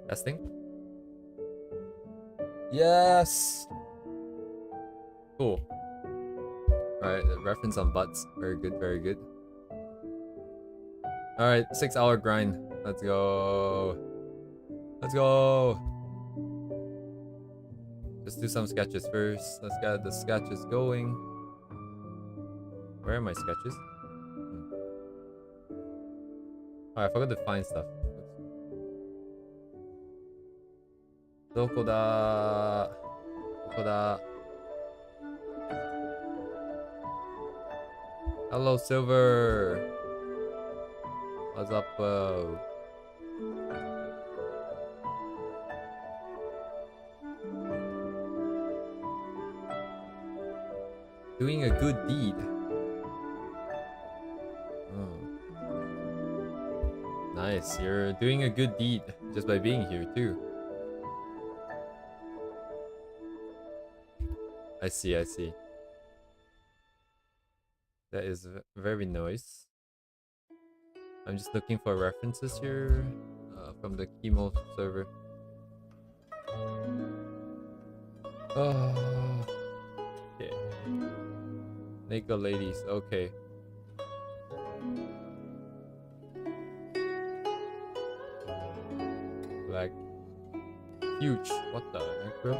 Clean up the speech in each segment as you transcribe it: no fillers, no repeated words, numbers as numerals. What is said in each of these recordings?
Testing. Yes. Cool. Alright, reference on butts. Very good, very good. Alright, 6-hour grind. Let's go. Let's go. Just do some sketches first. Let's get the sketches going. Where are my sketches? Oh, I forgot to find stuff. Dokoda. Dokoda. Hello, Silver. What's up, doing a good deed. Oh. Nice, you're doing a good deed just by being here too. I see, I see. That is very nice. I'm just looking for references here from the Kimo server. Oh, okay. Naked ladies, okay. Like, huge. What the heck, bro?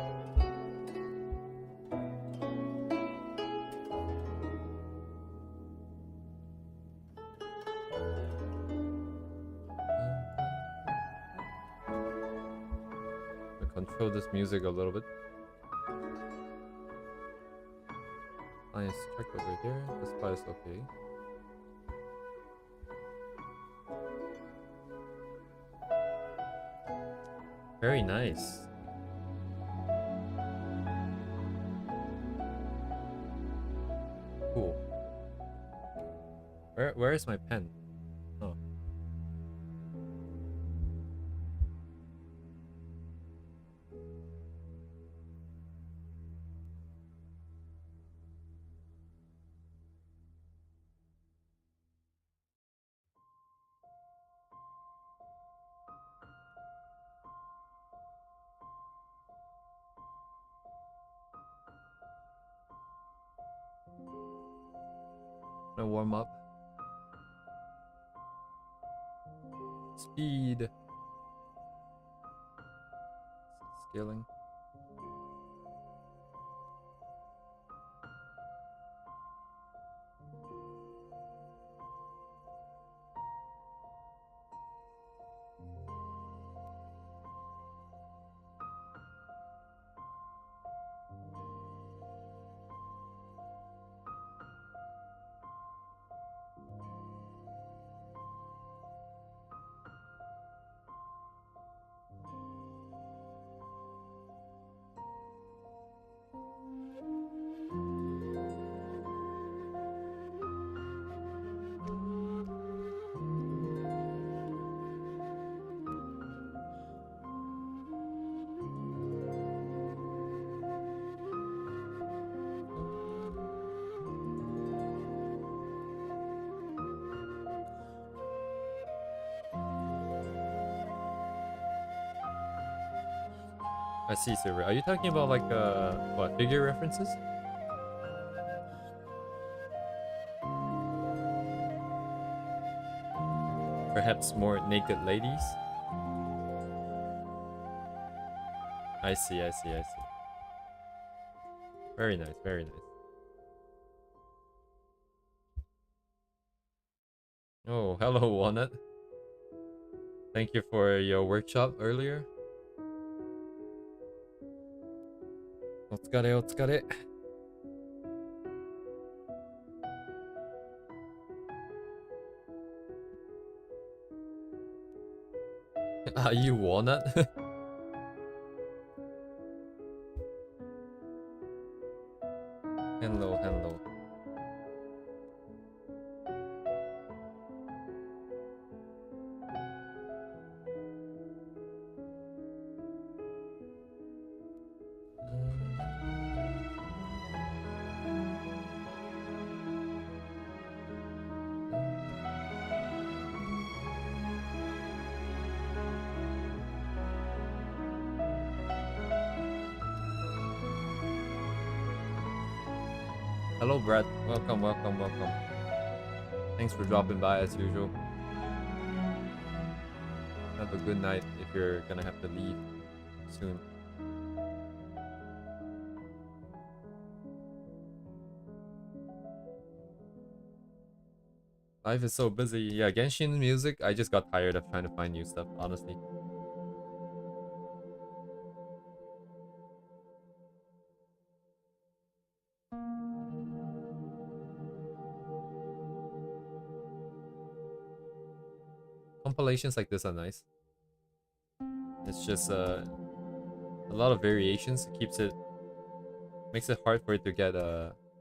Control this music a little bit. Nice, check over there. This spot is okay. Very nice. Cool. Where is my pen? Oh. Gonna warm up. Speed. Scaling. I see, server. Are you talking about like what, figure references? Perhaps more naked ladies? I see, I see, I see. Very nice, very nice. Oh, hello, Walnut. Thank you for your workshop earlier. Otsukare, otsukare. Are you Walnut? Hello, hello. Hello, Brett. Welcome, welcome, welcome. Thanks for dropping by as usual. Have a good night if you're gonna have to leave soon. Life is so busy. Yeah, Genshin music, I just got tired of trying to find new stuff, honestly. Compilations like this are nice. It's just a lot of variations. It keeps it, makes it hard for it to get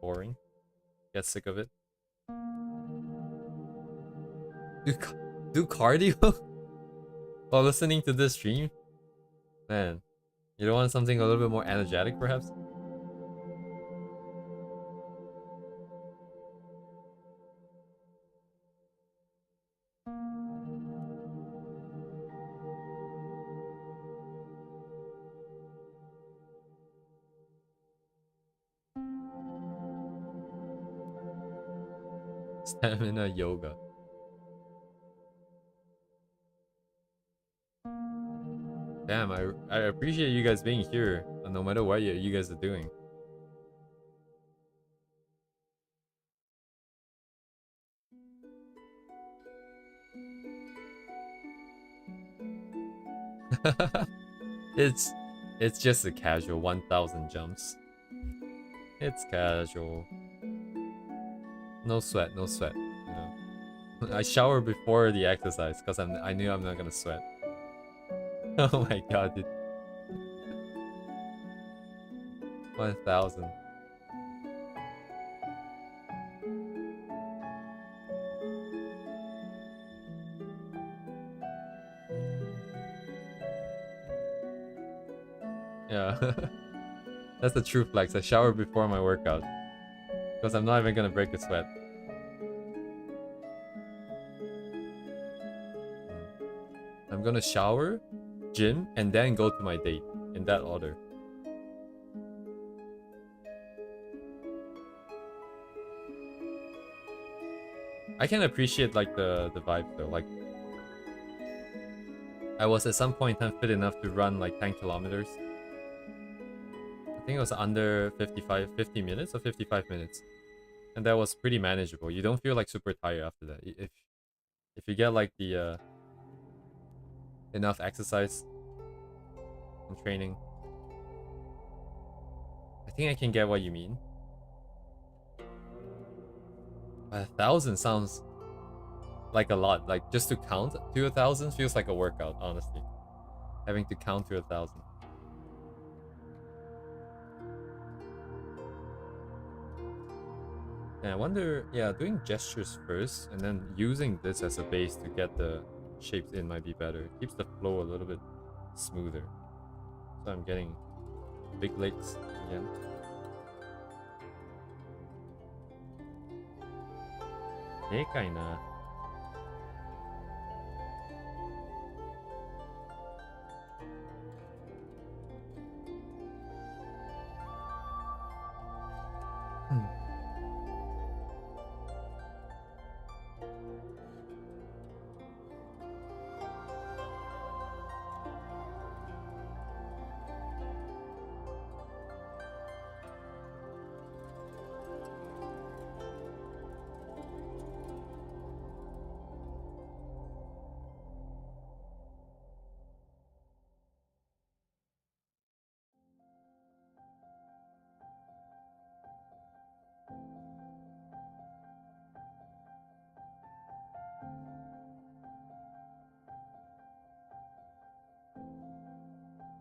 boring. Get sick of it. Do, do cardio while listening to this stream? Man, you don't want something a little bit more energetic, perhaps? Stamina yoga. Damn, I appreciate you guys being here, no matter what you guys are doing. it's it's just a casual 1,000 jumps. It's casual. No sweat, no sweat. You know, I shower before the exercise because I knew I'm not gonna sweat. Oh my god, dude. 1,000. Yeah, that's the true flex. I shower before my workout because I'm not even gonna break a sweat. I'm gonna shower, gym, and then go to my date in that order. I can appreciate like the vibe though. Like I was at some point in time fit enough to run like 10 kilometers. I think it was under 50 minutes or 55 minutes. And that was pretty manageable. You don't feel like super tired after that. If you get like the enough exercise and training. I think I can get what you mean. 1,000 sounds like a lot. Like just to count to 1,000 feels like a workout, honestly. Having to count to 1,000. Yeah, I wonder, yeah, doing gestures first and then using this as a base to get the shapes in might be better. It keeps the flow a little bit smoother. So I'm getting big legs again. Dekai na.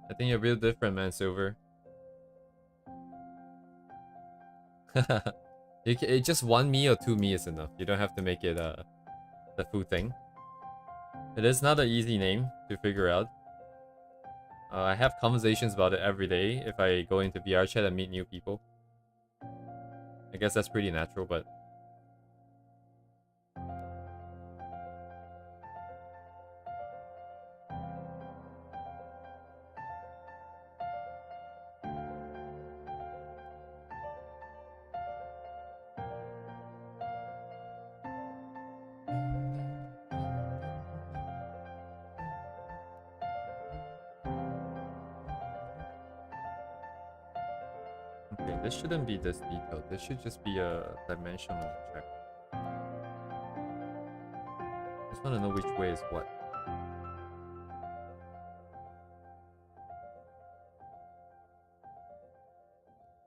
I think you're real different, man, Silver. Just one me or two me is enough. You don't have to make it the full thing. It is not an easy name to figure out. I have conversations about it every day if I go into VR chat and meet new people. I guess that's pretty natural, but This shouldn't be this detailed. This should just be a dimensional check. Just want to know which way is what.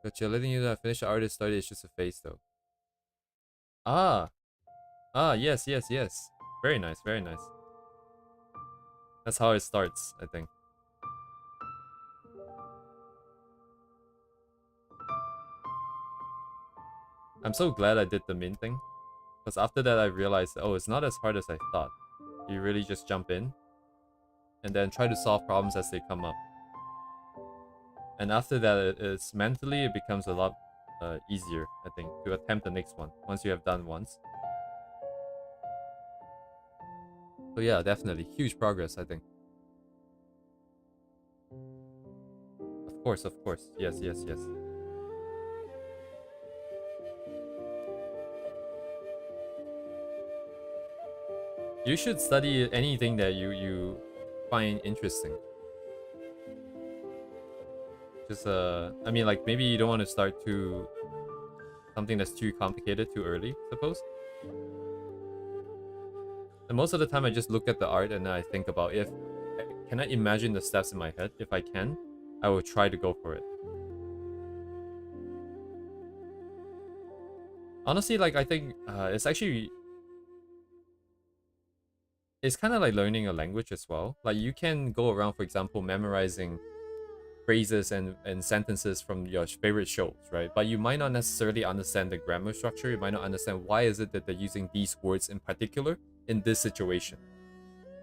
But you're letting you know finish the artist study, it's just a face though. Ah! Ah, yes, yes, yes. Very nice, very nice. That's how it starts, I think. I'm so glad I did the min thing. Because after that I realized, oh, it's not as hard as I thought. You really just jump in. And then try to solve problems as they come up. And after that, it's mentally, it becomes a lot easier, I think, to attempt the next one. Once you have done once. So yeah, definitely. Huge progress, I think. Of course, of course. Yes, yes, yes. You should study anything that you find interesting. Just I mean, like, maybe you don't want to start something that's too complicated too early, suppose. And most of the time I just look at the art and then I think about can I imagine the steps in my head? If I can, I will try to go for it. Honestly, like, I think it's actually... It's kind of like learning a language as well. Like, you can go around, for example, memorizing phrases and sentences from your favorite shows, right? But you might not necessarily understand the grammar structure. You might not understand why is it that they're using these words in particular in this situation.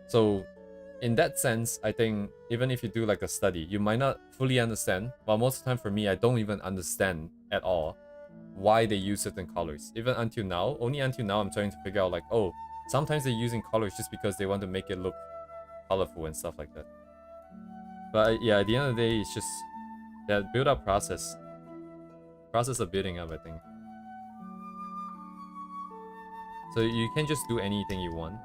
So in that sense, I think even if you do like a study, you might not fully understand. Well, most of the time for me, I don't even understand at all why they use certain colors. Even until now, only until now, I'm trying to figure out like, oh, sometimes they're using colors just because they want to make it look colorful and stuff like that. But yeah, at the end of the day, it's just that build-up process. Process of building up, I think. So you can just do anything you want.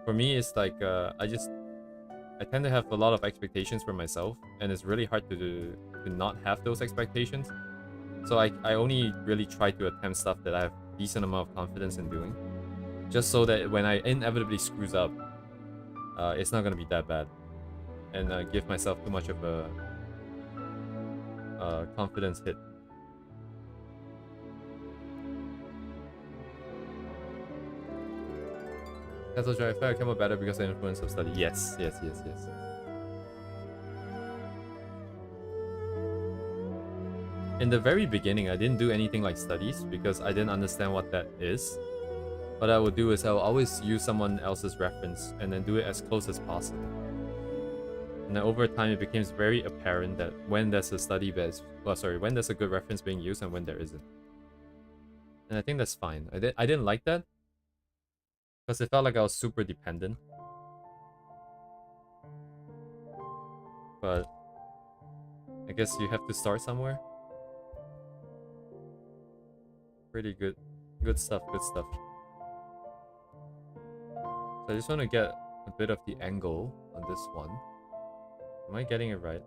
For me, it's like, I tend to have a lot of expectations for myself, and it's really hard to not have those expectations. So I only really try to attempt stuff that I have decent amount of confidence in doing. Just so that when I inevitably screws up, it's not gonna be that bad. And give myself too much of a confidence hit. Castle Drive, I feel I came out better because of the influence of study. Yes, yes, yes, yes. In the very beginning, I didn't do anything like studies because I didn't understand what that is. What I would do is I will always use someone else's reference and then do it as close as possible. And then over time, it becomes very apparent that when there's a when there's a good reference being used and when there isn't. And I think that's fine. I didn't like that because it felt like I was super dependent. But I guess you have to start somewhere. Pretty good. Good stuff, good stuff. So I just want to get a bit of the angle on this one. Am I getting it right?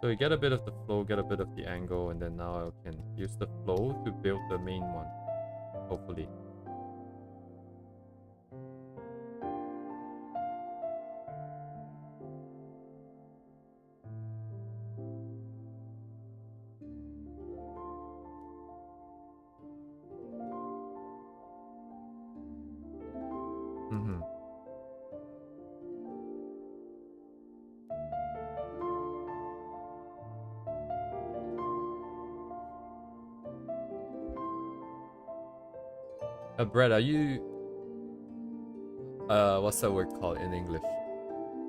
So we get a bit of the flow, get a bit of the angle, and then now I can use the flow to build the main one. Hopefully. Brett, are you... what's that word called in English?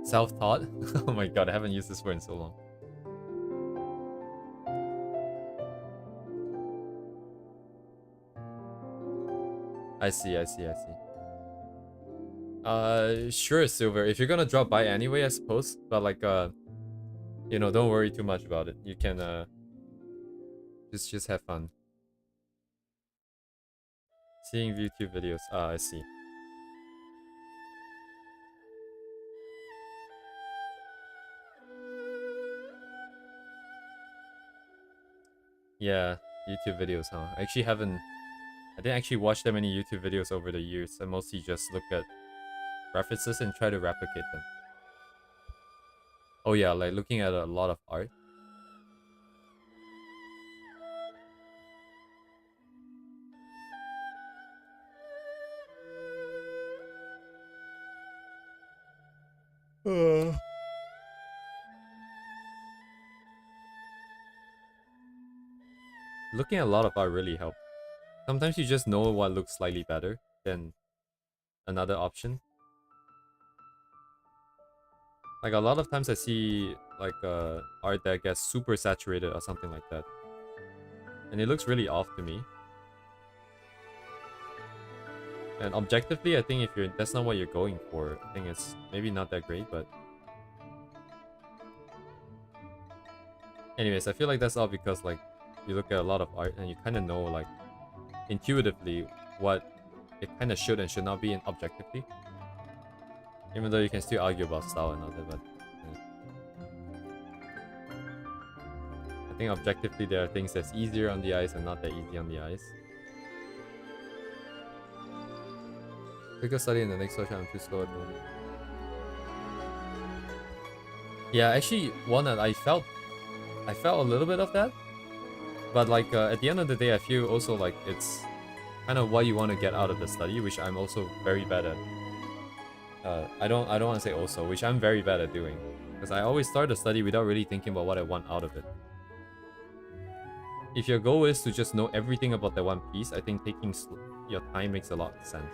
Self-taught? Oh my god, I haven't used this word in so long. I see, I see, I see. Sure, Silver. If you're gonna drop by anyway, I suppose. But like, you know, don't worry too much about it. You can, just have fun. Seeing YouTube videos. Ah, I see. Yeah, YouTube videos, huh? I actually haven't... I didn't actually watch that many YouTube videos over the years. I mostly just look at references and try to replicate them. Oh yeah, like looking at a lot of art. Looking at a lot of art really helps. Sometimes you just know what looks slightly better than another option. Like a lot of times I see like art that gets super saturated or something like that. And it looks really off to me. And objectively, I think if you're that's not what you're going for, I think it's maybe not that great, but anyways, I feel like that's all because like you look at a lot of art and you kind of know like intuitively what it kind of should and should not be in objectively. Even though you can still argue about style and all that, but I think objectively there are things that's easier on the eyes and not that easy on the eyes. Quicker study in the next session, I'm too slow at the moment. Yeah, actually, Walnut, I felt a little bit of that. But like at the end of the day, I feel also like it's kind of what you want to get out of the study, which I'm also very bad at. I don't want to say also, which I'm very bad at doing. Because I always start a study without really thinking about what I want out of it. If your goal is to just know everything about that one piece, I think taking your time makes a lot of sense.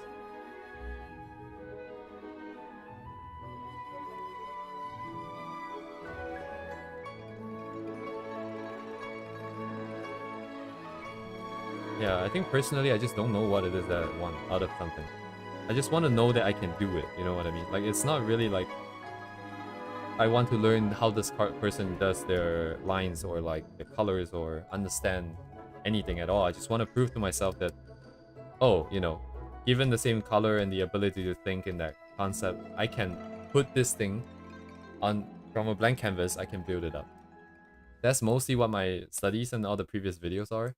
Yeah, I think personally, I just don't know what it is that I want out of something. I just want to know that I can do it, you know what I mean? Like, it's not really like I want to learn how this person does their lines or like the colors or understand anything at all. I just want to prove to myself that, oh, you know, given the same color and the ability to think in that concept, I can put this thing on from a blank canvas, I can build it up. That's mostly what my studies and all the previous videos are.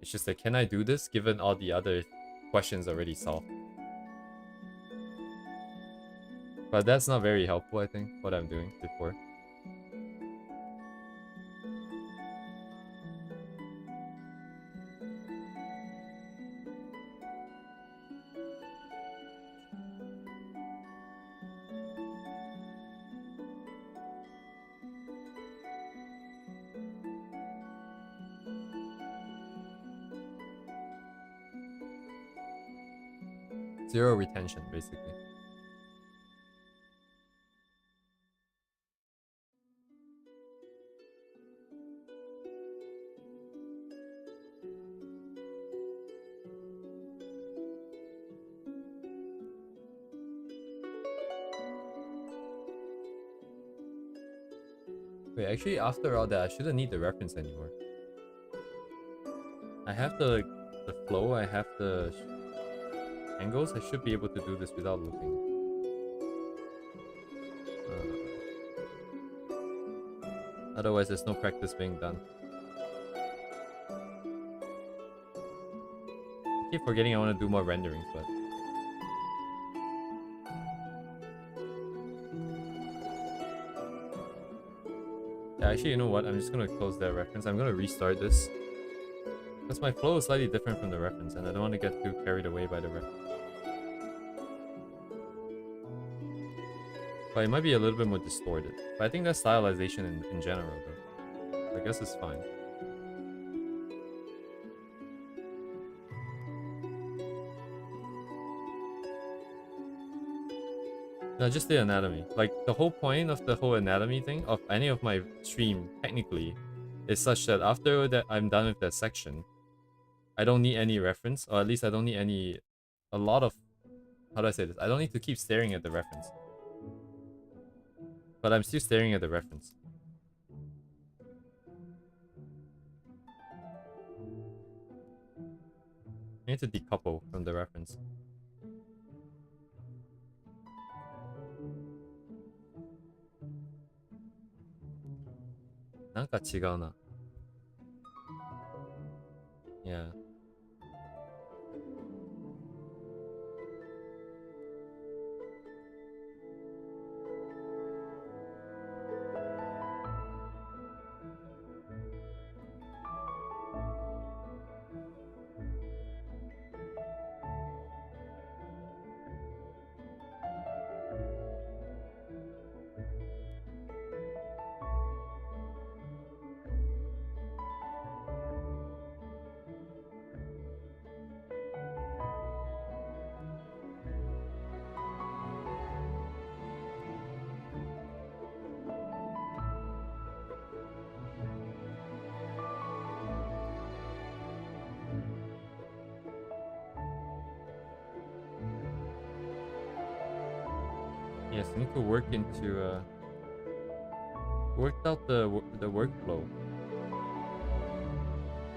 It's just that, can I do this given all the other questions already solved? But that's not very helpful, I think, what I'm doing before. Zero retention, basically. Wait, actually, after all that, I shouldn't need the reference anymore. I have the flow, I have the angles. I should be able to do this without looking. Otherwise, there's no practice being done. I keep forgetting I want to do more renderings, but... yeah, actually, you know what? I'm just going to close that reference. I'm going to restart this. Because my flow is slightly different from the reference, and I don't want to get too carried away by the reference. But it might be a little bit more distorted. But I think that's stylization in general, though. So I guess it's fine. No, just the anatomy. Like, the whole point of the whole anatomy thing, of any of my stream, technically, is such that after that I'm done with that section, I don't need any reference, or at least I don't need any... a lot of... how do I say this? I don't need to keep staring at the reference. But I'm still staring at the reference. I need to decouple from the reference. Nanka 違うな. Yeah. Yes, I need to work into worked out the workflow,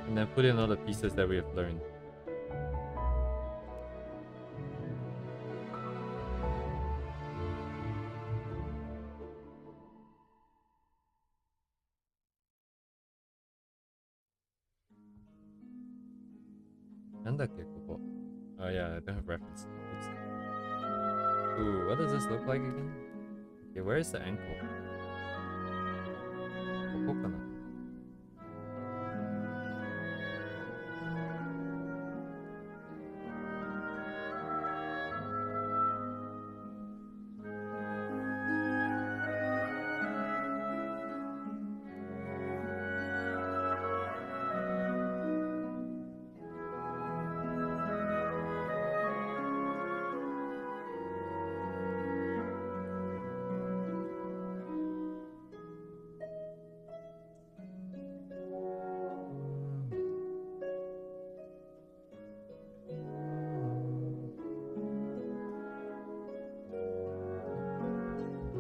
and then put in all the pieces that we have learned. Oh yeah, I don't have reference. Oops. Ooh, what does this look like again? Okay, where is the ankle? ここかな?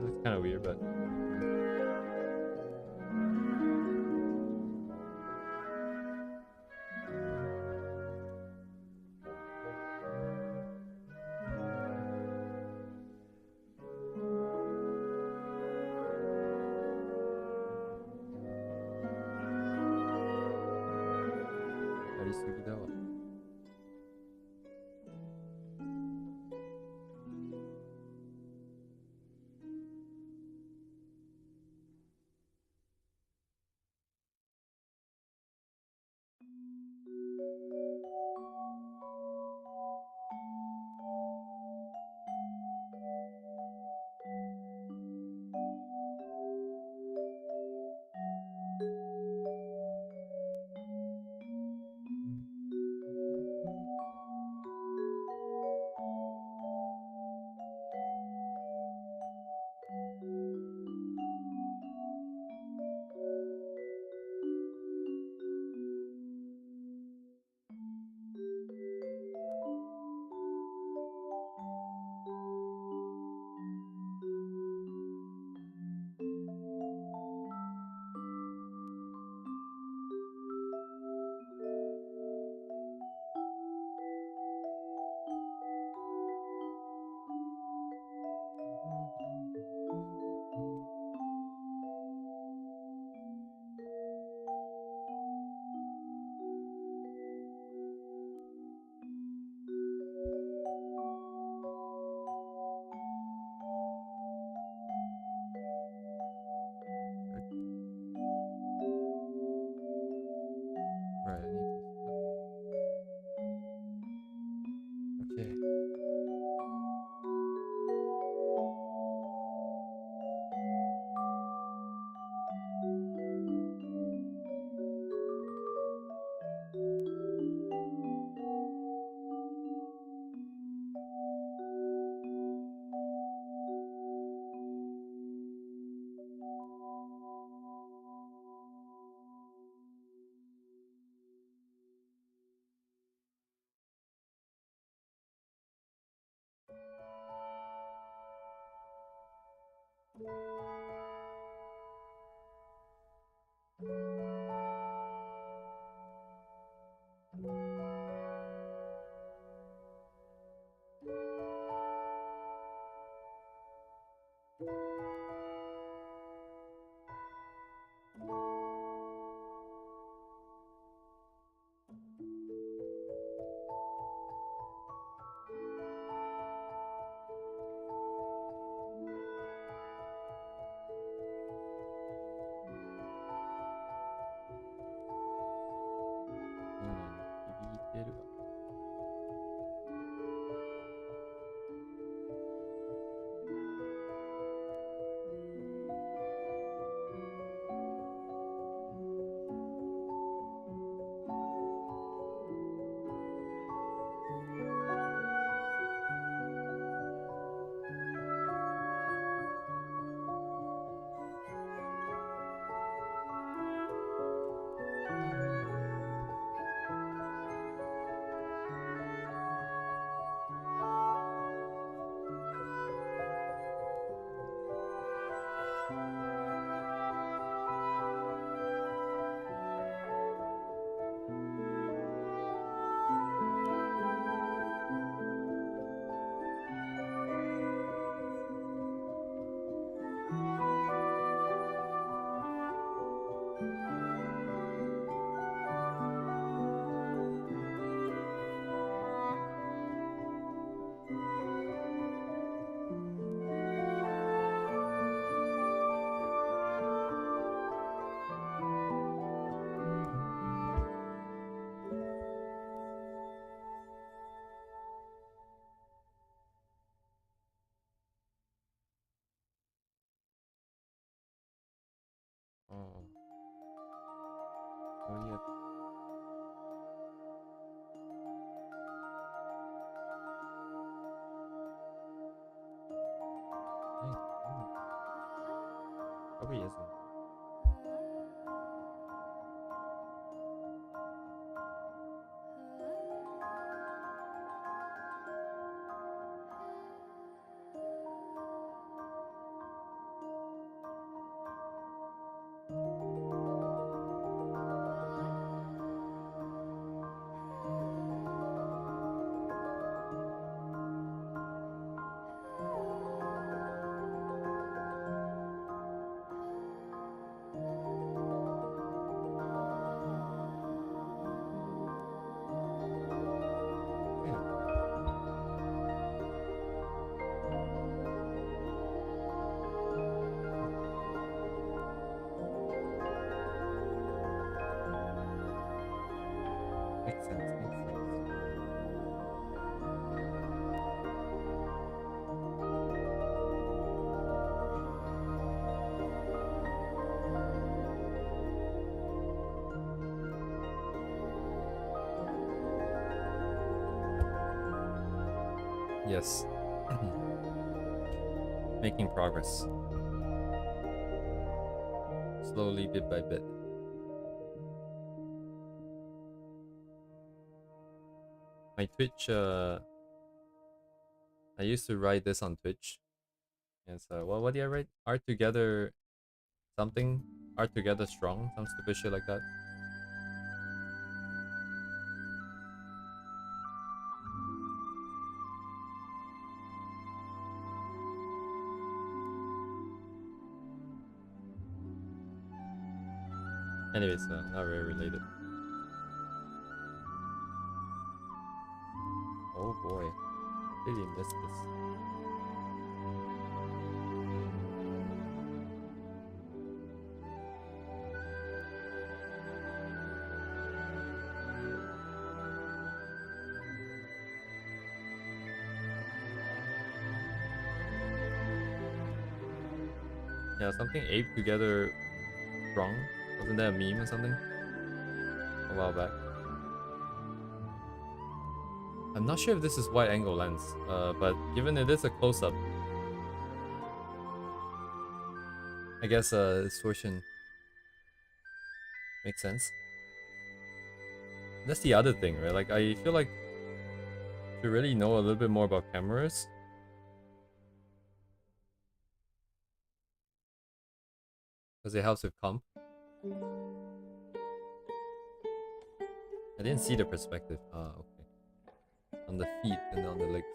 It's kind of weird, but Probably isn't. Makes sense, makes sense. Yes. Making progress. Slowly, bit by bit. My Twitch, I used to write this on Twitch. It's what did I write? Art together something? Art together strong? Some stupid shit like that. Anyways, not very related. Oh boy. Really missed this. Yeah, something ape together strong. Wasn't that a meme or something? A while back. I'm not sure if this is wide angle lens, but given it is a close-up, I guess distortion makes sense. That's the other thing, right? Like, I feel like to really know a little bit more about cameras, because it helps with comp. I didn't see the perspective. Ah, okay. On the feet and on the legs.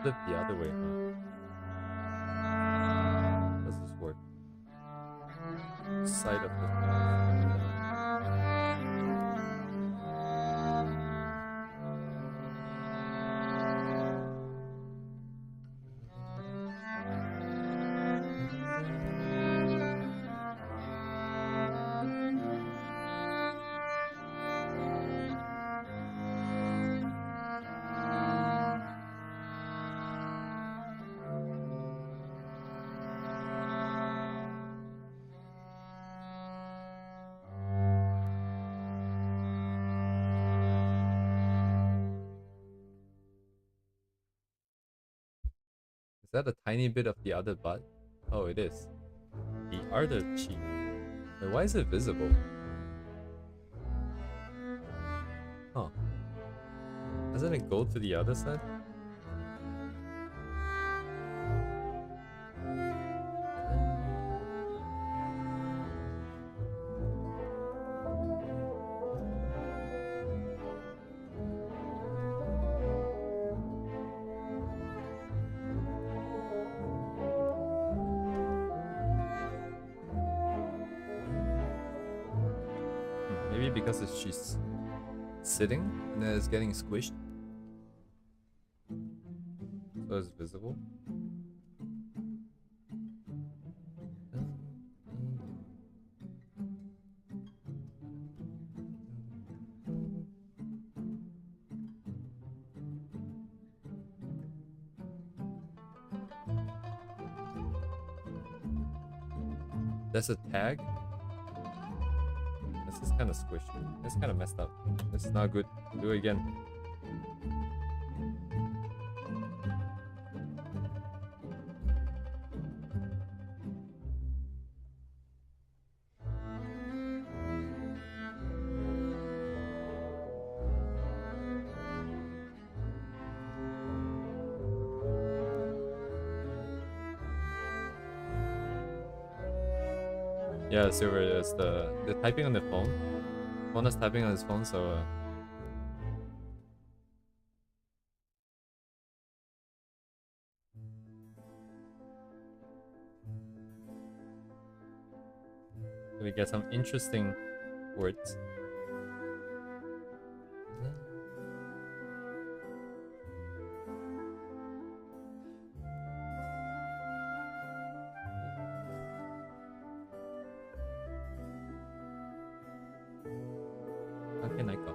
Flip the other way, huh? Does this work? Side of the Is that a tiny bit of the other butt? Oh, it is. The other cheek. Wait, why is it visible? Huh. Doesn't it go to the other side? Maybe because she's sitting and then it's getting squished. So So it's visible. That's a tag? This is kind of squishy. It's kind of messed up. This is not good. Do it again. Yeah, Silver is the typing on the phone. One is typing on his phone, so we get some interesting words. How can I go?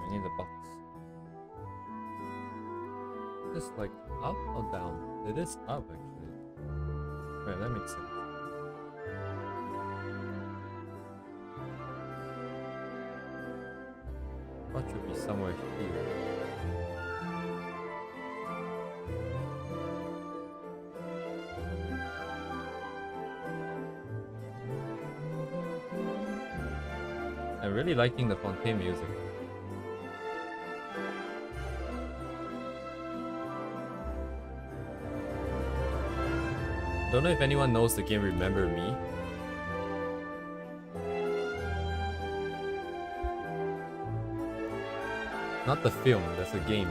I need the box. Just like up or down? It is up actually. Right, that makes sense. What should be somewhere here? I'm really liking the Fontaine music. Don't know if anyone knows the game Remember Me. Not the film, that's a game.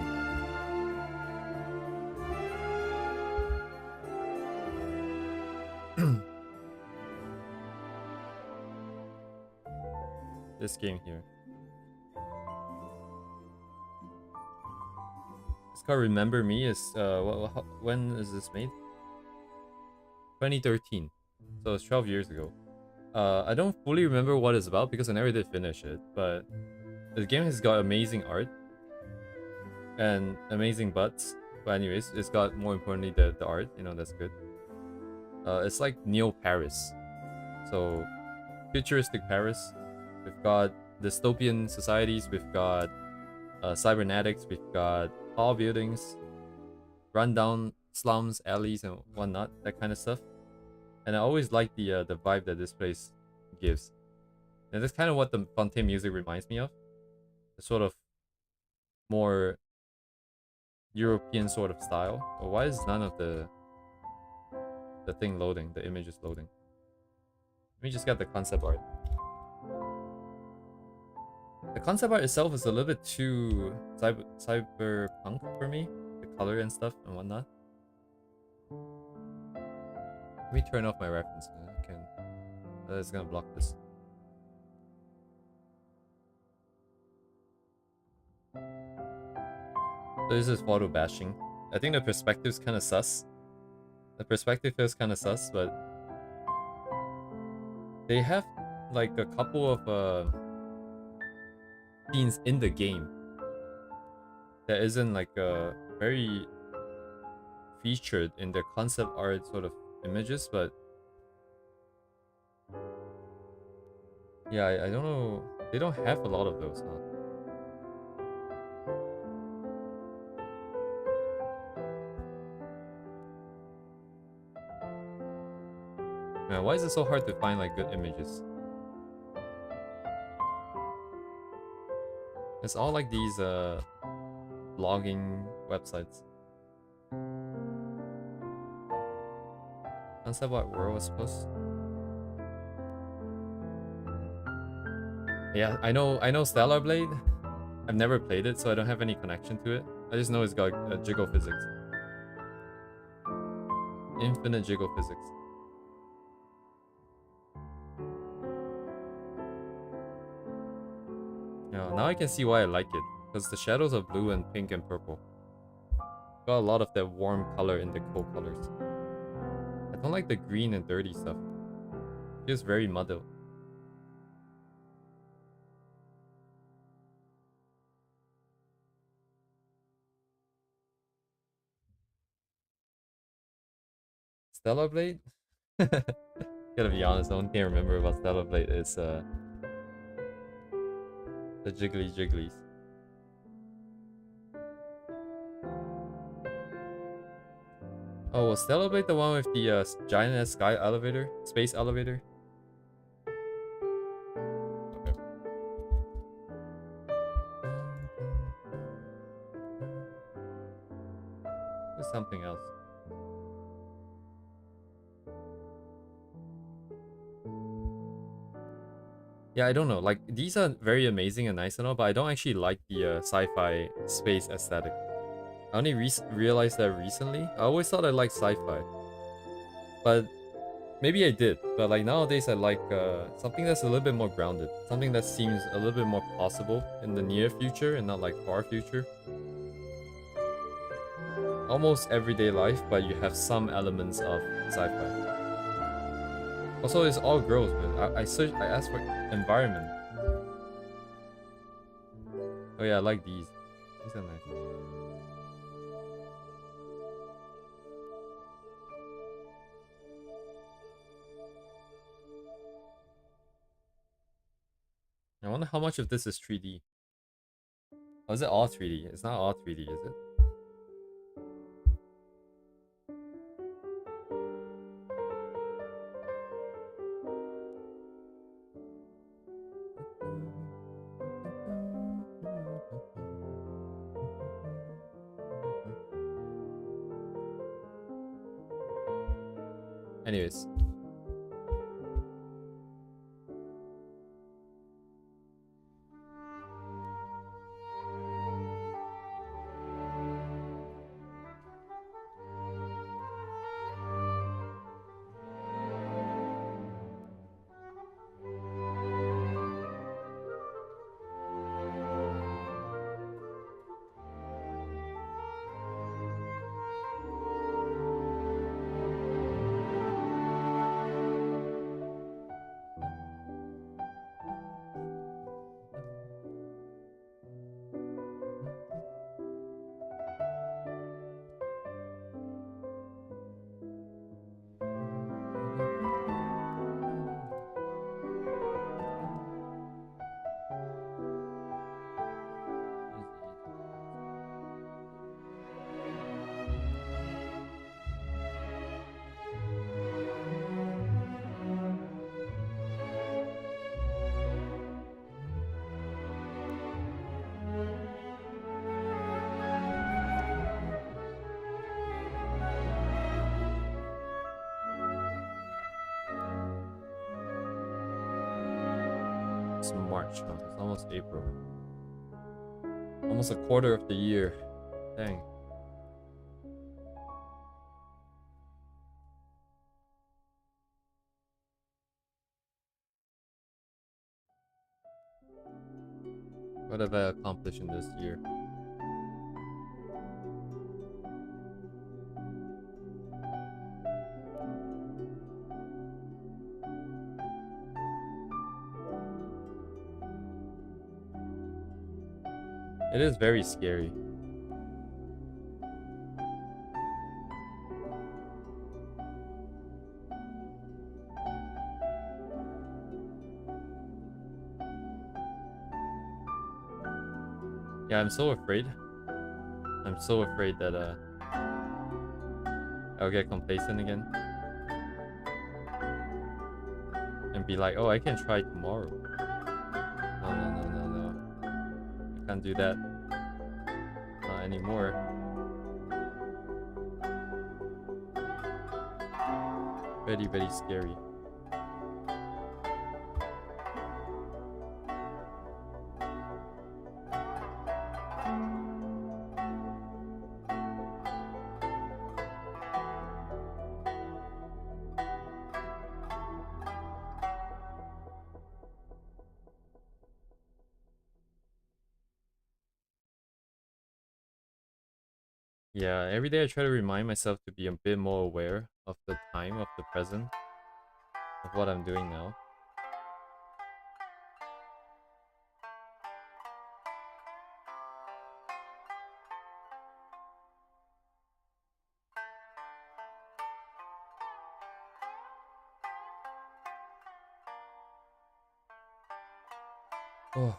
This game here. It's called Remember Me. Is when is this made? 2013. So it's 12 years ago. I don't fully remember what it's about because I never did finish it, but the game has got amazing art and amazing butts. But anyways, it's got, more importantly, the art, you know, that's good. It's like Neo Paris. So futuristic Paris. We've got dystopian societies, we've got cybernetics, we've got tall buildings, rundown slums, alleys, and whatnot, that kind of stuff. And I always like the vibe that this place gives. And that's kind of what the Fontaine music reminds me of. The sort of more European sort of style. But why is none of the thing loading? The image is loading. Let me just get the concept art. The concept art itself is a little bit too cyberpunk for me. The color and stuff and whatnot. Let me turn off my reference. I can. It's gonna block this. So this is photo bashing. I think the perspective's kind of sus. The perspective feels kind of sus, but they have like a couple of scenes in the game that isn't like very featured in their concept art sort of images, but yeah, I don't know, they don't have a lot of those, huh? Man, why is it so hard to find like good images? It's all like these blogging websites. Concept art world, I suppose. Yeah, I know Stellar Blade. I've never played it, so I don't have any connection to it. I just know it's got jiggle physics. Infinite jiggle physics. Yeah, now I can see why I like it. Because the shadows are blue and pink and purple. Got a lot of that warm color in the cool colors. I don't like the green and dirty stuff. It feels very muddled. Stellar Blade? Gotta be honest, the only thing I remember about Stellar Blade is the Jiggly Jigglies. Oh, was Stellar Blade the one with the giant ass sky elevator? Space elevator? Okay. There's something else. Yeah, I don't know. Like, these are very amazing and nice and all, but I don't actually like the sci-fi space aesthetic. I only realized that recently. I always thought I liked sci-fi. But maybe I did. But like nowadays I like something that's a little bit more grounded. Something that seems a little bit more possible in the near future and not like far future. Almost everyday life, but you have some elements of sci-fi. Also, it's all girls, but I asked for environment. Oh yeah, I like these. These are nice. I wonder how much of this is 3D. Oh, is it all 3D? It's not all 3D, is it? Anyways. It's March, huh? It's almost April. Almost a quarter of the year. Dang. What have I accomplished in this year? It is very scary. Yeah, I'm so afraid. I'm so afraid that I'll get complacent again. And be like, oh, I can try tomorrow. No, no, no, no, no. I can't do that. Not anymore. Very, very scary. Yeah, every day I try to remind myself to be a bit more aware of the time, of the present, of what I'm doing now. Oh.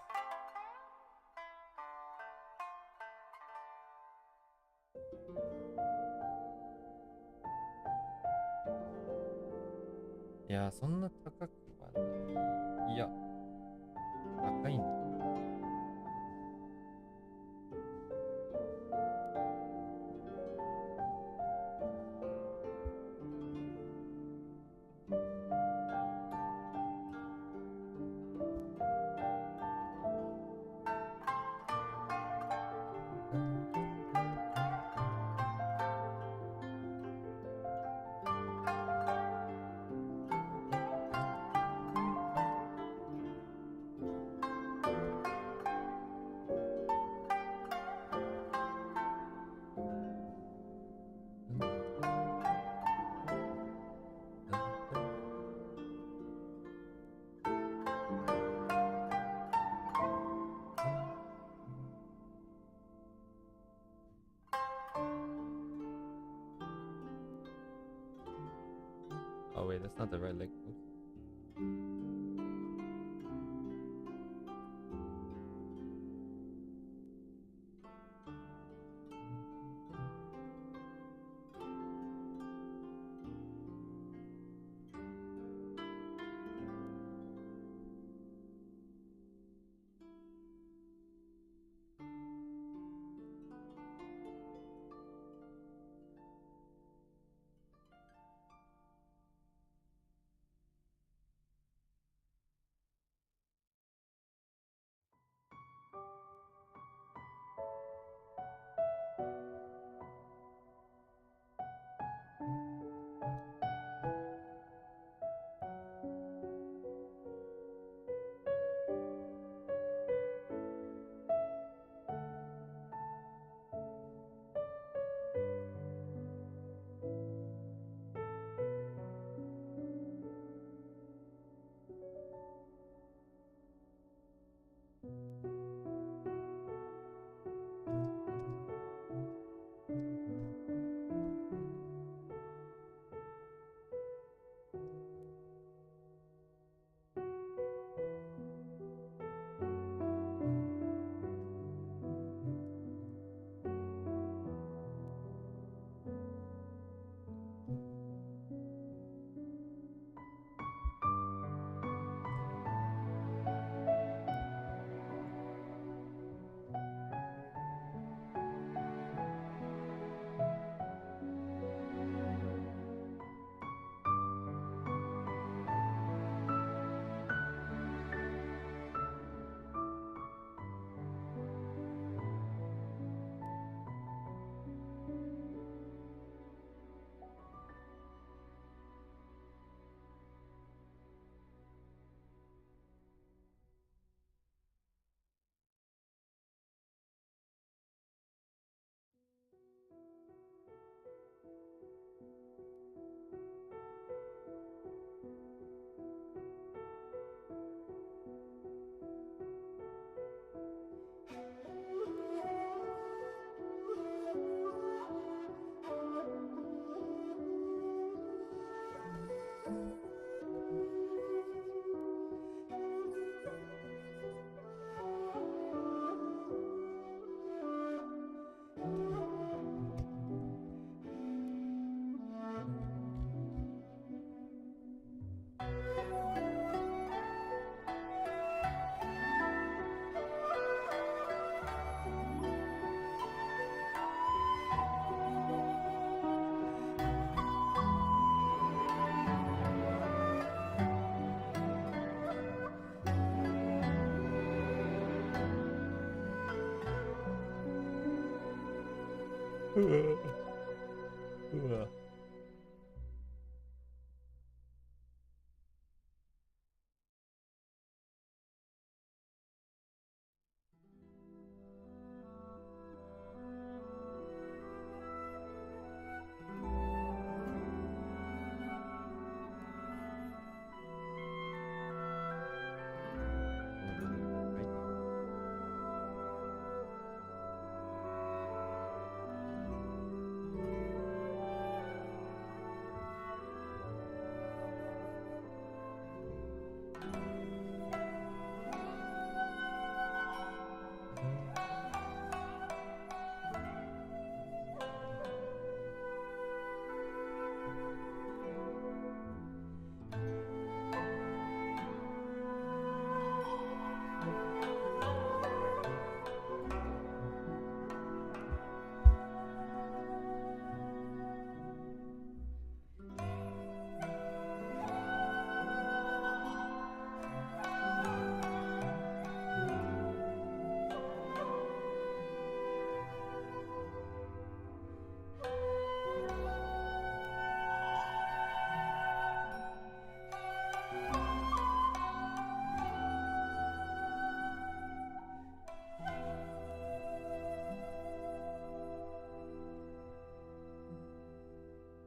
いや、そんな高くはない。いや、高いんだ。Oh wait, that's not the right leg. Oops.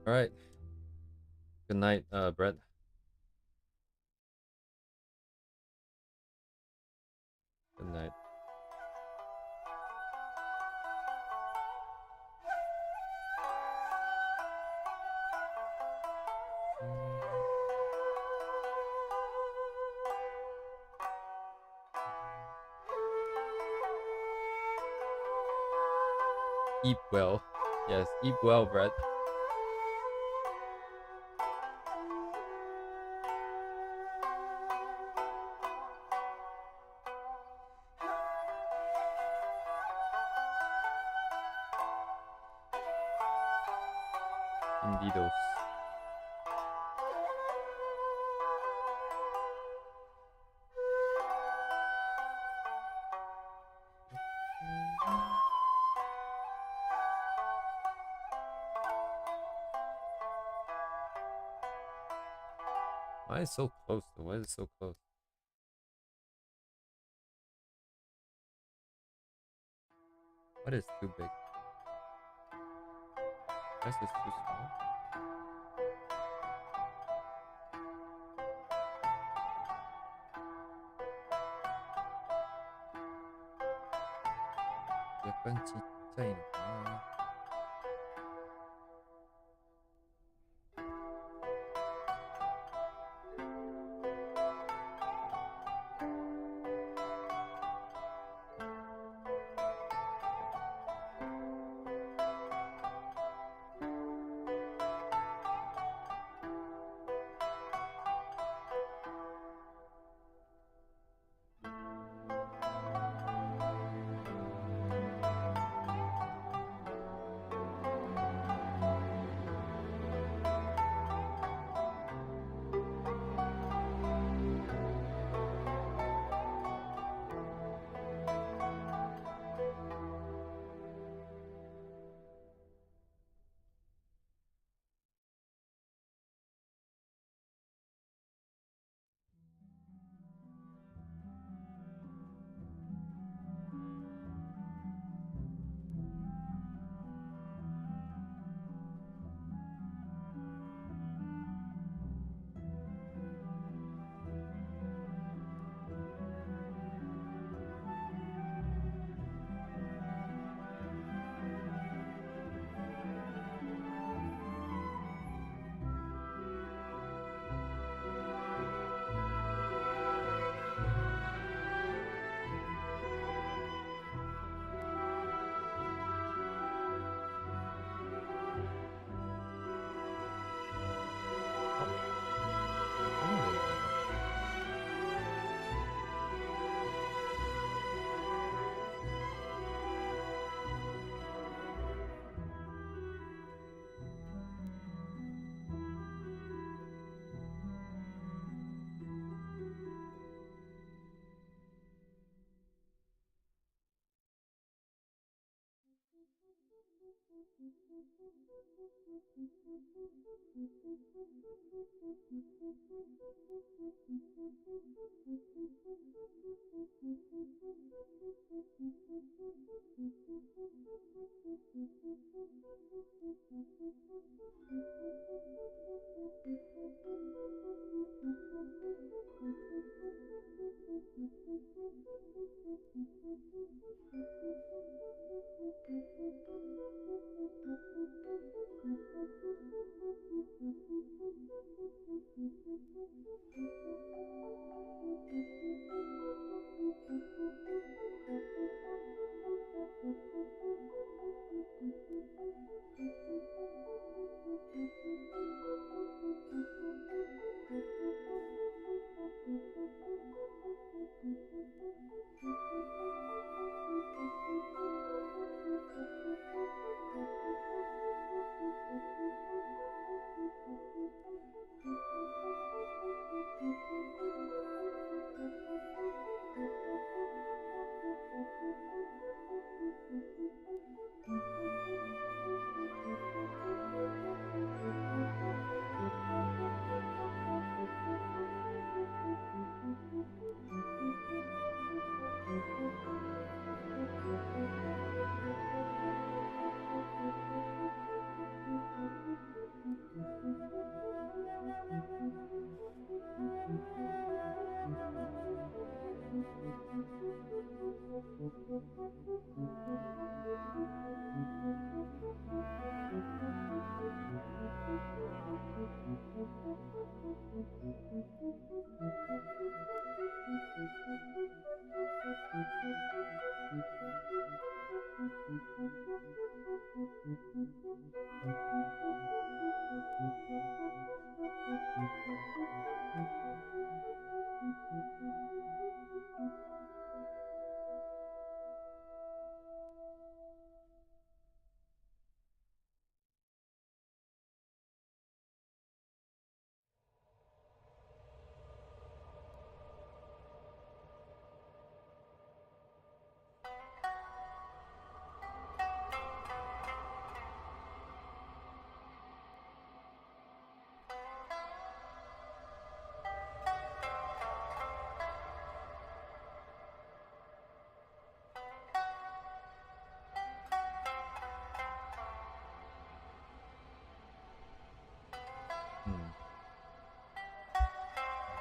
Alright. Good night, Brett. Good night. Eat well. Yes, eat well, Brett. Indeedos. Why is it so close though? Why is it so close? What is too big? This is too small. 약간 진짜인가?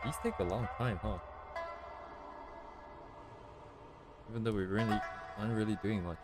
These take a long time, huh? Even though we really aren't really doing much.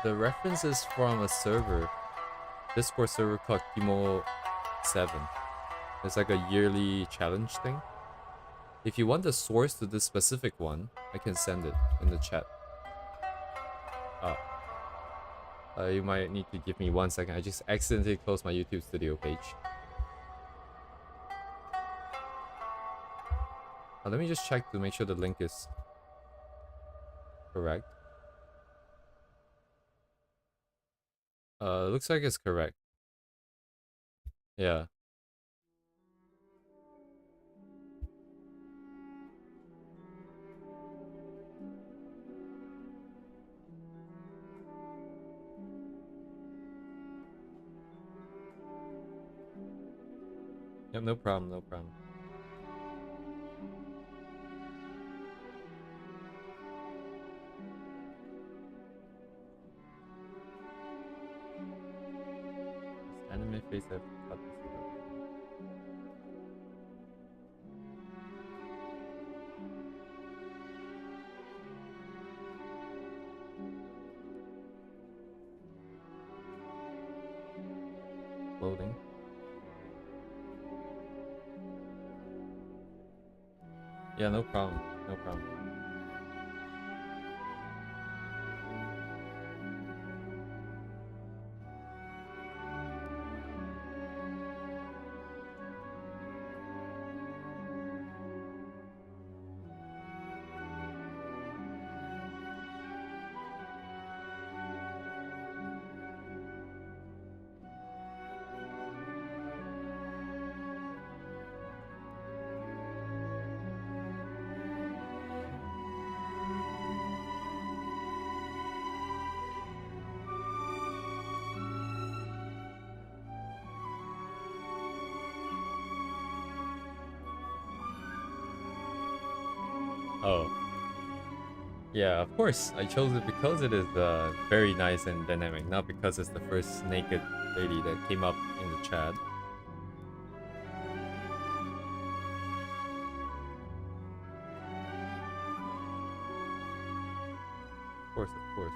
The reference is from a server, Discord server called Kimo 7. It's like a yearly challenge thing. If you want the source to this specific one, I can send it in the chat. You might need to give me 1 second. I just accidentally closed my YouTube Studio page. Let me just check to make sure the link is correct. Looks like it's correct. Yeah. Yep, no problem, no problem. This anime face I've cut this out. Loading. Yeah, no problem, no problem. Oh. Yeah, of course. I chose it because it is very nice and dynamic, not because it's the first naked lady that came up in the chat. Of course, of course.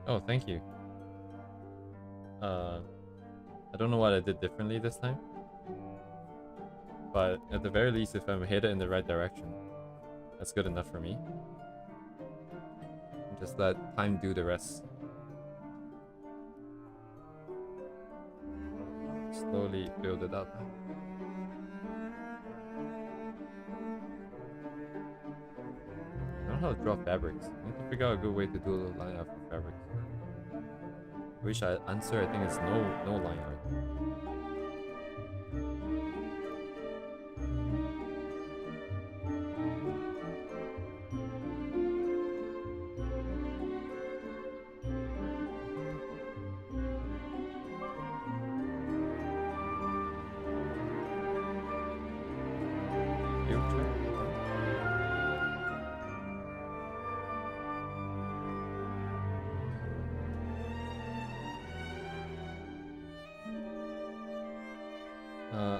Oh, thank you. I don't know what I did differently this time. But at the very least, if I'm headed in the right direction, that's good enough for me. Just let time do the rest. Slowly build it up. I don't how to draw fabrics. I need to figure out a good way to do a line art for fabrics. Which answer I think is no line art.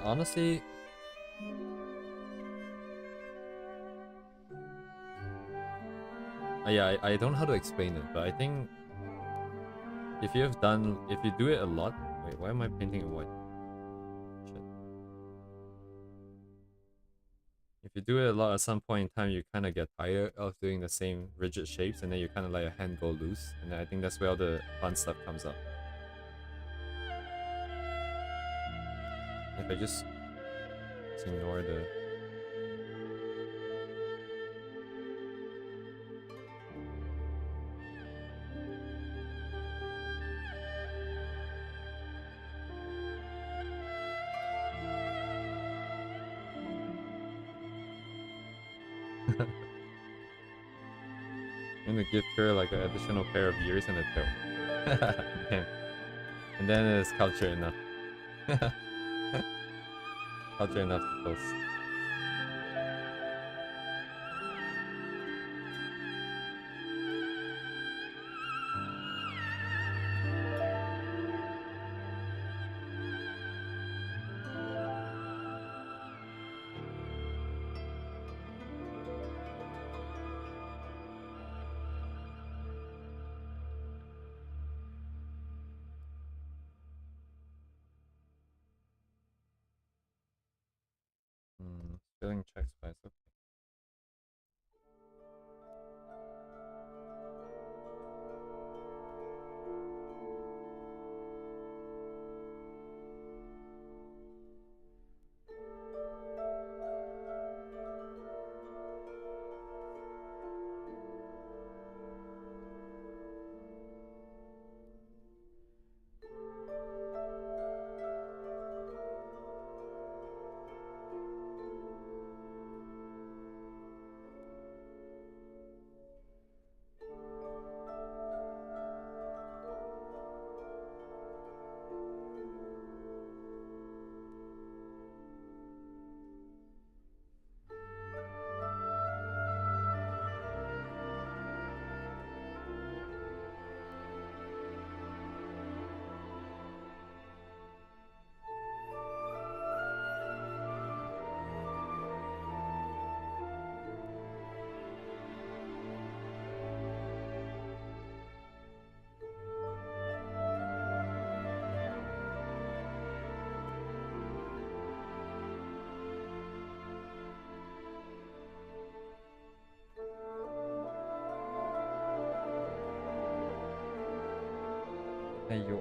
Honestly, yeah, I don't know how to explain it, but I think if you do it a lot. Wait, why am I painting in white? Shit. If you do it a lot, at some point in time, you kind of get tired of doing the same rigid shapes, and then you kind of let your hand go loose, and then I think that's where all the fun stuff comes up. If I just ignore the... I'm gonna give her like an additional pair of ears and a tail. Damn. And then it's culture enough. Culture enough to post. Spelling checks by okay. Hey yo.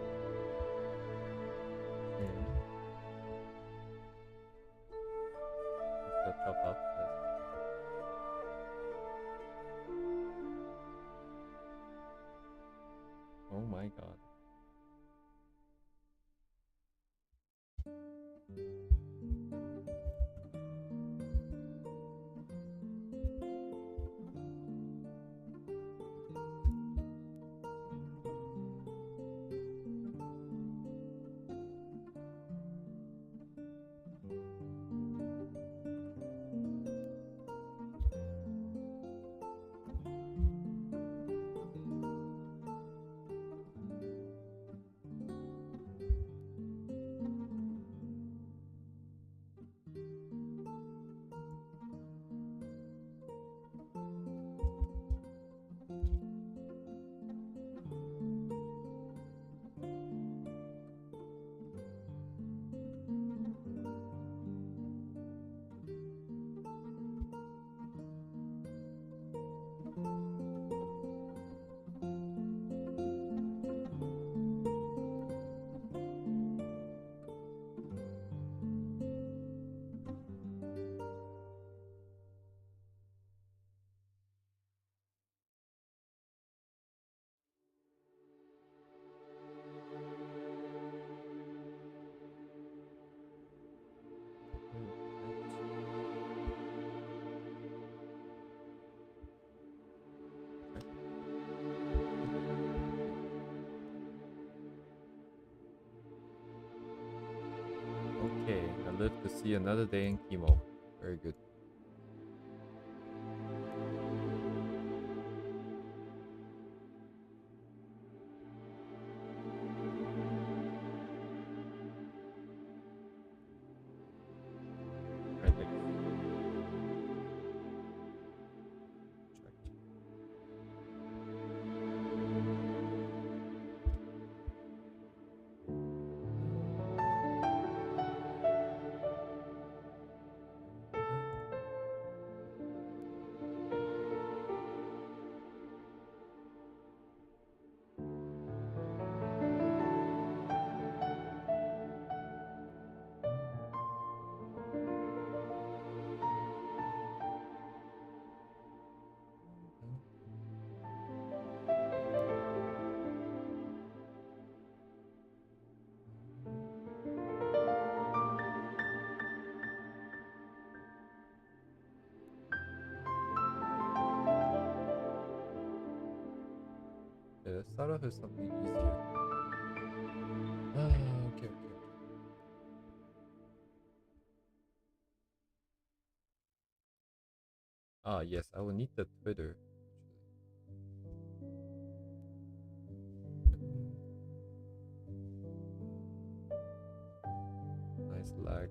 Let's go chop off this. Oh my god. Okay, I live to see another day in Kimo. Very good. Right, next. Check. Yeah, let's start off with something easier. Okay. Ah, yes, I will need the Twitter. Nice lag.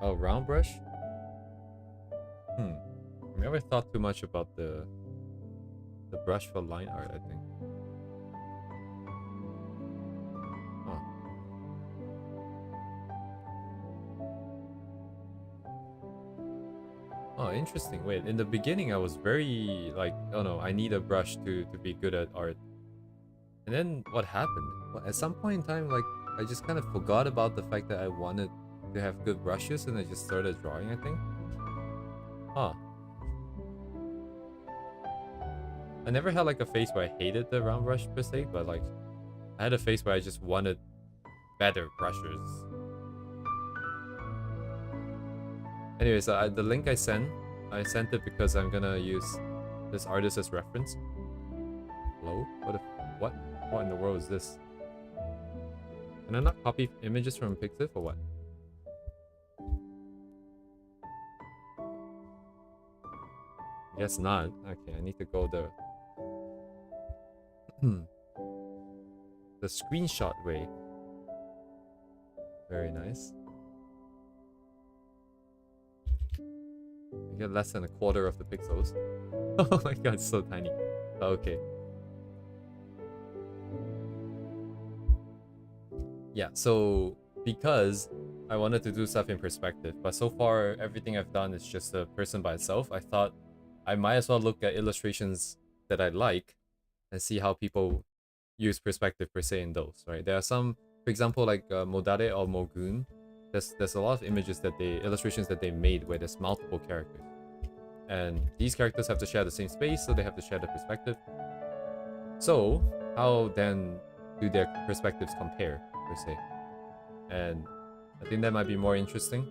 Oh, round brush? I never thought too much about the brush for line art, I think. Huh. Oh, interesting. Wait, in the beginning I was very like, oh no, I need a brush to be good at art. And then what happened? Well, at some point in time, like, I just kind of forgot about the fact that I wanted to have good brushes and I just started drawing, I think. Huh. I never had like a phase where I hated the round brush per se, but like, I had a phase where I just wanted better brushes. Anyways, the link I sent it because I'm gonna use this artist as reference. Hello? What in the world is this? Can I not copy images from Pixiv or what? Guess not. Okay, I need to go the screenshot way. Very nice. I get less than a quarter of the pixels. Oh my god, it's so tiny. Okay. Yeah, so because I wanted to do stuff in perspective, but so far everything I've done is just a person by itself, I thought I might as well look at illustrations that I like and see how people use perspective per se in those, right? There are some, for example, like Modare or Mogun. There's a lot of images that illustrations that they made where there's multiple characters. And these characters have to share the same space, so they have to share the perspective. So, how then do their perspectives compare, per se? And I think that might be more interesting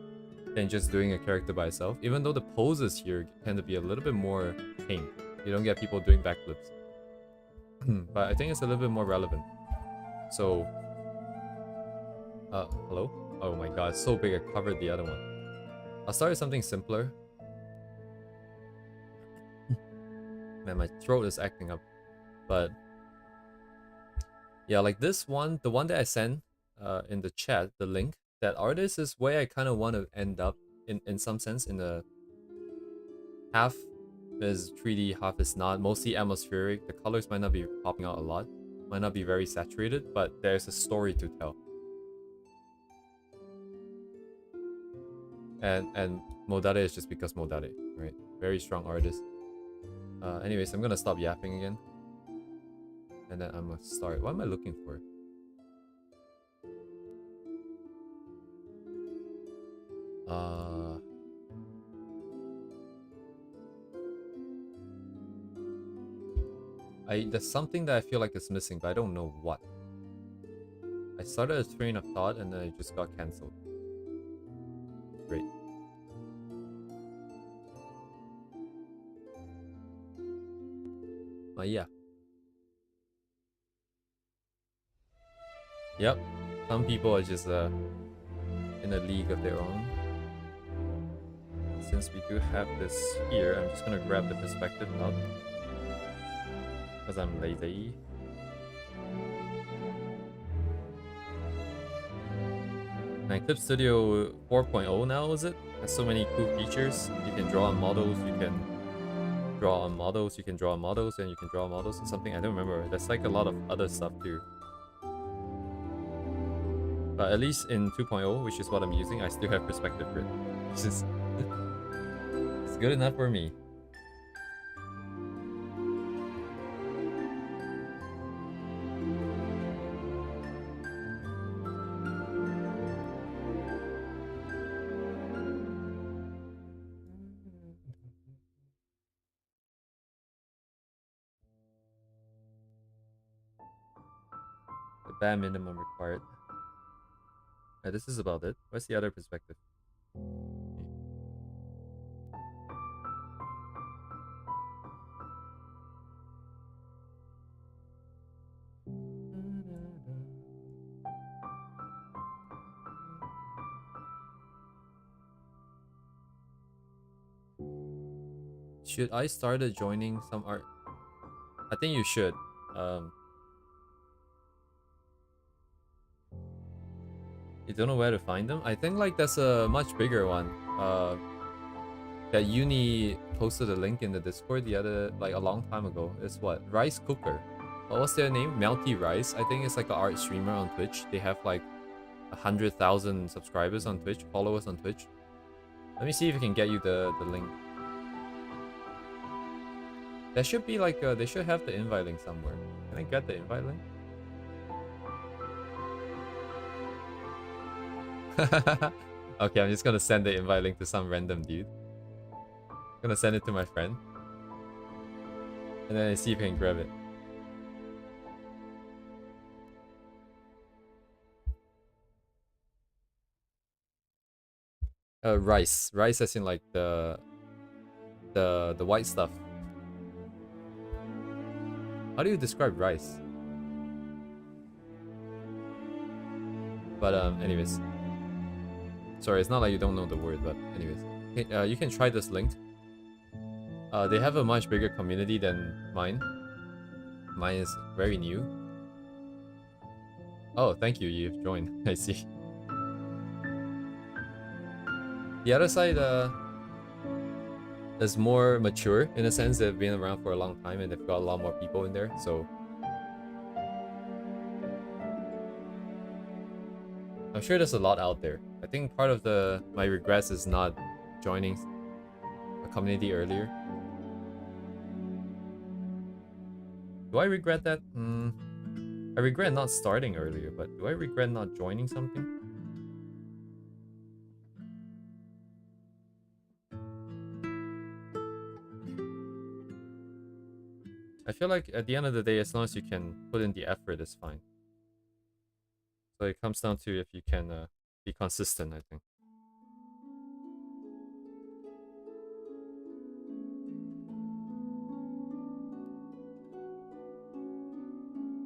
than just doing a character by itself, even though the poses here tend to be a little bit more tame. You don't get people doing backflips. But I think it's a little bit more relevant. So, hello? Oh my god, it's so big I covered the other one. I'll start with something simpler. Man, my throat is acting up. But yeah, like this one, the one that I sent in the chat, the link, that artist is where I kind of want to end up in some sense. In the half is 3D, half is not. Mostly atmospheric. The colors might not be popping out a lot, might not be very saturated, but there's a story to tell. And Modare is just because Modare, right? Very strong artist. Anyways, I'm gonna stop yapping again. And then I'm gonna start. What am I looking for? There's something that I feel like is missing, but I don't know what. I started a train of thought and then it just got cancelled. Great. Miya. Yep. Some people are just in a league of their own. Since we do have this here, I'm just gonna grab the perspective knob because I'm lazy. And Clip Studio 4.0 now, is it? Has so many cool features. You can draw on models, you can draw on models, you can draw on models, and you can draw on models and something. I don't remember. There's like a lot of other stuff too. But at least in 2.0, which is what I'm using, I still have perspective grid. Which is it's good enough for me. The bare minimum required. This is about it. Where's the other perspective? Should I start joining some art? I think you should. You don't know where to find them? I think like that's a much bigger one. That Uni posted a link in the Discord the other, like a long time ago. It's what? Rice Cooker. What's their name? Melty Rice. I think it's like an art streamer on Twitch. They have like 100,000 subscribers on Twitch, followers on Twitch. Let me see if I can get you the link. There should be like, they should have the invite link somewhere. Can I get the invite link? Okay, I'm just gonna send the invite link to some random dude. I'm gonna send it to my friend. And then I see if I can grab it. Rice. Rice as in like the white stuff. How do you describe rice? But anyways. Sorry, it's not like you don't know the word, but anyways. Okay, you can try this link. They have a much bigger community than mine. Mine is very new. Oh, thank you, you've joined. I see. The other side is more mature in a sense. They've been around for a long time and they've got a lot more people in there, so I'm sure there's a lot out there. I think part of my regrets is not joining a community earlier. Do I regret that? I regret not starting earlier, but do I regret not joining something? I feel like at the end of the day, as long as you can put in the effort, it's fine. So it comes down to if you can be consistent, I think.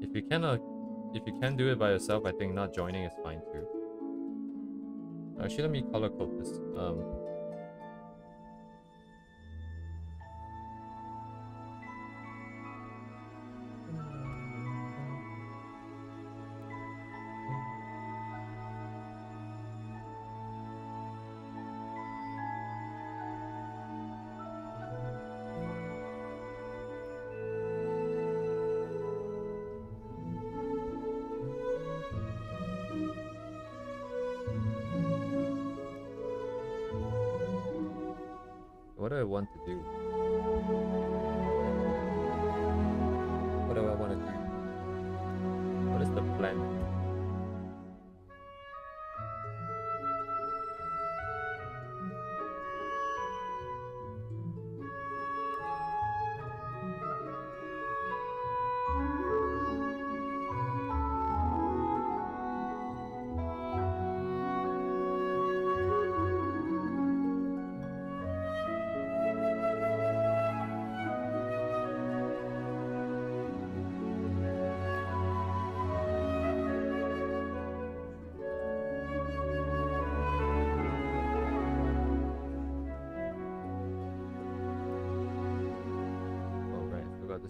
If you can do it by yourself, I think not joining is fine too. Actually, let me color code this. What do I want to do? What do I want to do? What is the plan?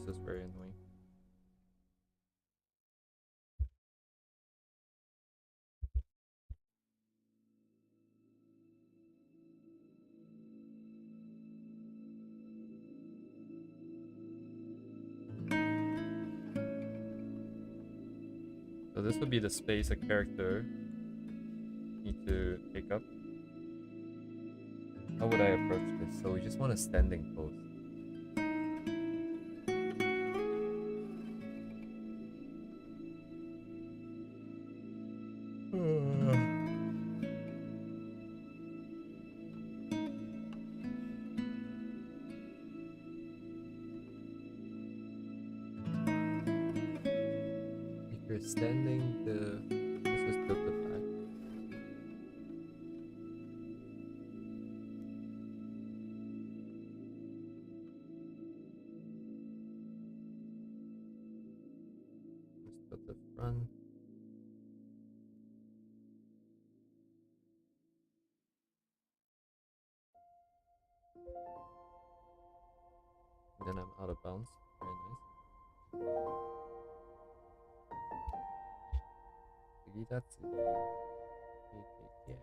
This is very annoying. So this would be the space a character need to take up. How would I approach this? So we just want a standing pose. If you're standing, this is tilted back. Just tilt the front. And then I'm out of bounds. Very nice. That's it. Yeah.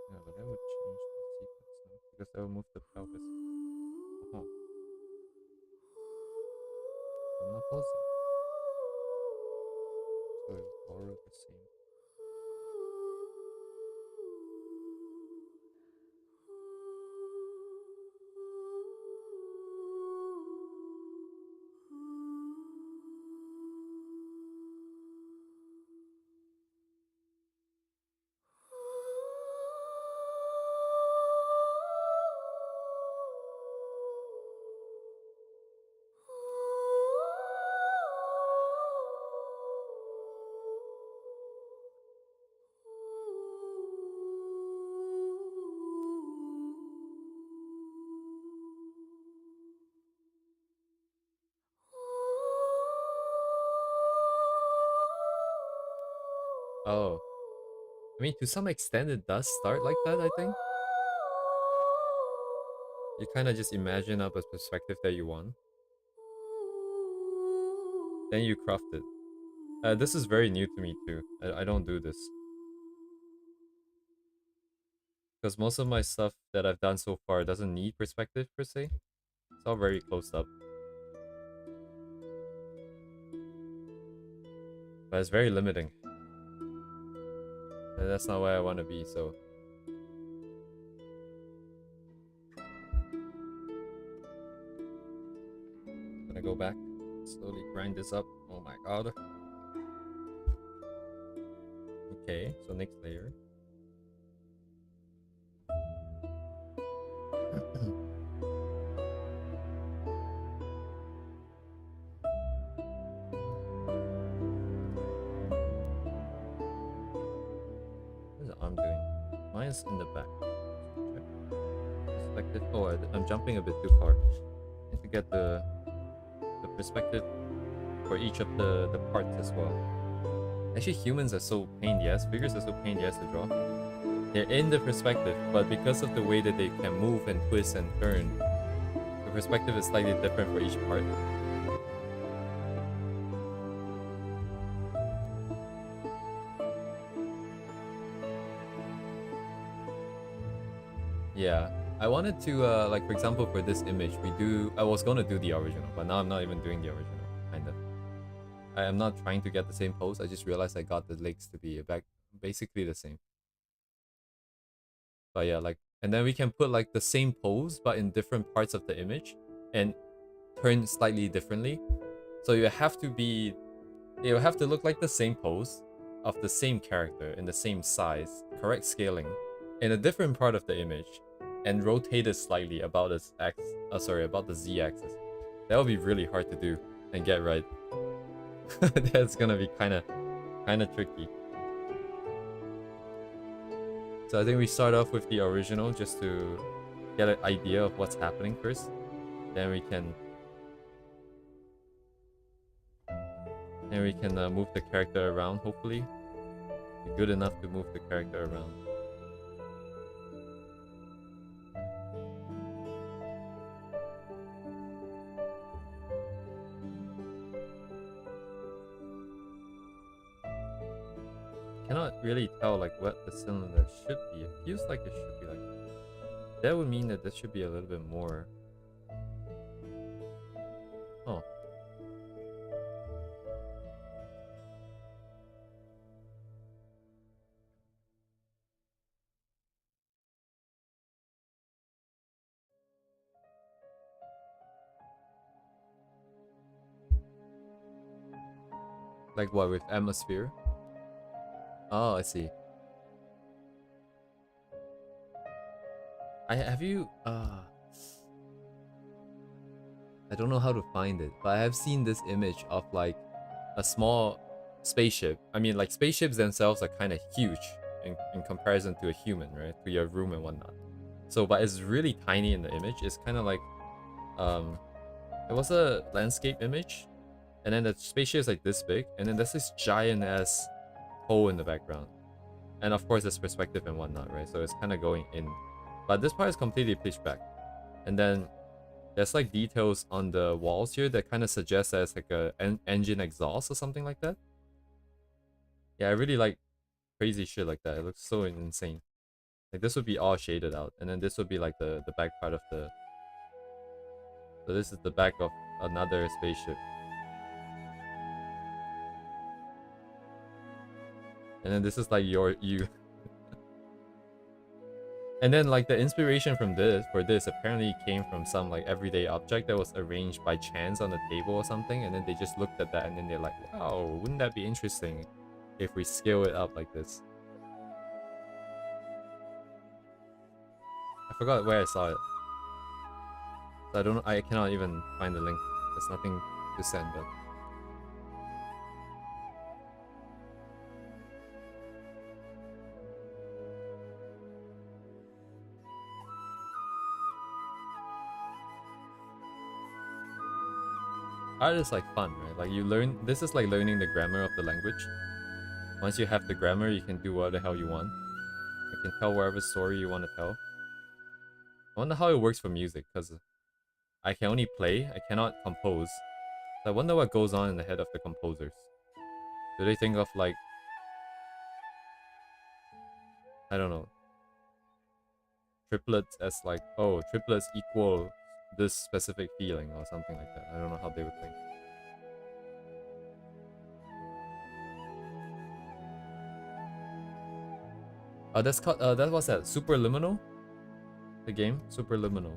Yeah, but that would change the sequence, no? Because that would move the pelvis. Uh-huh. I'm not pausing. So it would borrow the same. Oh. I mean, to some extent, it does start like that, I think. You kind of just imagine up a perspective that you want. Then you craft it. This is very new to me too. I don't do this. Because most of my stuff that I've done so far doesn't need perspective per se. It's all very close up. But it's very limiting. And that's not where I want to be, so... Gonna go back. Slowly grind this up. Oh my god. Okay, so next layer. What is the arm doing? Mine's in the back. Check. Perspective. Oh, I'm jumping a bit too far. Need to get the perspective for each of the parts as well. Actually, humans are so pain in the ass. Figures are so pain in the ass to draw. They're in the perspective, but because of the way that they can move and twist and turn, the perspective is slightly different for each part. Yeah, I wanted to like for example for this image, I was gonna do the original, but now I'm not even doing the original. Kind of. I am not trying to get the same pose. I just realized I got the legs to be basically the same. But yeah, like, and then we can put like the same pose but in different parts of the image and turn slightly differently. So you have to look like the same pose of the same character in the same size, correct scaling, in a different part of the image, and rotate it slightly about its about the z-axis. That would be really hard to do and get right. That's gonna be kind of tricky. So I think we start off with the original just to get an idea of what's happening first. Then we can move the character around, hopefully. Be good enough to move the character around. Cannot really tell like what the cylinder should be. It feels like it should be like that would mean that this should be a little bit more. Oh. Like what, with atmosphere? Oh, I see. Have you I don't know how to find it, but I have seen this image of like a small spaceship. I mean, like spaceships themselves are kind of huge in comparison to a human, right? To your room and whatnot. So, but it's really tiny in the image. It's kind of like it was a landscape image, and then the spaceship is like this big, and then there's this giant ass hole in the background, and of course there's perspective and whatnot, right? So it's kind of going in, but this part is completely pitched back, and then there's like details on the walls here that kind of suggest that it's like a engine exhaust or something like that. Yeah, I really like crazy shit like that. It looks so insane. Like this would be all shaded out, and then this would be like the back part of the. So this is the back of another spaceship. And then this is like you. And then like the inspiration from this apparently came from some like everyday object that was arranged by chance on the table or something, and then they just looked at that and then they're like, wow, wouldn't that be interesting if we scale it up like this? I forgot where I saw it. So I cannot even find the link. There's nothing to send, but art is like fun, right? Like this is like learning the grammar of the language. Once you have the grammar, you can do whatever the hell you want. You can tell whatever story you want to tell. I wonder how it works for music, because I can only play, I cannot compose. So I wonder what goes on in the head of the composers. Do they think of like, I don't know, triplets as like, oh, triplets equal this specific feeling or something like that? I don't know how they would think. That's called, that was that Superliminal? The game? Superliminal.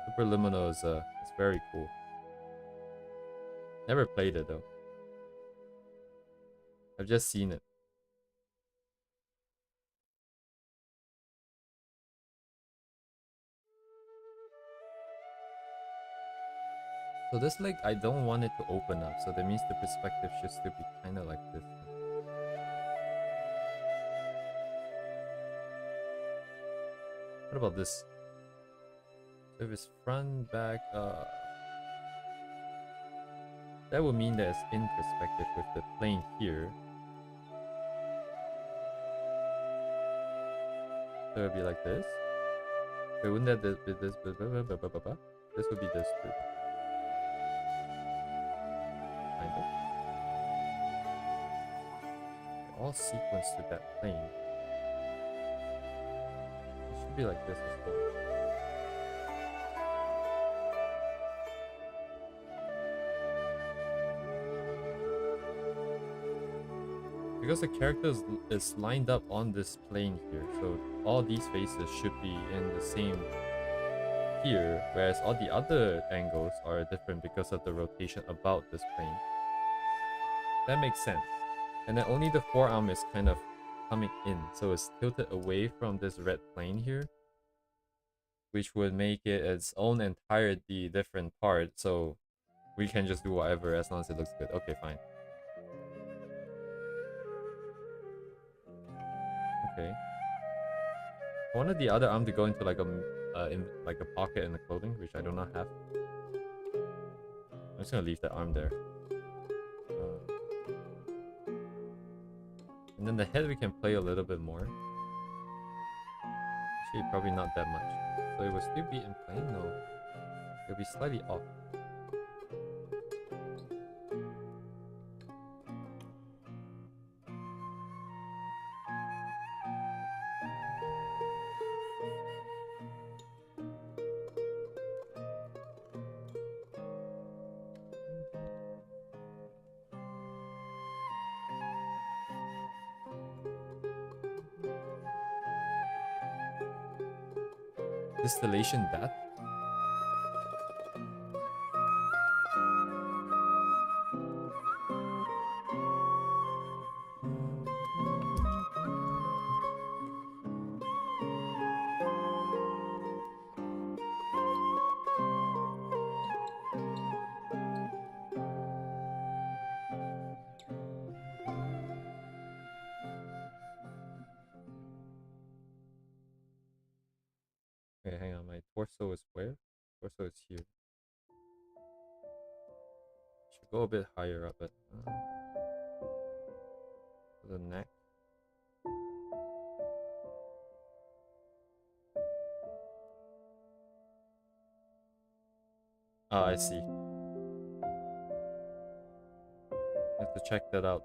Superliminal is it's very cool. Never played it though. I've just seen it. So this leg, I don't want it to open up, so that means the perspective should still be kind of like this. What about this? So if it's front, back, that would mean that it's in perspective with the plane here. So it would be like this. Wait, wouldn't that be this? This would be this too. Kind of. They're all sequenced to that plane. It should be like this as well. Because the character is lined up on this plane here, so all these faces should be in the same here, whereas all the other angles are different because of the rotation about this plane. That makes sense. And then only the forearm is kind of coming in, so it's tilted away from this red plane here, which would make it its own entirely different part, so we can just do whatever as long as it looks good. Okay, fine. Okay. I wanted the other arm to go into like a pocket in the clothing, which I do not have. I'm just gonna leave that arm there. And then the head we can play a little bit more. Actually, probably not that much. So it will still be in plane? No. It'll be slightly off. Distillation that? Okay, hang on. My torso is where? Torso is here. Should go a bit higher up, but the neck. Ah, I see. I have to check that out.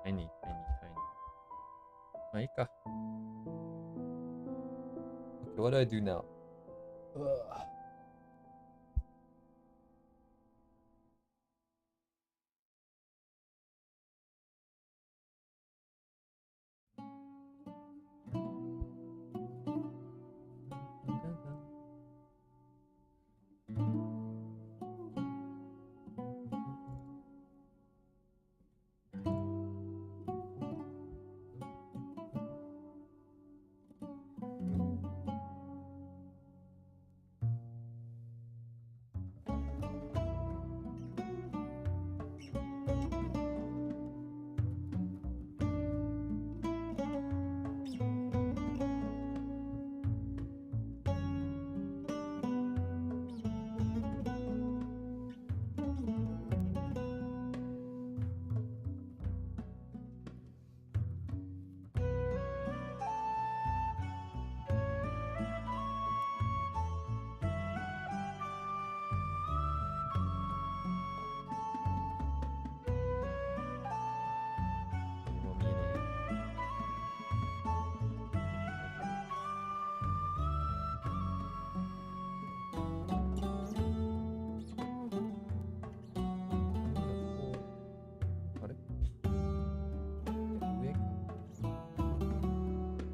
Tiny. Maika. Okay, what do I do now? Ugh.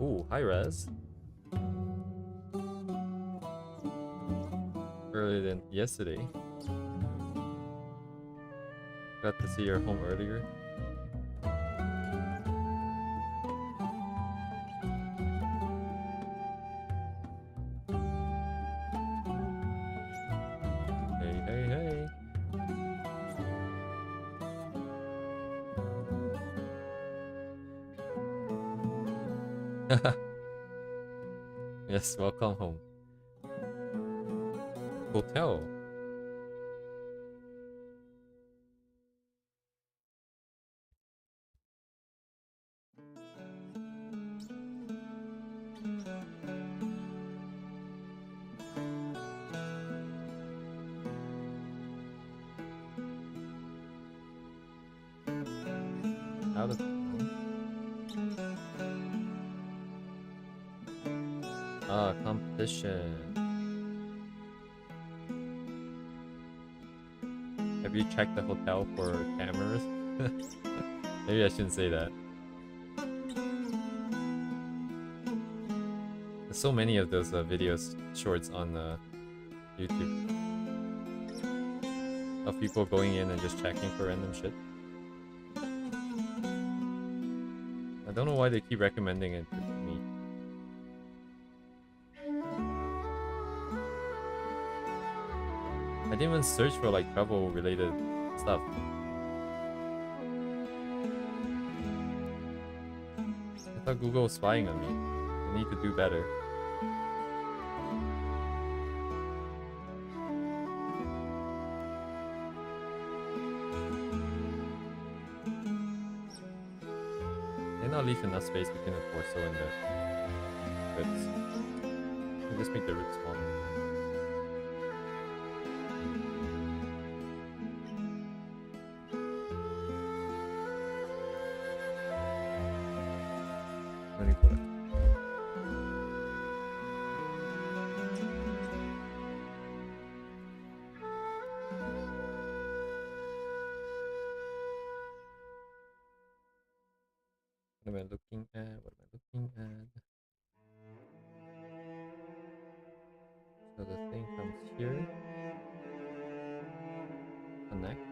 Ooh, high res. Earlier than yesterday. Got to see your home earlier. Hey, hey, hey. Yes, welcome home. Hotel. Out of town. Ah, competition. Have you checked the hotel for cameras? Maybe I shouldn't say that. There's so many of those videos, shorts on YouTube. Of people going in and just checking for random shit. I don't know why they keep recommending it to me. I didn't even search for like travel related stuff. I thought Google was spying on me. I need to do better. They not leave enough space between the torso and the ribs. Just make the ribs smaller. What am I looking at? What am I looking at? So the thing comes here. Connect.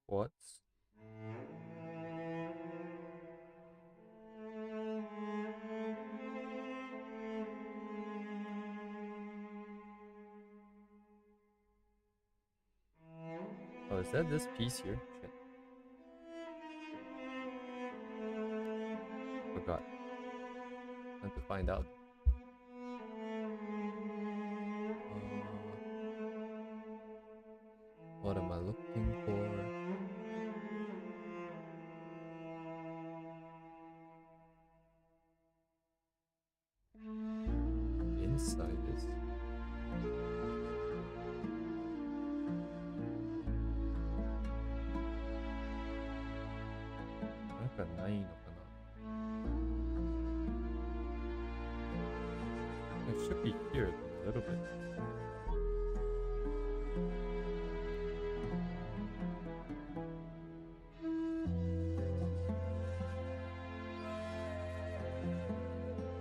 What's? Oh, is that this piece here? Shit. Forgot. Time to find out. What am I looking for? Inside this. Like a 9 of an. It should be here a little bit.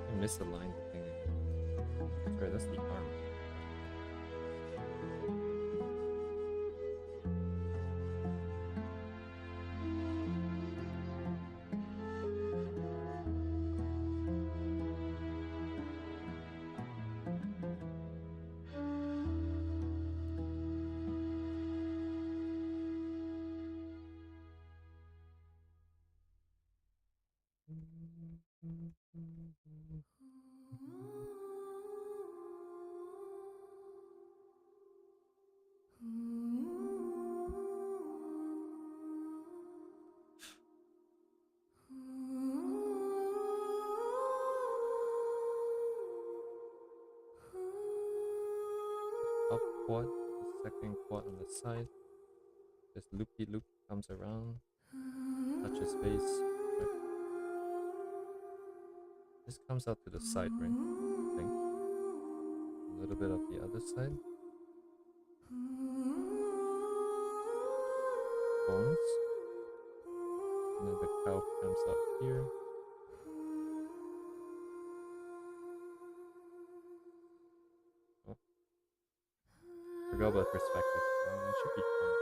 I misaligned the thing. Sorry, that's the arm. Up quad, the second quad on the side. This loopy loop comes around, touches face. Right. This comes out to the side, right? I think. A little bit of the other side. Bones. And then the health comes up here. Oh. Forgot about perspective. It should be fine.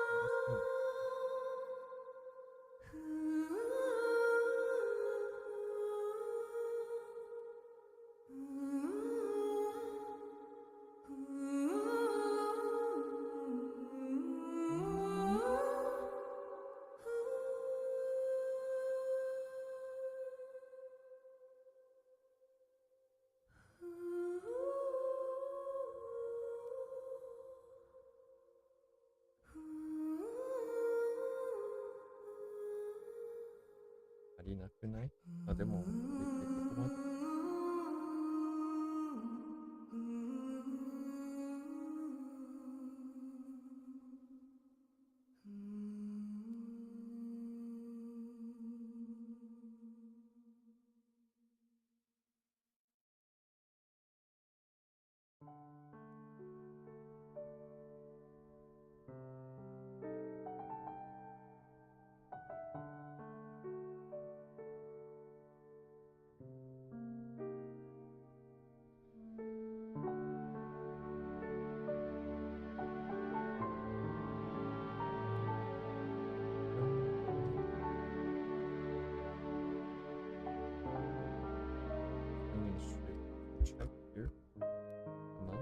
Check here. Come on.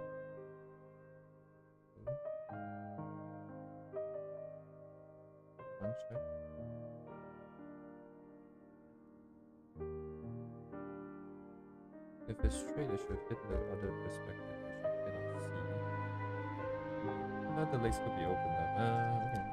One check. If it's straight, it should hit the other perspective, which I cannot see. The legs could be opened up. Okay.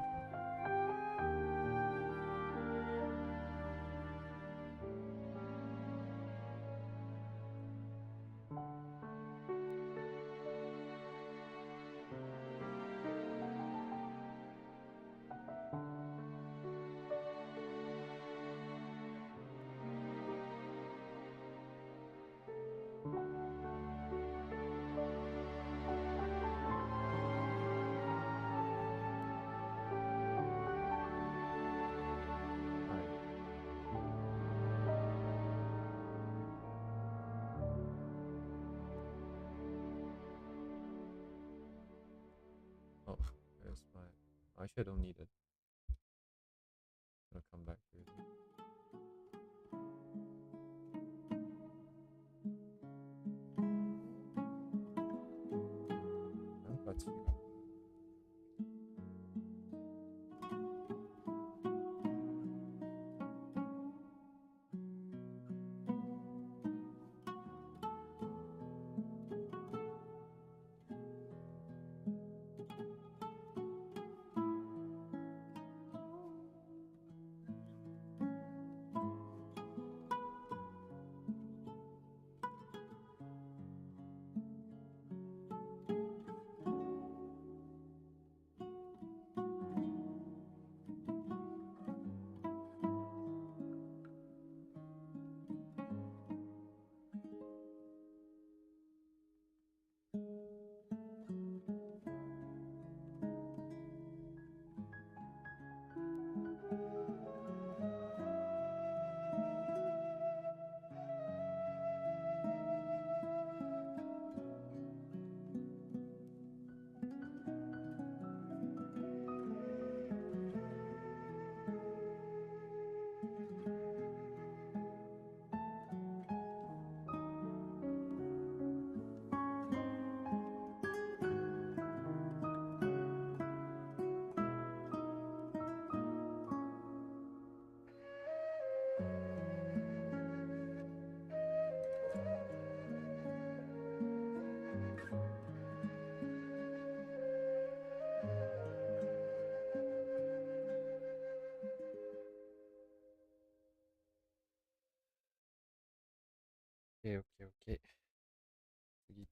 Oh, there's my. Actually, I don't need it. I'm gonna come back to it. Let's see. Okay. Tigi.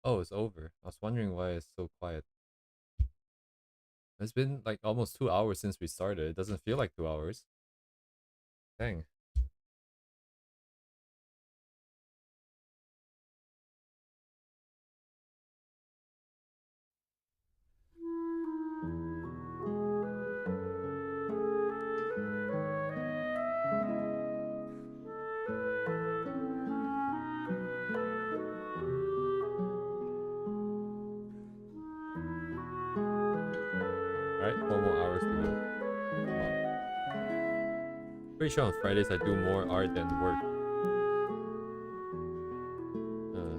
Oh, it's over. I was wondering why it's so quiet. It's been like almost 2 hours since we started. It doesn't feel like 2 hours. Dang. Alright, 4 more hours to go. Come on. Pretty sure on Fridays I do more art than work. Uh,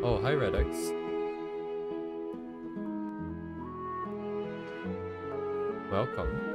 oh, hi Redx. Welcome.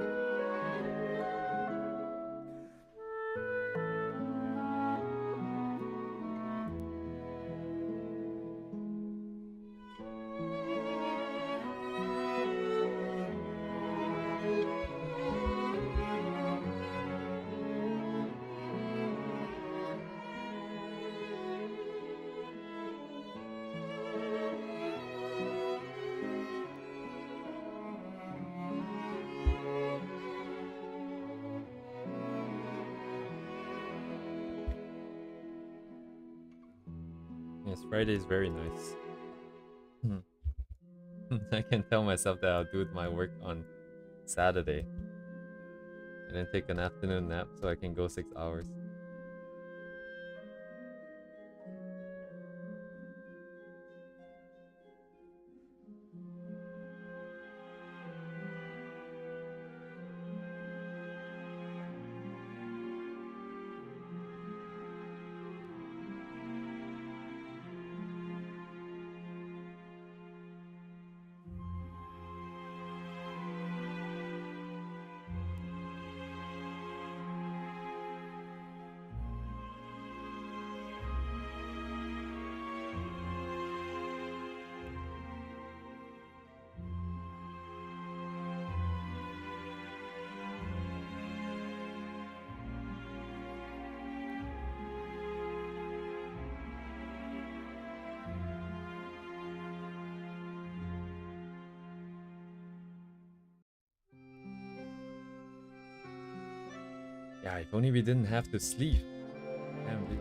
Yes, Friday is very nice. I can tell myself that I'll do my work on Saturday. And then take an afternoon nap so I can go 6 hours. Yeah, if only we didn't have to sleep. Damn, dude.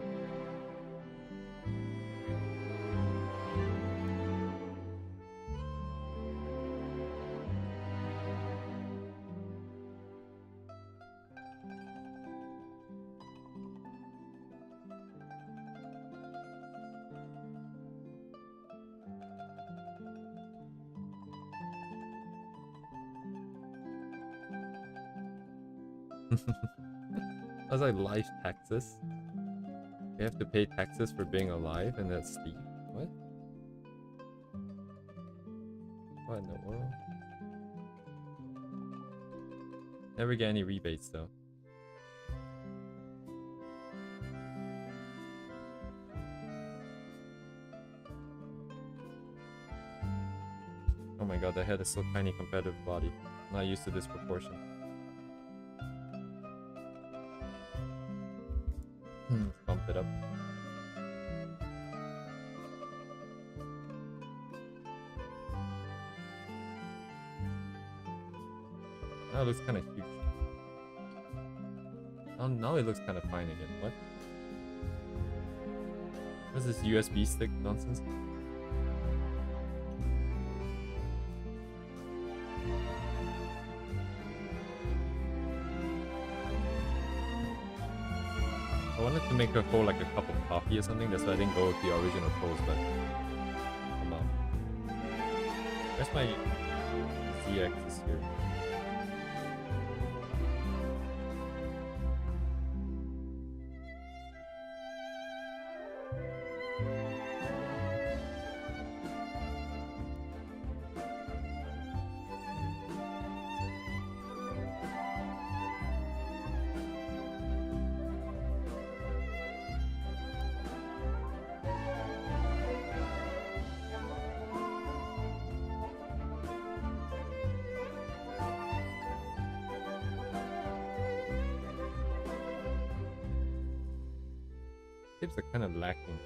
I was like, life taxes? You have to pay taxes for being alive and then sleep? What? What in the world? Never get any rebates though. Oh my god, the head is so tiny compared to the body. Not used to this proportion. Let's bump it up. Now it looks kind of huge. Oh, now it looks kind of fine again. What? What's this USB stick nonsense? I wanted to make her hold like a cup of coffee or something, that's why I didn't go with the original pose, but come on. Where's my Z-axis here? landscapes are kind of lacking.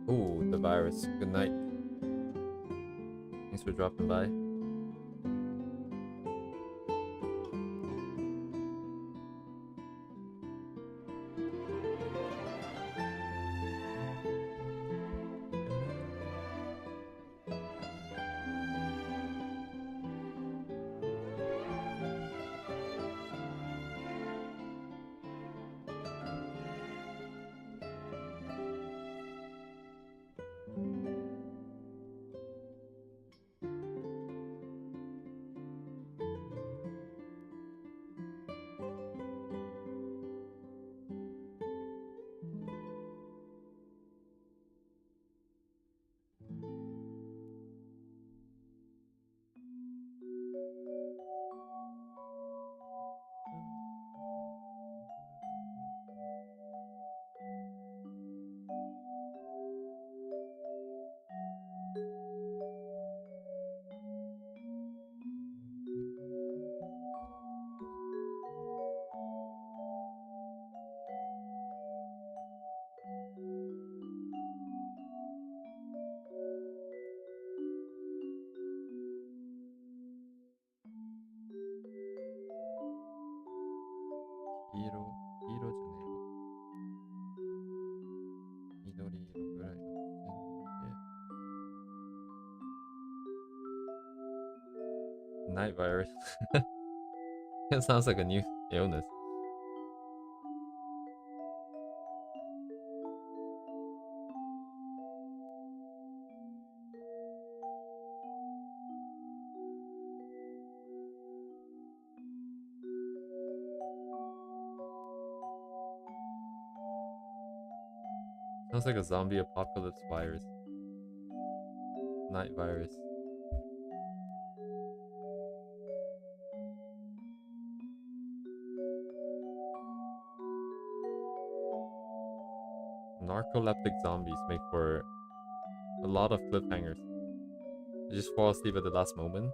Oh, the virus. Good night. Thanks for dropping by. Night virus. That sounds like a new illness. Sounds like a zombie apocalypse virus. Night virus. Narcoleptic zombies make for a lot of cliffhangers. You just fall asleep at the last moment.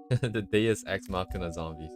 The Deus Ex Machina zombies.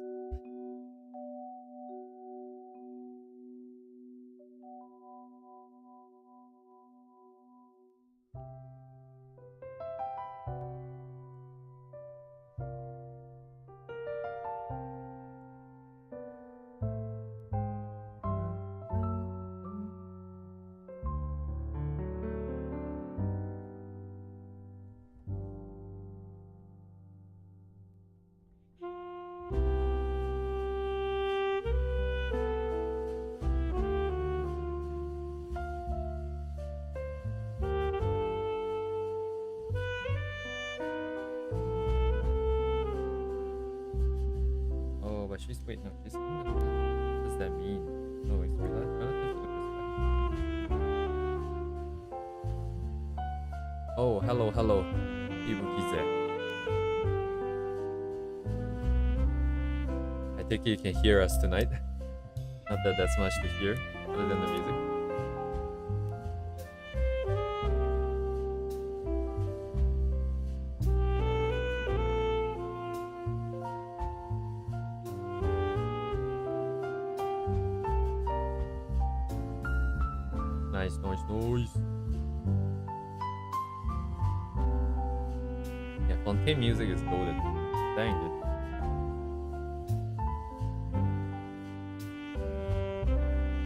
She's wait, no, she's what does that mean? No, it's relative to perspective. Oh, hello, Ibukize. I think you can hear us tonight. Not that that's much to hear, other than the music. Noise. Yeah, Fontaine music is loaded. Dang it.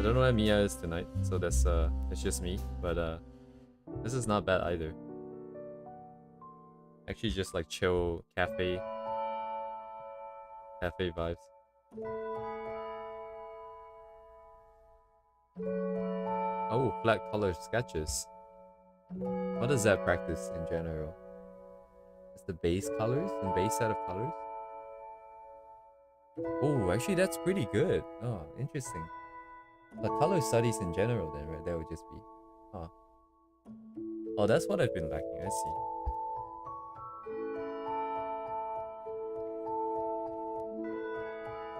I don't know where Miya is tonight, so that's it's just me. But this is not bad either. Actually, just like chill cafe vibes. Oh, flat color sketches. What does that practice in general? It's the base colors and base set of colors. Oh, actually, that's pretty good. Oh, interesting. The color studies in general, then, right? That would just be. Huh. Oh, that's what I've been lacking. I see.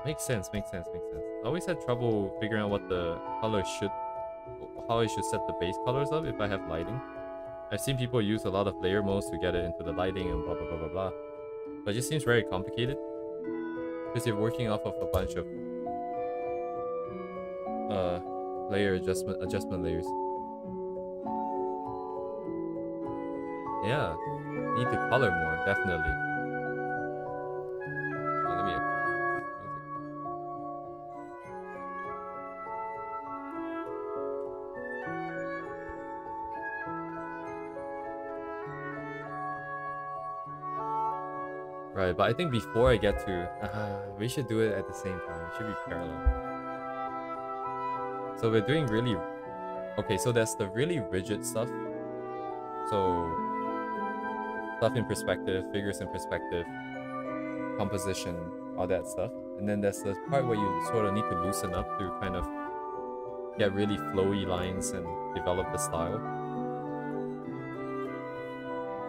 Makes sense. Makes sense. Makes sense. I always had trouble figuring out what the color should, how I should set the base colors up if I have lighting. I've seen people use a lot of layer modes to get it into the lighting and blah blah blah blah blah. But it just seems very complicated because you're working off of a bunch of layer adjustment layers. Yeah, need to color more, definitely. Oh, let me music. Right, but I think before I get to, we should do it at the same time. It should be parallel. So we're doing really, okay, so there's the really rigid stuff. So stuff in perspective, figures in perspective, composition, all that stuff. And then there's the part where you sort of need to loosen up to kind of get really flowy lines and develop the style.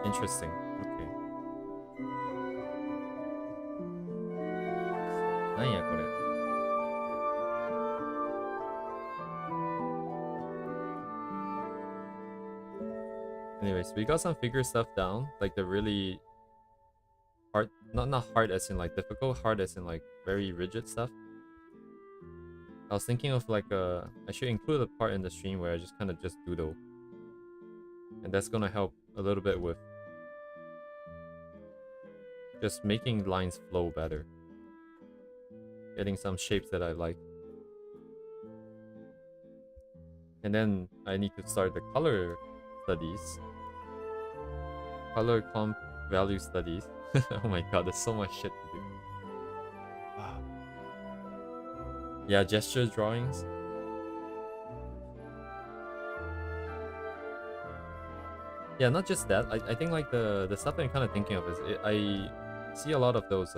Interesting. Okay. なんやこれ。Anyways, we got some figure stuff down, like the really hard, not hard as in like difficult, hard as in like very rigid stuff. I was thinking of like I should include a part in the stream where I just kind of just doodle. And that's gonna help a little bit with just making lines flow better. Getting some shapes that I like. And then I need to start the color studies. Color comp value studies. Oh my god, there's so much shit to do. Yeah, gesture drawings. Yeah, not just that. I think like the stuff I'm kind of thinking of is I see a lot of those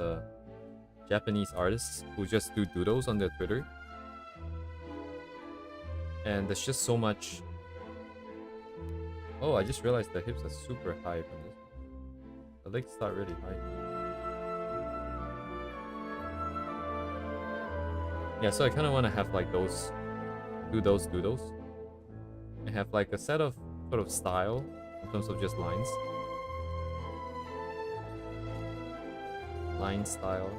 Japanese artists who just do doodles on their Twitter. And there's just so much. Oh, I just realized the hips are super high from this. The legs start really high. Yeah, so I kind of want to have like those, do those doodles. And have like a set of sort of style in terms of just lines. Line style.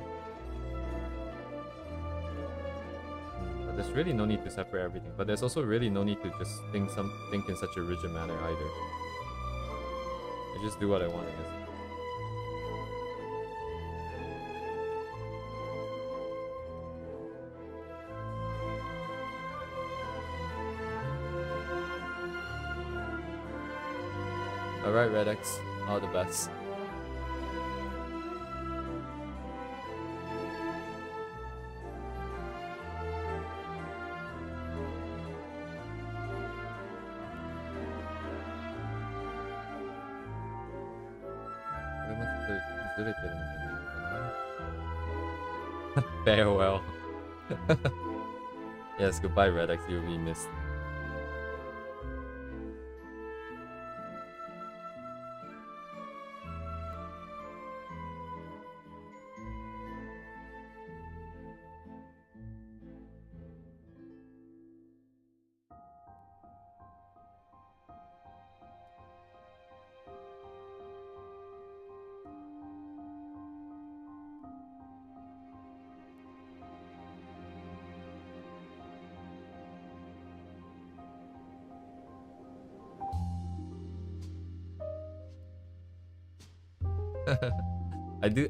But there's really no need to separate everything. But there's also really no need to just think in such a rigid manner either. I just do what I want, I guess. Alright, Redex, all the best. Farewell. Yes, goodbye, Redex, you'll be missed.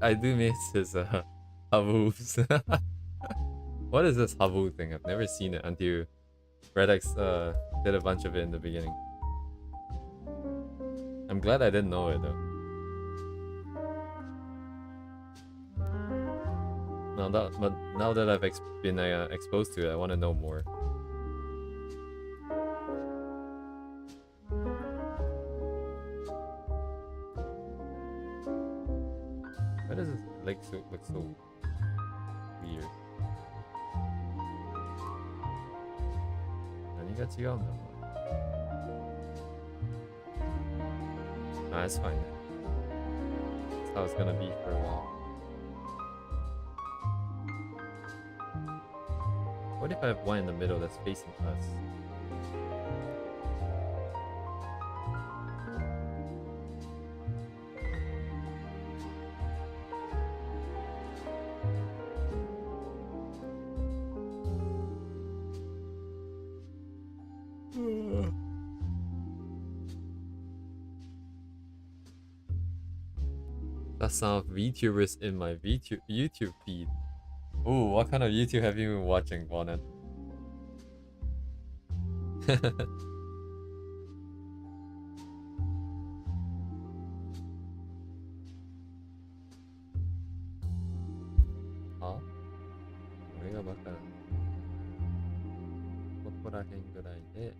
I do miss his haboos. What is this haboo thing? I've never seen it until Redex did a bunch of it in the beginning. I'm glad I didn't know it though. Now that I've been exposed to it, I want to know more. Why does his leg suit look so weird? Nah, it's fine. That's how it's gonna be for a while. What if I have one in the middle that's facing us? That's some VTubers in my YouTube feed. Ooh, what kind of YouTube have you been watching, Bonnet? 아? 우리가 막간 코코라 행그라인데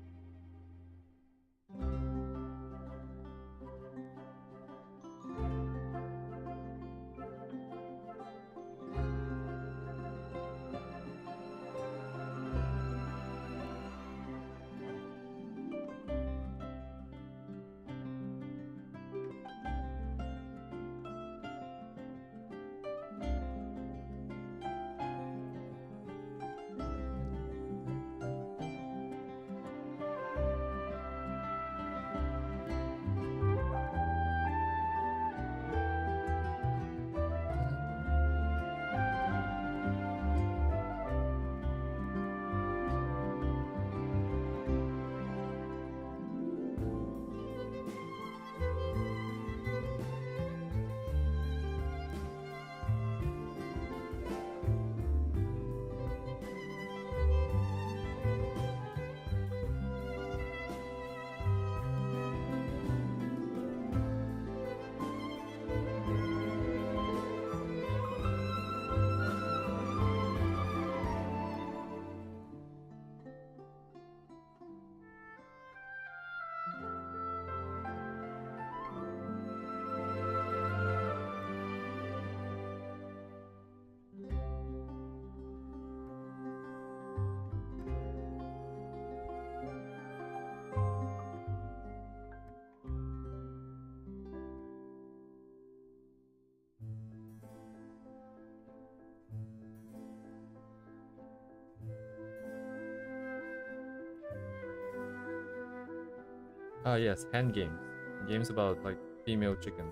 Ah yes, hand games. Games about like female chicken.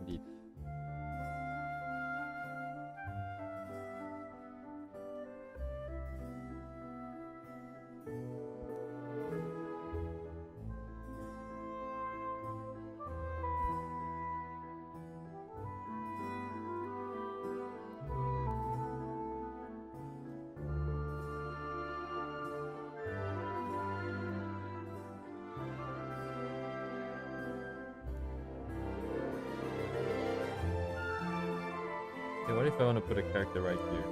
Indeed. Okay, what if I want to put a character right here?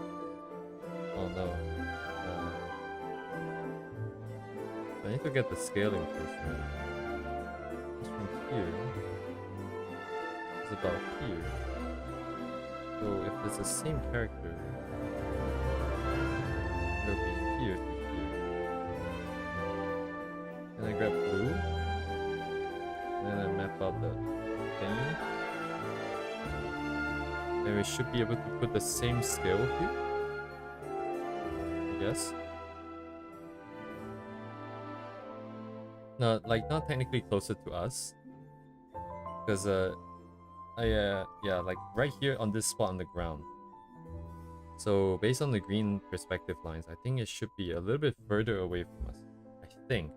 Oh no. I need to get the scaling first, right? It's from here. It's about here. So if it's the same character, it'll be here to here. Then I grab blue. And then I map out the thing. And we should be able to put the same scale here. I guess. No, like not technically closer to us. Because yeah, like right here on this spot on the ground. So based on the green perspective lines, I think it should be a little bit further away from us. I think.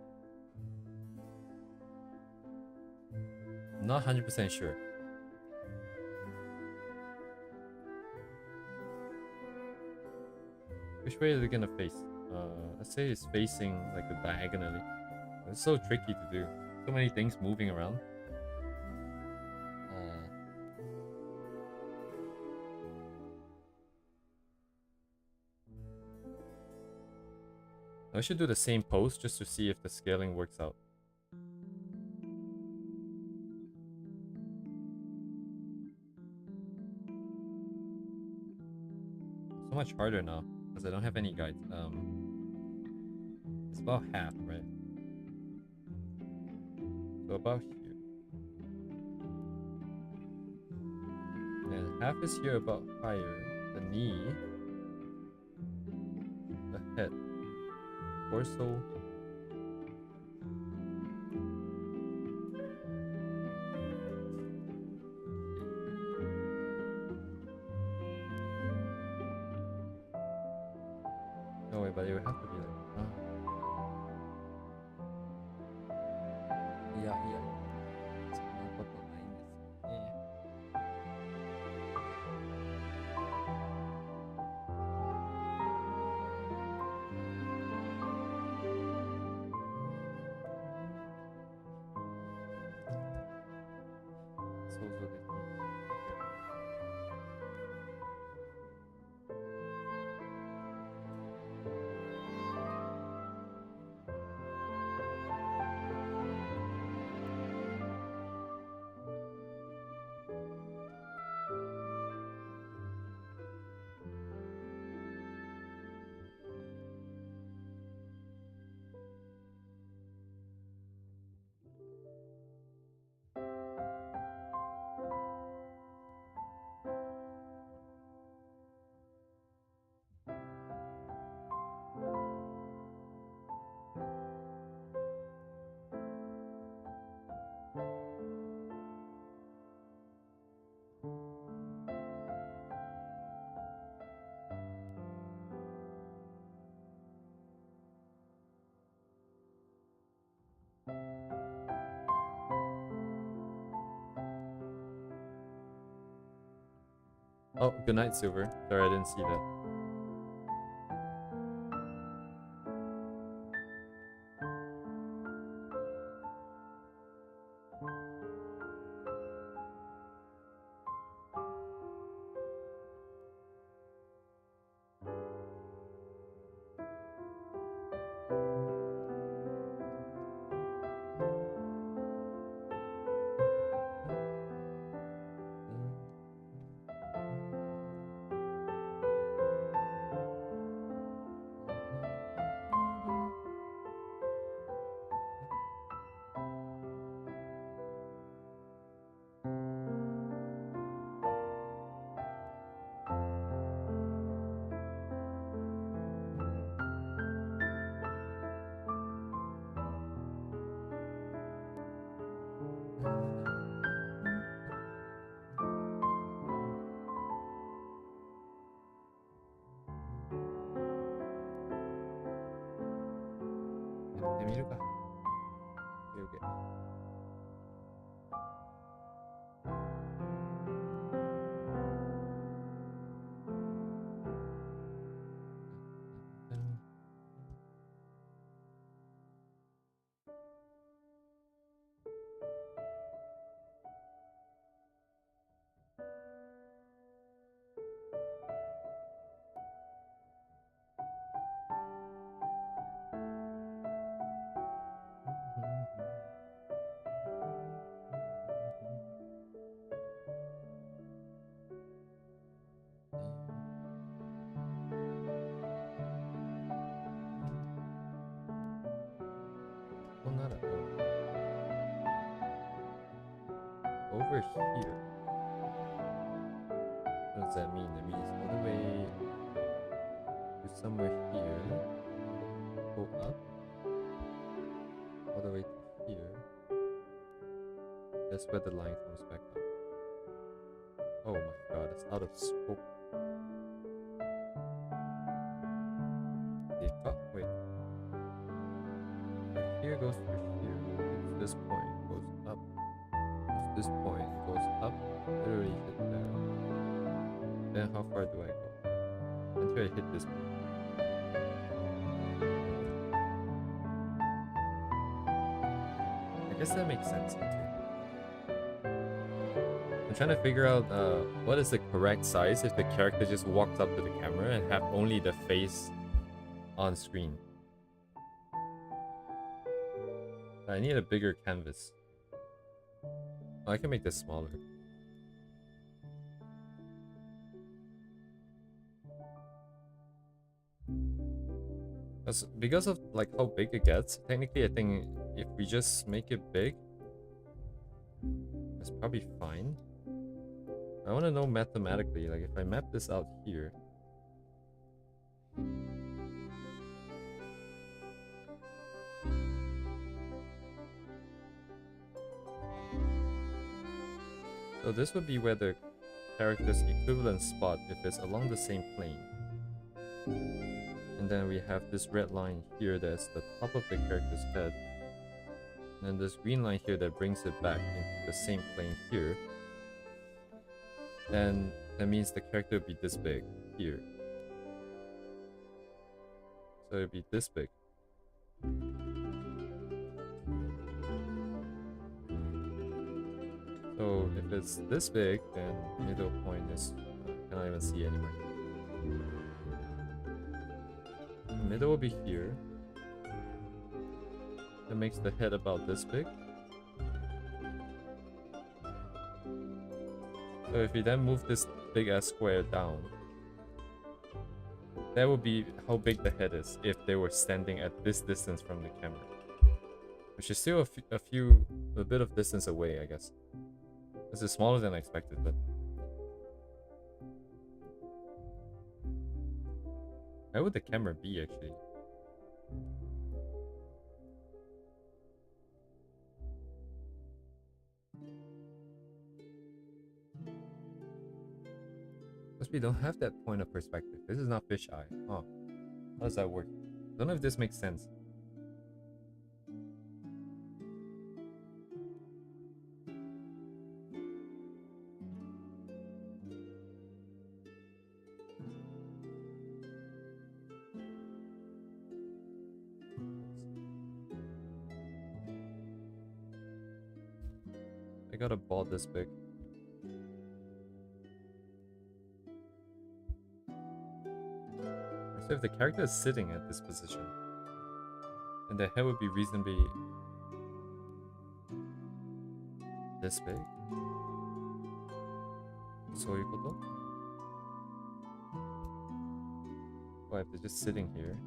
Not 100% sure. Which way are they gonna face? Let's say it's facing like the diagonally. It's so tricky to do. So many things moving around. I should do the same pose just to see if the scaling works out. So much harder now because I don't have any guides. It's about half, right? So about here. And half is here about higher. The knee. The head. Torso. No way, but it would have to be like. Iya, iya. Semua foto lain ya. So this. Oh, good night, Silver. Sorry, I didn't see that. Okay. Oh, not at all. Over here. What does that mean? That means all the way to somewhere here. Go up. All the way to here. That's where the line comes back up. Oh my god, it's out of scope. Wait. Here goes to here. It's this point, goes up. It's this point, goes up. Literally hit there. Then how far do I go? Until I hit this point. guess that makes sense. Okay. I'm trying to figure out what is the correct size if the character just walks up to the camera and have only the face on screen. I need a bigger canvas. Oh, I can make this smaller. Because of like how big it gets, technically I think if we just make it big, that's probably fine. I want to know mathematically, like if I map this out here. So this would be where the character's equivalent spot if it's along the same plane. And then we have this red line here that's the top of the character's head. And then this green line here that brings it back into the same plane here. Then that means the character would be this big here. So it'd be this big. So if it's this big, then middle point is cannot even see anymore. The middle will be here. That makes the head about this big. So if you then move this big ass square down, that would be how big the head is if they were standing at this distance from the camera, which is still a bit of distance away, I guess. This is smaller than I expected, but where would the camera be actually? Because we don't have that point of perspective. This is not fisheye. Oh, how does that work? I don't know if this makes sense. I got a ball this big. So if the character is sitting at this position, then the head would be reasonably this big. So you could look. Oh, if they're just sitting here.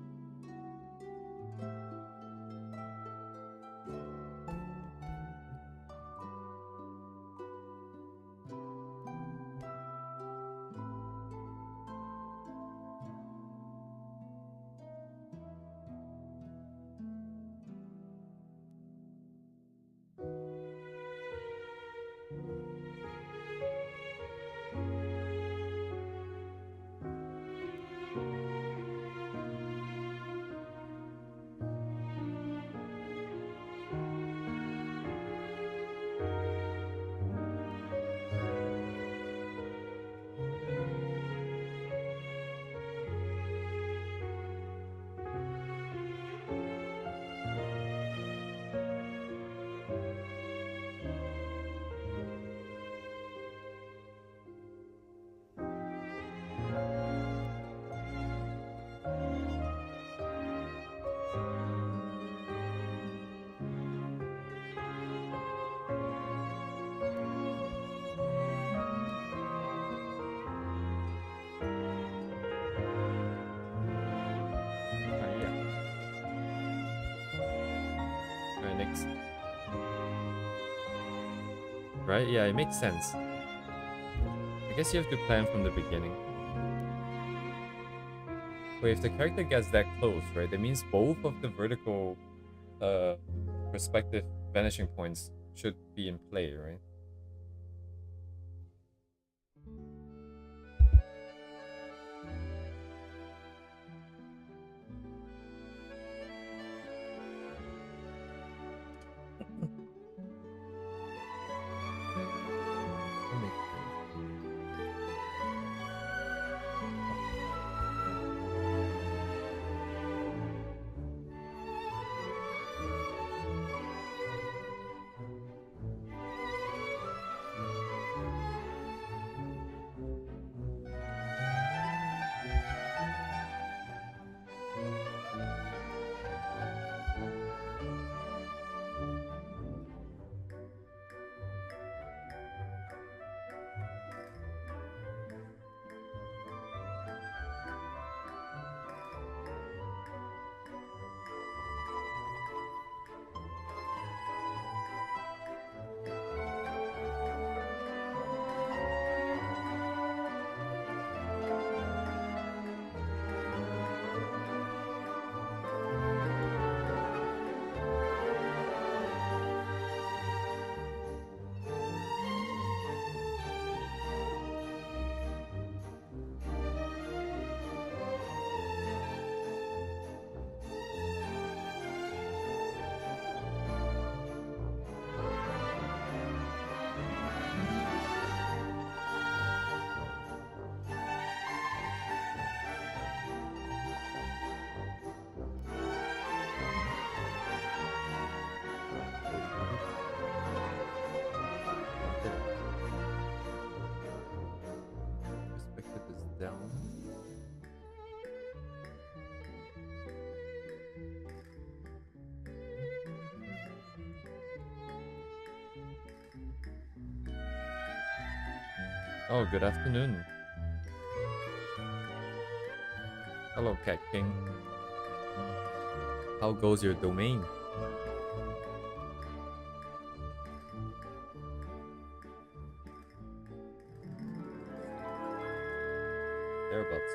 Next. Right? Yeah, it makes sense. I guess you have to plan from the beginning. Wait, if the character gets that close, right, that means both of the vertical perspective vanishing points should be in play, right? Oh, good afternoon. Hello, Cat King. How goes your domain? Thereabouts.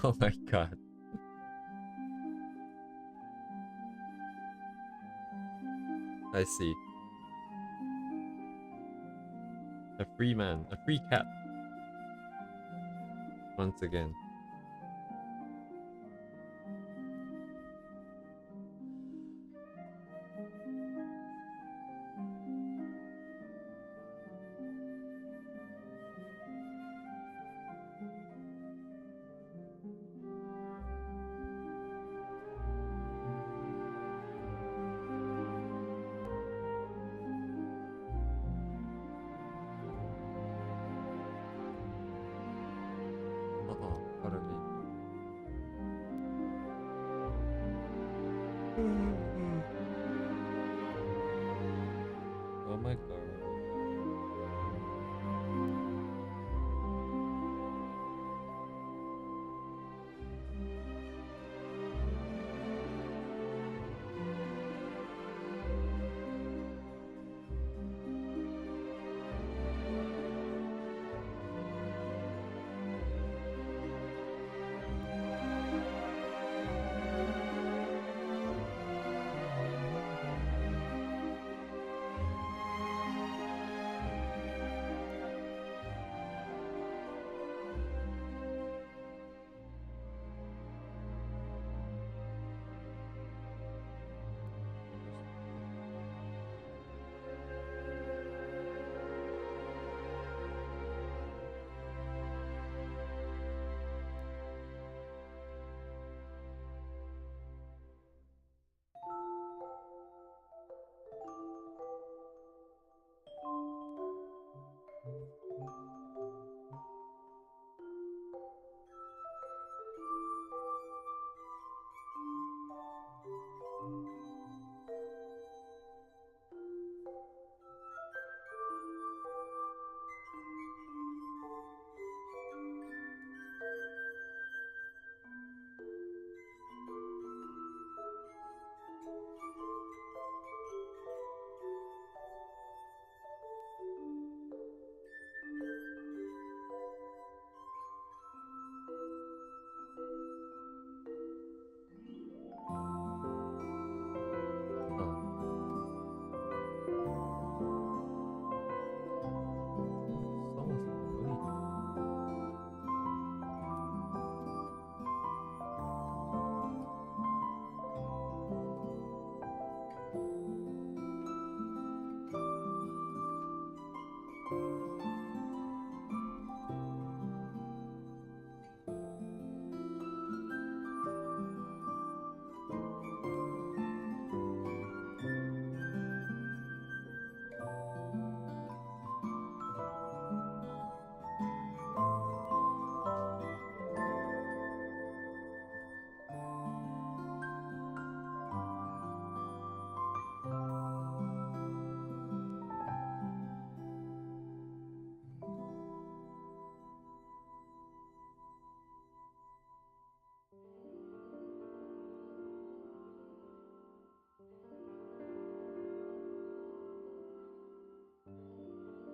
Oh my god. I see. A free man. A free cat. Once again. Oh, pardon me. Oh my god.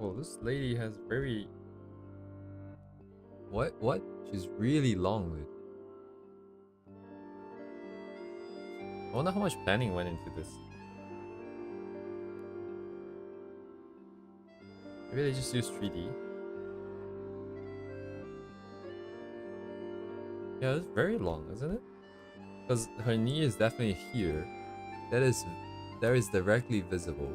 Oh, this lady has very... What? She's really long, dude. I wonder how much planning went into this. Maybe they just use 3D. Yeah, it's very long, isn't it? Because her knee is definitely here. That is directly visible.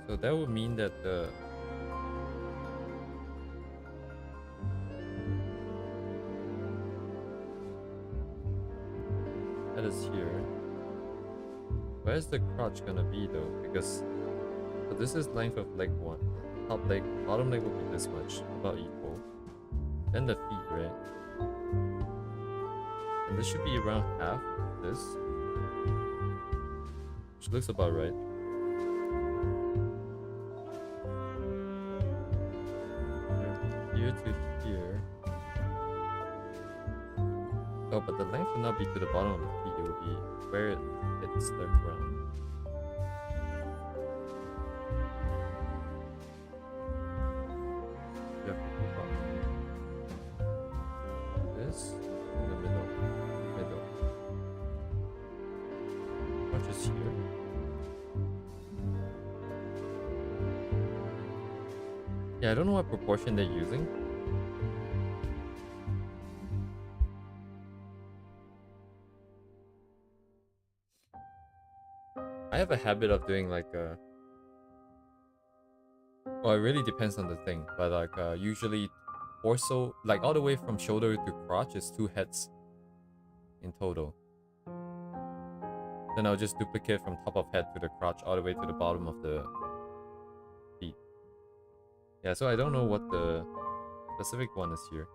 So that would mean that the... that is here. Where's the crotch gonna be though? Because so this is length of leg 1. Top leg, bottom leg will be this much, about equal. Then the feet, right? And this should be around half of this. Which looks about right. Here to here. Oh, but the length will not be to the bottom of the feet, it will be where it hits the ground. You have to move up. This in the middle. Not just here. Yeah, I don't know what proportion they're using. I have a habit of doing like a... well, it really depends on the thing, but like usually torso, like all the way from shoulder to crotch is 2 heads in total. Then I'll just duplicate from top of head to the crotch all the way to the bottom of the feet. Yeah, so I don't know what the specific one is here.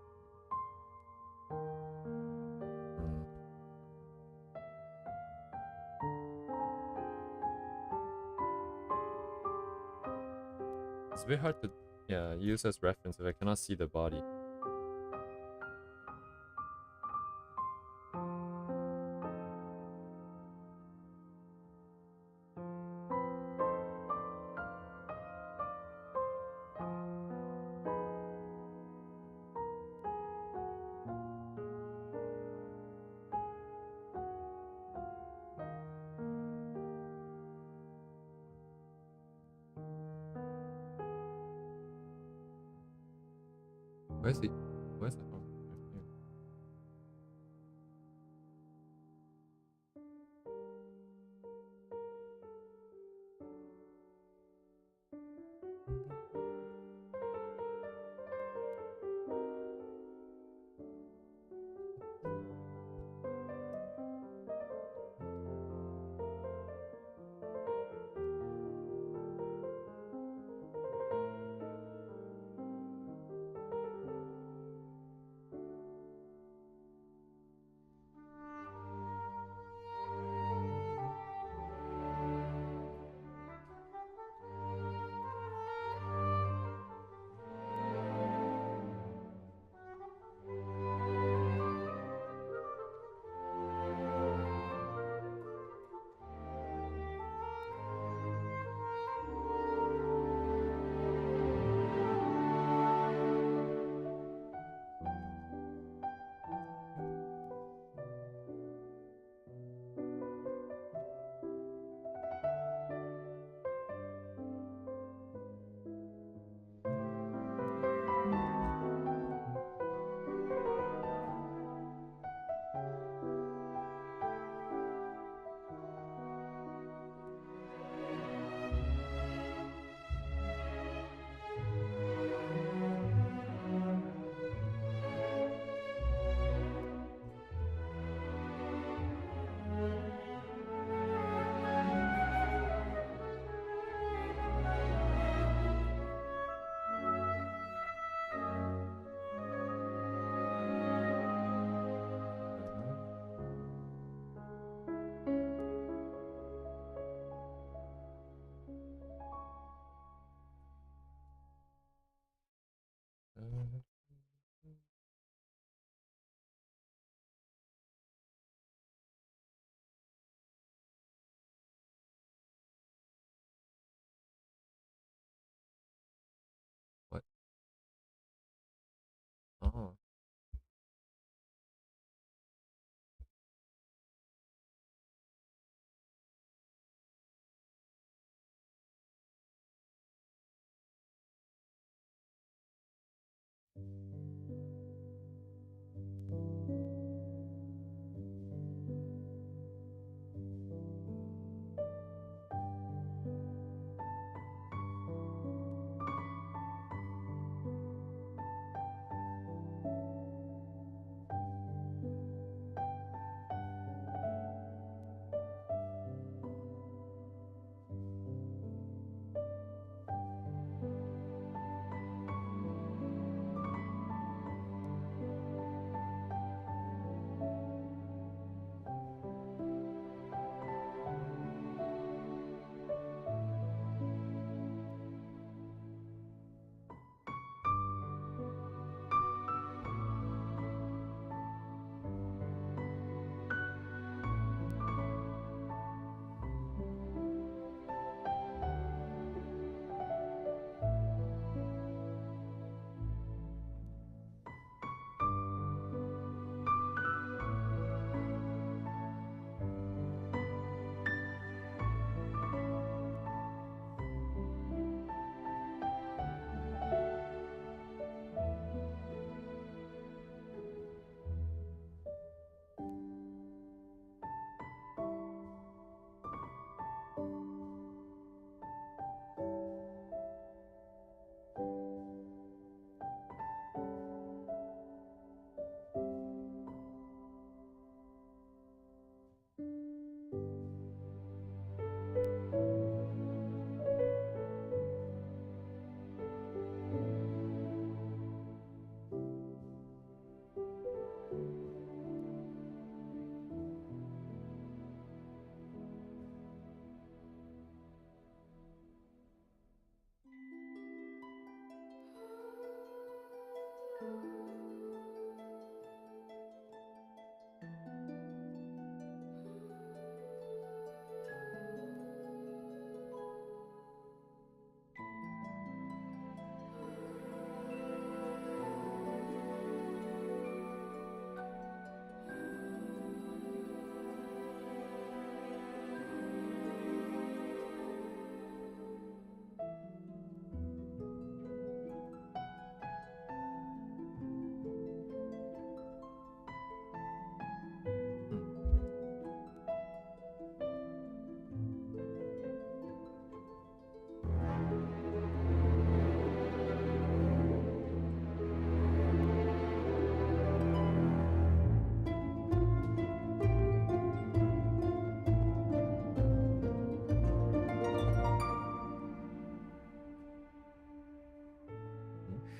It's a bit hard to use as reference if I cannot see the body. Where's the oh, here.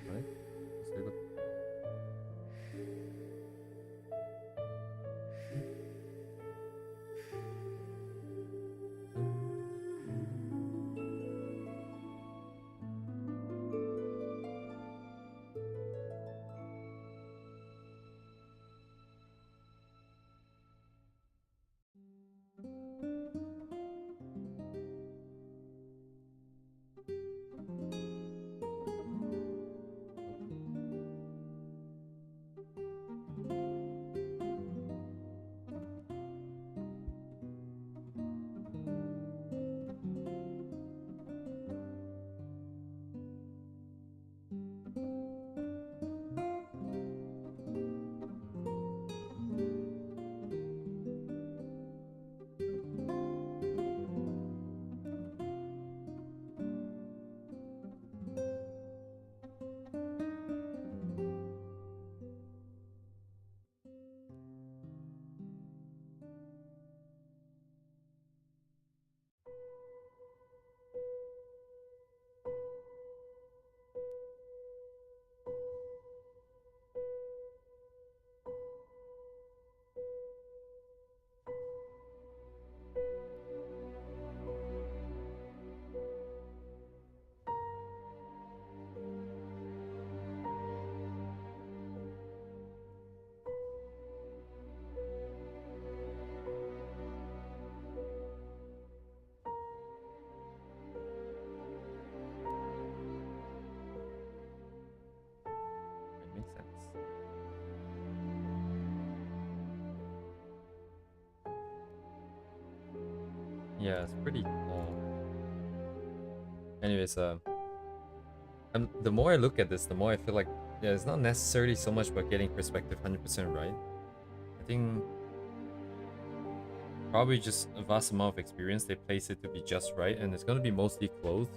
Right? Let's take a look. It makes sense. Yeah, it's pretty tall. Anyways, the more I look at this, the more I feel like, yeah, it's not necessarily so much about getting perspective 100% right. I think probably just a vast amount of experience, they place it to be just right, and it's gonna be mostly clothes.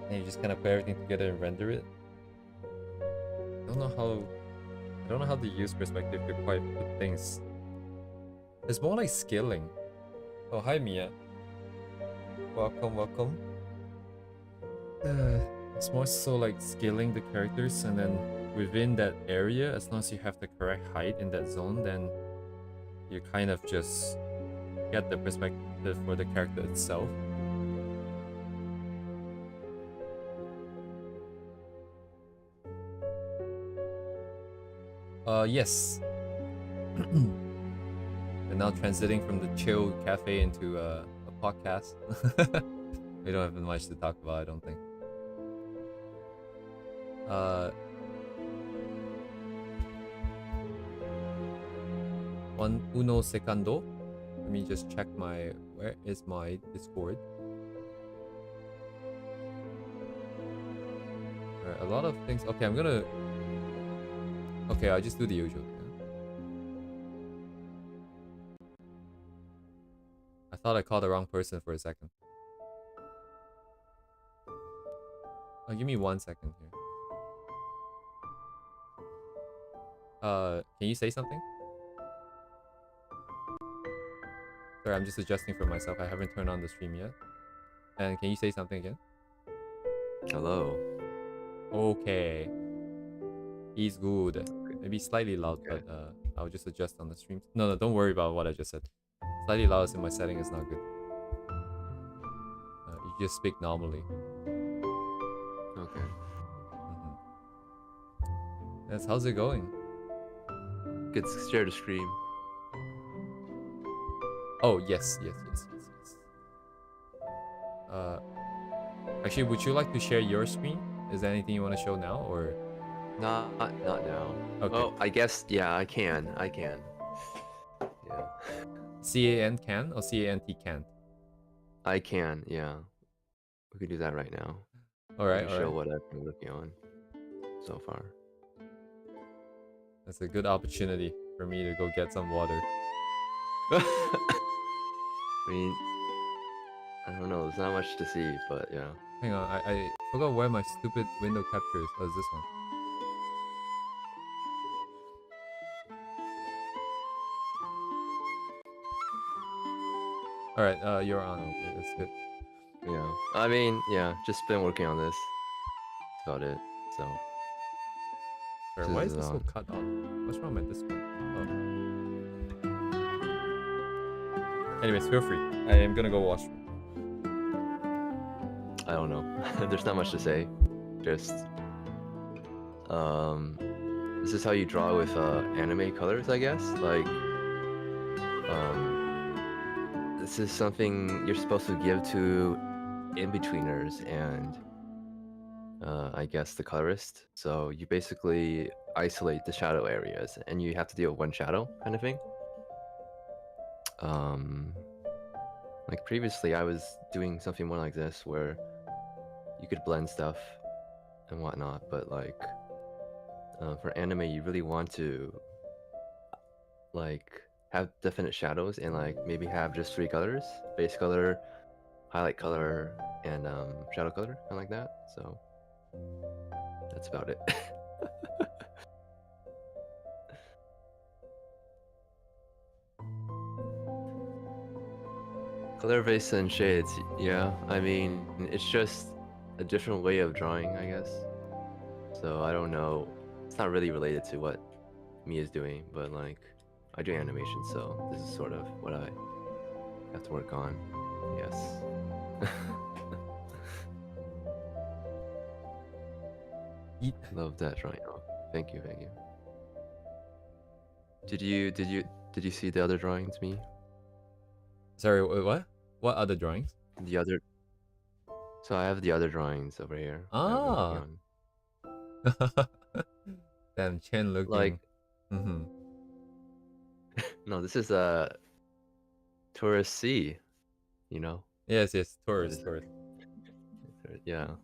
And you just kind of put everything together and render it. I don't know how to use perspective to quite put things. It's more like scaling. Oh, hi Miya. Welcome, welcome. It's more so like scaling the characters, and then within that area, as long as you have the correct height in that zone, then you kind of just get the perspective for the character itself. Yes. And now transiting from the chill cafe into a podcast. We don't have much to talk about, I don't think. Uno secondo. Let me just check where is my Discord? Alright, a lot of things. Okay, okay, I'll just do the usual. I thought I called the wrong person for a second. Oh, give me 1 second here. Can you say something? Sorry, I'm just adjusting for myself. I haven't turned on the stream yet. And can you say something again? Hello. Okay. He's good. Maybe slightly loud, but I'll just adjust on the stream. No, don't worry about what I just said. Slightly loud in my setting is not good. You just speak normally. Okay. Yes, how's it going? Good, share the screen. Oh, yes. Actually, would you like to share your screen? Is there anything you want to show now, or? Not now. Okay. Oh, I guess, yeah, I can. Yeah. CAN can or CANT can't? I can, yeah. We could do that right now. Alright, Show alright. what I've been working on so far. That's a good opportunity for me to go get some water. I mean, I don't know, there's not much to see, but yeah. Hang on, I forgot where my stupid window capture is. Oh, it's this one. Alright, you're on. Okay, that's good. Yeah. I mean, yeah, just been working on this. That's about it, so. Wait, why is this so cut off? What's wrong with this one? Oh. Anyways, feel free. I am gonna go wash. I don't know. There's not much to say. Just this is how you draw with anime colors, I guess. Like this is something you're supposed to give to in-betweeners and I guess the colorist. So you basically isolate the shadow areas and you have to deal with one shadow kind of thing. Like previously I was doing something more like this where you could blend stuff and whatnot, but like for anime you really want to like have definite shadows and like maybe have just 3 colors: base color, highlight color, and shadow color, kind of like that. So that's about it. Color base and shades, yeah. I mean, it's just a different way of drawing, I guess. So I don't know. It's not really related to what Miya is doing, but like I do animation, so this is sort of what I have to work on. Yes. Love that drawing. Oh, thank you. Did you see the other drawings, me? Sorry, what? What other drawings? The other. So I have the other drawings over here. That I've been working Ah. Damn, Chen looking. Like, mm-hmm. No, this is a tourist sea, you know? Yes, tourist. Yeah.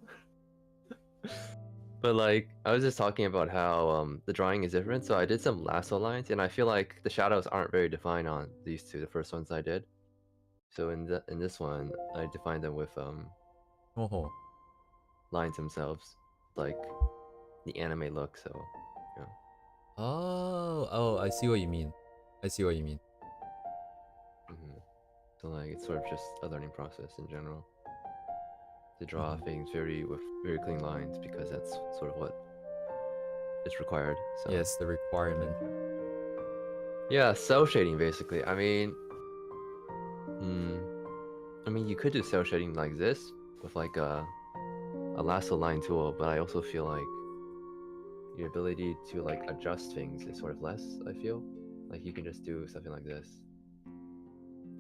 But like, I was just talking about how the drawing is different. So I did some lasso lines, and I feel like the shadows aren't very defined on these two, the first ones I did. So in this one, I defined them with Oh. lines themselves, like the anime look. So yeah. Oh, I see what you mean. So like, it's sort of just a learning process in general to draw things with very clean lines, because that's sort of what is required. So Yes, the requirement. yeah, cell shading basically. I mean, you could do cell shading like this with like a lasso line tool, but I also feel like your ability to like adjust things is sort of less. I feel like you can just do something like this,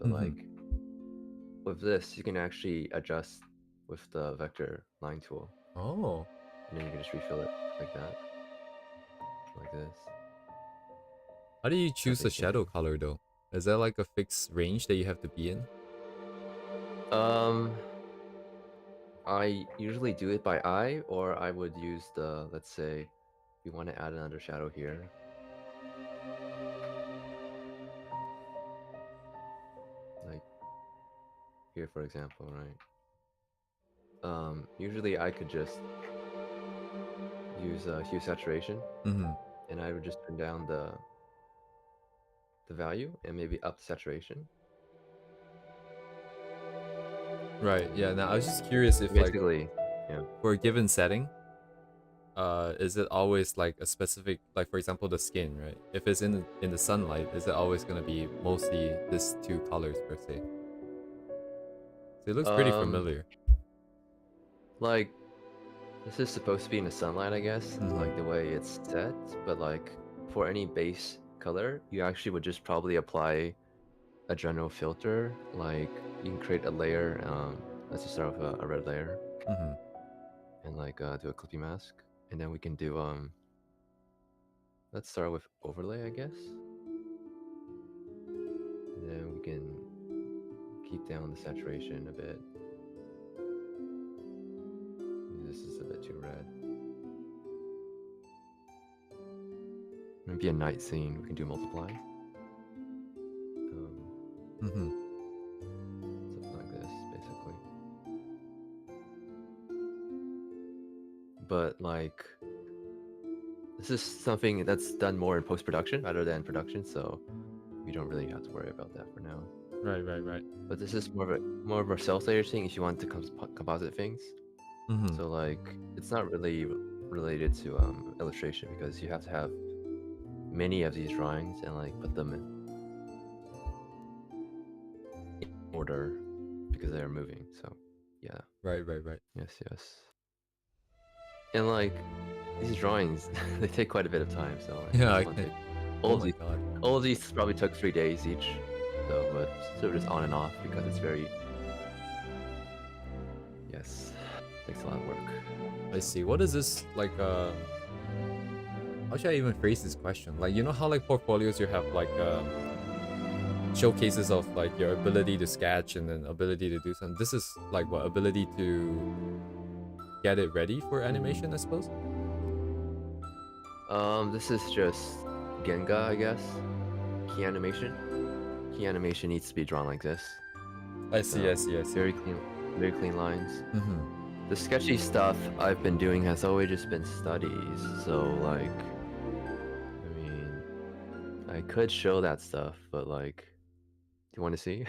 but like with this, you can actually adjust with the vector line tool. Oh. And then you can just refill it like that, like this. How do you choose the shadow color though? Is there like a fixed range that you have to be in? I usually do it by eye, or I would use the, let's say, we want to add another shadow here. Like here, for example, right? Usually I could just use hue saturation, and I would just turn down the value and maybe up the saturation. Right. Yeah. Now I was just curious if basically, like, yeah, for a given setting, is it always like a specific, like for example the skin, right? If it's in the sunlight, is it always gonna be mostly this 2 colors per se? So it looks pretty familiar. Like, This is supposed to be in the sunlight, I guess, like the way it's set, but like for any base color, you actually would just probably apply a general filter. Like you can create a layer, let's just start with a red layer, and like do a clippy mask, and then we can do let's start with overlay, I guess, and then we can keep down the saturation a bit. This is a bit too red. Maybe a night scene, we can do multiply. Something like this, basically. But like, this is something that's done more in post-production rather than production, so we don't really have to worry about that for now. Right. But this is more of a self layer thing if you want to composite things. So like, it's not really related to illustration because you have to have many of these drawings and like put them in order because they are moving. So yeah. Right. Yes. And like these drawings, they take quite a bit of time. So like, Yeah, this I one can. take- Oh my god. all of these probably took 3 days each. So, but sort of just on and off because it's very. Yes, takes a lot of work. I see. What is this like? How should I even phrase this question? Like, you know how like portfolios you have like showcases of like your ability to sketch and then ability to do something. This is like what, ability to get it ready for animation, I suppose. This is just Genga, I guess. Key animation. Key animation needs to be drawn like this. I see. Very clean lines. The sketchy stuff I've been doing has always just been studies. So like, I mean, I could show that stuff, but like, do you want to see?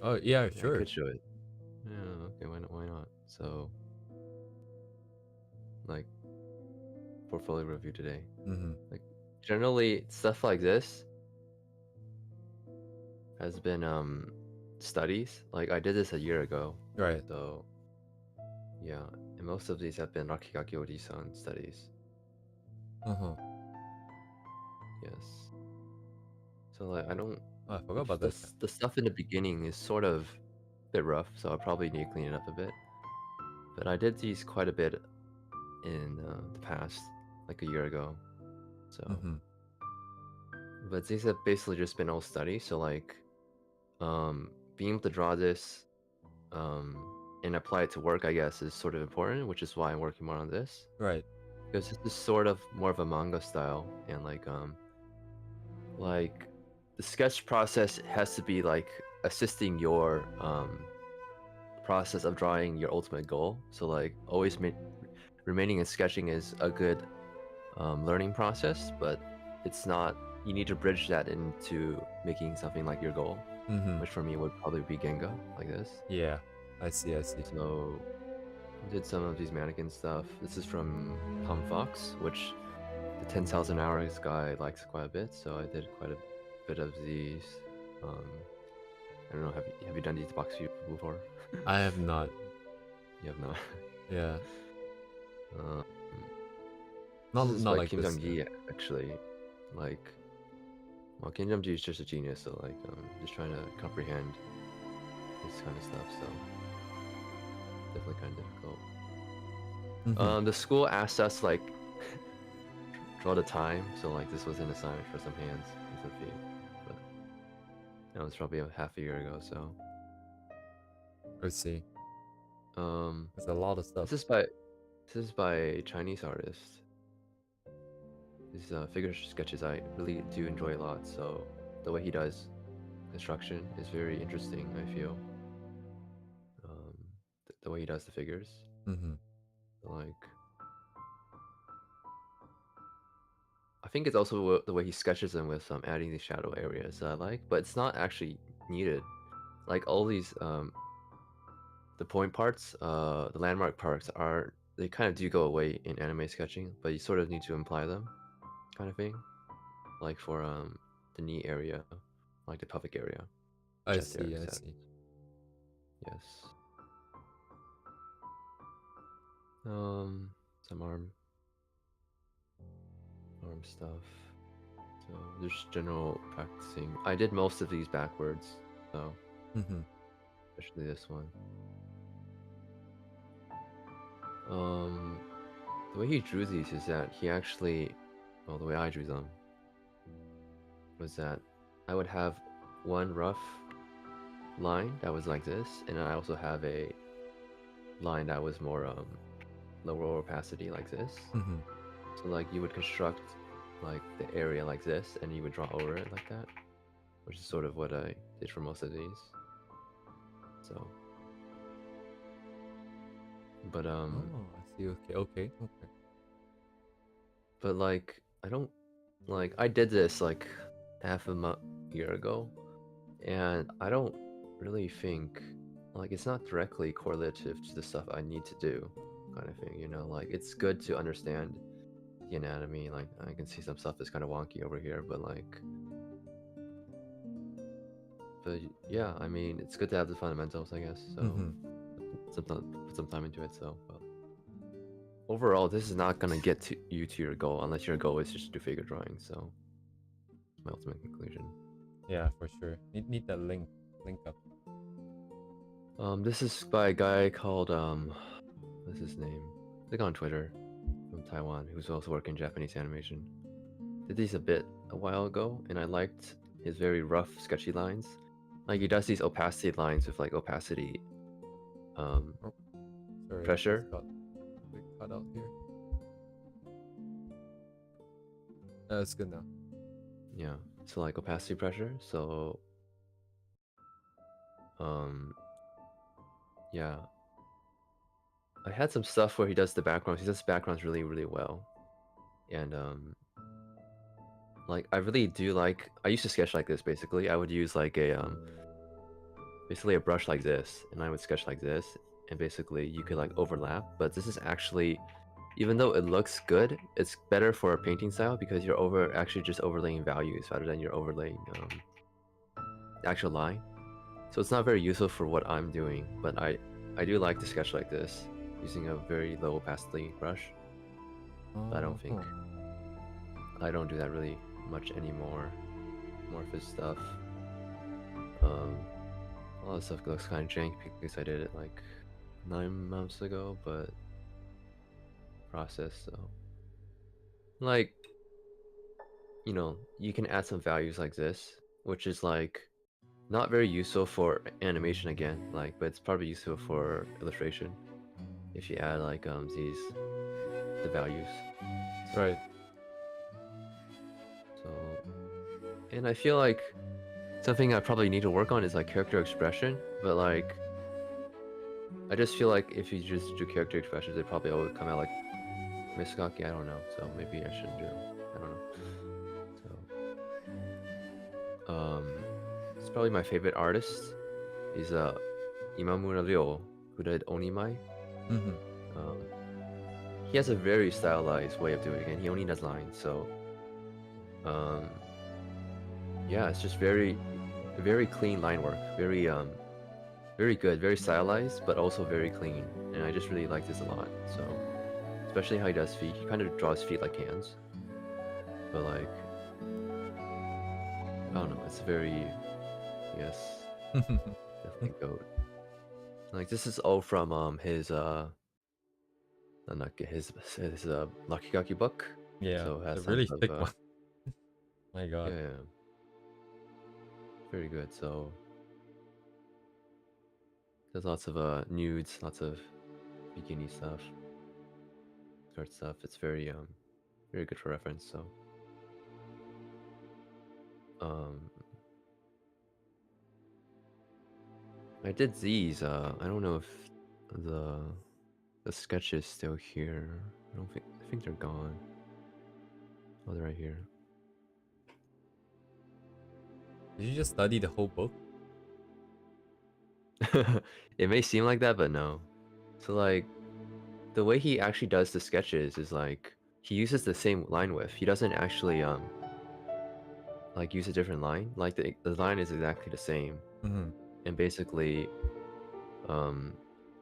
Oh yeah, I sure. could show it. Yeah, okay, why not? So, like, portfolio review today. Like, generally, stuff like this has been studies. Like, I did this a year ago. Right. So, yeah, and most of these have been Rakigaki Oji-san studies. Yes. So, like, I don't. Oh, I forgot about this. The stuff in the beginning is sort of a bit rough, so I'll probably need to clean it up a bit. But I did these quite a bit in the past, like a year ago. So, but these have basically just been all study. So like, being able to draw this, and apply it to work, I guess, is sort of important, which is why I'm working more on this. Right. Because this is sort of more of a manga style, and like the sketch process has to be like assisting your process of drawing your ultimate goal. So like always remaining in sketching is a good learning process, but it's not. You need to bridge that into making something like your goal, which for me would probably be Genga, like this. Yeah, I see. So I did some of these mannequin stuff. This is from Tom Fox, which the 10,000 hours guy likes quite a bit. So I did quite a bit of these. I don't know. Have you done these box view before? I have not. You have not. Yeah. This is Not by like Kim this. Jong-gi, actually. Like, well, Kim Jong-gi is just a genius, so like, just trying to comprehend this kind of stuff. So definitely kind of difficult. The school asked us like draw the time, so like this was an assignment for some hands and some feet, but that was probably a half a year ago. So Let's see. There's a lot of stuff. This is by a Chinese artist. These figure sketches I really do enjoy a lot. So the way he does construction is very interesting. I feel the way he does the figures. Like, I think it's also the way he sketches them with adding these shadow areas that I like, but it's not actually needed. Like all these the point parts, the landmark parts they kind of do go away in anime sketching, but you sort of need to imply them, kind of thing. Like for the knee area, like the pelvic area. I see. Yes. Some arm stuff. So there's general practicing. I did most of these backwards, so Mm-hmm. especially this one. The way he drew these is that he actually, well, the way I drew them was that I would have one rough line that was like this, and I also have a line that was more lower opacity like this. Mm-hmm. So like you would construct like the area like this, and you would draw over it like that, which is sort of what I did for most of these. So, but Oh, I see. Okay. but like I don't like I did this like half a year ago, and I don't really think like it's not directly correlative to the stuff I need to do, kind of thing. You know, like it's good to understand the anatomy. Like I can see some stuff is kind of wonky over here, but yeah, I mean, it's good to have the fundamentals, I guess. So Mm-hmm. put some time into it. So, but overall, this is not gonna get to you to your goal unless your goal is just to do figure drawing. So, my ultimate conclusion. Yeah, for sure. Need that link up. This is by a guy called what's his name? I think on Twitter, from Taiwan, who's also working Japanese animation. Did these a while ago, and I liked his very rough, sketchy lines. Like he does these opacity lines with like opacity, Sorry, pressure. just got a bit cut out here. It's good now. Yeah, so like opacity pressure. So, yeah, I had some stuff where he does the backgrounds. He does backgrounds really, really well, and like I really do like. I used to sketch like this basically. I would use like a basically a brush like this, and I would sketch like this, and basically you could like overlap. But this is actually, even though it looks good, it's better for a painting style because you're actually just overlaying values rather than you're overlaying the actual line. So it's not very useful for what I'm doing, but I do like to sketch like this using a very low opacity brush. But I don't do that really much anymore. More of his stuff. A lot of stuff looks kind of jank because I did it like 9 months ago, but process, so like, you know, you can add some values like this, which is like not very useful for animation again, like, but it's probably useful for illustration if you add like the values. Right. So, and I feel like something I probably need to work on is like character expression, but like I just feel like if you just do character expressions, they probably all would come out like Misakaki. I don't know, so maybe I shouldn't do. I don't know. So, it's probably my favorite artist. He's Imamura Ryo, who did Onimai. Mm-hmm. He has a very stylized way of doing it, and he only does lines. So, yeah, it's just very clean line work. Very good, very stylized, but also very clean. And I just really like this a lot. So, especially how he does feet. He kind of draws feet like hands, but like, I don't know. It's very, yes, definitely goat. Like this is all from his his Lakigaki book. Yeah, So it has it's a really tons thick of one. My God. yeah, very good. So there's lots of nudes, lots of bikini stuff, skirt stuff. It's very good for reference. So um I did these. I don't know if the sketch is still here. I think they're gone. Oh, they're right here. Did you just study the whole book? It may seem like that, but no. So like the way he actually does the sketches is like he uses the same line width. He doesn't actually like use a different line. Like the line is exactly the same. Mm-hmm. And basically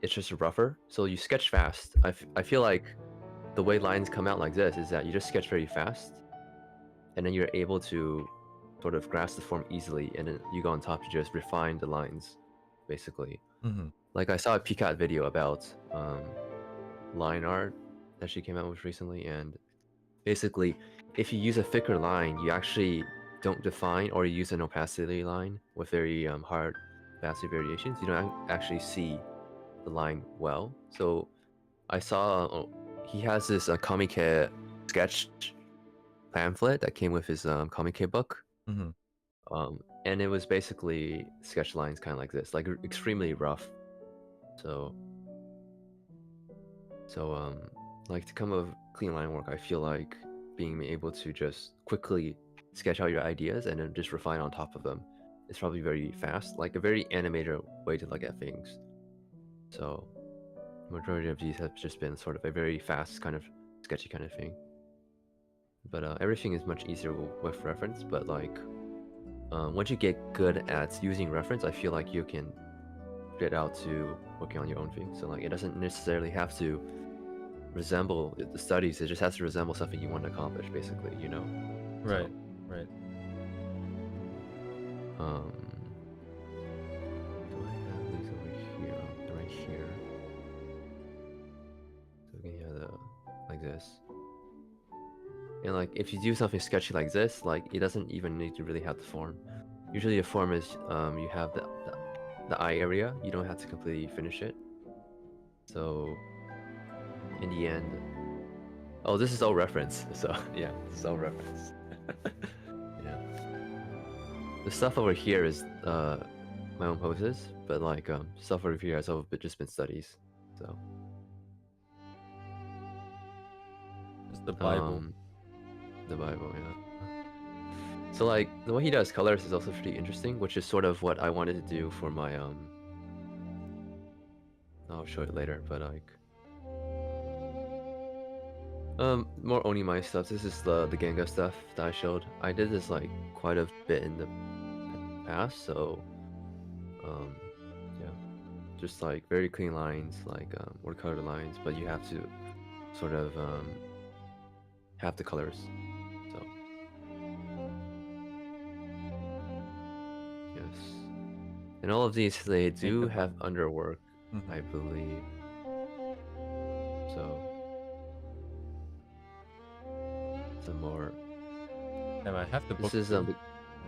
it's just rougher. So you sketch fast. I feel like the way lines come out like this is that you just sketch very fast, and then you're able to sort of grasp the form easily, and then you go on top to just refine the lines, basically. Mm-hmm. Like I saw a PCAT video about line art that she came out with recently, and basically, if you use a thicker line, you actually don't define, or you use an opacity line with very hard opacity variations, you don't actually see the line well. So I saw he has this Comic sketch pamphlet that came with his Comic book. Mm-hmm. And it was basically sketch lines kind of like this, like extremely rough. So like to come up with clean line work, I feel like being able to just quickly sketch out your ideas and then just refine on top of them is probably very fast, like a very animator way to look at things. So majority of these have just been sort of a very fast kind of sketchy kind of thing. But everything is much easier with reference. But like once you get good at using reference, I feel like you can get out to working on your own thing. So like it doesn't necessarily have to resemble the studies, it just has to resemble something you want to accomplish, basically, you know. Right. Right. Do I have these over here? Right here. So we can have the like this. And like if you do something sketchy like this, like it doesn't even need to really have the form. Usually the form is you have the eye area, you don't have to completely finish it. So in the end, oh, this is all reference. So yeah, this is all reference. Yeah. The stuff over here is my own poses, but like stuff over here has all just been studies. So Just the Bible. The Bible, yeah. So like the way he does colors is also pretty interesting, which is sort of what I wanted to do for my I'll show it later, but like more Onimai stuff. This is the Genga stuff that I showed. I did this like quite a bit in the past, so yeah, just like very clean lines, like watercolor lines, but you have to sort of have the colors. So yes, and all of these they do have underwork, I believe. So some more. Damn, I have the book. This is I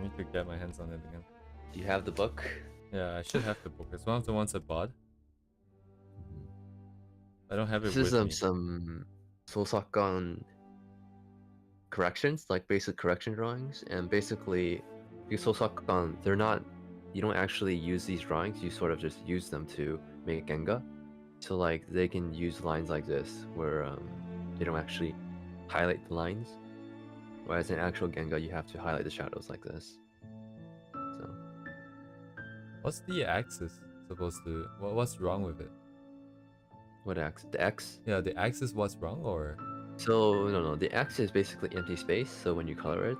need to get my hands on it again. Do you have the book? Yeah, I should have the book. It's one of the ones I bought. I don't have it This with is me. some Sosakan corrections, like basic correction drawings, and basically because Sosakan, they're not, you don't actually use these drawings, you sort of just use them to make Genga. So like they can use lines like this where they don't actually highlight the lines, whereas in actual Genga you have to highlight the shadows like this. So What's the axis supposed to? What's wrong with it? what X? The X? Yeah, the axis. What's wrong, or? So no, the X is basically empty space. So when you color it,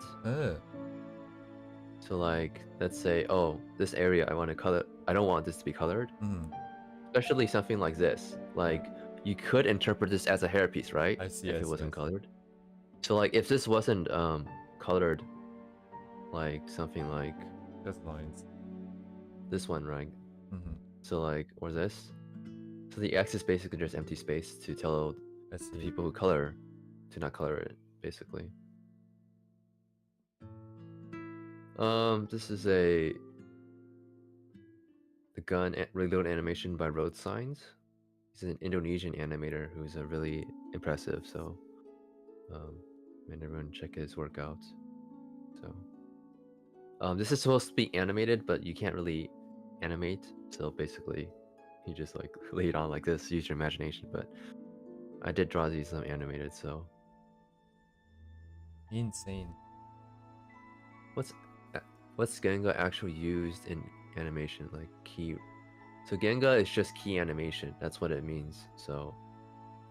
so like let's say, oh, this area I want to color. I don't want this to be colored. Especially something like this. Like you could interpret this as a hairpiece, right? I see. If it I wasn't see. colored. So like if this wasn't colored, like something like Just lines. this one, right? So like, or this. So the X is basically just empty space to tell the people who color to not color it, basically. This is the gun reload animation by Road Signs. He's an Indonesian animator who's really impressive. So, and everyone check his work out. So, this is supposed to be animated, but you can't really animate. So basically, you just like lay it on like this. Use your imagination. But I did draw these animated. So Insane. What's Genga actually used in animation, like key? So Genga is just key animation. That's what it means. So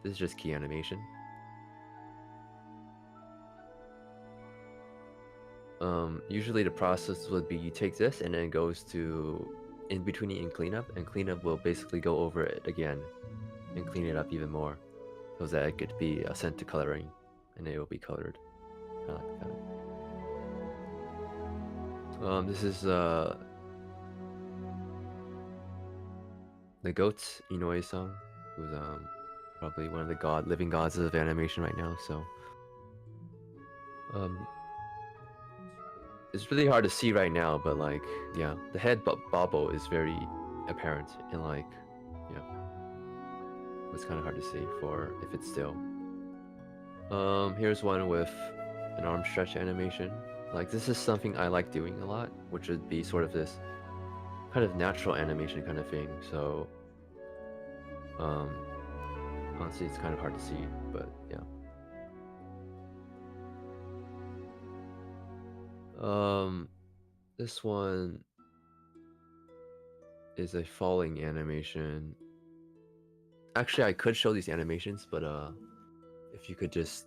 this is just key animation. Usually the process would be you take this and then it goes to in betweening and cleanup, and cleanup will basically go over it again and clean it up even more, so that it could be sent to coloring, and it will be colored. I like that. This is the goat Inoue-san, who's probably one of the living gods of animation right now. So it's really hard to see right now, but like, yeah, the head bobble is very apparent, and like, yeah, it's kind of hard to see for if it's still. Here's one with an arm stretch animation. Like, this is something I like doing a lot, which would be sort of this kind of natural animation kind of thing. So honestly, it's kind of hard to see, but yeah. This one is a falling animation. Actually, I could show these animations, but if you could just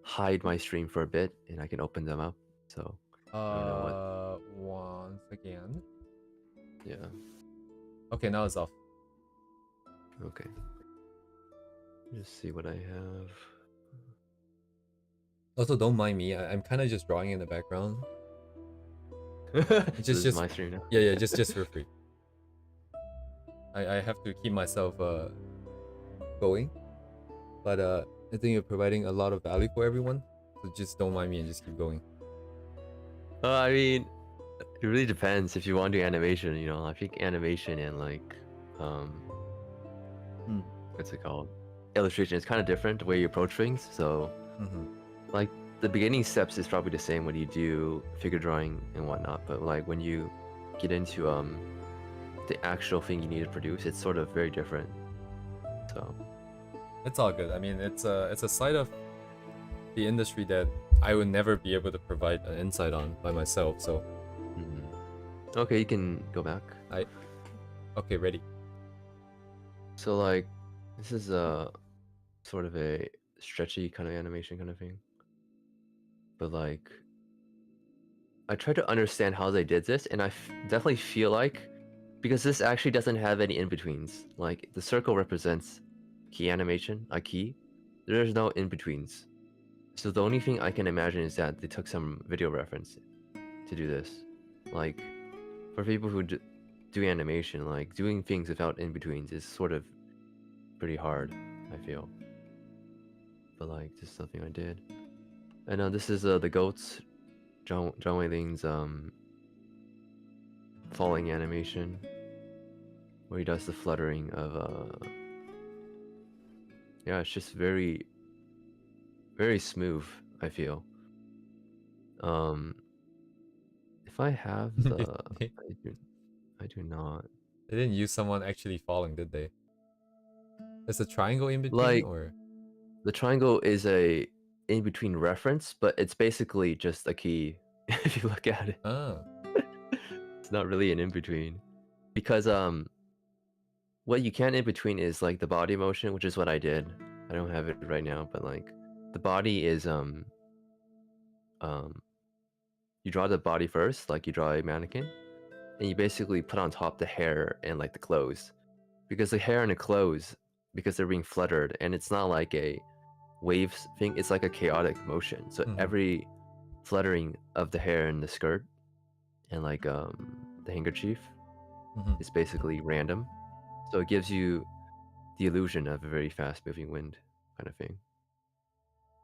hide my stream for a bit, and I can open them up. So I don't know what. Once again. Yeah. Okay, now it's off. Okay. Just see what I have. Also, don't mind me. I'm kind of just drawing in the background. This is my stream now. Yeah, just for free. I have to keep myself going, but I think you're providing a lot of value for everyone. So just don't mind me and just keep going. I mean, it really depends if you want to do animation. You know, I think animation and like what's it called? Illustration is kind of different the way you approach things. So like the beginning steps is probably the same when you do figure drawing and whatnot, but like when you get into the actual thing you need to produce, it's sort of very different. So it's all good. I mean, it's a side of the industry that I would never be able to provide an insight on by myself. So okay, you can go back. Okay, ready. So like this is a sort of a stretchy kind of animation kind of thing, but like I try to understand how they did this, and I definitely feel like, because this actually doesn't have any in-betweens, like the circle represents key animation, a key, there's no in-betweens. So the only thing I can imagine is that they took some video reference to do this. Like, for people who do animation, like doing things without in-betweens is sort of pretty hard, I feel. But like, this is something I did. And this is the goats, John Wei-Ling's falling animation, where he does the fluttering of yeah, it's just very smooth, I feel. If I have the I do not. They didn't use someone actually falling, did they? Is the triangle in between, Like, or the triangle is a in between reference, but it's basically just a key if you look at it. oh, It's not really an in between, because what you can in between is like the body motion, which is what I did. I don't have it right now, but like the body is you draw the body first, like you draw a mannequin, and you basically put on top the hair and like the clothes, because the hair and the clothes, because they're being fluttered, and it's not like a waves thing, it's like a chaotic motion. So every fluttering of the hair and the skirt and like the handkerchief is basically random. So it gives you the illusion of a very fast moving wind kind of thing.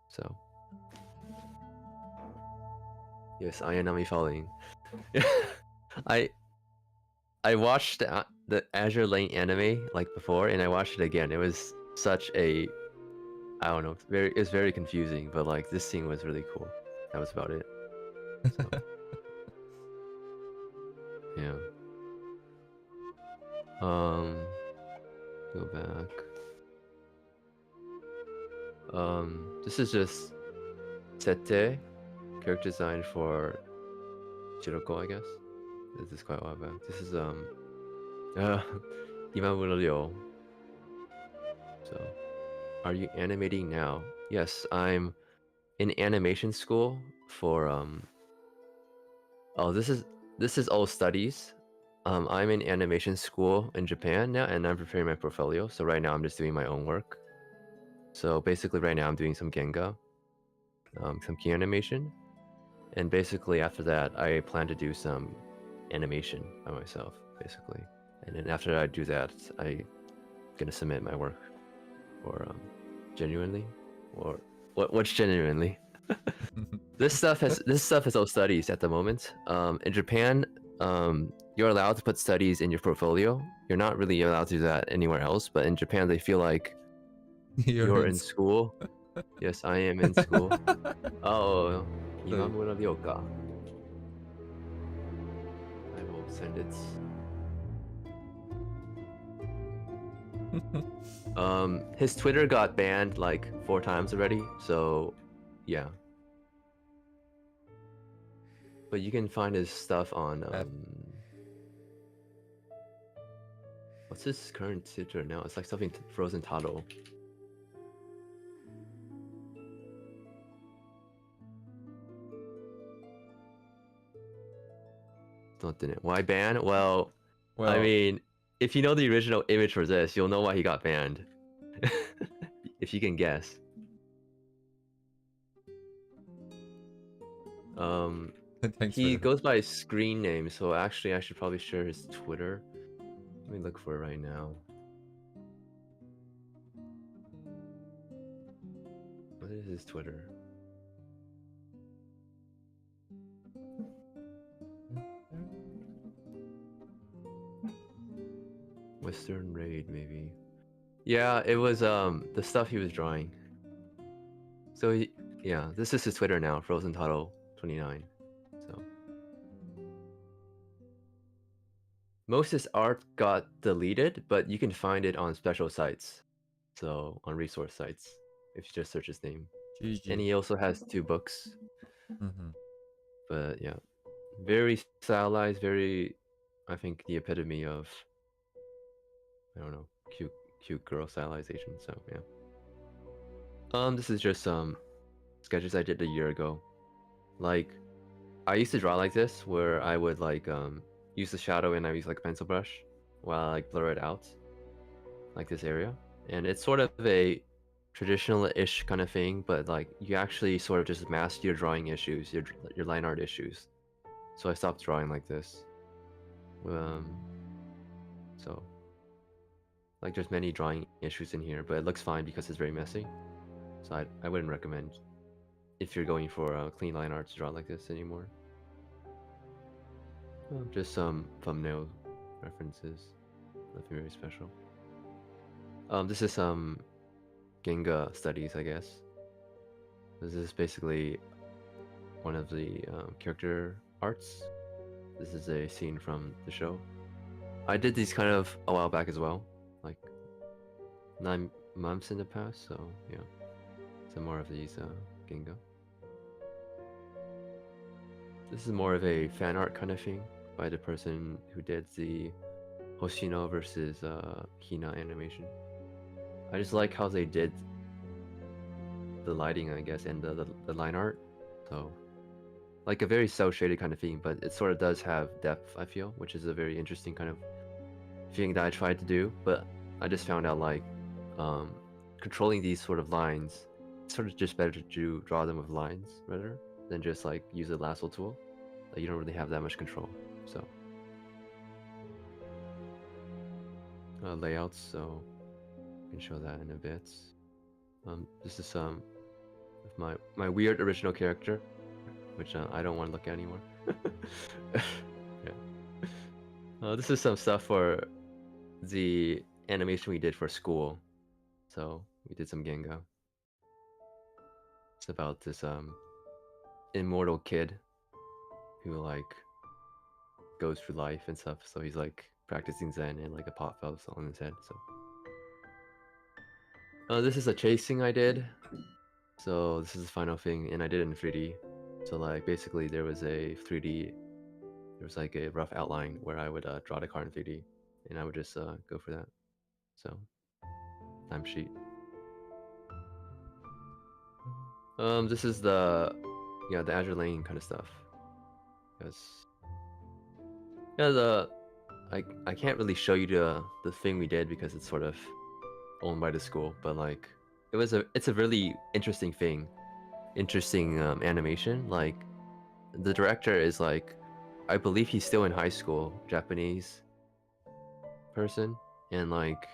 So yes, AnnyTommy falling. I watched the Azure Lane anime like before, and I watched it again. It was such a, I don't know, it's very confusing, but like this scene was really cool. That was about it. So, yeah. Go back. This is just Sete, character design for Chiroko, I guess. This is quite a while back. This is Imamura Ryo. So, are you animating now? Yes, I'm in animation school for oh, this is all studies, I'm in animation school in Japan now, and I'm preparing my portfolio. So right now I'm just doing my own work. So basically, right now I'm doing some Genga, some key animation, and basically after that, I plan to do some animation by myself, basically. And then after I do that, I'm gonna submit my work for genuinely, or what's genuinely. This stuff is all studies at the moment. In Japan, you're allowed to put studies in your portfolio. You're not really allowed to do that anywhere else, but in Japan they feel like you're in school. Yes, I am in school. Oh, Imamura Ryoka. I will send it. His Twitter got banned like 4 times already, so yeah. But you can find his stuff on what's his current Twitter now? It's like something Frozen Taro. Why ban? Well, I mean, if you know the original image for this, you'll know why he got banned. If you can guess. He goes by his screen name, so actually I should probably share his Twitter. Let me look for it right now. What is his Twitter? Western Raid, maybe. Yeah, it was the stuff he was drawing. So yeah, this is his Twitter now, Frozen Taro 29. So most of his art got deleted, but you can find it on special sites. So on resource sites, if you just search his name. GG. And he also has 2 books. But yeah, very stylized, very, I think, the epitome of, I don't know, cute girl stylization. So yeah. This is just some sketches I did a year ago. Like, I used to draw like this, where I would like use the shadow and I use like a pencil brush while I like blur it out, like this area. And it's sort of a traditional-ish kind of thing, but like you actually sort of just mask your drawing issues, your line art issues. So I stopped drawing like this. So like there's many drawing issues in here, but it looks fine because it's very messy. So I wouldn't recommend, if you're going for clean line art, to draw like this anymore. Just some thumbnail references, nothing very special. This is some Genga studies, I guess. This is basically one of the character arts. This is a scene from the show. I did these kind of a while back as well, like 9 months in the past, so yeah. Some more of these Genga. This is more of a fan art kind of thing by the person who did the Hoshino versus Hina animation. I just like how they did the lighting, I guess, and the line art. So, like a very cel-shaded kind of thing, but it sort of does have depth, I feel, which is a very interesting kind of thing that I tried to do. But I just found out like controlling these sort of lines, it's sort of just better to draw them with lines rather than just like use a lasso tool. Like you don't really have that much control. So layouts, so I can show that in a bit. This is some of my weird original character, which I don't want to look at anymore. Yeah. This is some stuff for the animation we did for school. So we did some Genga. It's about this immortal kid who like goes through life and stuff. So he's like practicing Zen and like a pot fell on his head. So this is a chasing I did. So this is the final thing, and I did it in 3D. So like basically there was like a rough outline where I would draw the car in 3D, and I would just go for that. So timesheet. This is the Azure Lane kind of stuff. Yes. Yeah, I can't really show you the thing we did because it's sort of owned by the school, but like it's a really interesting thing, interesting animation. Like the director is like, I believe he's still in high school, Japanese person, and like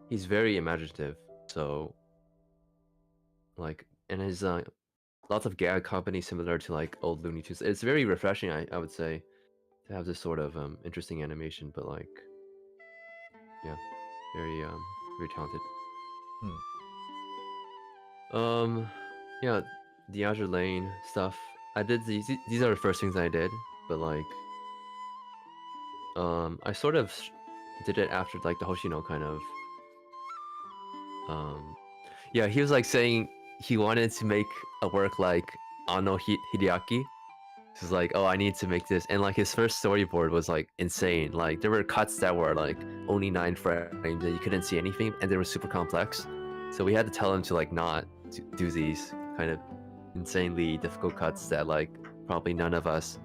he's very imaginative. So like, and his lots of gag comedy similar to like old Looney Tunes. It's very refreshing, I would say, to have this sort of interesting animation, but like yeah, very very talented. Yeah, the Azure Lane stuff. I did these are the first things I did, but like I sort of did it after like the Hoshino kind of yeah, he was like saying he wanted to make a work like Ano Hideaki. He's like, oh, I need to make this, and like his first storyboard was like insane. Like there were cuts that were like only 9 frames and you couldn't see anything, and they were super complex. So we had to tell him to like not do these kind of insanely difficult cuts that like probably none of us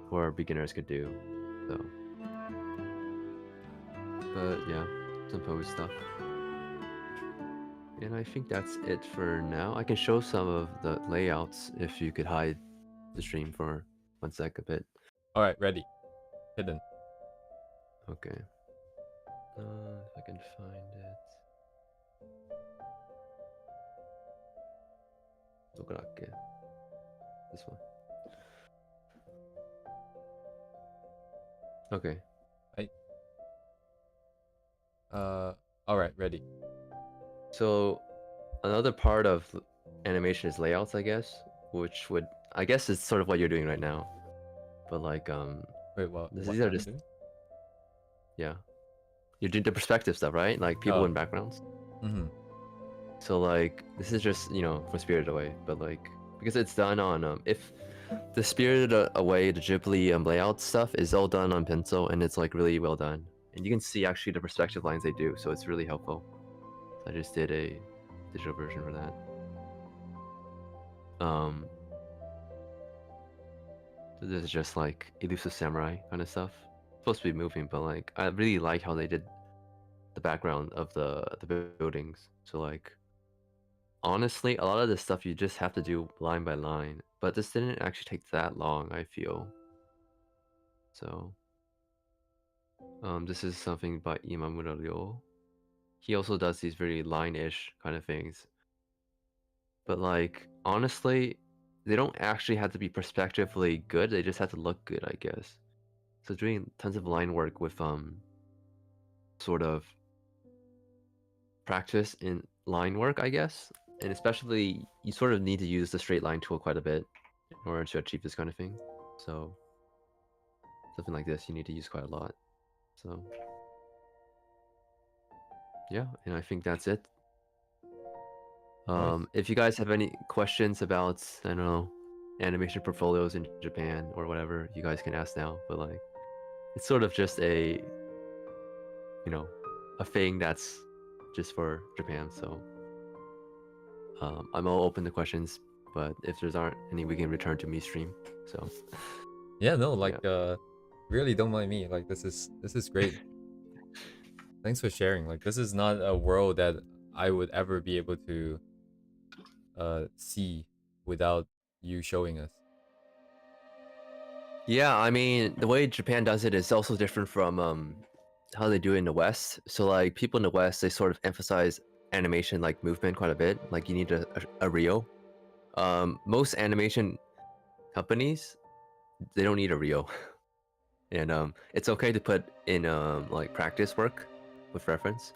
who are beginners could do. So, but yeah, some pose stuff. And I think that's it for now. I can show some of the layouts if you could hide the stream for 1 sec a bit. All right, ready. Hidden. Okay. If I can find it. どこだっけ? This one. Okay. All right, ready. So another part of animation is layouts, I guess, which would I guess it's sort of what you're doing right now. But like Wait, what? these are just doing? yeah. You're doing the perspective stuff, right? Like people in backgrounds. Mm-hmm. So like this is just, you know, for Spirited Away, but like because it's done on if the Spirited Away, the Ghibli layout stuff is all done on pencil, and it's like really well done. And you can see actually the perspective lines they do, so it's really helpful. So I just did a digital version for that. So this is just like Elusive Samurai kind of stuff. It's supposed to be moving, but like I really like how they did the background of the buildings. So like honestly, a lot of this stuff you just have to do line by line, but this didn't actually take that long, I feel. So this is something by Imamura Ryo. He also does these very line-ish kind of things. But like honestly, they don't actually have to be perspectively good, they just have to look good, I guess. So doing tons of line work with sort of practice in line work, I guess. And especially you sort of need to use the straight line tool quite a bit in order to achieve this kind of thing. So something like this you need to use quite a lot. So yeah, and I think that's it. Nice. If you guys have any questions about, I don't know, animation portfolios in Japan or whatever, you guys can ask now. But like, it's sort of just a, you know, a thing that's just for Japan. So I'm all open to questions, but if there's aren't any, we can return to me stream. So Yeah, no, like really don't mind me. Like this is great. Thanks for sharing. Like this is not a world that I would ever be able to see without you showing us. yeah, I mean, the way Japan does it is also different from how they do it in the West. So like people in the West, they sort of emphasize animation like movement quite a bit. Like you need a reel. Most animation companies, they don't need a reel. And it's okay to put in like practice work with reference.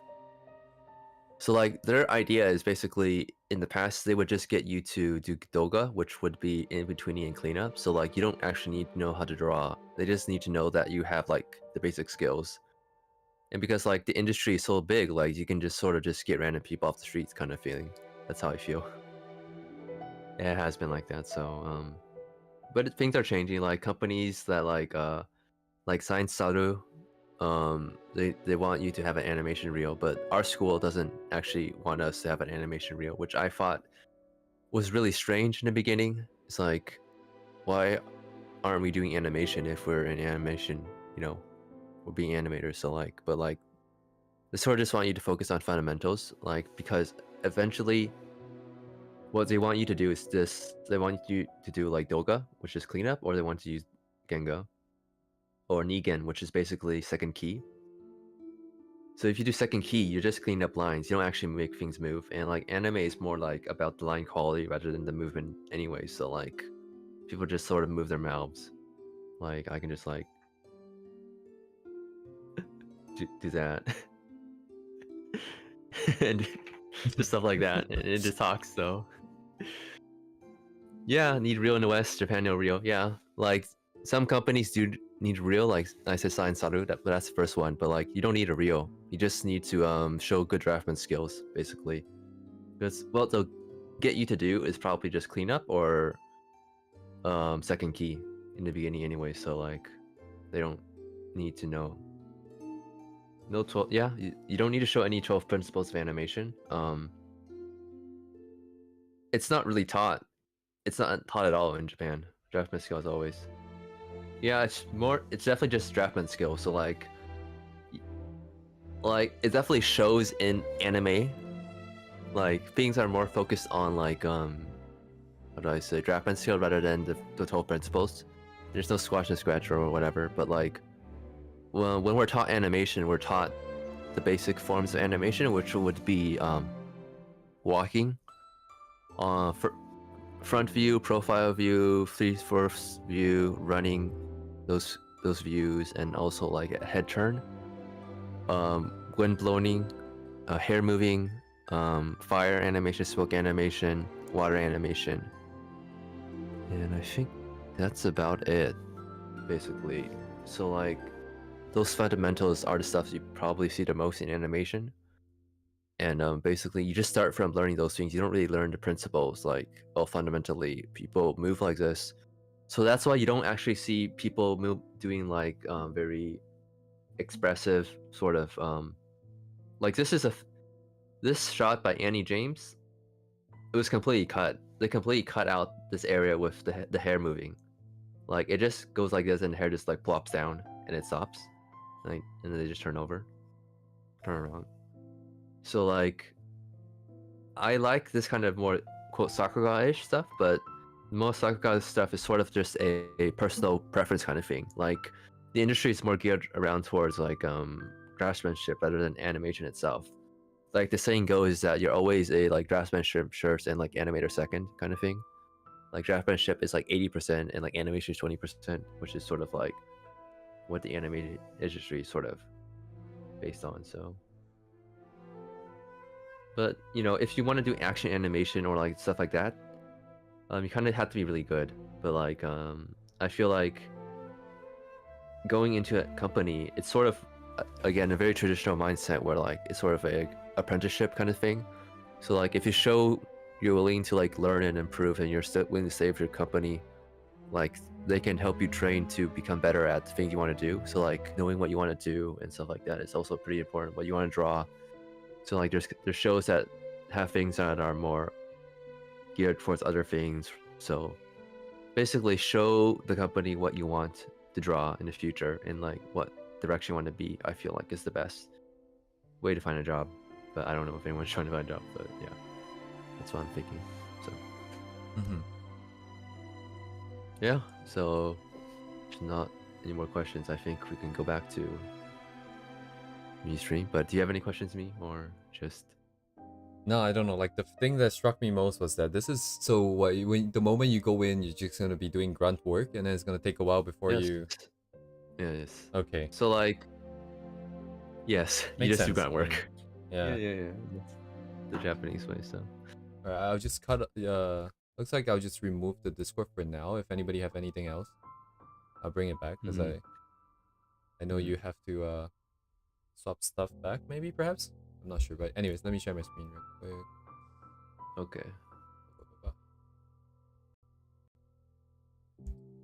So like their idea is basically in the past they would just get you to do doga, which would be in betweening and cleanup. So like you don't actually need to know how to draw. They just need to know that you have like the basic skills. And because like the industry is so big, like you can just sort of just get random people off the streets kind of feeling. That's how I feel. It has been like that. So but things are changing. Like companies that like Science Saru, they want you to have an animation reel, but our school doesn't actually want us to have an animation reel, which I thought was really strange in the beginning. It's like, why aren't we doing animation if we're an animation, you know, or being animators. So like, but like, they sort of just want you to focus on fundamentals, like because eventually, what they want you to do is this: they want you to do like Doga, which is cleanup, or they want to use Genga, or Nigen, which is basically second key. So if you do second key, you're just cleaning up lines. You don't actually make things move. And like anime is more like about the line quality rather than the movement anyway. So like people just sort of move their mouths. Like I can just like do that. And just stuff like that. And it just talks so. Yeah, need real in the West, Japan no real. Yeah. Like some companies do need real, like I said Sign Saru, that's the first one, but like you don't need a real. You just need to show good draftman skills, basically. Because what they'll get you to do is probably just clean up or second key in the beginning anyway, so like they don't need to know. No 12, yeah, you don't need to show any 12 principles of animation. It's not really taught. It's not taught at all in Japan. Draftman skills always. Yeah, it's definitely just draftman skill. So like it definitely shows in anime. Like things are more focused on like how do I say, draftman skill rather than the 12 principles. There's no squash and scratch or whatever, but like when we're taught animation, we're taught the basic forms of animation, which would be walking, front view, profile view, 3/4 view, running, those views, and also like a head turn, wind blowing, hair moving, fire animation, smoke animation, water animation, and I think that's about it, basically. So like those fundamentals are the stuff you probably see the most in animation. And basically, you just start from learning those things. You don't really learn the principles, like, oh, fundamentally, people move like this. So that's why you don't actually see people doing like very expressive sort of like this shot by Annie James. It was completely cut. They completely cut out this area with the hair moving. Like it just goes like this, and the hair just like plops down, and it stops, like, and then they just turn around. So like, I like this kind of more quote Sakuga-ish stuff, but most Sakuga stuff is sort of just a personal preference kind of thing. Like the industry is more geared around towards like draftsmanship rather than animation itself. Like the saying goes that you're always a like draftsmanship first and like animator second kind of thing. Like draftsmanship is like 80% and like animation is 20%, which is sort of like what the animated industry is sort of based on. So, but you know, if you want to do action animation or like stuff like that, you kind of have to be really good. But like, I feel like going into a company, it's sort of again a very traditional mindset where like it's sort of a apprenticeship kind of thing. So like, if you show you're willing to like learn and improve, and you're still willing to stay with your company, like they can help you train to become better at the things you want to do. So like knowing what you want to do and stuff like that is also pretty important. What you want to draw. So like there's shows that have things that are more geared towards other things. So basically show the company what you want to draw in the future and like what direction you want to be. I feel like is the best way to find a job. But I don't know if anyone's trying to find a job, but yeah, that's what I'm thinking. So yeah, so if not any more questions, I think we can go back to me stream. But do you have any questions, me, or just? No, I don't know. Like the thing that struck me most was that this is so what when the moment you go in, you're just gonna be doing grunt work, and then it's gonna take a while before you. Yes. Okay. So like, yes, Makes you just do sense. grunt work. Yeah. Yeah. That's the Japanese way. So. Alright, I'll just cut. Looks like I'll just remove the Discord for now. If anybody have anything else, I'll bring it back because I know you have to swap stuff back. Maybe perhaps I'm not sure, but anyways, let me share my screen real quick. Okay.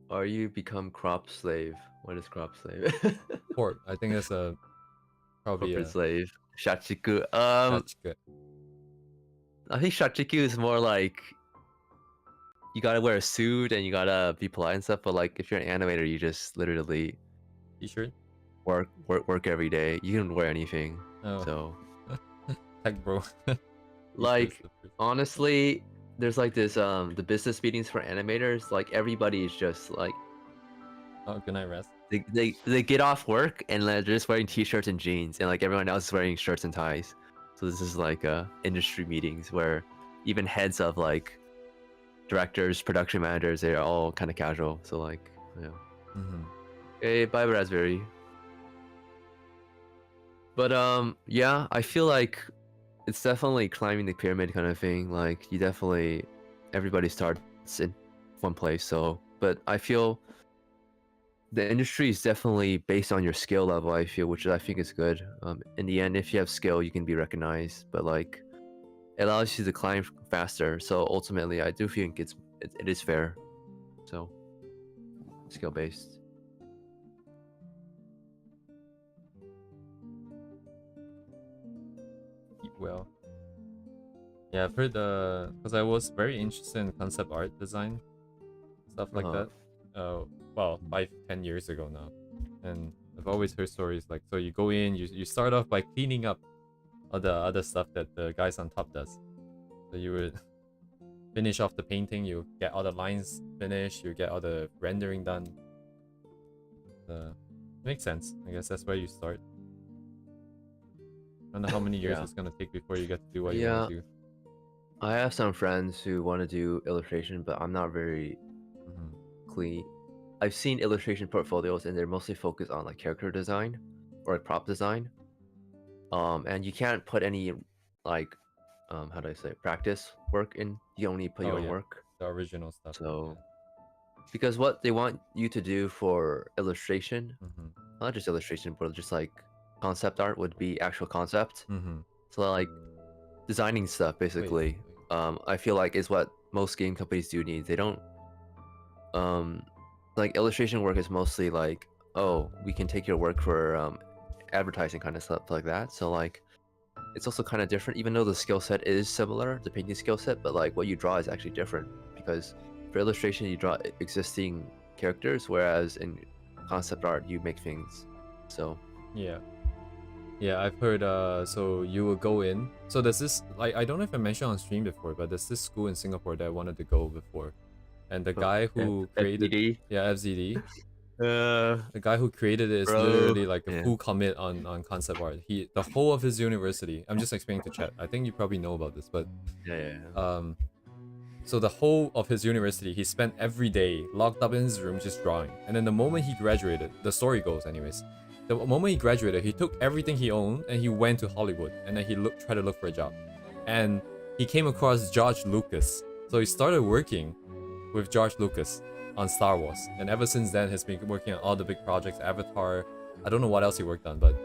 Are you become crop slave? What is crop slave? Port. I think that's a probably Corporate a slave. Shachiku. that's good. I think Shachiku is more like you gotta wear a suit and you gotta be polite and stuff. But like if you're an animator, you just literally T-shirt. work every day. You can wear anything. Oh, So tech bro. like honestly, there's like this the business meetings for animators. Like everybody is just like Oh, good night, rest. they get off work and they're just wearing t-shirts and jeans, and like everyone else is wearing shirts and ties. So this is like industry meetings where even heads of like directors, production managers, they're all kind of casual. So like, yeah. Mm-hmm. Hey, bye Raspberry. But yeah, I feel like it's definitely climbing the pyramid kind of thing. Like you definitely, everybody starts in one place. So, but I feel the industry is definitely based on your skill level. I feel, which I think is good. In the end, if you have skill, you can be recognized. But like, it allows you to climb faster. So ultimately, I do think it is fair. So, skill based. Keep well. Yeah, I've heard because I was very interested in concept art design, stuff like that. Well, 5-10 years ago now, and I've always heard stories like, so you go in, you start off by cleaning up all the other stuff that the guys on top does. So you would finish off the painting, you get all the lines finished, you get all the rendering done. Makes sense. I guess that's where you start. I don't know how many years it's gonna take before you get to do what you want to do. I have some friends who want to do illustration, but I'm not very clean. I've seen illustration portfolios, and they're mostly focused on like character design or like prop design. And you can't put any like how do I say, practice work in. You only put your own work, the original stuff. So because what they want you to do for illustration, not just illustration, but just like concept art, would be actual concept. So like designing stuff basically. I feel like is what most game companies do need. They don't like illustration work is mostly like, oh, we can take your work for advertising kind of stuff like that. So like it's also kind of different, even though the skill set is similar, the painting skill set, but like what you draw is actually different, because for illustration you draw existing characters, whereas in concept art you make things. So yeah, I've heard so you will go in, so there's this, like, I don't know if I mentioned on stream before, but there's this school in Singapore that I wanted to go before, and the guy who created FZD, the guy who created it is literally like a full commit on concept art. The whole of his university, I'm just explaining to chat, I think you probably know about this, but so the whole of his university, he spent every day locked up in his room just drawing. And then the moment he graduated, the story goes anyways, the moment he graduated, he took everything he owned and he went to Hollywood, and then he tried to look for a job, and he came across George Lucas. So he started working with George Lucas on Star Wars, and ever since then he's been working on all the big projects, Avatar. I don't know what else he worked on, but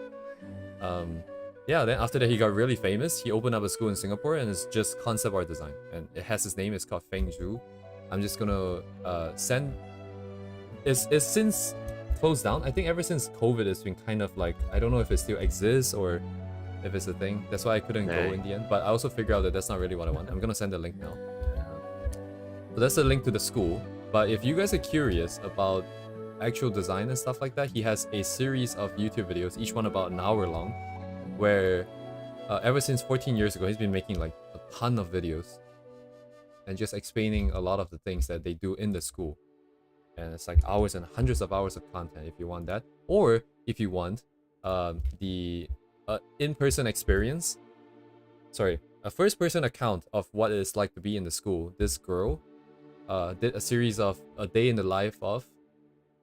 yeah, then after that he got really famous. He opened up a school in Singapore, and it's just concept art design, and it has his name. It's called Feng Zhu. I'm just gonna send. It's since closed down. I think ever since COVID, it's been kind of like, I don't know if it still exists or if it's a thing. That's why I couldn't go in the end. But I also figured out that that's not really what I want. I'm gonna send the link now. So that's the link to the school. But if you guys are curious about actual design and stuff like that, he has a series of YouTube videos, each one about an hour long, where ever since 14 years ago, he's been making like a ton of videos and just explaining a lot of the things that they do in the school. And it's like hours and hundreds of hours of content if you want that. Or if you want the in-person experience, sorry, a first-person account of what it's like to be in the school. This girl did a series of a day in the life of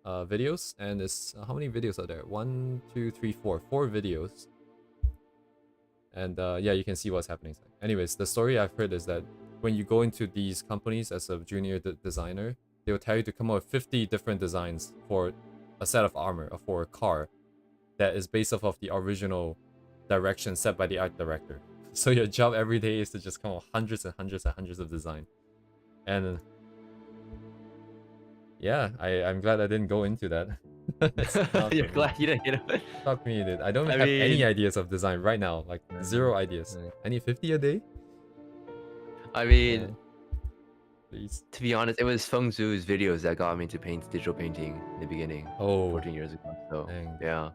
videos, and it's how many videos are there? 1, 2, 3, 4 videos. And yeah, you can see what's happening. Anyways, the story I've heard is that when you go into these companies as a junior designer, they will tell you to come up with 50 different designs for a set of armor or for a car that is based off of the original direction set by the art director. So your job every day is to just come up with hundreds and hundreds and hundreds of design. And yeah, I'm glad I didn't go into that. You're glad you didn't get it. Fuck me, dude. I don't have any ideas of design right now. Like, zero ideas. I need 50 a day? I mean, please. To be honest, it was Feng Zhu's videos that got me into digital painting in the beginning. 14 years ago. So yeah.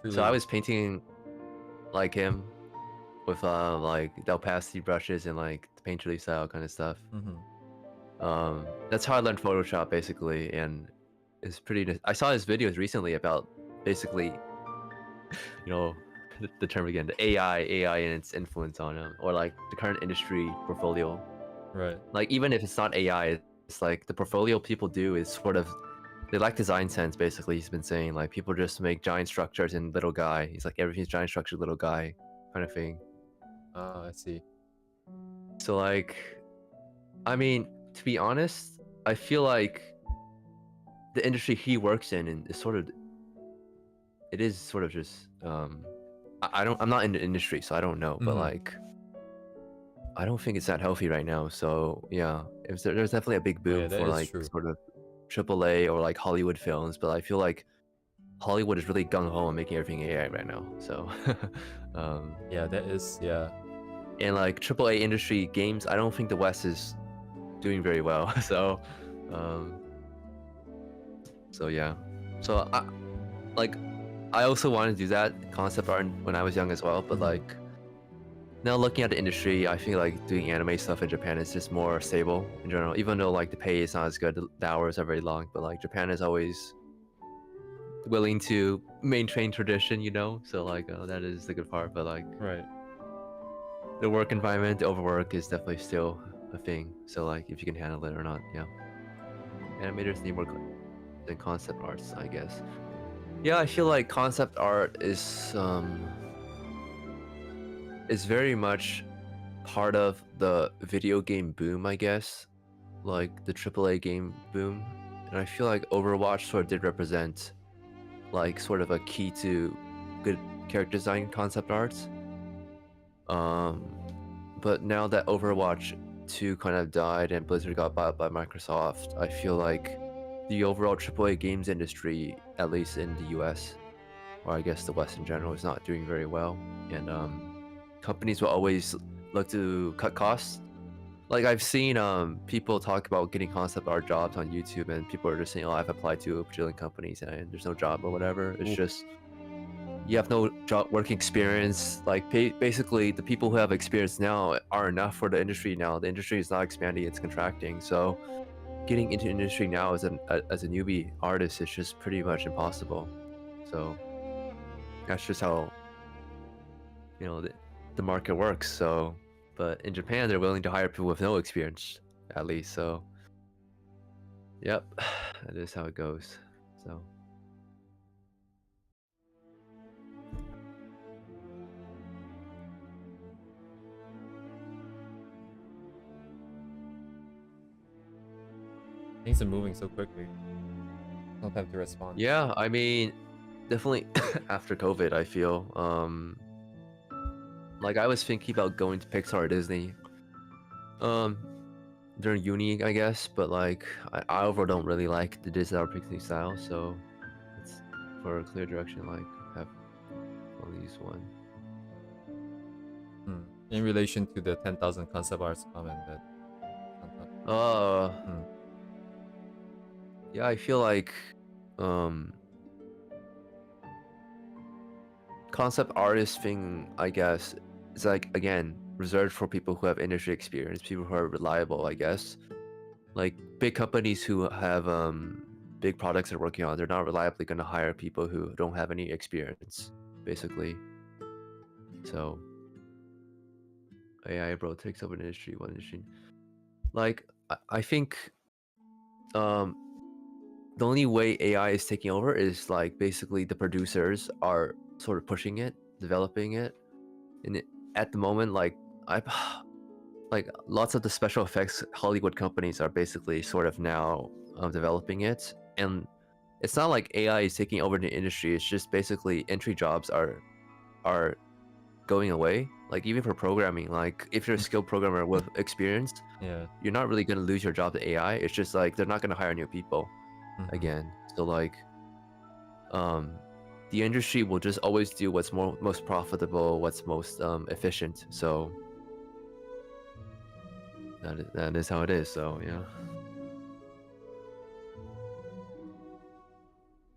So I was painting like him with like the opacity brushes and like the painterly style kind of stuff. That's how I learned Photoshop basically, and it's pretty. I saw his videos recently about basically, you know, the term again, the AI and its influence on him, or like the current industry portfolio. Right. Like even if it's not AI, it's like the portfolio people do is sort of they lack design sense. Basically, he's been saying like people just make giant structures and little guy. He's like everything's giant structure, little guy kind of thing. I see. So like, I mean, to be honest, I feel like the industry he works in is sort of it is sort of just I'm not in the industry, so I don't know, but like I don't think it's that healthy right now. So yeah, there's definitely a big boom yeah, that for is like true. sort of AAA or like Hollywood films, but I feel like Hollywood is really gung ho on making everything AI right now. So Yeah, that is and like AAA industry games, I don't think the West is doing very well. So so yeah, so I also wanted to do that concept art when I was young as well, but like now looking at the industry, I feel like doing anime stuff in Japan is just more stable in general. Even though like the pay is not as good, the hours are very long, but like Japan is always willing to maintain tradition, you know. So like that is the good part. But like right. the work environment, the overwork is definitely still a thing. So like if you can handle it or not, yeah. Animators need more than concept arts, I guess. Yeah, I feel like concept art is very much part of the video game boom, I guess, like the AAA game boom. And I feel like Overwatch sort of did represent like sort of a key to good character design concept arts. But now that Overwatch 2 kind of died and Blizzard got bought by Microsoft, I feel like the overall AAA games industry, at least in the US, or I guess the West in general, is not doing very well. And companies will always look to cut costs. Like I've seen people talk about getting concept art jobs on YouTube, and people are just saying, "Oh, I've applied to a bajillion companies and there's no job or whatever." It's just you have no job working experience. Like basically, the people who have experience now are enough for the industry now. The industry is not expanding; it's contracting. So getting into industry now as a newbie artist is just pretty much impossible. So that's just how the market works. So, but in Japan, they're willing to hire people with no experience, at least. So, yep, that is how it goes. So. Things are moving so quickly. No time to respond. Yeah, I mean, definitely after COVID, I feel like I was thinking about going to Pixar or Disney during uni, I guess, but like I overall don't really like the Disney or Pixar style, so it's for a clear direction, like have only use one. In relation to the 10,000 concept arts comment that yeah, I feel like concept artist thing, I guess, is like again reserved for people who have industry experience, people who are reliable, I guess. Like big companies who have big products they're working on, they're not reliably going to hire people who don't have any experience, basically. So AI bro takes over an industry, one industry. Like I think the only way AI is taking over is like basically the producers are sort of pushing it, developing it, and at the moment, like I, like lots of the special effects Hollywood companies are basically sort of now developing it, and it's not like AI is taking over the industry. It's just basically entry jobs are going away. Like even for programming, like if you're a skilled programmer with experience, yeah, you're not really gonna lose your job to AI. It's just like they're not gonna hire new people again. So like the industry will just always do what's most profitable, what's most efficient. So that is how it is. So yeah.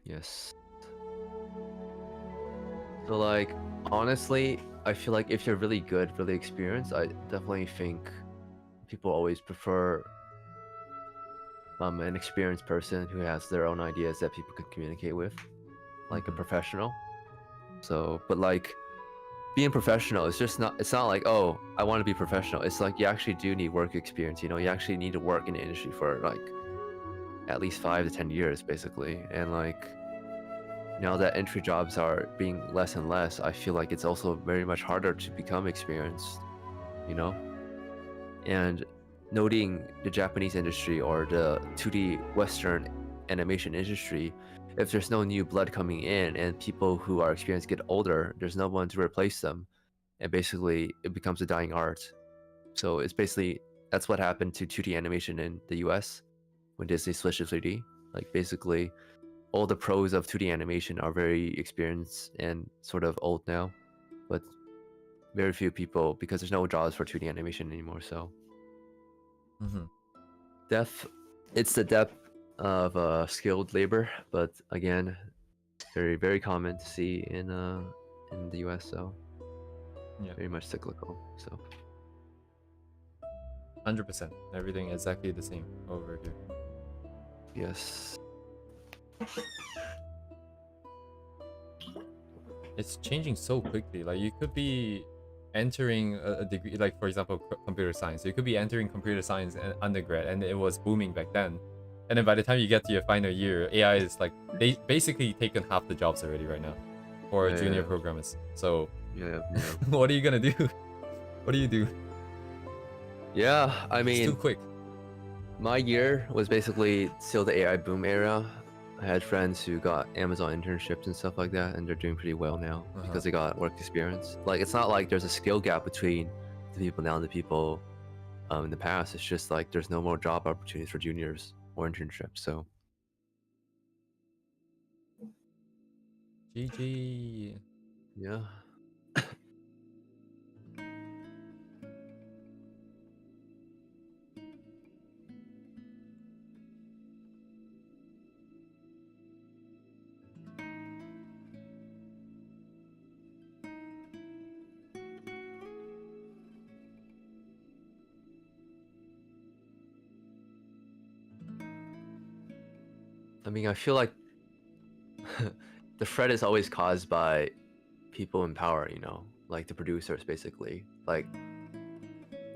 Yes. So like honestly, I feel like if you're really good, really experienced, I definitely think people always prefer an experienced person who has their own ideas that people could communicate with, like a professional. So, but like being professional is just not, it's not like, oh, I want to be professional. It's like you actually do need work experience, you know, you actually need to work in the industry for like at least 5 to 10 years basically. And like now that entry jobs are being less and less, I feel like it's also very much harder to become experienced, you know? And noting the Japanese industry or the 2D Western animation industry, if there's no new blood coming in and people who are experienced get older, there's no one to replace them. And basically, it becomes a dying art. So it's basically, that's what happened to 2D animation in the US when Disney switched to 3D. Like basically, all the pros of 2D animation are very experienced and sort of old now, but very few people, because there's no jobs for 2D animation anymore. So depth, it's the depth of skilled labor, but again, very very common to see in the US. So Yeah, very much cyclical. So 100%. Everything exactly the same over here. yes. It's changing so quickly. Like you could be entering a degree, like for example, computer science. You could be entering computer science undergrad, and it was booming back then. And then by the time you get to your final year, AI is like they basically taken half the jobs already right now for junior programmers. So Yeah. what are you gonna do? What do you do? Yeah, I It's too mean, quick. my year was basically still the AI boom era. I had friends who got Amazon internships and stuff like that, and they're doing pretty well now because they got work experience. Like, it's not like there's a skill gap between the people now and the people in the past. It's just like there's no more job opportunities for juniors or internships. So, GG. yeah. I mean, I feel like the threat is always caused by people in power, you know, like the producers, basically. Like,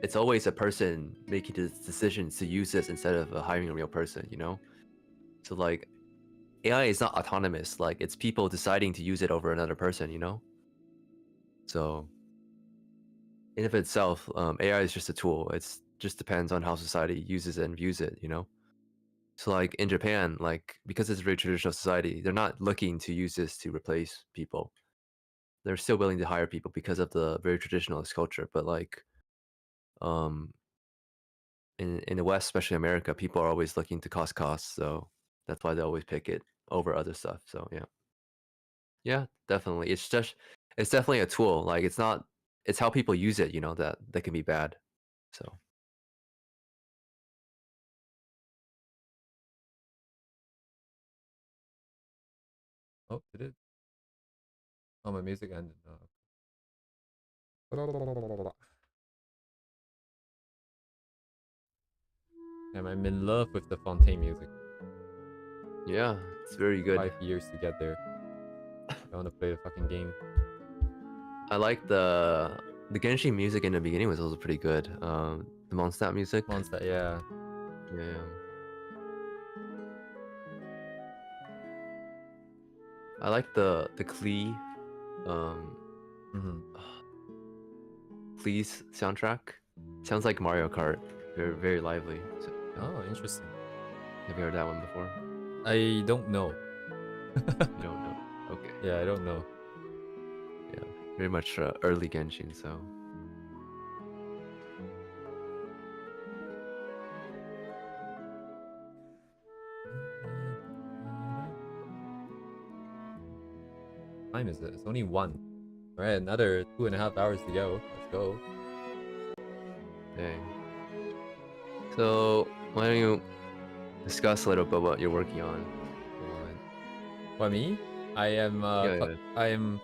it's always a person making the decisions to use this instead of hiring a real person, you know? So, like, AI is not autonomous. Like, it's people deciding to use it over another person, you know? So, in of itself, AI is just a tool. It's just depends on how society uses it and views it, you know? So, like, in Japan, like, because it's a very traditional society, they're not looking to use this to replace people. They're still willing to hire people because of the very traditionalist culture. But, like, um, in the West, especially America, people are always looking to costs. So that's why they always pick it over other stuff. So yeah, definitely. It's definitely a tool. Like it's not, it's how people use it. You know that can be bad. So Oh, did it? Oh, my music ended. Oh. And I'm in love with the Fontaine music. yeah, it's very good. 5 years to get there. I want to play the fucking game. I like the Genshin music in the beginning was also pretty good. The Mondstadt music. Monster, yeah. Yeah. I like the Klee, um, Klee's soundtrack. Sounds like Mario Kart. Very very lively. So, Oh, interesting. have you heard that one before? I don't know. You don't know. Okay. Yeah, I don't know. Yeah, very much early Genshin. So Time is it? It's only 1. All right, another 2.5 hours to go. Let's go. dang. So why don't you discuss a little bit what you're working on? What, me? I am. Yeah. I am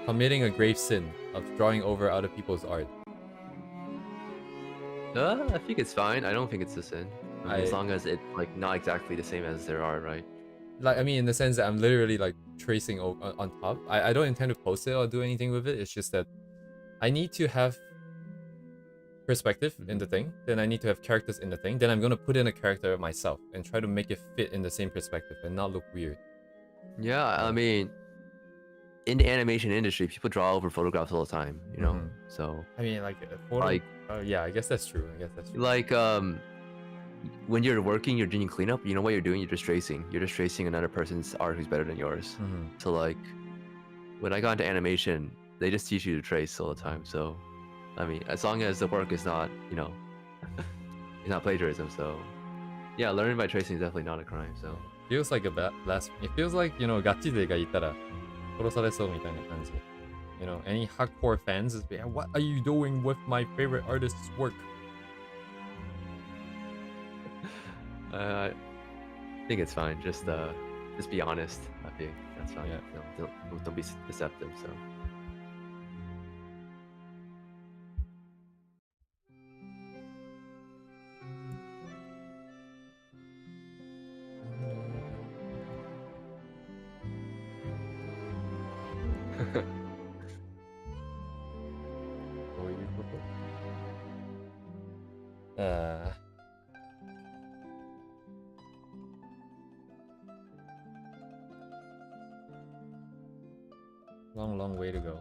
committing a grave sin of drawing over other people's art. I think it's fine. I don't think it's a sin. I mean, as long as it's like not exactly the same as their art, right? Like, I mean, in the sense that I'm literally like tracing on top. I don't intend to post it or do anything with it. It's just that I need to have perspective in the thing. Then I need to have characters in the thing. Then I'm gonna put in a character myself and try to make it fit in the same perspective and not look weird. Yeah, I mean, in the animation industry, people draw over photographs all the time, you know. So I mean, like a photo. like, yeah, I guess that's true. I guess that's true. like when you're working, you're doing cleanup. You know what you're doing? You're just tracing. You're just tracing another person's art who's better than yours. So like, when I got into animation, they just teach you to trace all the time. So, I mean, as long as the work is not, you know, it's not plagiarism. So, yeah, learning by tracing is definitely not a crime. So. Feels like a last. It feels like, you know, ガチ勢がいたら殺されそうみたいな感じ。You know, any hardcore fans is, yeah, what are you doing with my favorite artist's work? I think it's fine. Just be honest. I think that's fine. Yeah. Don't be deceptive. So. Long way to go.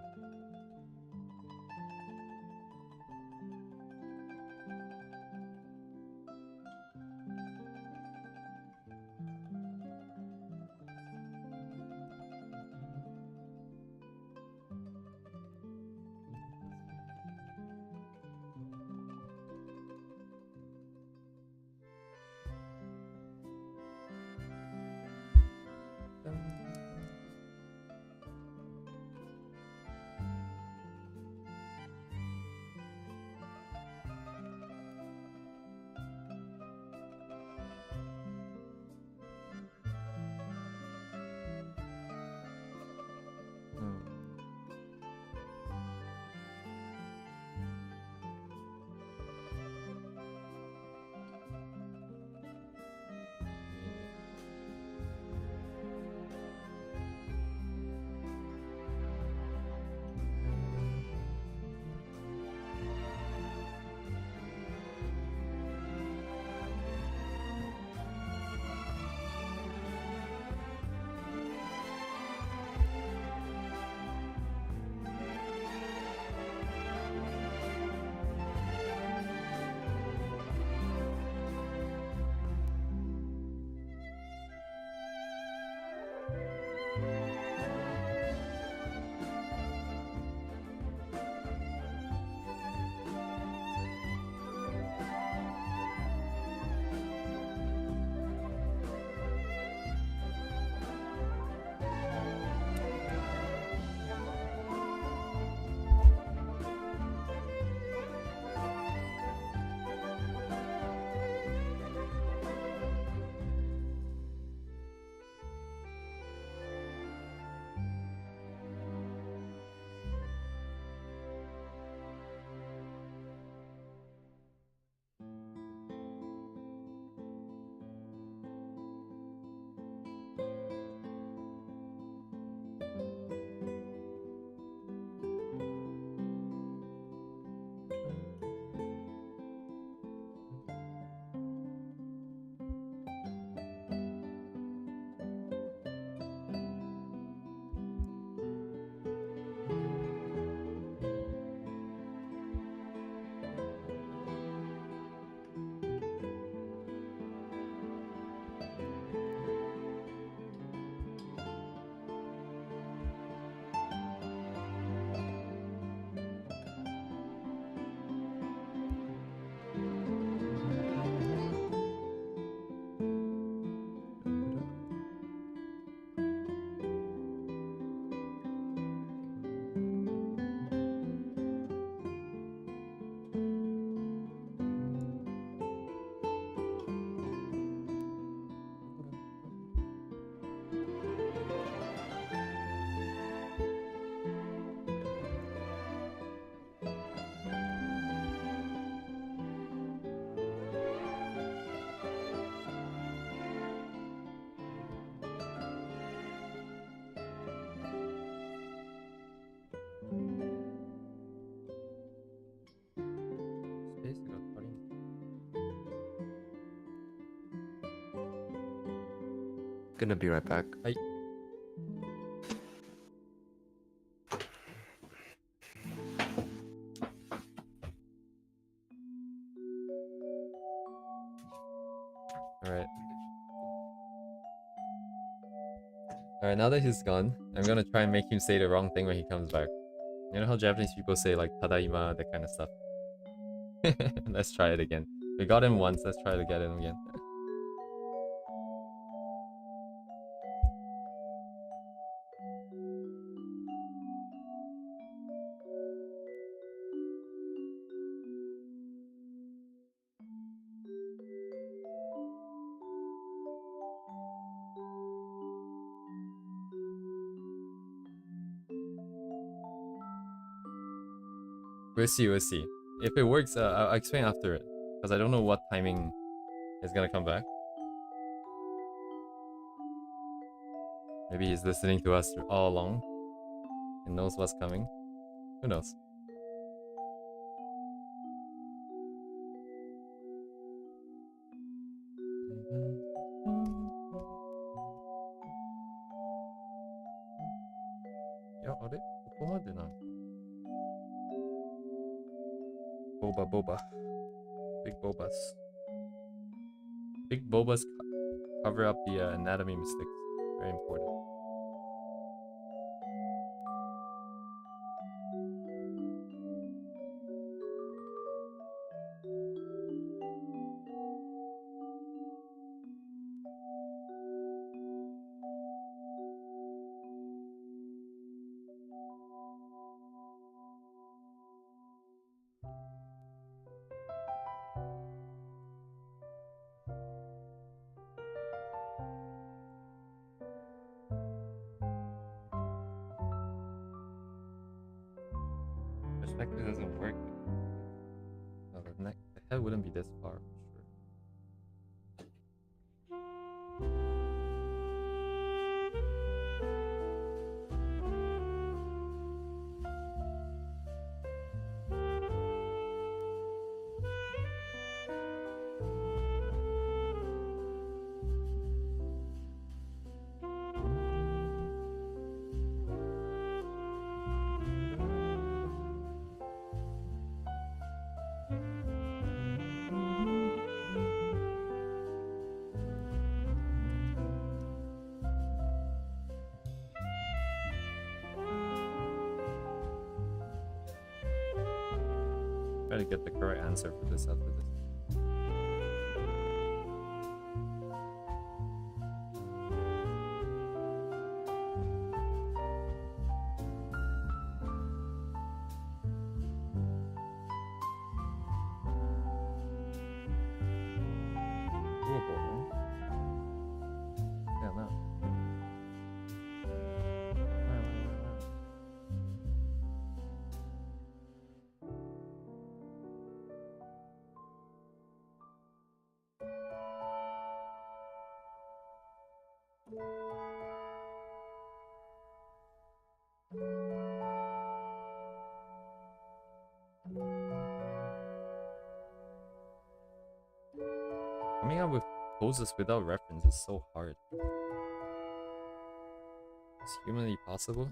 Gonna be right back. Bye. Alright. Alright, now that he's gone, I'm gonna try and make him say the wrong thing when he comes back. You know how Japanese people say like tadaima, that kind of stuff. Let's try it again. We got him once, let's try to get him again. We'll see, we'll see. If it works, I'll explain after it. Because I don't know what timing is gonna come back. Maybe he's listening to us all along and knows what's coming. Who knows? Yeah, are they? Boba. Big bobas. Big bobas cover up the anatomy mistakes. Very important. Perspective doesn't work. No, the head wouldn't be this far, for sure. Try to get the correct answer for this after this. Doable. Yeah, no. Wow. Coming up with poses without reference is so hard. It's humanly possible?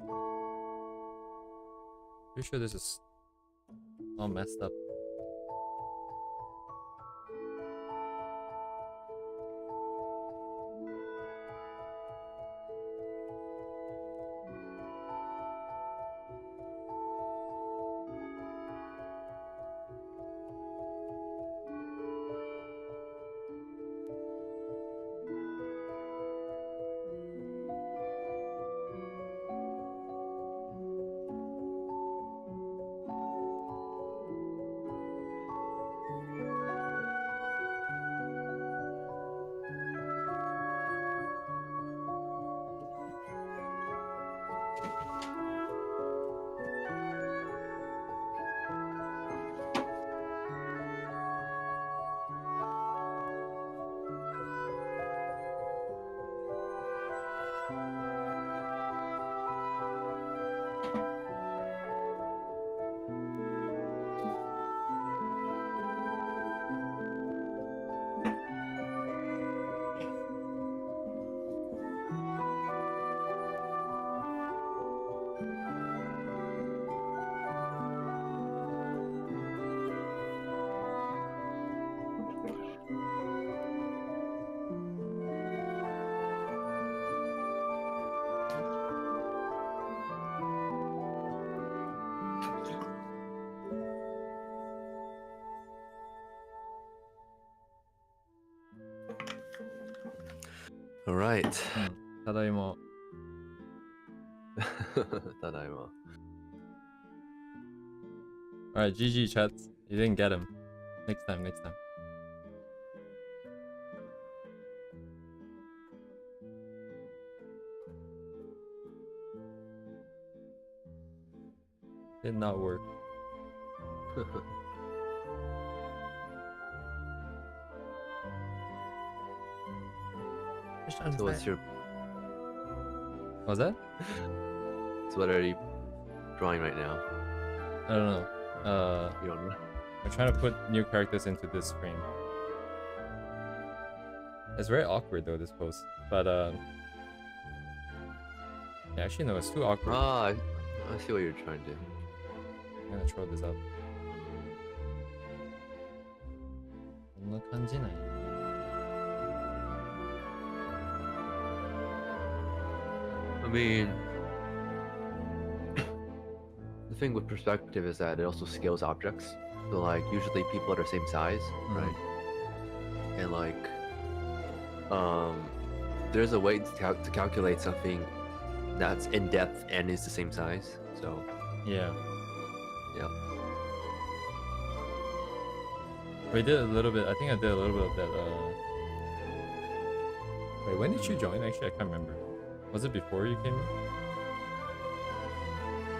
Pretty sure this is all messed up. All right. Tadaima. Tadaima. Alright, GG chat. You didn't get him. Next time, next time. Did not work. So what's your? What was that? So what are you drawing right now? I don't know. You don't know. I'm trying to put new characters into this frame. It's very awkward though, this pose. But yeah, actually no, it's too awkward. Ah, I see what you're trying to do. I'm gonna throw this up. こんな感じなんや。I mean, the thing with perspective is that it also scales objects. So like usually people are the same size, right? And like, there's a way to calculate something that's in depth and is the same size. So Yeah. yeah. We did a little bit. I think I did a little bit of that. Wait, when did you join? Actually, I can't remember. Was it before you came in?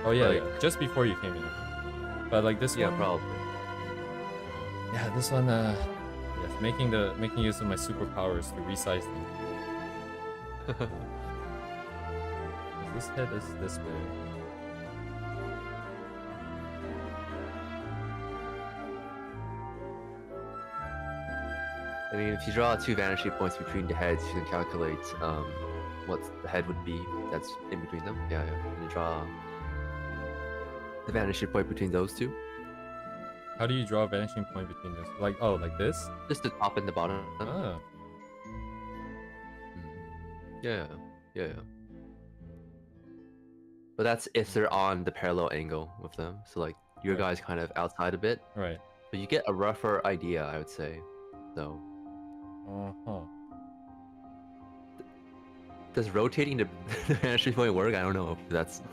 Oh yeah, Like- yeah, just before you came in. But like this Yeah, one, probably. yeah, this one, yes, making use of my superpowers to resize things. This head is this way. I mean, if you draw two vanishing points between the heads, you can calculate what the head would be that's in between them. Yeah, yeah. And you draw the vanishing point between those two. How do you draw a vanishing point between this? Like, oh, like this? Just the top and the bottom. Ah, Yeah, yeah. But that's if they're on the parallel angle with them. So like your Right. guy's kind of outside a bit, right. but you get a rougher idea, I would say. So Uh-huh. does rotating the vanishing point work? I don't know if that's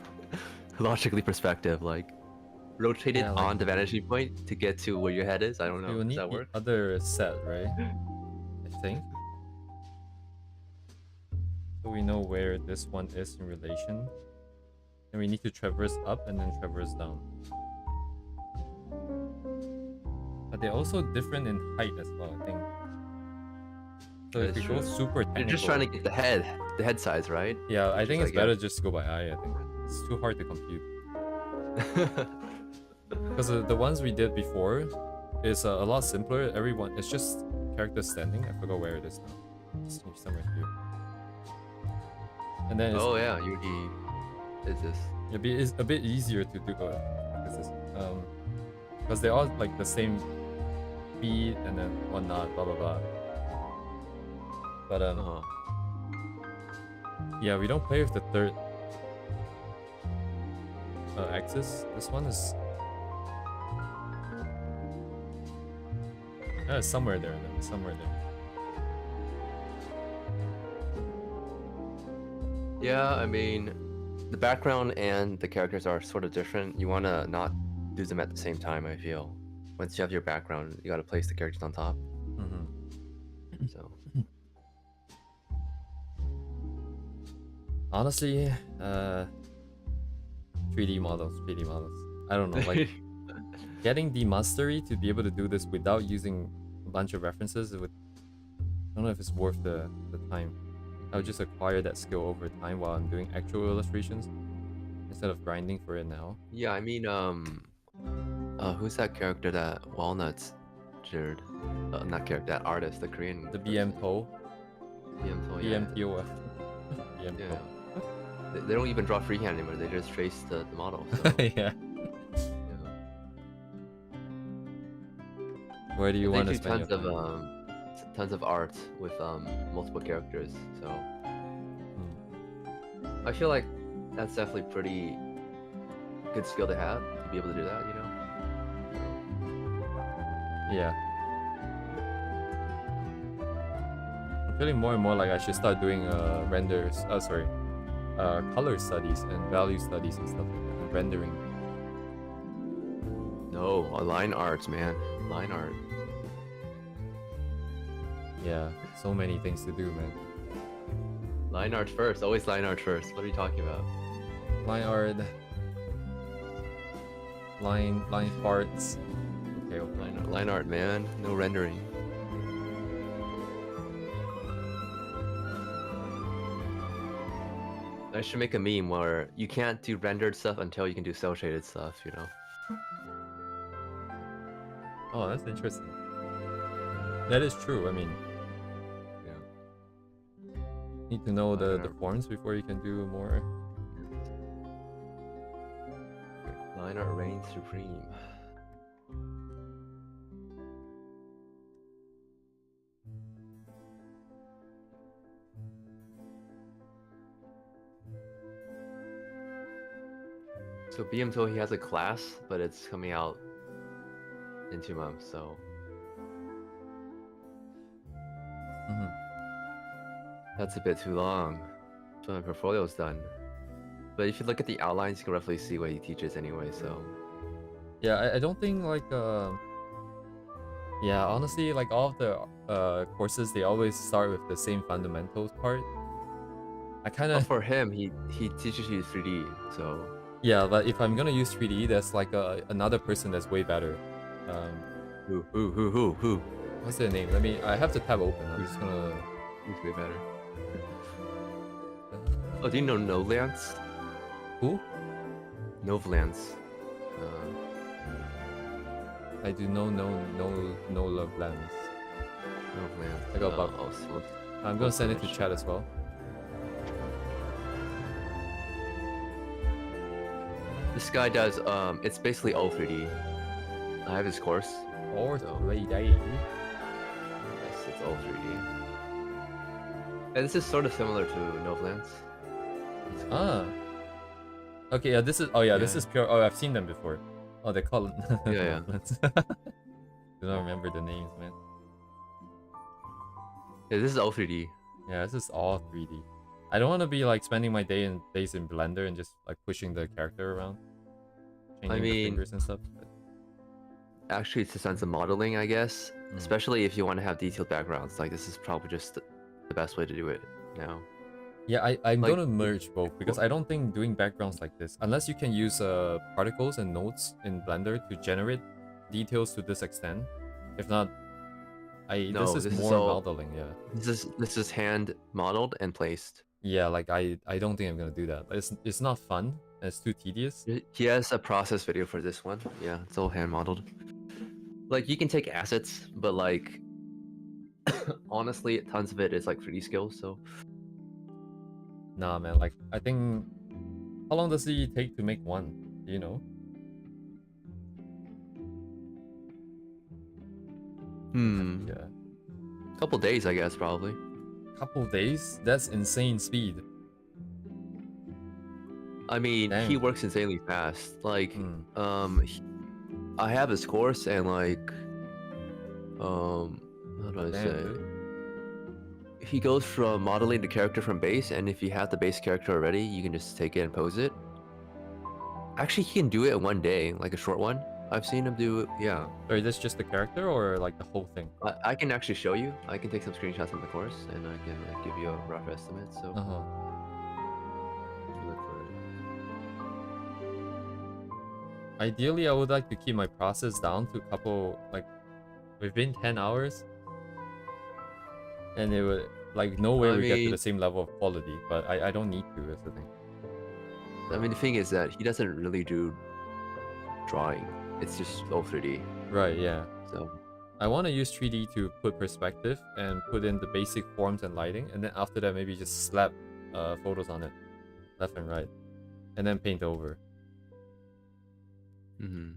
logically perspective. Like rotate it Yeah, like- on the vanishing point to get to where your head is. I don't We know. will Does need that the work? other set, right? I think. So we know where this one is in relation. And we need to traverse up and then traverse down. But they're also different in height as well, I think. So if That's we go true. super technical, You're just trying to get the head size, right? yeah, I think just it's like, better just to go by eye. I think it's too hard to compute. Because the ones we did before is a lot simpler. Everyone, it's just characters standing. I forgot where it is now. It's somewhere here. And then it's, Oh yeah, Yugi is this. it's a bit easier to do. Because they're all like the same speed and then whatnot, blah blah blah. But Uh-huh. yeah, we don't play with the third axis. This one is somewhere there. Then somewhere there. Yeah, I mean, the background and the characters are sort of different. You want to not do them at the same time, I feel. Once you have your background, you got to place the characters on top. Mm-hmm. So, Honestly, 3D models. I don't know, like getting the mastery to be able to do this without using a bunch of references. I don't know if it's worth the time. I would just acquire that skill over time while I'm doing actual illustrations instead of grinding for it now. yeah, I mean, who's that character that Walnuts drew? Not character, that artist, the Korean. The BM-TO, BMTO, BM-TO. yeah. They don't even draw freehand anymore. They just trace the model. So, Yeah. yeah. Where do you want They to do spend your tons of time? tons of art with multiple characters. So I feel like that's definitely pretty good skill to have to be able to do that. You know. Yeah. I'm feeling more and more like I should start doing renders. Sorry, color studies and value studies and stuff like that, and rendering. No, line art, man. Line art. Yeah, so many things to do, man. Line art first. Always line art first. What are you talking about? Line art, line farts. Okay, Line art, man. No rendering. I should make a meme where you can't do rendered stuff until you can do cell shaded stuff, you know? Oh, that's interesting. That is true. I mean, Yeah. need to know the forms before you can do more. Line art reigns supreme. So BM told he has a class, but it's coming out in 2 months, so Mhm. that's a bit too long. So my portfolio's done. But if you look at the outlines, you can roughly see what he teaches anyway, so Yeah, I don't think like yeah, honestly, like all of the courses, they always start with the same fundamentals part. I kind well, of for him, he teaches you 3D, so yeah, but if I'm gonna use 3D, that's like another person that's way better. who? What's their name? I have the tab open. I'm just gonna. Who's way better? Oh, do you know Novlance? Who? Novlance. I do no love lands. Novlance. I got bug. I'm gonna send it to chat as well. This guy does it's basically all 3D. I have his course. Or So- 3D. Yes, it's all 3D. And this is sort of similar to Novlance. Ah. Okay, yeah, this is. Oh yeah, this Yeah. is pure. Oh, I've seen them before. Oh, they call it. Yeah. Do not remember the names, man. Yeah, this is all 3D. Yeah, this is all 3D. I don't want to be like spending my days in Blender and just like pushing the character around, changing the mean- fingers and stuff. But, Actually, it's a sense of modeling, I guess. Mm. Especially if you want to have detailed backgrounds. Like, this is probably just the best way to do it now. yeah, I'm Like- gonna merge both because I don't think doing backgrounds like this, unless you can use particles and nodes in Blender to generate details to this extent. If not, No, this this is is more all- modeling. Yeah. This is hand modeled and placed. Yeah, like I don't think I'm gonna do that. It's not fun. And it's too tedious. He has a process video for this one. Yeah, it's all hand modeled. Like, you can take assets, but like honestly, tons of it is like 3D skills. So Nah, man. Like I think, how long does it take to make one? Do you know? Yeah, couple days, I guess, probably. couple days. That's insane speed. I mean, he Dang. works insanely fast. Like, Hmm. I have his course, and like, how do I Damn, say? dude. He goes from modeling the character from base, and if you have the base character already, you can just take it and pose it. Actually, he can do it in one day, like a short one. I've seen him do it. Yeah, Or is this just the character or like the whole thing? I can actually show you. I can take some screenshots from the course, and I can like, give you a rough estimate. So. Uh huh. if you look for it. Ideally, I would like to keep my process down to a couple, like, within 10 hours. And it would, like, no way I we get to mean- the same level of quality, but I don't need to, that's the thing. I mean, the thing is that he doesn't really do drawing. It's just all 3D. Right, yeah. So I want to use 3D to put perspective and put in the basic forms and lighting, and then after that, maybe just slap photos on it, left and right, and then paint over.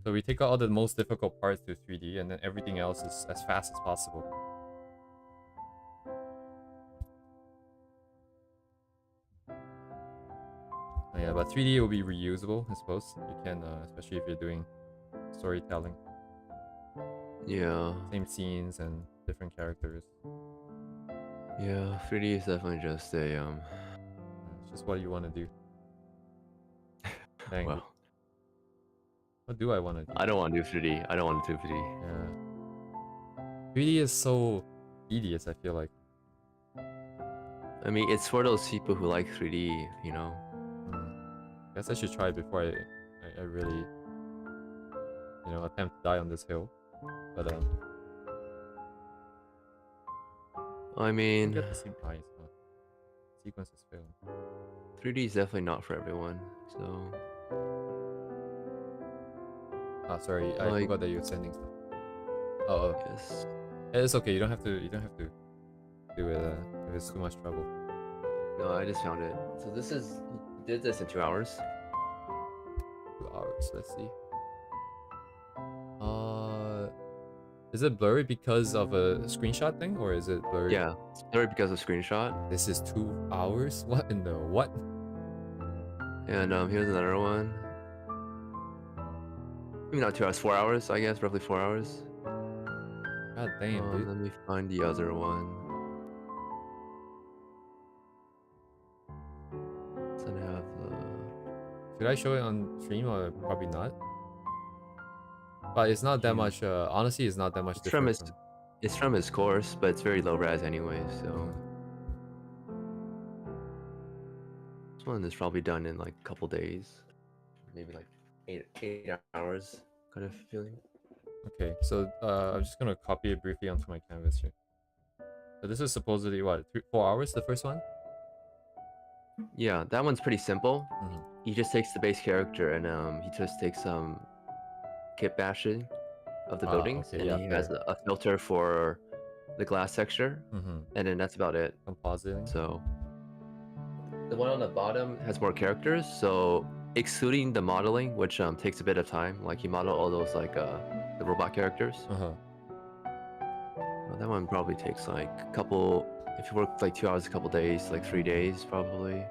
So we take out all the most difficult parts to 3D, and then everything else is as fast as possible. Oh, yeah, but 3D will be reusable, I suppose. You can, especially if you're doing storytelling, yeah, same scenes and different characters. Yeah, 3D is definitely just a It's just what you want to do. Dang, well, what do I want to do? I don't want to do 3D. I don't want to do 3D. Yeah. 3D is so tedious, I feel like. I mean, it's for those people who like 3D, you know. Guess I should try it before I really, you know, attempt to die on this hill. But I you mean, get the same eyes. Huh? Sequences fail. 3D is definitely not for everyone. So, Ah, sorry, I like, forgot that you're sending stuff. Oh, yes. it's okay. You don't have to. You don't have to do it if it's too much trouble. No, I just found it. So this is he did this in 2 hours. 2 hours. Let's see. Is it blurry because of a screenshot thing, or is it blurry? Yeah, it's blurry because of screenshot. This is 2 hours. What in the what? And here's another one. Maybe not 2 hours, 4 hours, I guess, roughly 4 hours. God damn, dude. Let me find the other one. Doesn't have the. Should I show it on stream or probably not? But it's not that much. Honestly, it's not that much different. It's from his course, but it's very low res anyway. So this one is probably done in like a couple days, maybe like eight hours, kind of feeling. Okay, so I'm just gonna copy it briefly onto my canvas here. So this is supposedly what 4 hours, the first one. Yeah, that one's pretty simple. Mhm. He just takes the base character and he just takes some kit bashing of the buildings, okay, and yeah, he fair. has a filter for the glass texture, and then that's about it. Compositing. So the one on the bottom has more characters, so excluding the modeling, which takes a bit of time, like he modeled all those like the robot characters. Well, that one probably takes like a couple. If you work like 2 hours, a couple days, like 3 days probably.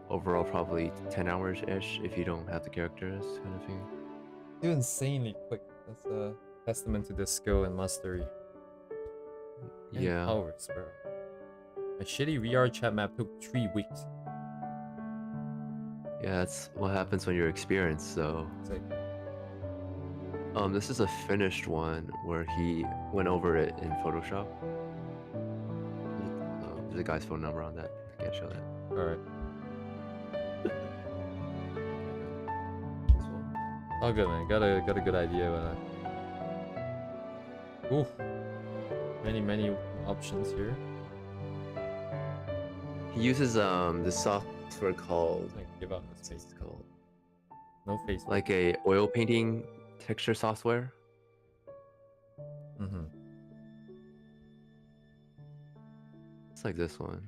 Overall, probably 10 hours ish if you don't have the characters, kind of thing. You're insanely quick. That's a testament to the skill and mastery. 10 Yeah. hours, bro. A shitty VR chat map took 3 weeks. Yeah, that's what happens when you're experienced. So, Sick. this is a finished one where he went over it in Photoshop. There's a guy's phone number on that. I can't show that. All right. This one. All good, man. Got a good idea. Oof. Many options here. He uses this software called. Like, give up this face. It's called No face. like a oil painting texture software. It's like this one.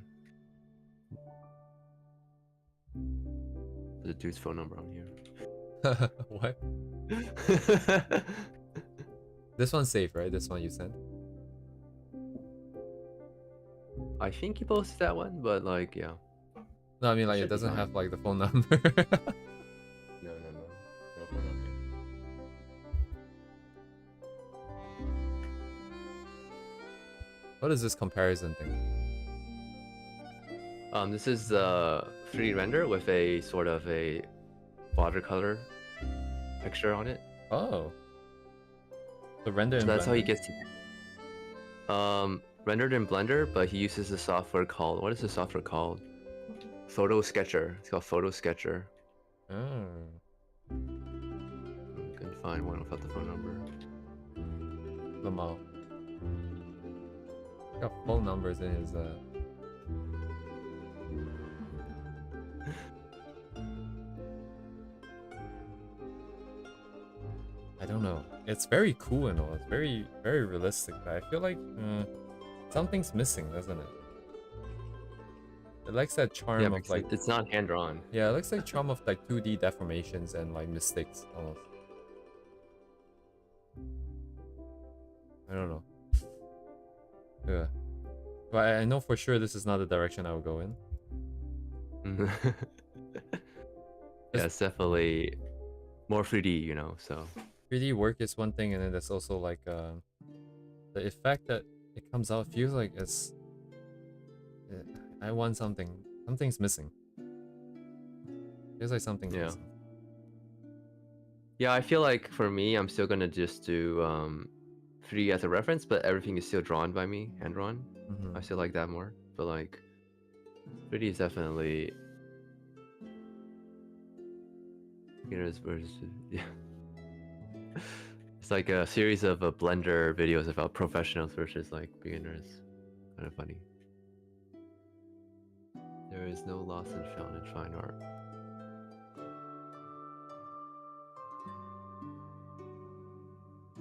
There's a dude's phone number on here. What? This one's safe, right? This one you sent? I think he posted that one, but like, yeah. No, I mean like it Should be doesn't fine. have like the phone number. No phone number. What is this comparison thing? This is the 3D render with a sort of a watercolor texture on it. Oh. The render So in that's how he Blender. gets rendered in Blender, but he uses a software called, what is the software called? Photo Sketcher. It's called Photo Sketcher. Oh. Couldn't find one without the phone number. Lamau. Got phone numbers in his I don't know. It's very cool and all. It's very realistic, but I feel like something's missing, doesn't it? It likes that charm Yeah, of because like it's not hand drawn. yeah, it looks like charm of like 2D deformations and like mistakes almost. I don't know. Yeah. But I know for sure this is not the direction I would go in. Yeah, it's definitely more 3D, you know, so 3D work is one thing, and then there's also like the effect that it comes out feels like it's I want something. Something's missing. Feels like something's Yeah. missing. Yeah, I feel like for me, I'm still gonna just do 3D as a reference, but everything is still drawn by me, hand drawn. I still like that more. But like 3D is definitely beginners versus yeah. It's like a series of Blender videos about professionals versus like beginners. Kind of funny. There is no loss and found in fine art.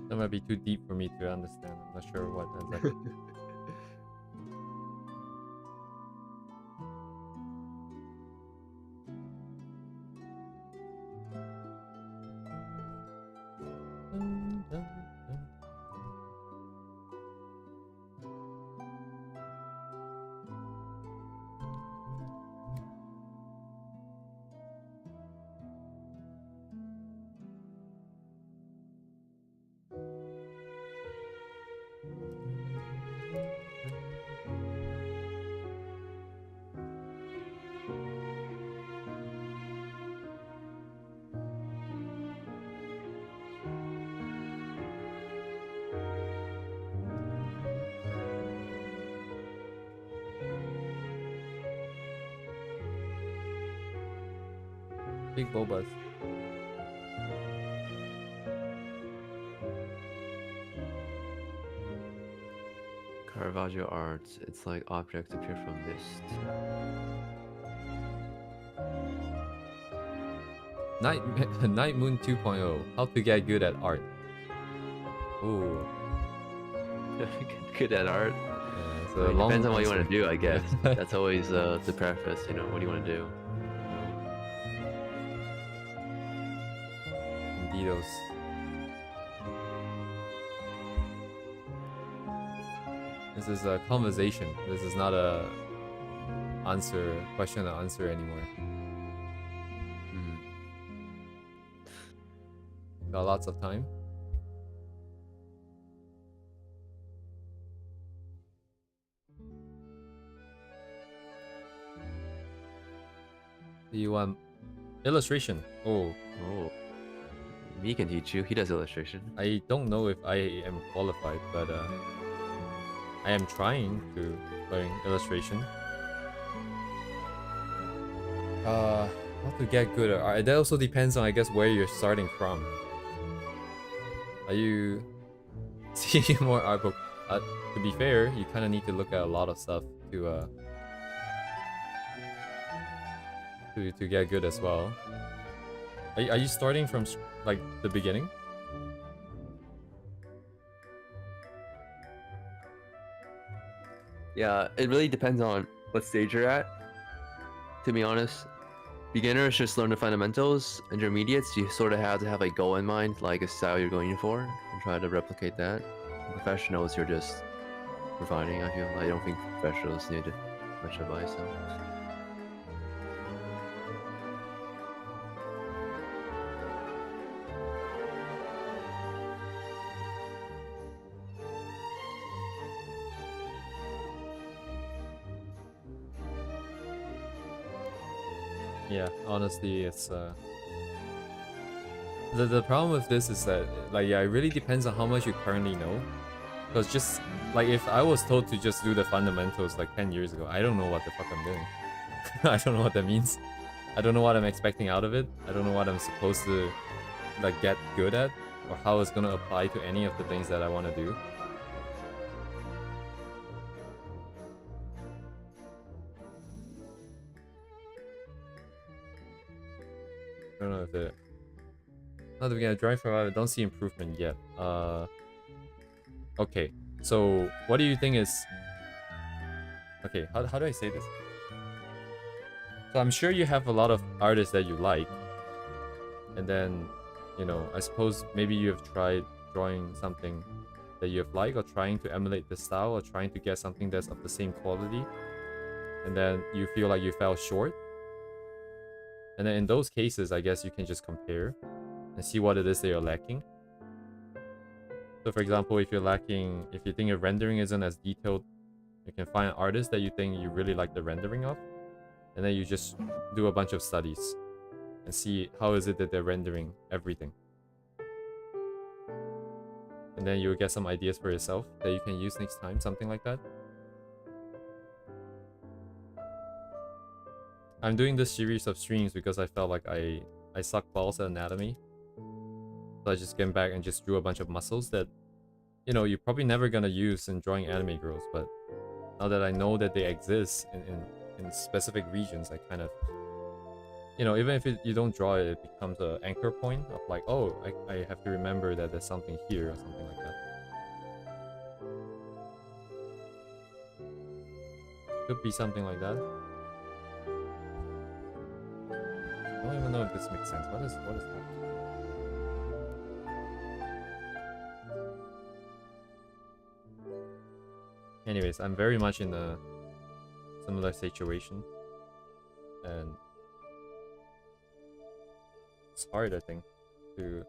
That might be too deep for me to understand. I'm not sure what exactly. Big bobas. Caravaggio art, it's like objects appear from mist. Night Moon 2.0. How to get good at art. Ooh. Good at art. Yeah, it's I mean, long depends on what you answer. want to do, I guess. That's always the preface, you know, what do you want to do? Indeedos. This is a conversation. This is not a question or answer anymore. Got lots of time. Do you want illustration? Oh, Me can teach you. He does illustration. I don't know if I am qualified, but I am trying to learn illustration. How to get good at art? That also depends on, I guess, where you're starting from. Are you seeing more art book? To be fair, you kind of need to look at a lot of stuff to get good as well. Are you starting from like the beginning? Yeah, it really depends on what stage you're at. To be honest, beginners just learn the fundamentals. Intermediates, you sort of have to have a goal in mind, like a style you're going for, and try to replicate that. Professionals, you're just refining. I feel I don't think professionals need much advice. So. Yeah, honestly, it's the problem with this is that, like, yeah, it really depends on how much you currently know. Because just like if I was told to just do the fundamentals like 10 years ago, I don't know what the fuck I'm doing. I don't know what that means. I don't know what I'm expecting out of it. I don't know what I'm supposed to like get good at, or how it's gonna apply to any of the things that I want to do. I don't know if it. Not the beginner, drawing for a while, I don't see improvement yet. Okay, so what do you think is... Okay, how do I say this? So I'm sure you have a lot of artists that you like. And then, you know, I suppose maybe you have tried drawing something that you have liked, or trying to emulate the style, or trying to get something that's of the same quality. And then you feel like you fell short. And then in those cases, I guess you can just compare and see what it is that you're lacking. So for example, if you think your rendering isn't as detailed You can find artists that you think you really like the rendering of, and then you just do a bunch of studies and see how is it that they're rendering everything. And then you'll get some ideas for yourself that you can use next time, something like that. I'm doing this series of streams because I felt like I suck balls at anatomy. So I just came back and just drew a bunch of muscles that, you know, you're probably never gonna use in drawing anime girls, but now that I know that they exist in specific regions, I kind of, you know, even if you don't draw it, it becomes an anchor point of like, oh, I have to remember that there's something here or something like that. Could be something like that. I don't even know if this makes sense. What is that? Anyways, I'm very much in a similar situation, and it's hard, I think, to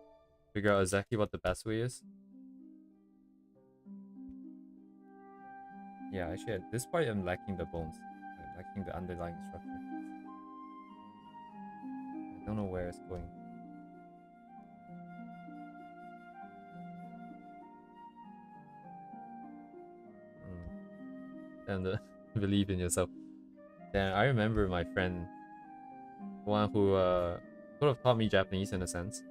figure out exactly what the best way is. Yeah, actually, at this part, I'm lacking the bones. I'm lacking the underlying structure. I don't know where it's going. And believe in yourself. Then I remember my friend, one who sort of taught me Japanese in a sense.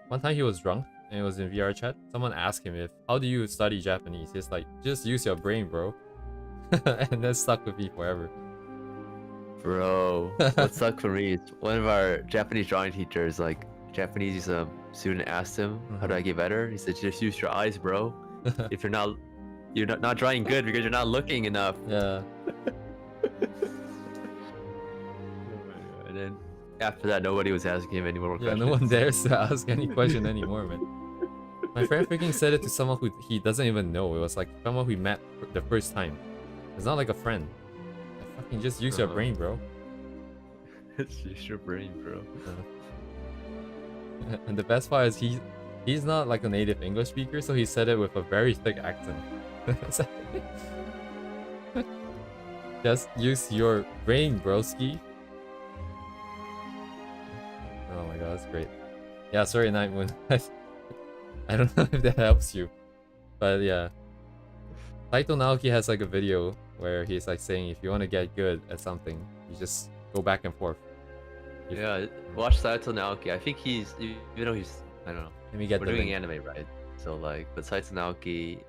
One time he was drunk and it was in VR chat. Someone asked him how do you study Japanese? He's like, just use your brain, bro. And that stuck with me forever. Bro, what sucked for me is one of our Japanese drawing teachers, like Japanese student asked him, how do I get better? He said, just use your eyes, bro. If you're not drawing good because you're not looking enough. Yeah. And then after that, nobody was asking him any more questions. Yeah, no one dares to ask any question anymore, man. My friend freaking said it to someone who he doesn't even know. It was like someone we met the first time. It's not like a friend. Like, fucking just use your brain, bro. It's use your brain, bro. And the best part is he's not like a native English speaker, so he said it with a very thick accent. Just use your brain, broski. Oh my god, that's great. Yeah, sorry, Night Moon. I don't know if that helps you, but yeah. Taito Naoki has like a video where he's like saying if you want to get good at something, you just go back and forth. Yeah, watch Taito Naoki. I think he's, even though he's, I don't know. Let me get We're the doing link. anime, right? So like, but Taito Naoki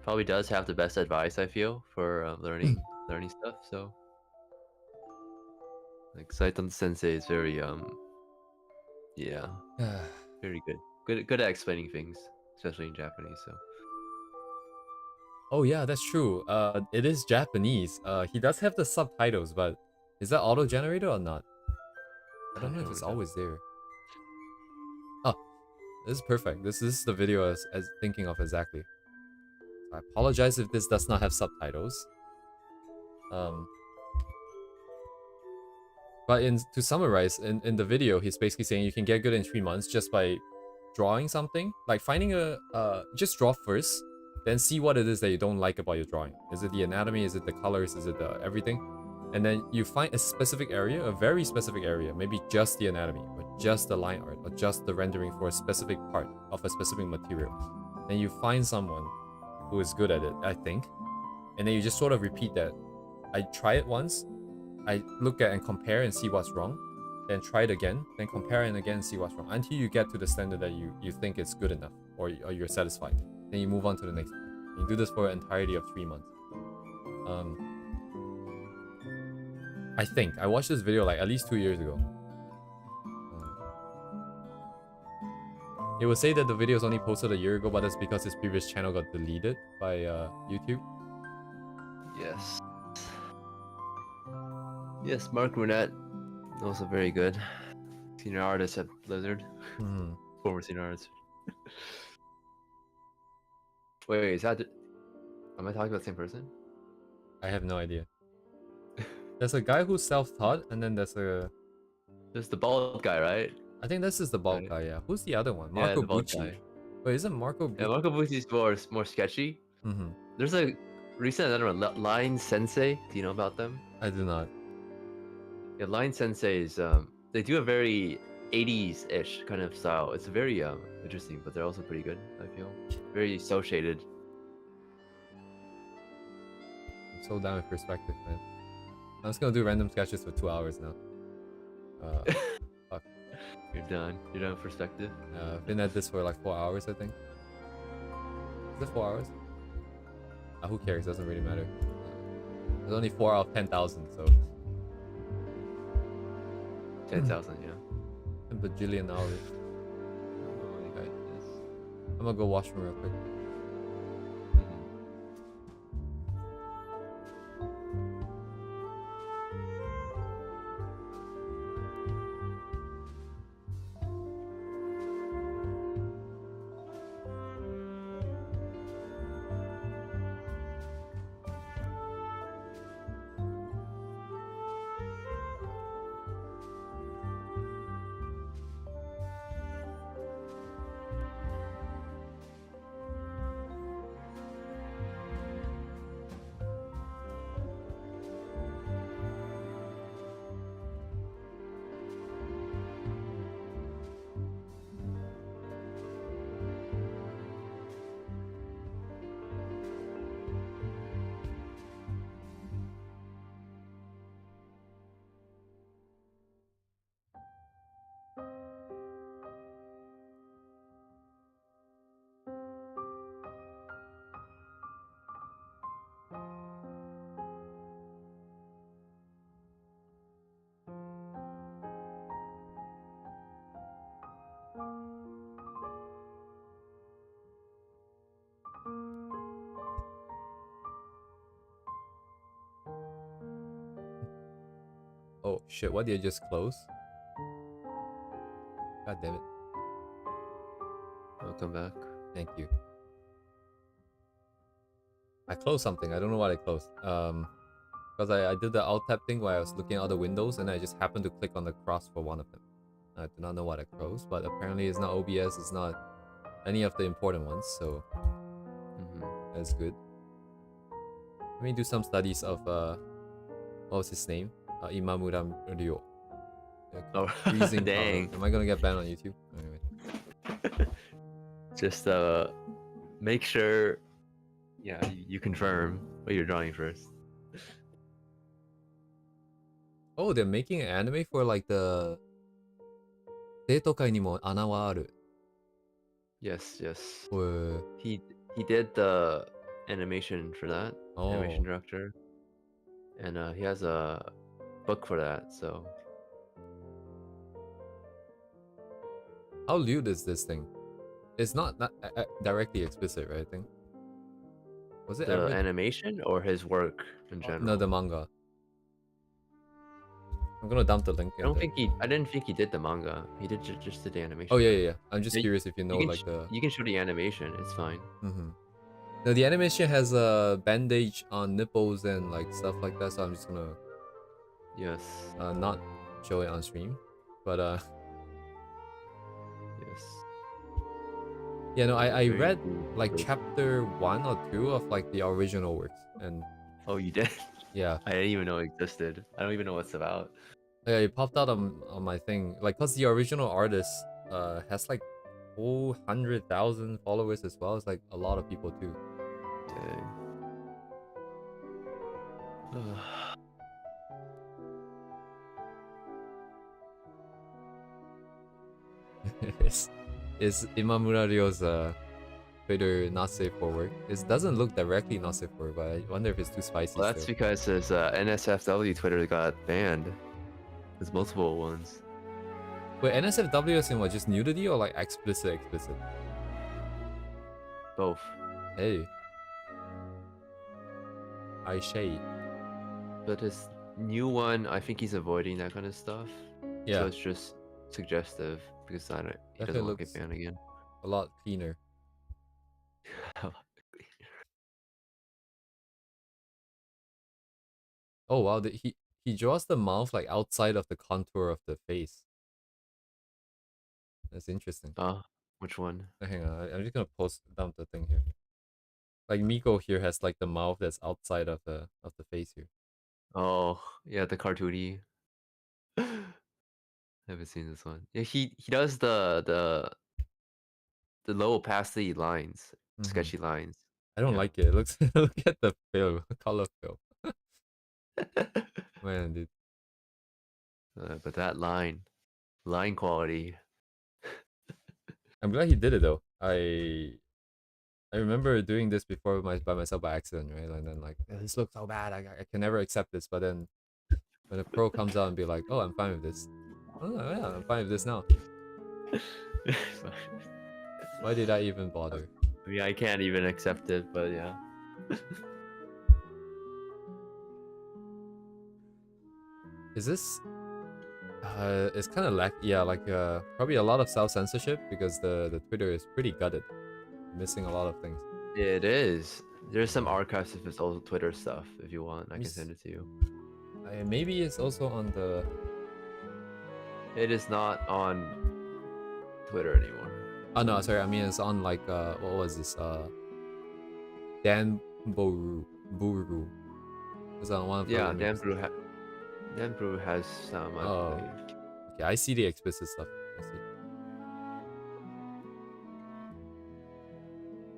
probably does have the best advice, I feel, for learning stuff. So like Saito Sensei is very yeah, very good at explaining things, especially in Japanese. So Oh yeah, that's true. It is Japanese. He does have the subtitles, but is that auto-generated or not? I don't know if it's always there. Oh, this is perfect. This is the video as thinking of exactly. I apologize if this does not have subtitles. But to summarize, in the video, he's basically saying you can get good in 3 months just by drawing something. Like finding just draw first, then see what it is that you don't like about your drawing. Is it the anatomy? Is it the colors? Is it the everything? And then you find a specific area, a very specific area, maybe just the anatomy, or just the line art, or just the rendering for a specific part of a specific material. Then you find someone who is good at it, I think. And then you just sort of repeat that. I try it once, I look at and compare and see what's wrong, then try it again, then compare it again and see what's wrong, until you get to the standard that you think is good enough, or you're satisfied. Then you move on to the next one. You do this for an entirety of 3 months. I think. I watched this video like at least 2 years ago. It would say that the video was only posted a year ago, but that's because his previous channel got deleted by YouTube. yes. Yes, Mark Burnett, also very good. Senior artist at Blizzard. Former senior artist. Wait, is that... Am I talking about the same person? I have no idea. There's a guy who's self-taught, and then there's a... There's the bald guy, right? I think this is the bald guy, yeah. Who's the other one? Marco the bald Bucci. guy. Wait, isn't Marco Bucci? Yeah, Marco Bucci's more sketchy. There's a recent, I don't know, Line Sensei. Do you know about them? I do not. Yeah, Line Sensei is they do a very 80s ish kind of style. It's very interesting, but they're also pretty good. I feel very cel shaded. I'm so down with perspective, man. I'm just gonna do random sketches for 2 hours now. Fuck. You're done. You're done with perspective. I've been at this for like 4 hours, I think. Is it 4 hours? Who cares? Doesn't really matter. There's only 4 out of 10,000, so 10,000, yeah. a bajillion hours. Oh my goodness. I'm gonna go washroom real quick. Oh shit, what did I just close? God damn it. I'll come back. Thank you. I closed something. I don't know what I closed. Because I did the alt tab thing where I was looking at other windows and I just happened to click on the cross for one of them. I do not know what I closed, but apparently it's not OBS, it's not any of the important ones, so that's good. Let me do some studies of what was his name? Imamura Ryo. Oh, Freezing dang. color. Am I gonna get banned on YouTube? Anyway. Just make sure, yeah, you confirm what you're drawing first. Oh, they're making an anime for like the 生徒会にも穴はある. Yes, yes. Or... He did the animation for that, animation director, and he has a book for that. So, how lewd is this thing? It's not directly explicit, right? I think. Was it the ever... animation or his work in general? No, the manga. I'm gonna dump the link. I didn't think he did the manga. He did just did the animation. Oh yeah. I'm just curious if you know like the. You can show the animation. It's fine. No, the animation has a bandage on nipples and like stuff like that. So I'm just gonna. Yes. Not show it on stream, but Yes. Yeah, no, I read like chapter 1 or 2 of like the original works, and. Oh, you did? Yeah. I didn't even know it existed. I don't even know what it's about. Yeah, it popped out on my thing. Like, cause the original artist has like 400,000 followers as well. It's like a lot of people too. Dang. Is Imamura Ryo's Twitter not safe for work? It doesn't look directly not safe for work, but I wonder if it's too spicy. Well, that's because his NSFW Twitter got banned. There's multiple ones. Wait, NSFW is in what, just nudity or like explicit? Both. Hey. I shade. But his new one, I think he's avoiding that kind of stuff. Yeah. So it's just suggestive because he doesn't want to get banned again. A lot cleaner. Oh wow, he draws the mouth like outside of the contour of the face. That's interesting. Which one? Hang on, I'm just gonna post dump the thing here. like Miko here has like the mouth that's outside of the face here. Oh, yeah, the cartoony. Haven't seen this one. Yeah, he does the low opacity lines, sketchy lines. I don't Yeah. like it. It looks look at the fill, color fill. Man, dude. But that line quality. I'm glad he did it though. I remember doing this before by myself by accident, right? And then like this looks so bad. I can never accept this. But then when a pro comes out and be like, oh, I'm fine with this. Oh yeah, I'm fine with this now. Why did I even bother? I mean, I can't even accept it, but yeah. Is this? It's kind of yeah, like probably a lot of self censorship because the Twitter is pretty gutted, missing a lot of things. It is. There's some archives of his old Twitter stuff. If you want, I can send it to you. Maybe it's also on the. It is not on Twitter anymore. Oh no, sorry. I mean it's on like what was this? Dan Buru. It's on one of the. Yeah, Dan Brew has some. I Oh. believe. Okay, I see the explicit stuff. I see.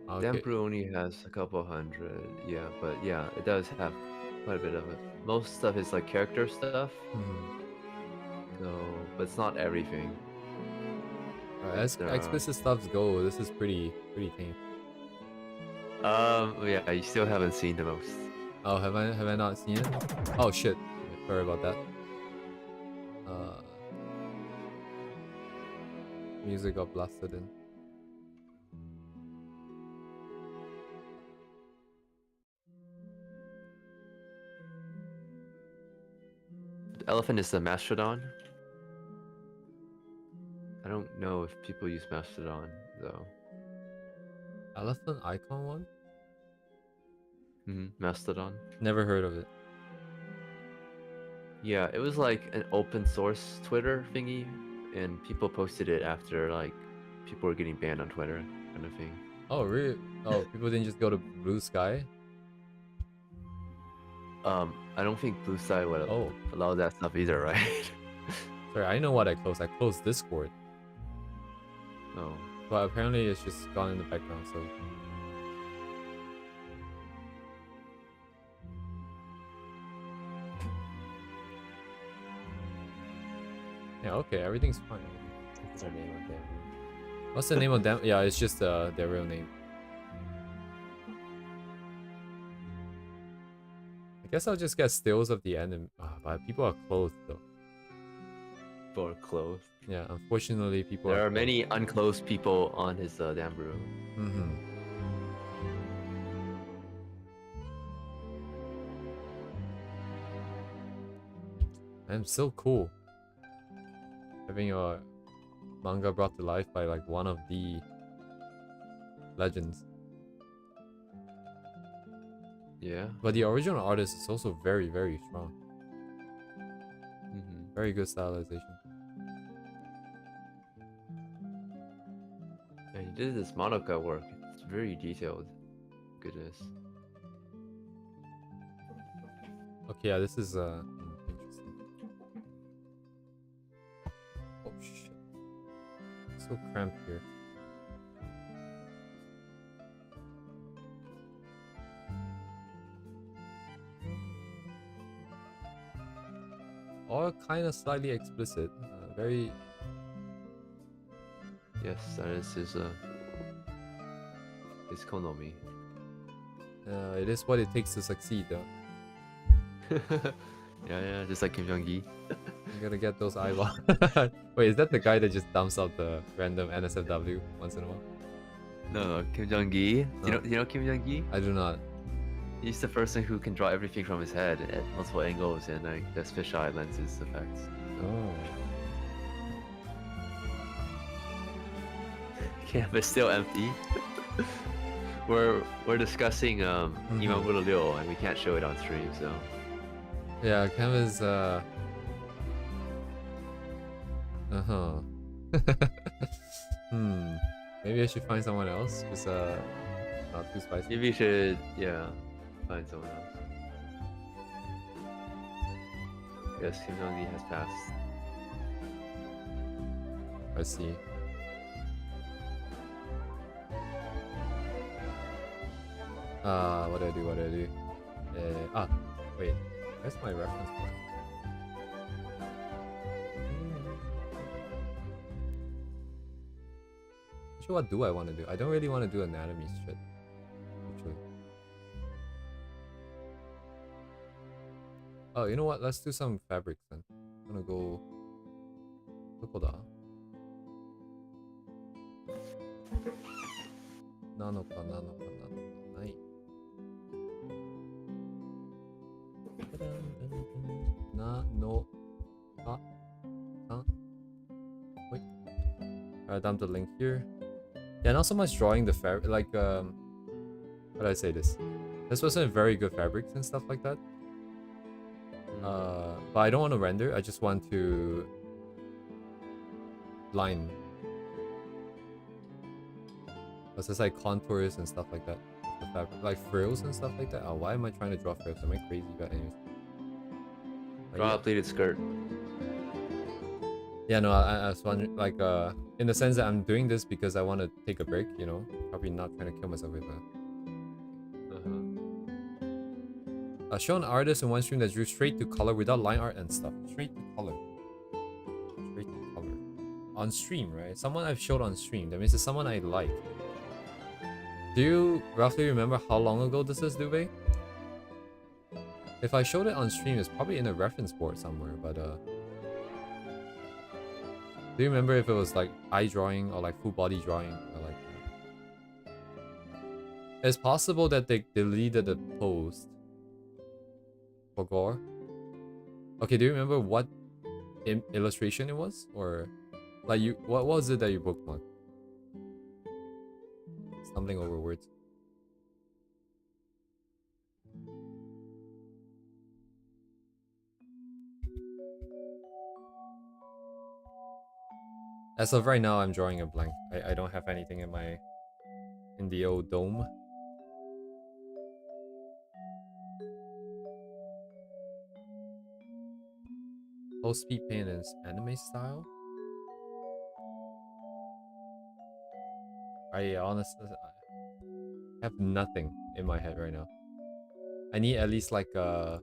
Okay. Dan Brew only has a couple hundred. Yeah, but yeah, it does have quite a bit of it. Most stuff is like character stuff. So, but it's not everything. As explicit stuffs go, this is pretty tame. Yeah, you still haven't seen the most. Oh, have I not seen it? Oh shit. Sorry about that. Music got blasted in. The elephant is the Mastodon. I don't know if people use Mastodon though. Elephant icon one? Mastodon. Never heard of it. Yeah, it was like an open source Twitter thingy, and people posted it after like people were getting banned on Twitter, kind of thing. Oh really? Oh, people didn't just go to Blue Sky? I don't think Blue Sky would allow that stuff either, right? Sorry, I know what I closed. I closed Discord. Oh. But apparently it's just gone in the background, so. Yeah, okay, everything's fine. What's their name on there? What's the name of them? Yeah, it's just their real name. I guess I'll just get stills of the anime. But people are clothed though. People are clothed. Yeah, unfortunately, people There are are many unclothed people on his Dambrew. I'm so cool. Having your manga brought to life by like one of the legends. Yeah. But the original artist is also very strong. Very good stylization. And he did this Monoka work. It's very detailed. Goodness. Okay, yeah, this is interesting. Oh shit. It's so cramped here. All kind of slightly explicit. Very. Yes, that is his Konomi. It is what it takes to succeed, though. yeah, just like Kim Jong-gi. You gotta get those eyeballs. Wait, is that the guy that just dumps out the random NSFW once in a while? No, Kim Jong-gi. Do you know Kim Jong-gi? I do not. He's the person who can draw everything from his head at multiple angles and like there's fisheye lenses effects. Oh. Canvas still empty. We're discussing Imamura Liu and we can't show it on stream, so. Yeah, canvas. Maybe I should find someone else. Just Not too spicy. Maybe you should, yeah, find someone else. Yes, Kimo has passed. I see. What do I do? What do I do? Wait. Where's my reference point? Actually, what do I want to do? I don't really want to do anatomy shit. Actually. Oh, you know what? Let's do some fabrics then. I'm gonna go. Dokoda? Nanoka, nanoka, nanoka. Nice. No. Wait. Alright, dump the link here. Yeah, not so much drawing the fabric. Like, how do I say this? This wasn't very good fabrics and stuff like that. But I don't want to render. I just want to line. Because there's like contours and stuff like that. The fabric, like frills and stuff like that. Oh, why am I trying to draw frills? Am I crazy? But anyways. Draw a pleated skirt. Yeah, no, I was wondering, like, in the sense that I'm doing this because I want to take a break, you know? Probably not trying to kill myself with that. Show an artist in one stream that drew straight to color without line art and stuff. Straight to color. Straight to color. On stream, right? Someone I've showed on stream. That means it's someone I like. Do you roughly remember how long ago this is, Dube? If I showed it on stream, it's probably in a reference board somewhere, but do you remember if it was like eye drawing or like full body drawing or like? It's possible that they deleted the post for gore. Okay, do you remember what illustration it was, or like what was it that you bookmarked? Stumbling over words. As of right now, I'm drawing a blank. I don't have anything in the old dome. Low speed paint is anime style. I honestly have nothing in my head right now. I need at least like some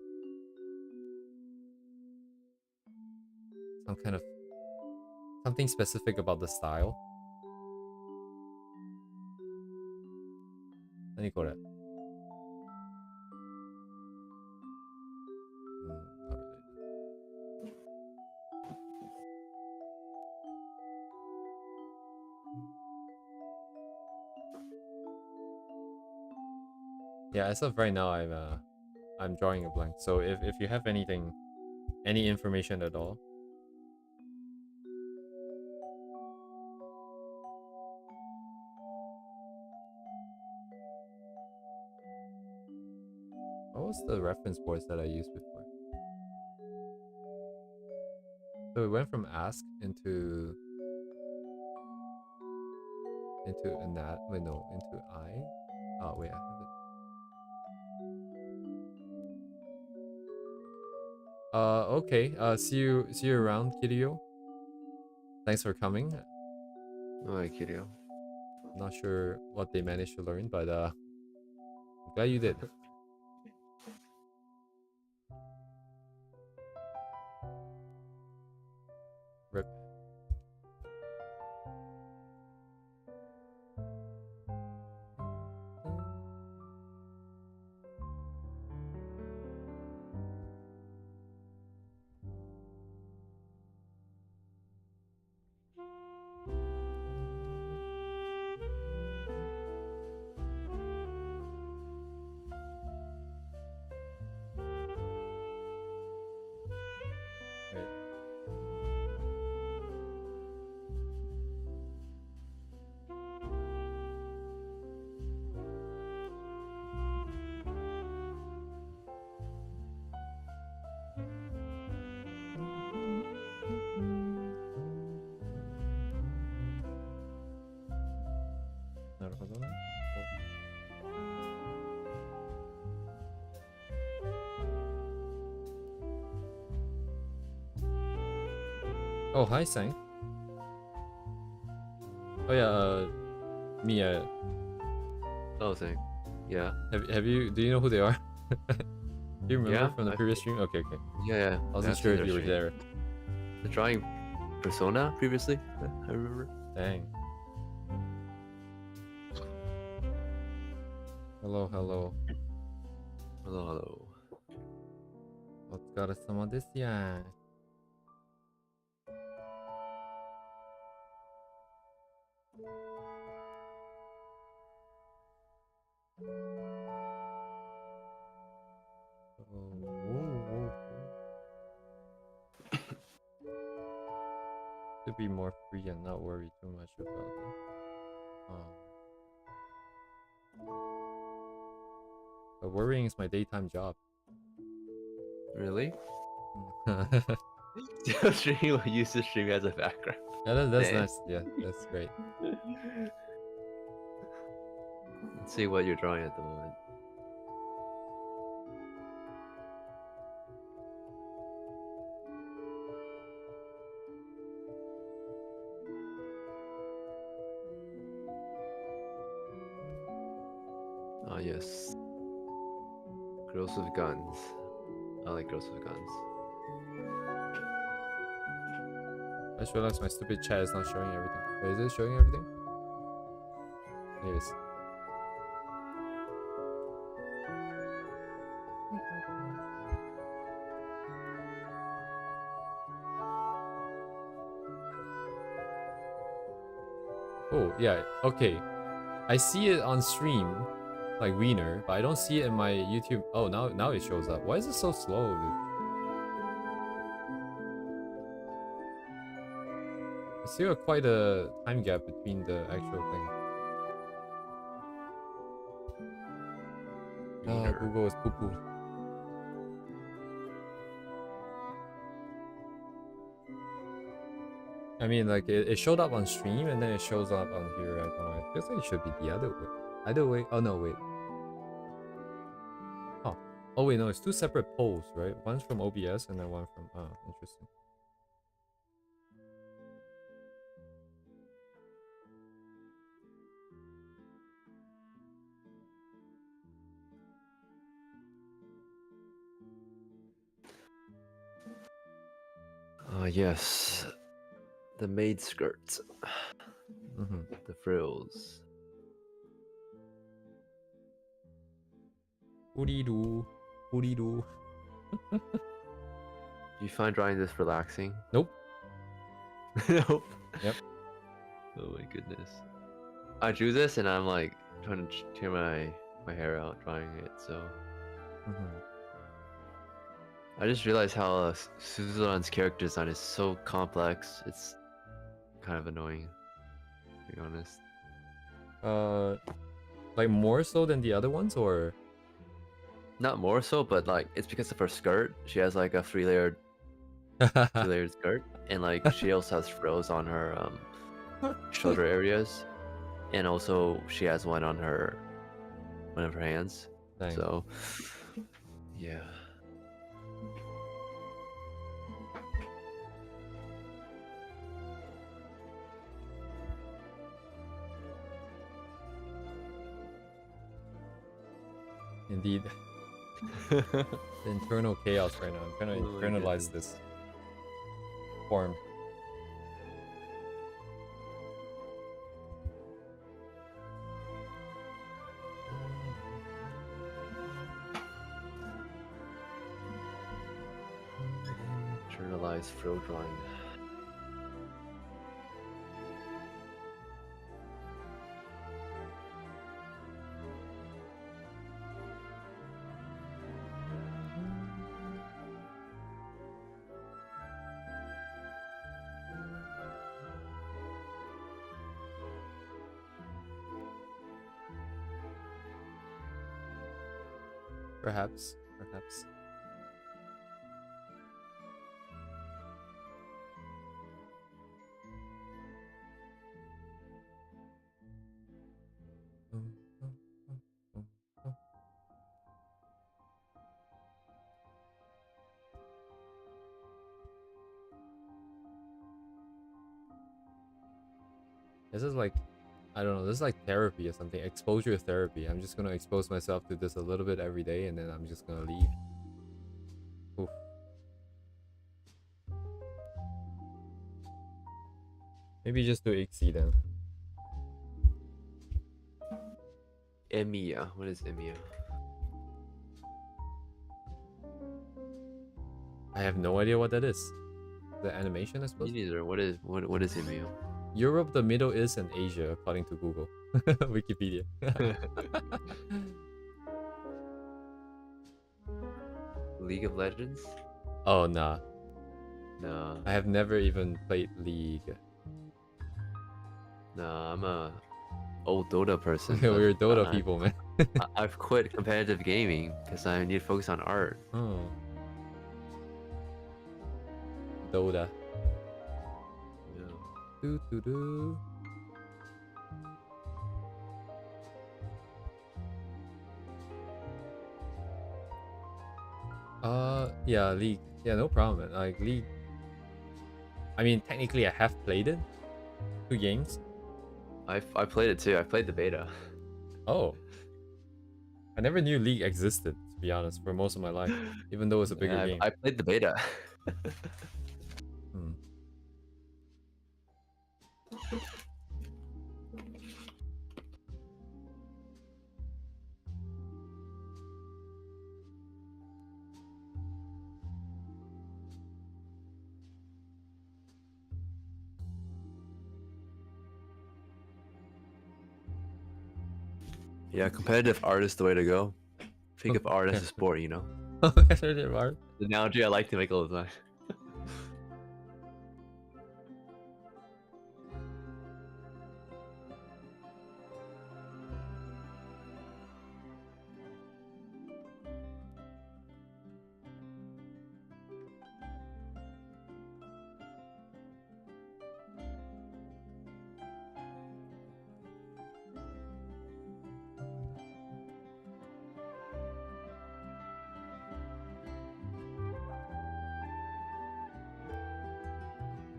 kind of something specific about the style. Let me go there. Not really. Yeah, as of right now, I'm drawing a blank. So if you have anything, any information at all. What was the reference boards that I used before? So we went from ask into a nat. Wait, no, into I. Oh wait, I have it. Okay. See you around, Kiryu. Thanks for coming. Alright, Kiryu. Not sure what they managed to learn, but I'm glad you did. Rip. Oh, hi, Sang. Oh yeah, Miya. Oh, thank. Yeah. Have you? Do you know who they are? Do you remember Yeah. from the previous stream? Okay, okay. Yeah. I wasn't I've sure seen if their you were stream. there. The drawing Persona previously. I remember. Dang. Hello, hello. Hello, hello. お疲れ様ですやん。To be more free and not worry too much about it. But worrying is my daytime job. Really? Yeah, Stream will use the stream as a background. that's Damn. nice. Yeah, that's great. Let's see what you're drawing at the moment. Ah, yes. Girls with guns. I like girls with guns. I just realized my stupid chat is not showing everything. Wait, is it showing everything? It is. Oh, yeah, okay. I see it on stream, like Wiener, but I don't see it in my YouTube. Oh, now it shows up. Why is it so slow, dude? I see quite a time gap between the actual thing. Wiener. Google is poo poo. I mean, like, it showed up on stream and then it shows up on here. I don't know. It feels like it should be the other way. Either way. Oh, no, wait. Oh. Oh, wait, no. It's two separate polls, right? One's from OBS and then one from... Oh, interesting. Ah, yes. The maid skirts. The frills. Hoodie-doo. Hoodie-doo. Do you find drawing this relaxing? Nope. Nope. Yep. Oh my goodness. I drew this and I'm like trying to tear my hair out drawing it, so I just realized how Suzan's character design is so complex. It's kind of annoying, to be honest. Like more so than the other ones, or... Not more so, but like it's because of her skirt. She has like a two-layered skirt, and like she also has frills on her shoulder areas, and also she has one on one of her hands. Dang. So, yeah. Indeed. The internal chaos right now. I'm trying to Oh my internalize goodness. this form. Internalized frill drawing. Perhaps. Perhaps. This is like, I don't know, this is like therapy or something. Exposure therapy. I'm just gonna expose myself to this a little bit every day, and then I'm just gonna leave. Oof. Maybe just do Ixi then. Miya. What is Miya? I have no idea what that is. The animation, I suppose. Me neither. What is Miya? Europe, the Middle East, and Asia, according to Google. Wikipedia. League of Legends? Oh, nah. No, I have never even played League. no, I'm a old Dota person. We're but, Dota people, man. I've quit competitive gaming because I need to focus on art. Oh. Dota. Yeah. Do do do. Yeah, League. Yeah, no problem, man. Like League. I mean, technically, I have played it. 2 games. I played it too. I played the beta. Oh. I never knew League existed, to be honest, for most of my life, even though it's a bigger Yeah, game. I played the beta. Hmm. Yeah, competitive art is the way to go. Think of art as a sport, you know? Competitive art. The analogy I like to make all the time.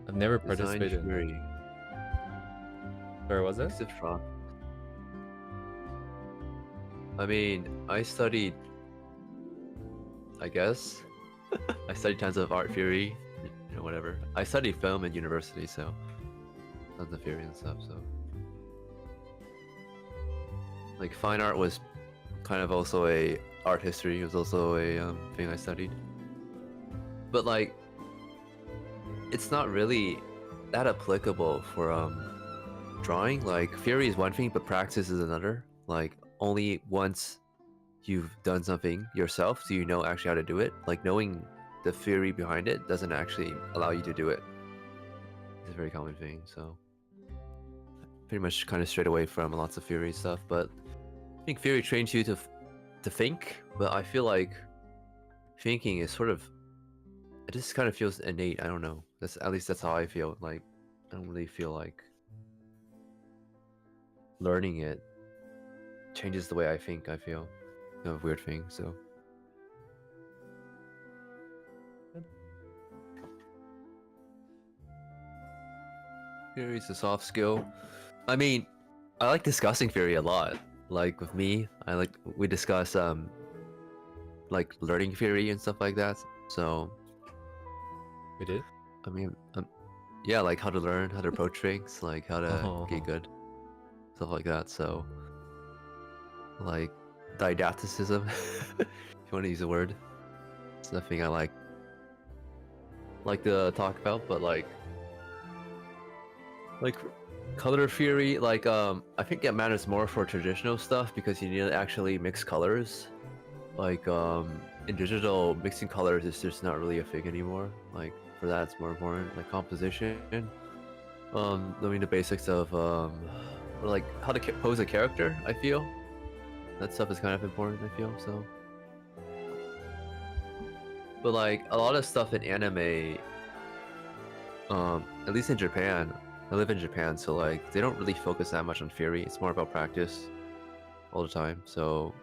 I've never Design participated in that. theory. Where was it? Except from. I mean, I studied. I guess. I studied tons of art theory, you know, whatever. I studied film in university, so tons of theory and stuff. So, like, fine art was kind of also a art history. It was also a thing I studied. But like, it's not really that applicable for drawing. Like, theory is one thing, but practice is another. Like, only once you've done something yourself do you know actually how to do it. Like, knowing the theory behind it doesn't actually allow you to do it. It's a very common thing. So pretty much kind of straight away from lots of theory stuff. But I think theory trains you to think. But I feel like thinking is sort of, it just kind of feels innate. I don't know. That's, at least that's how I feel. Like, I don't really feel like learning it changes the way I think. I feel kind of weird thing. So theory is a soft skill. I mean, I like discussing theory a lot. Like with me, we discuss like learning theory and stuff like that. So We did? I mean, yeah, like how to learn, how to approach things, like how to get good, stuff like that. So like didacticism, if you want to use a word, it's nothing I like to talk about. But like color theory, like I think it matters more for traditional stuff because you need to actually mix colors. Like in digital, mixing colors is just not really a thing anymore. Like for that, it's more important. Like composition, learning the basics of like how to pose a character. I feel that stuff is kind of important. I feel so. But like a lot of stuff in anime, at least in Japan, I live in Japan, so like they don't really focus that much on theory. It's more about practice all the time. So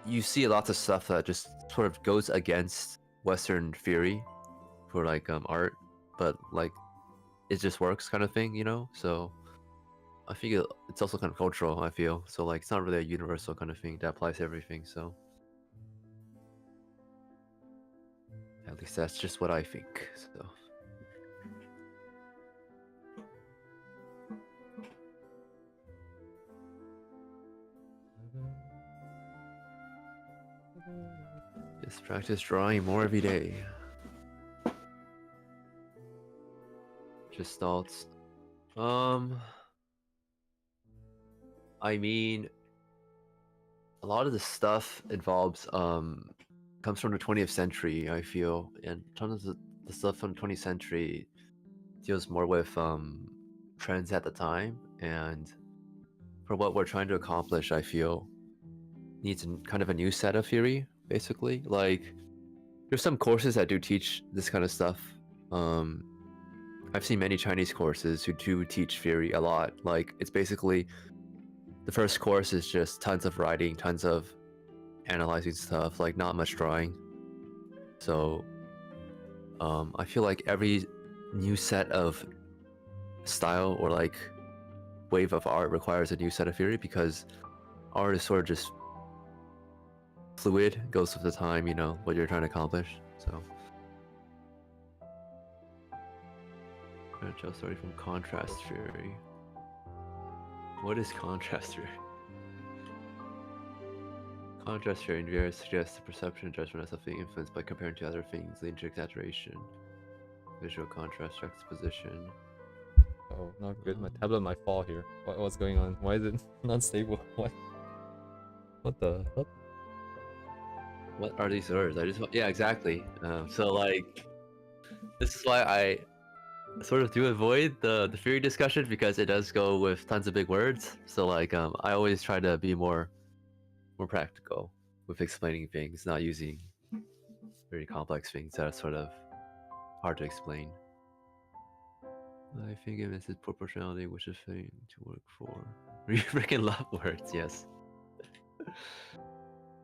you see lots of stuff that just sort of goes against Western theory for like art, but like it just works kind of thing, you know. So I think it's also kind of cultural, I feel. So like it's not really a universal kind of thing that applies to everything, so at least that's just what I think. So just practice drawing more every day. Just thoughts. I mean, a lot of the stuff involves comes from the 20th century, I feel, and tons of the stuff from the 20th century deals more with trends at the time, and for what we're trying to accomplish, I feel needs kind of a new set of theory, basically. Like, there's some courses that do teach this kind of stuff. I've seen many Chinese courses who do teach theory a lot. Like, it's basically the first course is just tons of writing, tons of analyzing stuff, like not much drawing. So I feel like every new set of style or like wave of art requires a new set of theory, because art is sort of just fluid, goes with the time, you know, what you're trying to accomplish. So branch out starting from contrast theory. What is contrast theory? Contrast theory in various suggests the perception and judgment of something influenced by comparing to other things, leading to exaggeration. Visual contrast, juxtaposition. Oh, not good. My tablet might fall here. What's going on? Why is it not stable? What the hell? What are these words? Yeah, exactly. So like, this is why I sort of do avoid the theory discussion, because it does go with tons of big words. So like, I always try to be more practical with explaining things, not using very complex things that are sort of hard to explain. I think it misses proportionality, which is a thing to work for. We freaking love words, yes.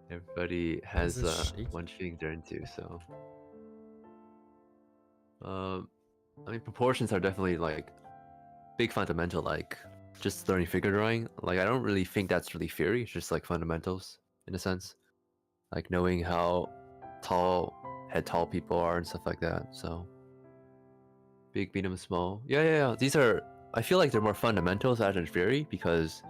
Everybody has one thing they're into, so. I mean, proportions are definitely like big fundamental, like just learning figure drawing. Like, I don't really think that's really theory, it's just like fundamentals in a sense. Like knowing how tall people are and stuff like that, so. Big, medium, small. Yeah. These are, I feel like they're more fundamentals rather than theory, because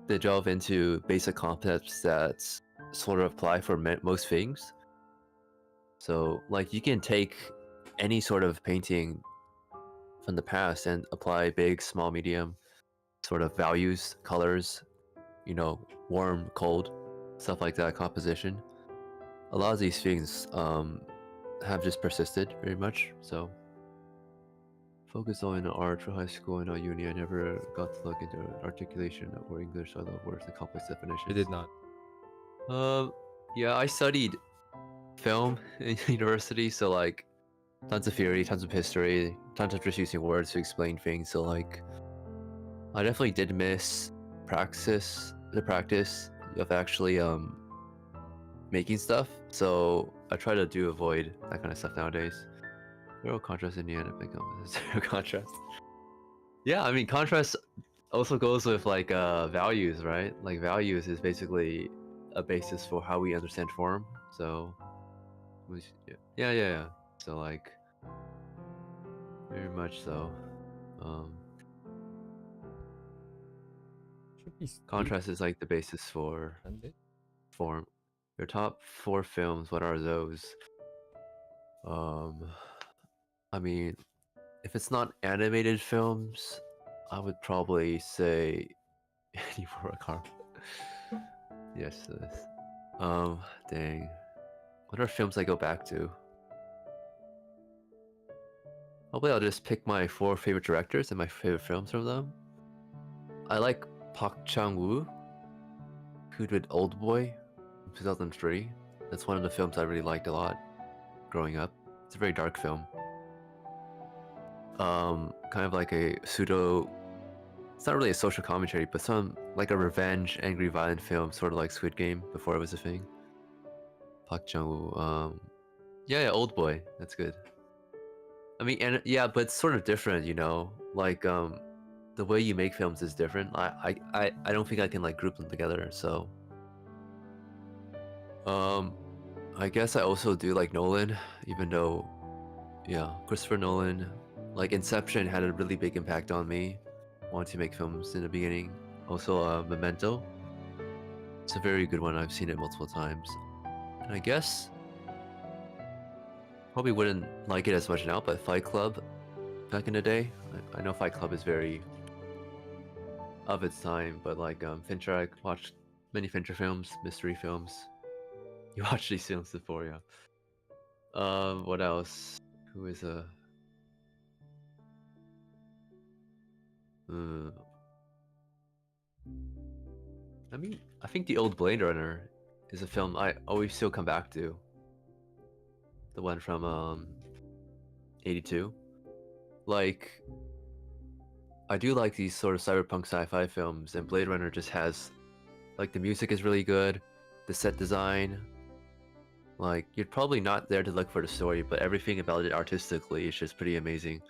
they delve into basic concepts that sort of apply for most things. So, like, you can take any sort of painting from the past and apply big, small, medium sort of values, colors, you know, warm, cold, stuff like that, composition. A lot of these things have just persisted very much, so. Focused on art for high school and not uni. I never got to look into articulation or English. I love words and complex definitions. I did not. Yeah, I studied film in university, so like tons of theory, tons of history, tons of just using words to explain things. So like, I definitely did miss the practice of actually making stuff. So I try to avoid that kind of stuff nowadays. Zero contrast in the end, it becomes zero contrast. Yeah, I mean, contrast also goes with like values, right? Like, values is basically a basis for how we understand form. So, yeah. So like, very much so. Contrast is like the basis for form. Your top 4 films, what are those? I mean, if it's not animated films, I would probably say Annie for a car. Yes, this. Dang. What are films I go back to? Probably I'll just pick my 4 favorite directors and my favorite films from them. I like Park Chang-woo, who did Oldboy in 2003. That's one of the films I really liked a lot growing up. It's a very dark film. Kind of like a pseudo, it's not really a social commentary, but some like a revenge, angry, violent film, sort of like Squid Game before it was a thing. Park Chan-woo. Yeah, Oldboy. That's good. I mean, and yeah, but it's sort of different, you know. Like, the the way you make films is different. I don't think I can like group them together. So I guess I also do like Nolan, even though yeah, Christopher Nolan, like Inception had a really big impact on me. Wanted to make films in the beginning. Also Memento. It's a very good one. I've seen it multiple times. And I guess probably wouldn't like it as much now, but Fight Club back in the day. I know Fight Club is very of its time, but like Fincher, I watched many Fincher films, mystery films. You watched these films before, yeah. What else? Who is a I mean, I think the old Blade Runner is a film I always still come back to. The one from 82. Like, I do like these sort of cyberpunk sci-fi films, and Blade Runner just has, like, the music is really good, the set design. Like, you're probably not there to look for the story, but everything about it artistically is just pretty amazing.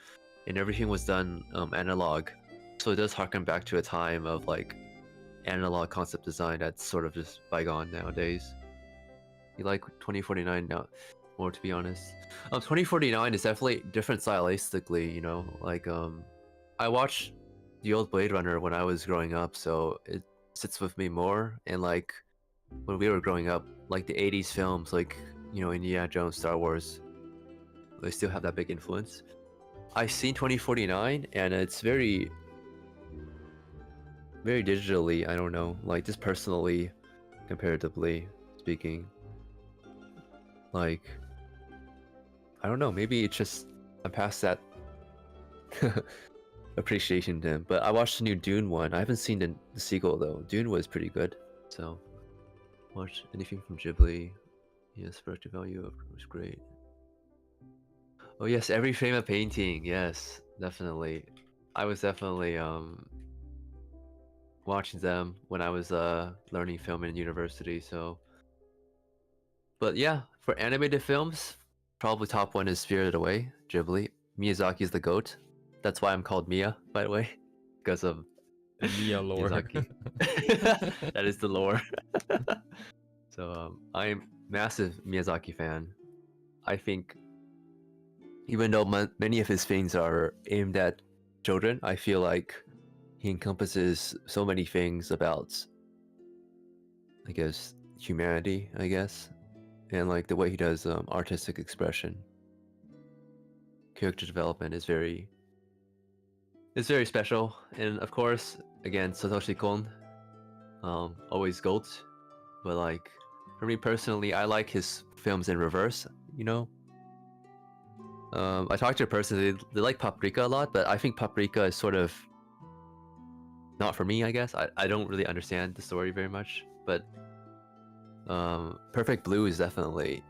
And everything was done analog, so it does harken back to a time of like analog concept design that's sort of just bygone nowadays. You like 2049 now more, to be honest. 2049 is definitely different stylistically, you know, like I watched the old Blade Runner when I was growing up, so it sits with me more. And like when we were growing up, like the 80s films, like, you know, Indiana Jones, Star Wars, they still have that big influence. I've seen 2049 and it's very digitally, I don't know, like just personally, comparatively speaking, like, I don't know, maybe it's just I'm past that appreciation to him. But I watched the new Dune one. I haven't seen the sequel though. Dune was pretty good, so watch anything from Ghibli. Yes, production value was great. Oh yes, every frame of painting. Yes, definitely. I was definitely watching them when I was learning film in university. So, but yeah, for animated films, probably top one is Spirited Away, Ghibli. Miyazaki's the goat. That's why I'm called Miya, by the way, because of Miya lore. Miyazaki. That is the lore. So I'm massive Miyazaki fan. I think even though many of his things are aimed at children, I feel like he encompasses so many things about, I guess, humanity, I guess, and like the way he does artistic expression. Character development is very special. And of course, again, Satoshi Kon, always gold. But like, for me personally, I like his films in reverse, you know? I talked to a person, they like Paprika a lot, but I think Paprika is sort of not for me, I guess. I don't really understand the story very much, but Perfect Blue is definitely,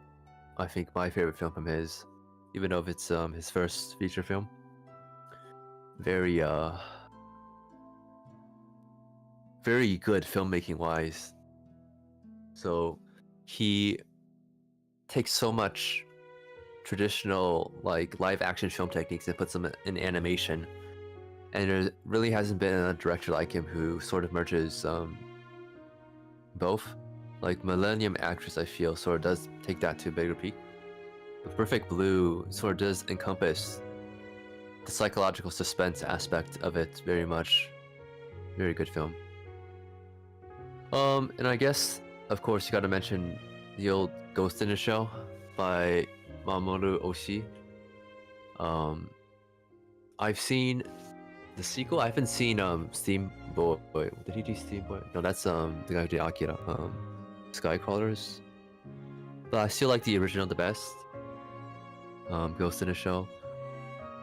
I think, my favorite film from his, even though it's his first feature film. Very good filmmaking wise. So he takes so much traditional like live action film techniques and puts them in animation, and there really hasn't been a director like him who sort of merges both. Like Millennium Actress, I feel, sort of does take that to a bigger peak. But Perfect Blue sort of does encompass the psychological suspense aspect of it very much. Very good film. And I guess, of course, you gotta mention the old Ghost in the Shell by Mamoru Oshii. I've seen the sequel. I haven't seen Steam Boy. Did he do Steam Boy? No, that's the guy who did Akira. Skycrawlers. But I still like the original the best. Ghost in the Shell.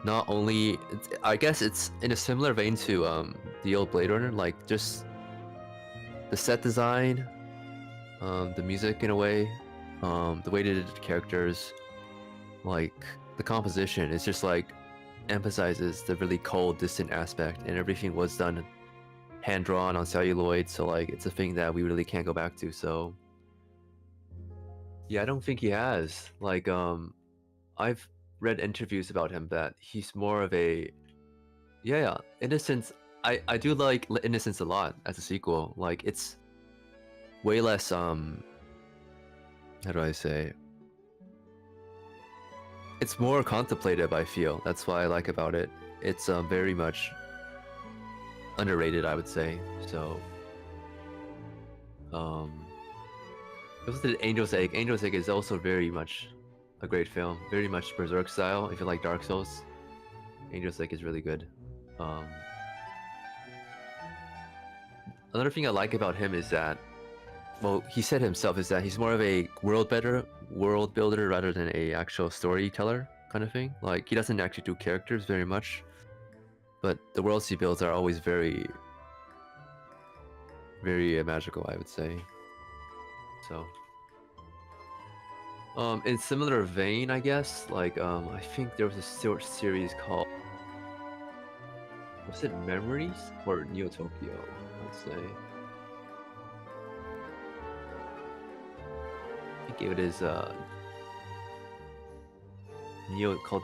Not only, I guess it's in a similar vein to the old Blade Runner, like just the set design, the music in a way, the way they did the characters, like the composition. It's just like emphasizes the really cold, distant aspect, and everything was done hand drawn on celluloid. So like it's a thing that we really can't go back to. So yeah, I don't think he has. Like I've read interviews about him that he's more of a in a sense, I do like Innocence a lot as a sequel. Like it's way less how do I say? It's more contemplative, I feel. That's what I like about it. It's very much underrated, I would say. So also did Angel's Egg. Angel's Egg is also very much a great film. Very much Berserk style. If you like Dark Souls, Angel's Egg is really good. Another thing I like about him is that, well, he said himself is that he's more of a world builder rather than a actual storyteller kind of thing. Like he doesn't actually do characters very much, but the worlds he builds are always very, very magical, I would say. So, in similar vein, I guess, like I think there was a short series called, was it Memories or Neo Tokyo? Let's say. I think it is called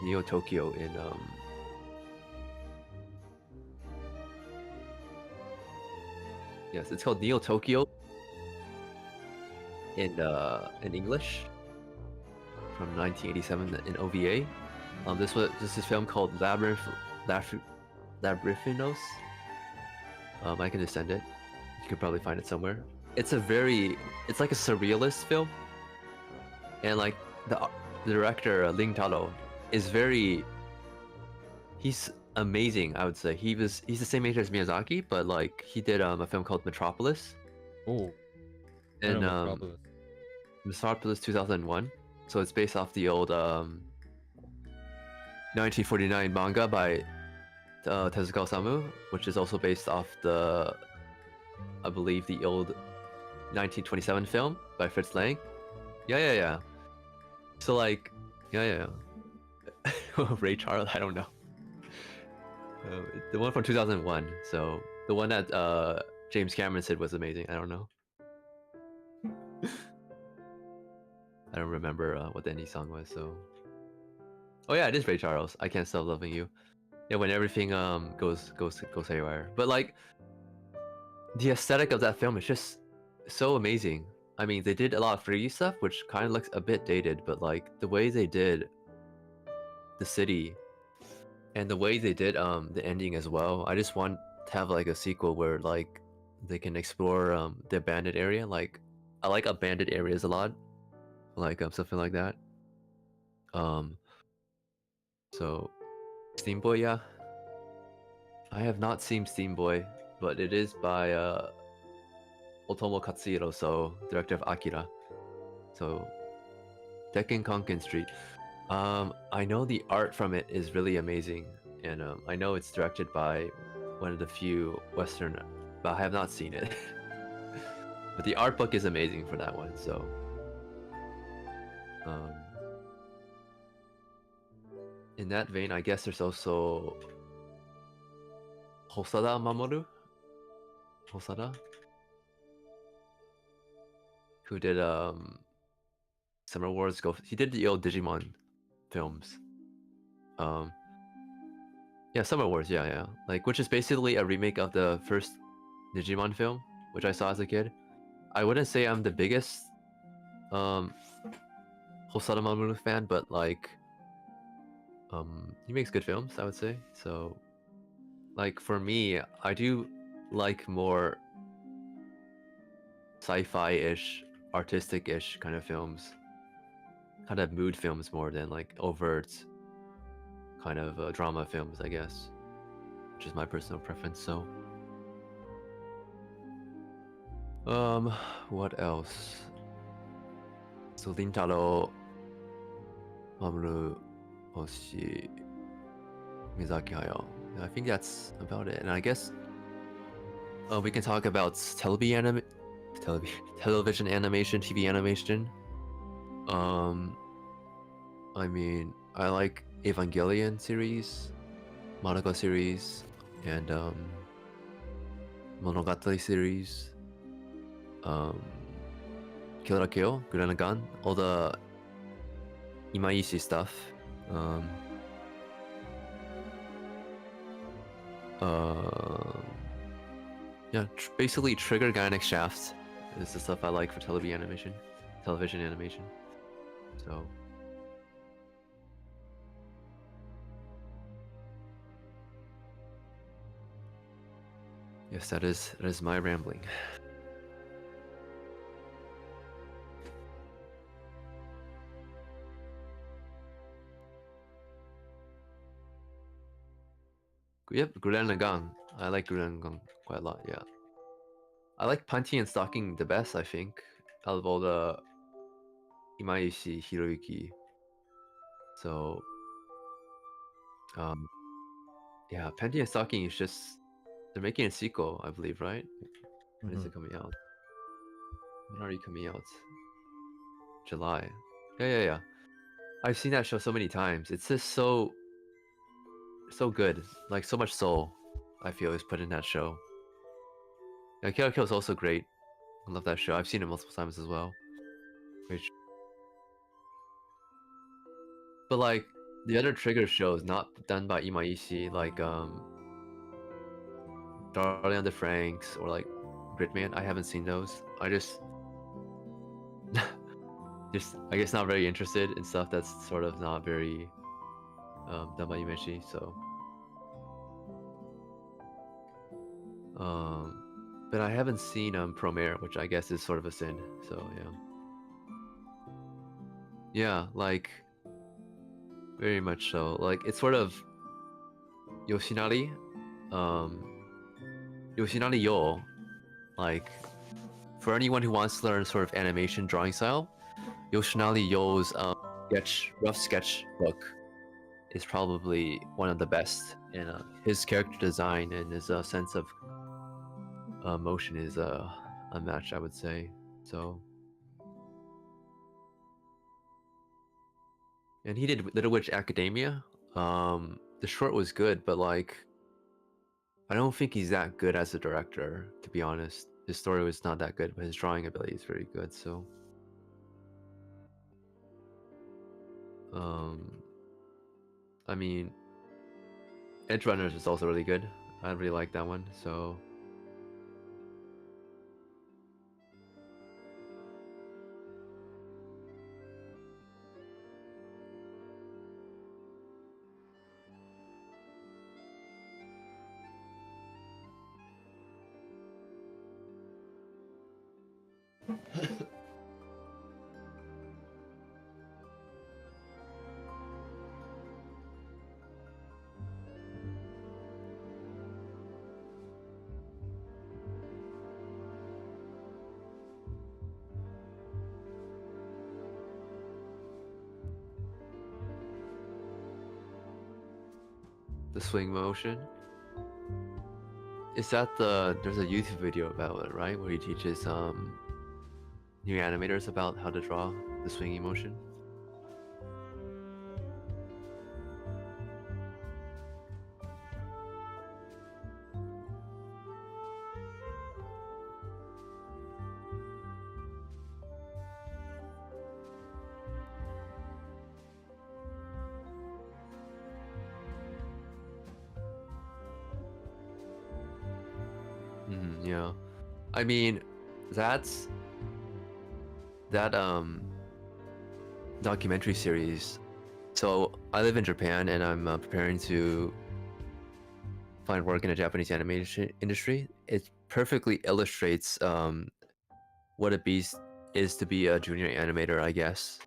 Neo Tokyo in yes, it's called Neo Tokyo in English from 1987 in OVA. This is a film called Labyrinthinos. I can just send it. You could probably find it somewhere. It's like a surrealist film, and like the director Ling Talo is he's amazing. I would say he's the same age as Miyazaki, but like he did a film called Metropolis. Oh. And Metropolis 2001. So it's based off the old 1949 manga by Tezuka Osamu, which is also based off I believe the old 1927 film by Fritz Lang. Yeah. So like, yeah. Ray Charles, I don't know. The one from 2001. So the one that James Cameron said was amazing. I don't know. I don't remember what the ending song was. So, oh yeah, it is Ray Charles. I Can't Stop Loving You. Yeah, when everything goes haywire. But like, the aesthetic of that film is just so amazing. I mean, they did a lot of 3D stuff, which kind of looks a bit dated, but like the way they did the city and the way they did the ending as well. I just want to have like a sequel where like they can explore the abandoned area. Like I like abandoned areas a lot, like something like that. So Steam Boy, yeah. I have not seen Steam Boy, but it is by Otomo Katsuhiro, so director of Akira. So Tekken Konkin Street. I know the art from it is really amazing, and I know it's directed by one of the few Western, but I have not seen it. But the art book is amazing for that one, so. In that vein, I guess there's also Hosada Mamoru? Hosada? Who did Summer Wars Go. He did the old Digimon films. Yeah, Summer Wars, yeah. Like, which is basically a remake of the first Digimon film, which I saw as a kid. I wouldn't say I'm the biggest Hosada Mamoru fan, but like he makes good films, I would say. So like for me, I do like more sci-fi-ish, artistic-ish kind of films. Kind of mood films more than like overt kind of drama films, I guess. Which is my personal preference, so. What else? So Rintaro, Mamoru, Oshi, Miyazaki Hayao. I think that's about it. And I guess we can talk about television animation, TV animation. I mean, I like Evangelion series, Monaco series, and Monogatari series, Kill la Kill, Gurren Lagann, all the Imaishi stuff. Yeah, basically trigger gynetic shafts is the stuff I like for television animation. So yes, that is my rambling. Yep, Gurren Lagann. I like Gurren Lagann quite a lot. Yeah, I like Panty and Stocking the best. I think out of all the Imaishi Hiroyuki. So yeah, Panty and Stocking is just they're making a sequel, I believe, right? When is it coming out? When are you coming out? July. Yeah. I've seen that show so many times. It's just so good. Like so much soul, I feel, is put in that show. Yeah, Kill Kill is also great. I love that show. I've seen it multiple times as well. Which, but like the other Trigger shows not done by Imaishi, like Darling on the Franks or like Gridman. I haven't seen those. I just I guess not very interested in stuff that's sort of not very done by Imaishi. So but I haven't seen Promare, which I guess is sort of a sin. So yeah, like very much so. Like it's sort of Yoshinari, Yoshinari Yo. Like for anyone who wants to learn sort of animation drawing style, Yoshinari Yo's rough sketch book is probably one of the best. And his character design and his sense of motion is unmatched, I would say. So, and he did Little Witch Academia. The short was good, but like, I don't think he's that good as a director, to be honest. His story was not that good, but his drawing ability is very good. So, I mean, Edge Runners is also really good. I really like that one. So. The swing motion. Is that there's a YouTube video about it, right? Where he teaches new animators about how to draw the swinging motion. Yeah. I mean, that documentary series. So I live in Japan and I'm preparing to find work in the Japanese animation industry. It perfectly illustrates what a beast is to be a junior animator, I guess.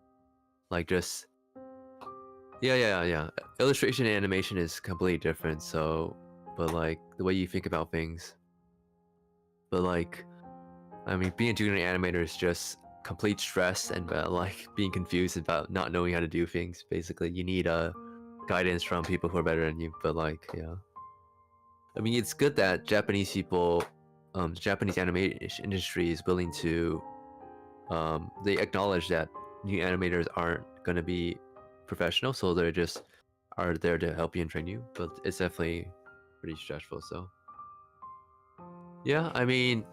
Like just yeah. Illustration and animation is completely different. So, but like the way you think about things. But like, I mean, being a junior animator is just complete stress and like being confused about not knowing how to do things. Basically, you need guidance from people who are better than you. But like, yeah, I mean, it's good that Japanese people, the Japanese animation industry is willing to, they acknowledge that new animators aren't gonna be professional, so they're just are there to help you and train you. But it's definitely pretty stressful. So, yeah, I mean,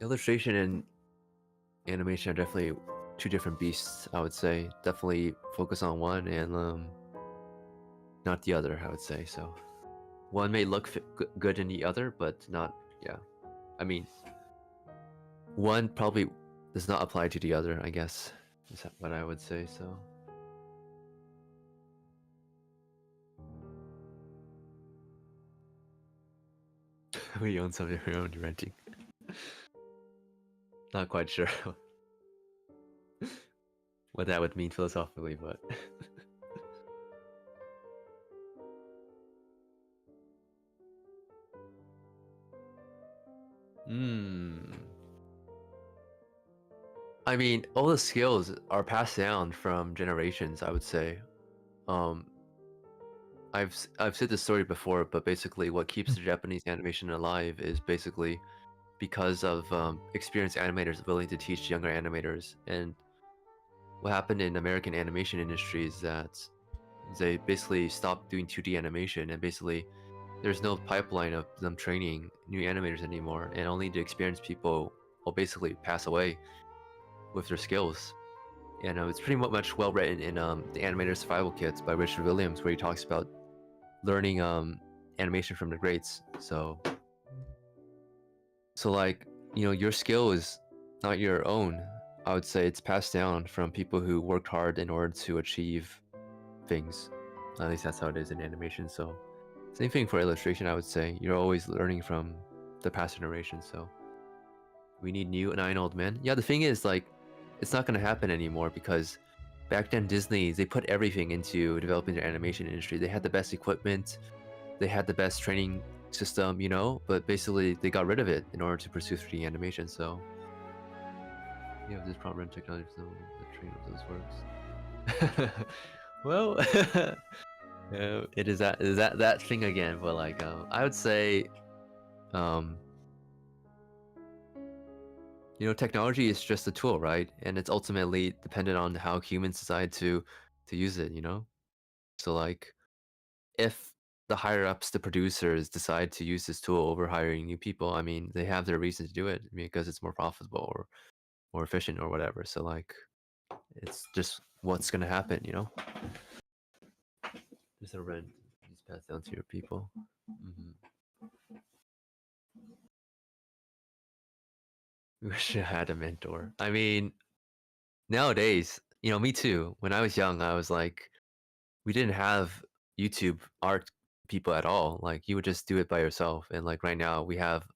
illustration and animation are definitely two different beasts, I would say. Definitely focus on one and not the other, I would say. So one may look good in the other, but not yeah. I mean, one probably does not apply to the other, I guess. Is what I would say, so. We own some of your own renting. Not quite sure what that would mean philosophically, but. I mean, all the skills are passed down from generations, I would say. Um, I've said this story before, but basically, what keeps the Japanese animation alive is basically because of experienced animators willing to teach younger animators. And what happened in American animation industry is that they basically stopped doing 2D animation, and basically there's no pipeline of them training new animators anymore, and only the experienced people will basically pass away with their skills. And it's pretty much well written in the Animator Survival Kits by Richard Williams, where he talks about learning animation from the greats. So like, you know, your skill is not your own. I would say it's passed down from people who worked hard in order to achieve things. At least that's how it is in animation. So same thing for illustration, I would say. You're always learning from the past generation. So we need new 9 old men. Yeah, the thing is, like, it's not going to happen anymore because back then Disney, they put everything into developing their animation industry. They had the best equipment, they had the best training system, you know, but basically they got rid of it in order to pursue 3D animation. So yeah, this proper technology, so the train of those works. Well, it is that thing again. But like, I would say, um, you know, technology is just a tool, right? And it's ultimately dependent on how humans decide to use it, you know? So like, if the higher ups, the producers decide to use this tool over hiring new people, I mean, they have their reason to do it because it's more profitable or more efficient or whatever. So like, it's just what's gonna happen, you know? There's a rent. Just pass down to your people. Wish I had a mentor. I mean, nowadays, you know, me too. When I was young, I was like, we didn't have YouTube art people at all. Like, you would just do it by yourself. And like right now, we have,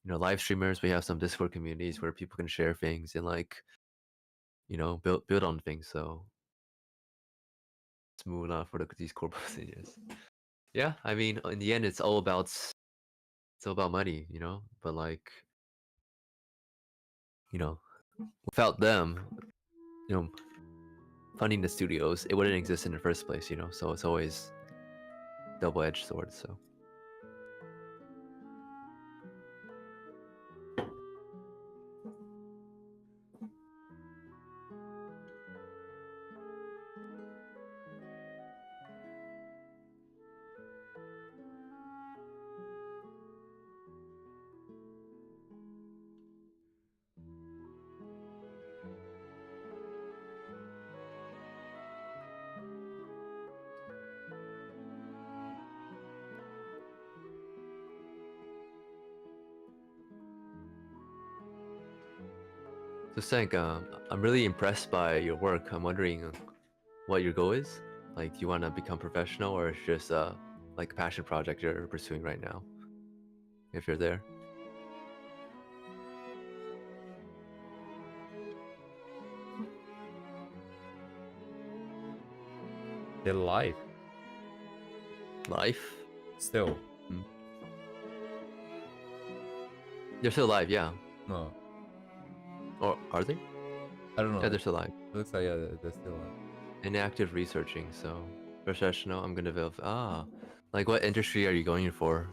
you know, live streamers. We have some Discord communities where people can share things and like, you know, build on things. So let's move on for these core procedures. Yeah, I mean, in the end, it's all about money, you know. But like, you know, without them, you know, funding the studios, it wouldn't exist in the first place, you know. So it's always double-edged sword. So Sank, I'm really impressed by your work. I'm wondering what your goal is. Like, do you want to become professional, or it's just like a passion project you're pursuing right now? If you're there. They're live. Life? Still. They're still alive, yeah. No. Or are they? I don't know. Yeah, they're still alive. Looks like, yeah, they're still alive. Inactive researching, so professional. I'm gonna develop. Like, what industry are you going for?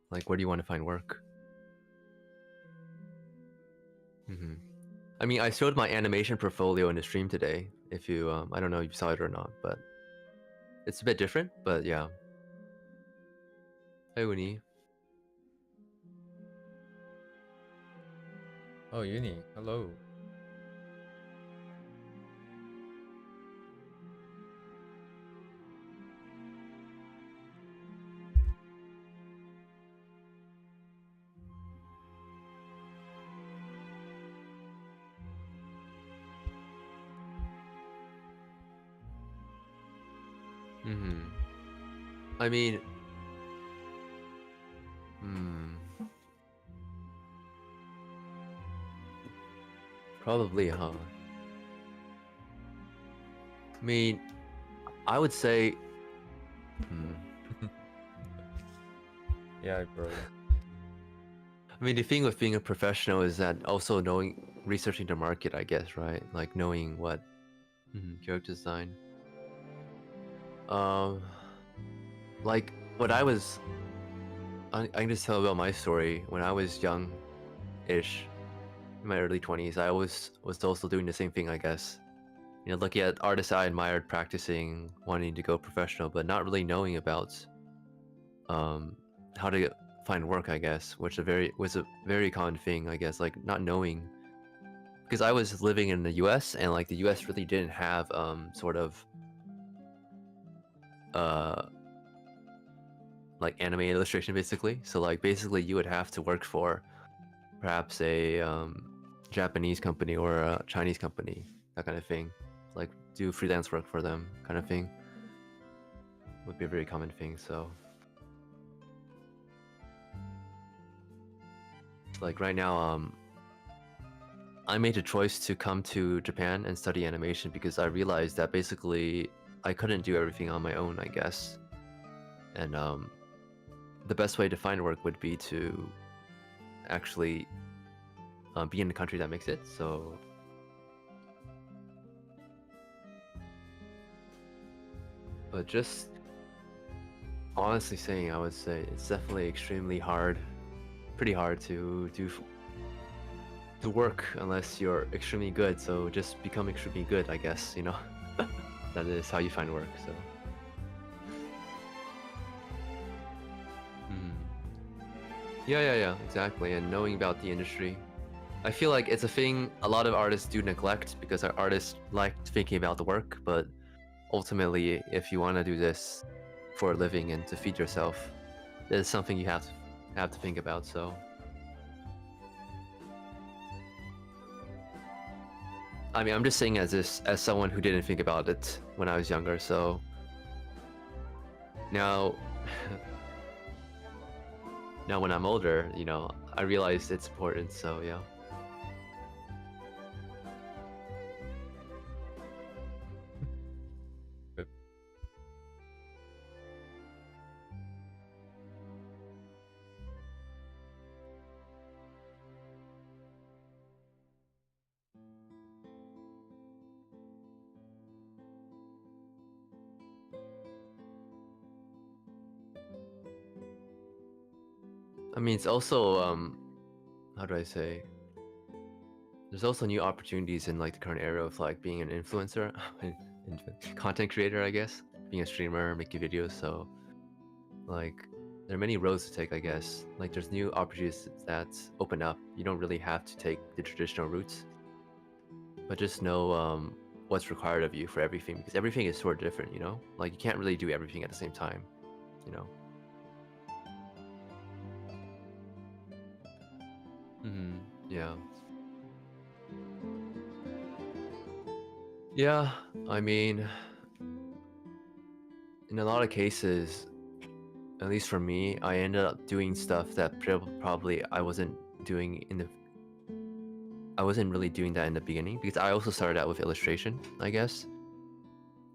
Like, where do you want to find work? I mean, I showed my animation portfolio in the stream today. If you, I don't know if you saw it or not, but it's a bit different. But yeah. Hey, Uni. Oh, Uni. Hello. Mm-hmm. I mean, probably, huh? I mean, I would say, Yeah, bro. I mean, the thing with being a professional is that also researching the market, I guess, right? Like knowing what character design. Um, like what I can just tell about my story. When I was young-ish, in my early 20s, I was also doing the same thing, I guess. You know, looking at artists I admired practicing, wanting to go professional, but not really knowing about how to find work, I guess, which was a very common thing, I guess, like not knowing, because I was living in the U.S. and like the U.S. really didn't have sort of uh like anime illustration basically. So like basically you would have to work for perhaps a Japanese company or a Chinese company, that kind of thing, like do freelance work for them, kind of thing, would be a very common thing. So like right now, I made a choice to come to Japan and study animation because I realized that basically I couldn't do everything on my own, I guess. And the best way to find work would be to actually be in the country that makes it. So but just honestly saying, I would say it's definitely extremely hard, pretty hard to work unless you're extremely good. So just become extremely good, I guess, you know. That is how you find work. So yeah, exactly. And knowing about the industry, I feel like it's a thing a lot of artists do neglect because our artists like thinking about the work, but ultimately, if you want to do this for a living and to feed yourself, it's something you have to think about. So I mean, I'm just saying as someone who didn't think about it when I was younger. So now, now when I'm older, you know, I realize it's important. So yeah. I mean, it's also how do I say? There's also new opportunities in like the current era of like being an influencer, content creator, I guess, being a streamer, making videos. So like there are many roads to take, I guess. Like there's new opportunities that open up. You don't really have to take the traditional routes, but just know what's required of you for everything, because everything is sort of different, you know? Like you can't really do everything at the same time, you know? Yeah. Yeah, I mean, in a lot of cases, at least for me, I ended up doing stuff that probably I wasn't really doing that in the beginning, because I also started out with illustration, I guess.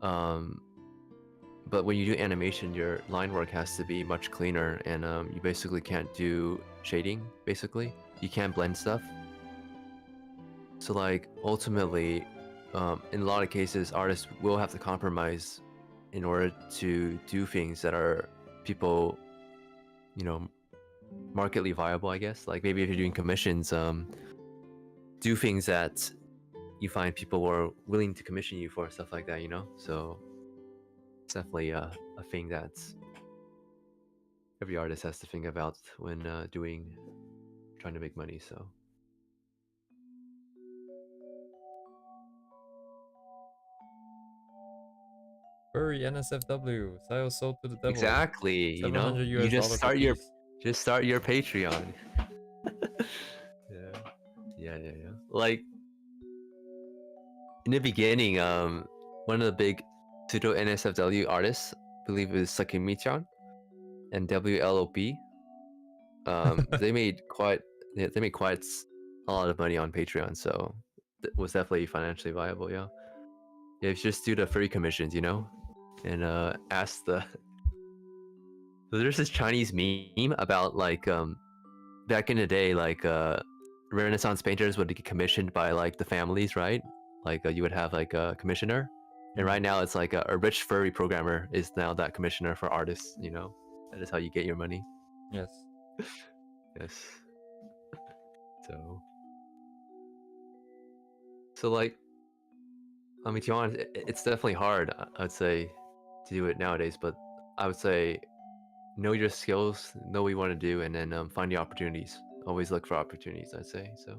But when you do animation, your line work has to be much cleaner, and you basically can't do shading, basically. You can't blend stuff. So like ultimately, in a lot of cases, artists will have to compromise in order to do things that are people, you know, markedly viable, I guess. Like maybe if you're doing commissions, do things that you find people are willing to commission you for, stuff like that, you know? So it's definitely a thing that every artist has to think about when trying to make money. So Furry NSFW, Sayo sold to the devil. exactly, you know, 700 you US just dollars start apiece. just start your Patreon. Yeah. Like in the beginning, one of the big pseudo NSFW artists, I believe it was Sakimi-chan and WLOP. They made quite a lot of money on Patreon, so it was definitely financially viable. Yeah, yeah. If you just do the free commissions, you know, and ask the. So there's this Chinese meme about like back in the day, like Renaissance painters would get commissioned by like the families, right? Like you would have like a commissioner, and right now it's like a rich furry programmer is now that commissioner for artists. You know, that is how you get your money. Yes. Yes. So like, I mean, to be honest, it's definitely hard. I would say to do it nowadays, but I would say know your skills, know what you want to do, and then find the opportunities. Always look for opportunities. I'd say so.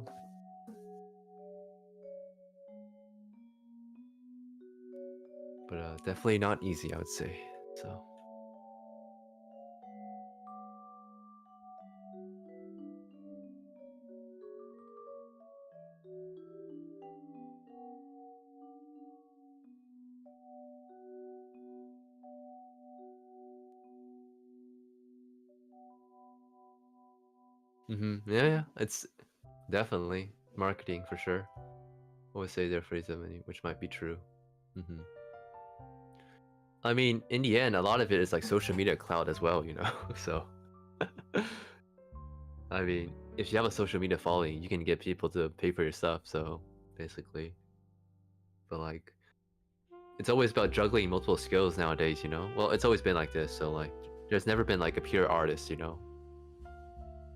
But definitely not easy. I would say so. Yeah, yeah. It's definitely marketing for sure. Always say their phrase of money, which might be true. I mean, in the end, a lot of it is like social media cloud as well, you know. So, I mean, if you have a social media following, you can get people to pay for your stuff. So, basically, but like, it's always about juggling multiple skills nowadays, you know. Well, it's always been like this. So, like, there's never been like a pure artist, you know.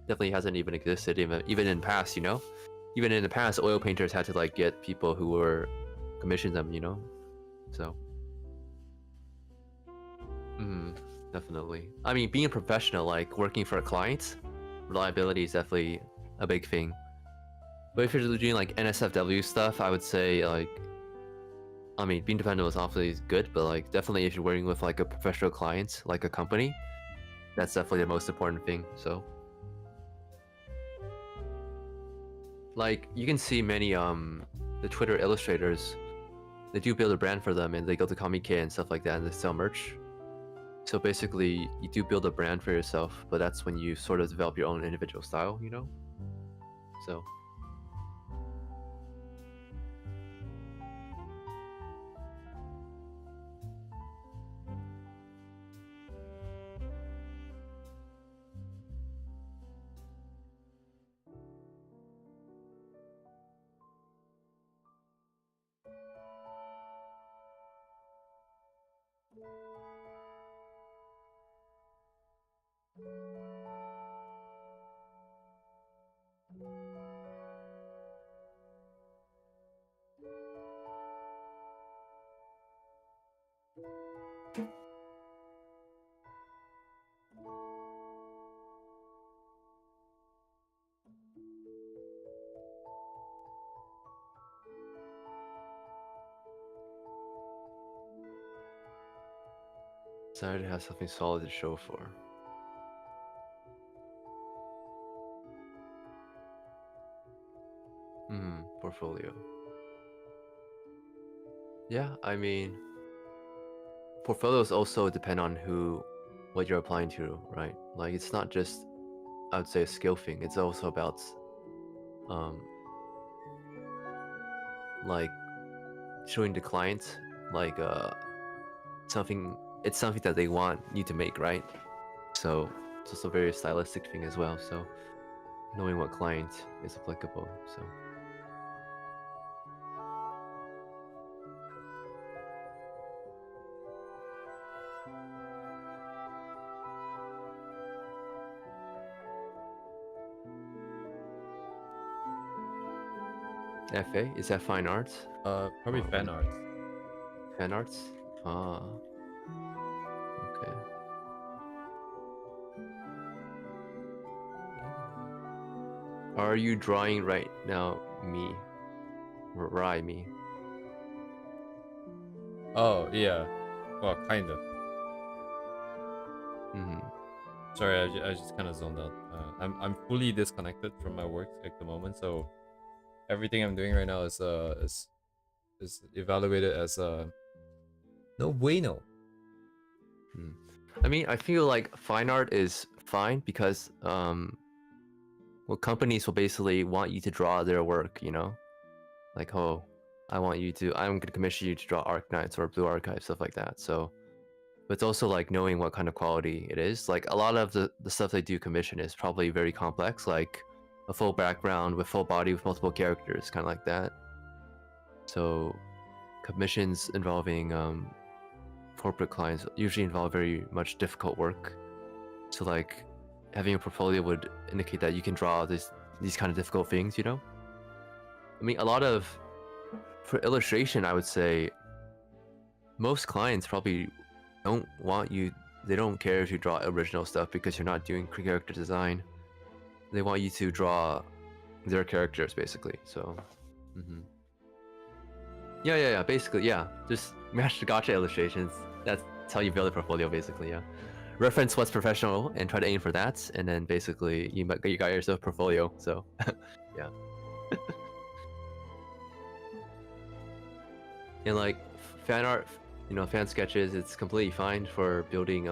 Definitely hasn't even existed even in the past, you know. Even in the past, oil painters had to like get people who were commission them, you know. So. Definitely. I mean, being a professional, like working for a client, reliability is definitely a big thing. But if you're doing like NSFW stuff, I would say like, I mean, being dependable is obviously good, but like definitely if you're working with like a professional client, like a company, that's definitely the most important thing. So, like you can see many the Twitter illustrators, they do build a brand for them and they go to Comic and stuff like that and they sell merch. So basically, you do build a brand for yourself, but that's when you sort of develop your own individual style, you know? So. Decided to have something solid to show for. Portfolio. Yeah, I mean, portfolios also depend on what you're applying to, right? Like, it's not just, I would say, a skill thing. It's also about, like, showing the client, like, something. It's something that they want you to make, right? So it's also a very stylistic thing as well. So knowing what client is applicable. So. FA, is that fine arts? Probably fan arts. Fan arts? Ah. Okay. Are you drawing right now, me? Me? Oh yeah, well, kind of. Sorry, I just kind of zoned out. I'm fully disconnected from my work at the moment, so everything I'm doing right now is evaluated as No bueno. I mean, I feel like fine art is fine because well, companies will basically want you to draw their work, you know, like, oh, I'm gonna commission you to draw Arknights or Blue Archive, stuff like that. So, but it's also like knowing what kind of quality it is. Like a lot of the stuff they do commission is probably very complex, like a full background with full body with multiple characters, kind of like that. So, commissions involving corporate clients usually involve very much difficult work. So like having a portfolio would indicate that you can draw these kind of difficult things, you know? I mean, for illustration, I would say most clients probably don't want you, they don't care if you draw original stuff because you're not doing character design. They want you to draw their characters basically, so. Yeah, basically, yeah. Just match the gacha illustrations. That's how you build a portfolio basically, yeah. Reference what's professional and try to aim for that, and then basically you got yourself a portfolio, so yeah. And like fan art, you know, fan sketches, it's completely fine for building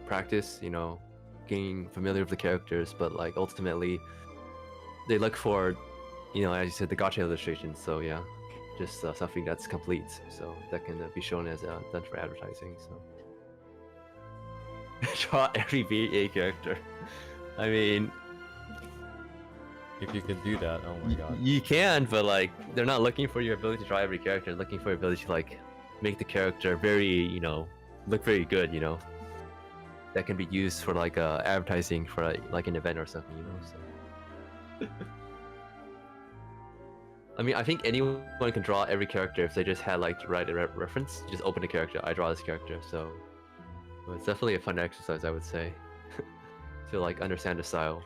practice, you know, getting familiar with the characters, but like ultimately they look for, you know, as you said, the gacha illustrations, so yeah. Just something that's complete, so that can be shown as done for advertising, so. Draw every VA character. I mean, If you can do that, oh my god. you can, but like they're not looking for your ability to draw every character. They're looking for your ability to like make the character very, you know, look very good. You know, that can be used for like advertising for like an event or something. You know. So. I mean, I think anyone can draw every character if they just had like to write a reference. Just open a character. I draw this character, so it's definitely a fun exercise, I would say, to like understand the style.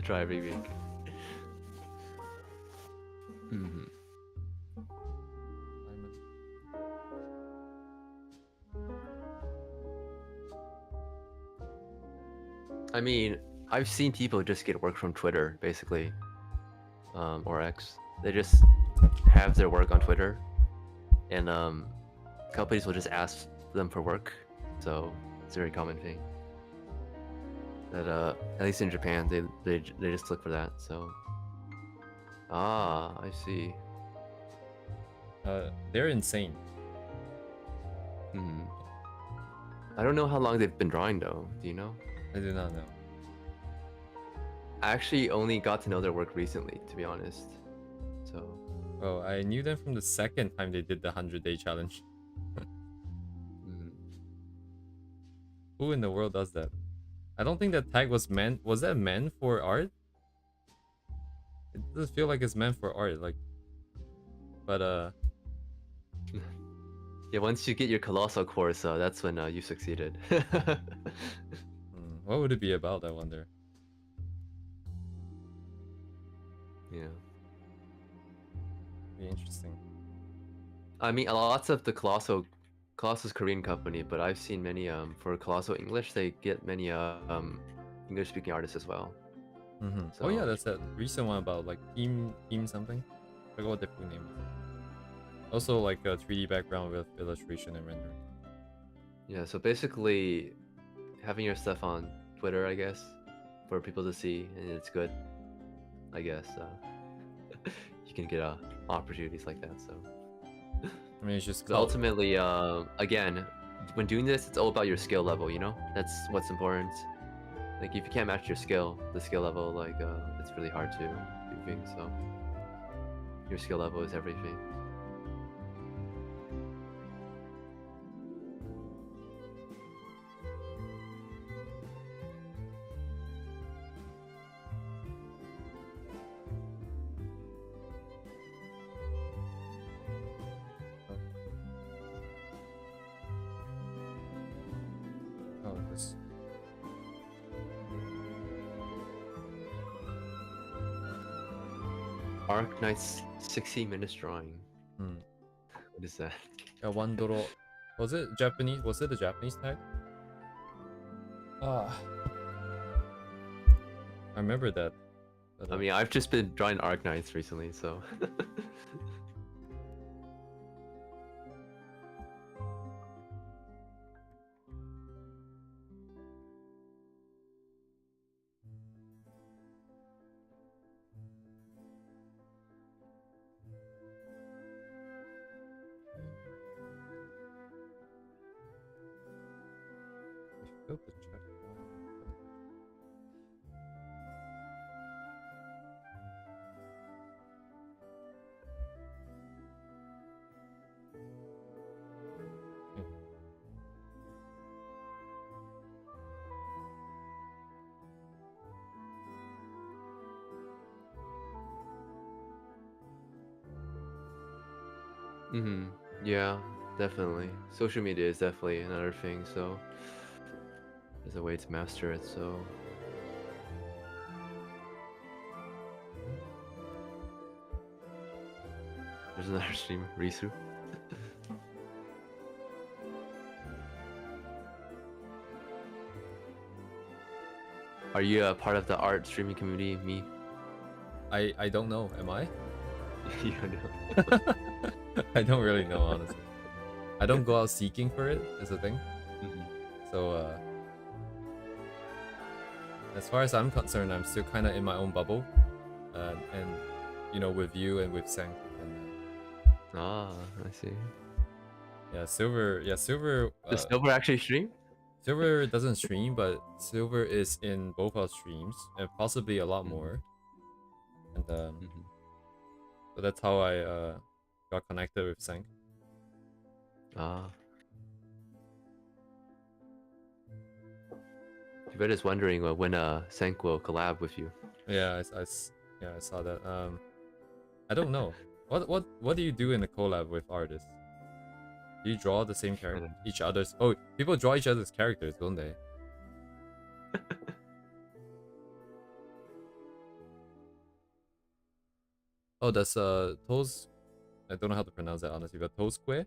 Try every week. I mean, I've seen people just get work from Twitter, basically, or X. They just have their work on Twitter, and companies will just ask them for work. So it's a very common thing. That at least in Japan, they just look for that. So I see. They're insane. I don't know how long they've been drawing though. Do you know? I do not know. I actually only got to know their work recently, to be honest. So. Oh, I knew them from the second time they did the 100-day challenge. Who in the world does that? I don't think that tag was meant. Was that meant for art? It doesn't feel like it's meant for art. Like, but yeah, once you get your colossal course, that's when you succeeded. What would it be about, I wonder? Yeah. Be interesting. I mean, lots of the Colossal's Korean company, but I've seen many for Colossal English, they get many English speaking artists as well. So, oh yeah, that's that recent one about like team something. I forgot what the full name is. Also like a 3D background with illustration and rendering. Yeah, so basically having your stuff on Twitter, I guess, for people to see, and it's good. I guess you can get opportunities like that. So I mean, it's just so ultimately, again, when doing this, it's all about your skill level. You know, that's what's important. Like if you can't match your skill, the skill level, like it's really hard to do. improving, so your skill level is everything. Oh, this. Arc Knight's 60 minutes drawing. Hmm. What is that? Wandoro. Was it Japanese? Was it a Japanese tag? Ah. I remember that. But, I mean, I've just been drawing Arc Knights recently, so. I failed to check. Mm-hmm. Yeah, definitely. Social media is definitely another thing, so there's a way to master it, so. There's another stream, Risu. Are you a part of the art streaming community, me? I don't know. Am I? You know. I don't really know, honestly. I don't go out seeking for it, is the thing. Mhm. So, as far as I'm concerned, I'm still kind of in my own bubble. And, you know, with you and with Sang. And, Ah, I see. yeah, Silver. Yeah, Silver. Does Silver actually stream? Silver doesn't stream, but Silver is in both our streams and possibly a lot Mhm. more. And Mhm. so that's how I got connected with Sang. Ah. Tibet is wondering when Senk will collab with you. Yeah, I saw that. I don't know. What do you do in a collab with artists? Do you draw the same character, don't- each other's? Oh, people draw each other's characters, don't they? Oh, that's Toes. I don't know how to pronounce that honestly, but Toes Square.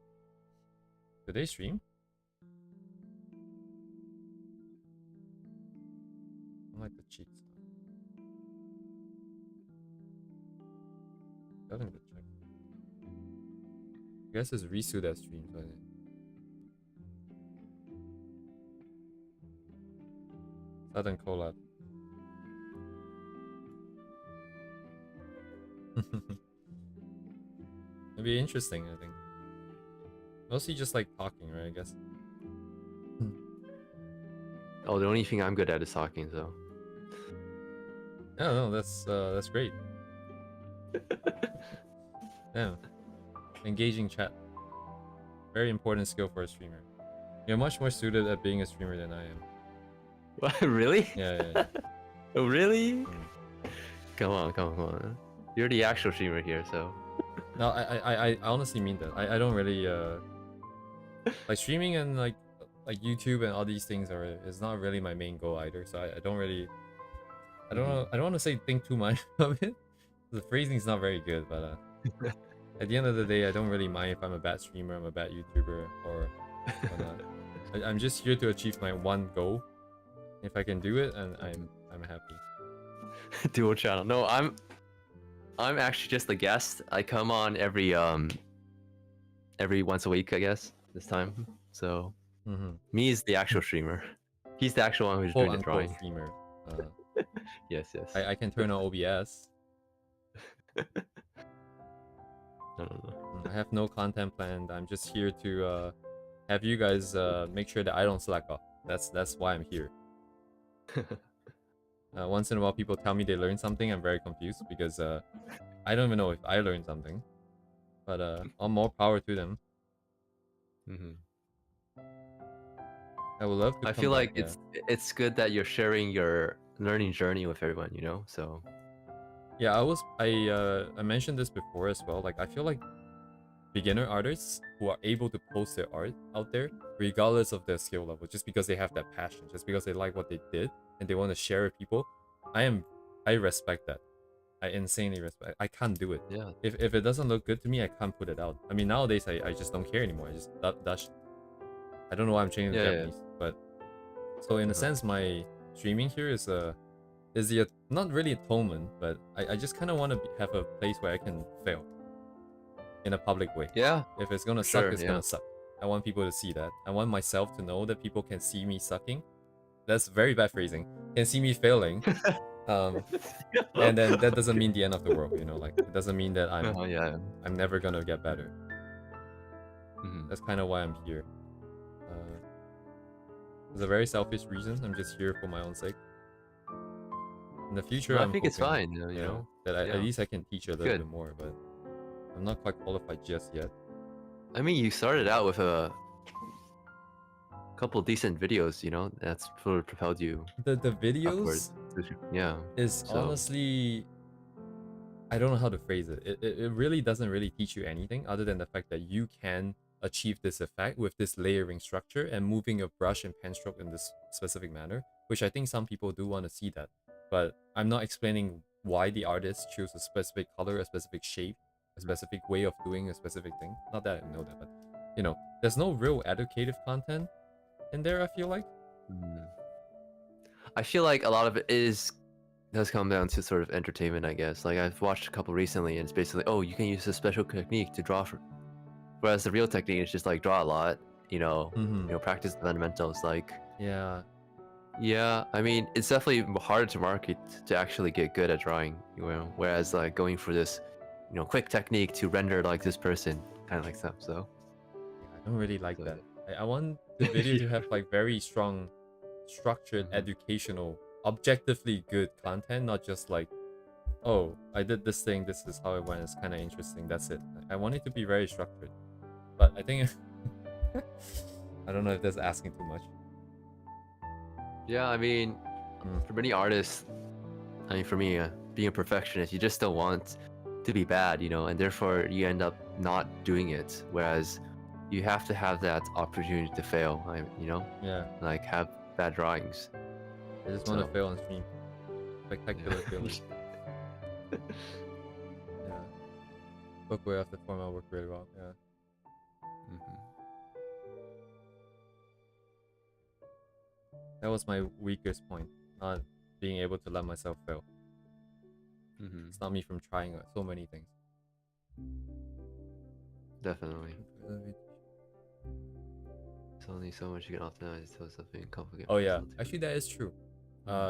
Do they stream? I like the cheeks. Having to check. I guess it's Risu that streams, but Southern collab. It'd be interesting, I think. Mostly just like talking, right? I guess. Oh, the only thing I'm good at is talking, so. No, that's great. Yeah, engaging chat. Very important skill for a streamer. You're much more suited at being a streamer than I am. What? Really? Yeah. Oh, really? Mm. Come on. You're the actual streamer here, so. No, I honestly mean that. I don't really like streaming and like YouTube and all these things is not really my main goal either. So I don't really I don't know. I don't want to say think too much of it. The phrasing is not very good, but at the end of the day, I don't really mind if I'm a bad streamer, I'm a bad YouTuber, or whatnot. I'm just here to achieve my one goal. If I can do it, and I'm happy. Dual channel. No, I'm actually just a guest. I come on every once a week, I guess, this time. So me is the actual streamer. He's the actual one who's Quote doing the unquote drawing. streamer. Yes. I can turn on OBS. No. I have no content planned. I'm just here to have you guys make sure that I don't slack off. That's why I'm here. Once in a while, people tell me they learned something. I'm very confused because I don't even know if I learned something. But all more power to them. Mm-hmm. I would love to I come feel back. like it's good that you're sharing your learning journey with everyone, you know. So Yeah, I mentioned this before as well. Like I feel like beginner artists who are able to post their art out there, regardless of their skill level, just because they have that passion, just because they like what they did and they want to share with people. I respect that. I insanely respect. I can't do it. yeah, If it doesn't look good to me, I can't put it out. I mean, nowadays I just don't care anymore. I just that I don't know why I'm changing to yeah, Japanese, but so in a uh-huh. sense, my streaming here is the not really atonement, but I just kind of want to have a place where I can fail in a public way. Yeah, If it's gonna suck, sure, it's yeah. gonna suck. I want people to see that. I want myself to know that people can see me sucking. That's very bad phrasing. Can see me failing. Um, and then that doesn't mean the end of the world, you know. Like it doesn't mean that Yeah. I'm never gonna get better. Mhm. That's kind of why I'm here. Uh, it's a very selfish reason. I'm just here for my own sake. In the future, No, I I'm think it's hoping, fine, you yeah, know. that at Yeah, least I can teach a little good. bit more. But I'm not quite qualified just yet. I mean, you started out with a couple decent videos, you know. That's sort of propelled you The upwards. videos Yeah. is So, honestly, I don't know how to phrase it. It really doesn't really teach you anything other than the fact that you can achieve this effect with this layering structure and moving your brush and pen stroke in this specific manner, which I think some people do want to see that. But I'm not explaining why the artist choose a specific color, a specific shape, a specific way of doing a specific thing. Not that I know that, but you know, there's no real educative content in there, I feel like. mm. I feel like a lot of it does come down to sort of entertainment, I guess. Like I've watched a couple recently, and it's basically, oh, you can use a special technique to draw for. Whereas the real technique is just like draw a lot, Mm-hmm. practice the fundamentals. Like, Yeah. yeah, I mean, it's definitely harder to market to actually get good at drawing, you know. Whereas like going for this, quick technique to render like this person, kind of like stuff. So, I don't really like so that. I want the video to have like very strong, structured, Mhm. educational, objectively good content, not just like, oh, I did this thing, this is how it went, it's kind of interesting, that's it. I want it to be very structured. But I think, I don't know if that's asking too much. Yeah, I mean, Mm. for many artists, I mean, for me, being a perfectionist, you just don't want to be bad, and therefore you end up not doing it. Whereas you have to have that opportunity to fail, Yeah, like have bad drawings. I just want to So, fail on stream. Spectacular failure. yeah. Yeah. Book way off the format worked really well. Yeah. Mhm. That was my weakest point. Not being able to let myself fail. Mhm. It's not me from trying so many things. Definitely. There's only so much you can optimize until something complicated. Oh yeah, actually that is true.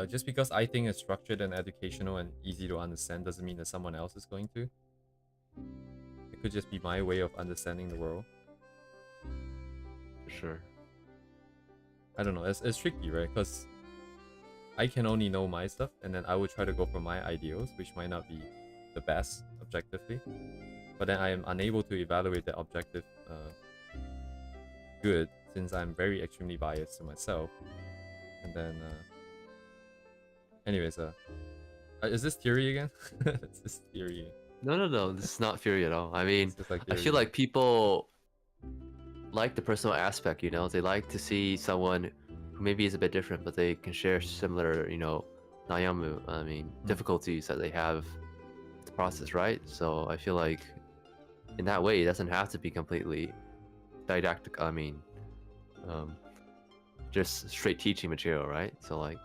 Just because I think it's structured and educational and easy to understand doesn't mean that someone else is going to. It could just be my way of understanding the world. For sure. I don't know. It's tricky, right? Because I can only know my stuff, and then I would try to go for my ideals, which might not be the best objectively. But then I am unable to evaluate the objective good since I'm very extremely biased to myself. And then, anyways, is this theory again? It's this theory. No. This is not Fury at all. I mean, It's just like I theory. feel like people like the personal aspect, They like to see someone who maybe is a bit different, but they can share similar, nayamu, I mean, difficulties that they have with the process, right? So I feel like in that way, it doesn't have to be completely didactic. I mean, um, just straight teaching material, right? So like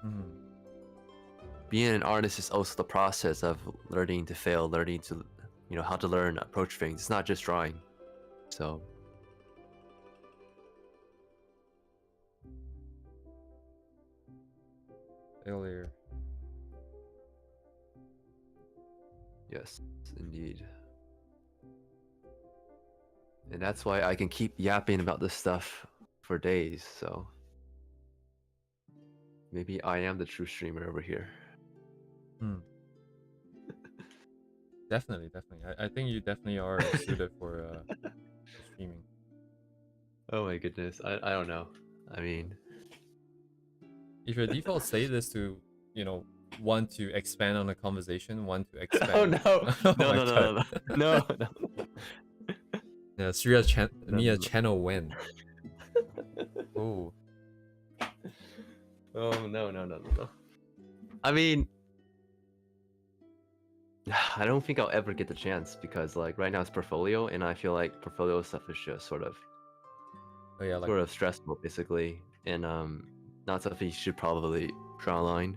being an artist is also the process of learning to fail, learning to, how to learn, approach things. It's not just drawing. So Failure. yes, indeed. And that's why I can keep yapping about this stuff for days. So maybe I am the true streamer over here. Hmm. Definitely. I think you definitely are suited for streaming. Oh my goodness. I don't know. I mean, If your default state is to, want to expand on a conversation, want to oh expand. no, Oh no, my no, god. no, no, no, no. Yeah, No, Miya no. channel win. Oh. Oh no, no, no, no, no. I mean, I don't think I'll ever get the chance because like right now it's portfolio, and I feel like portfolio stuff is just sort of Oh yeah, like stressful basically, and not something you should probably draw a line.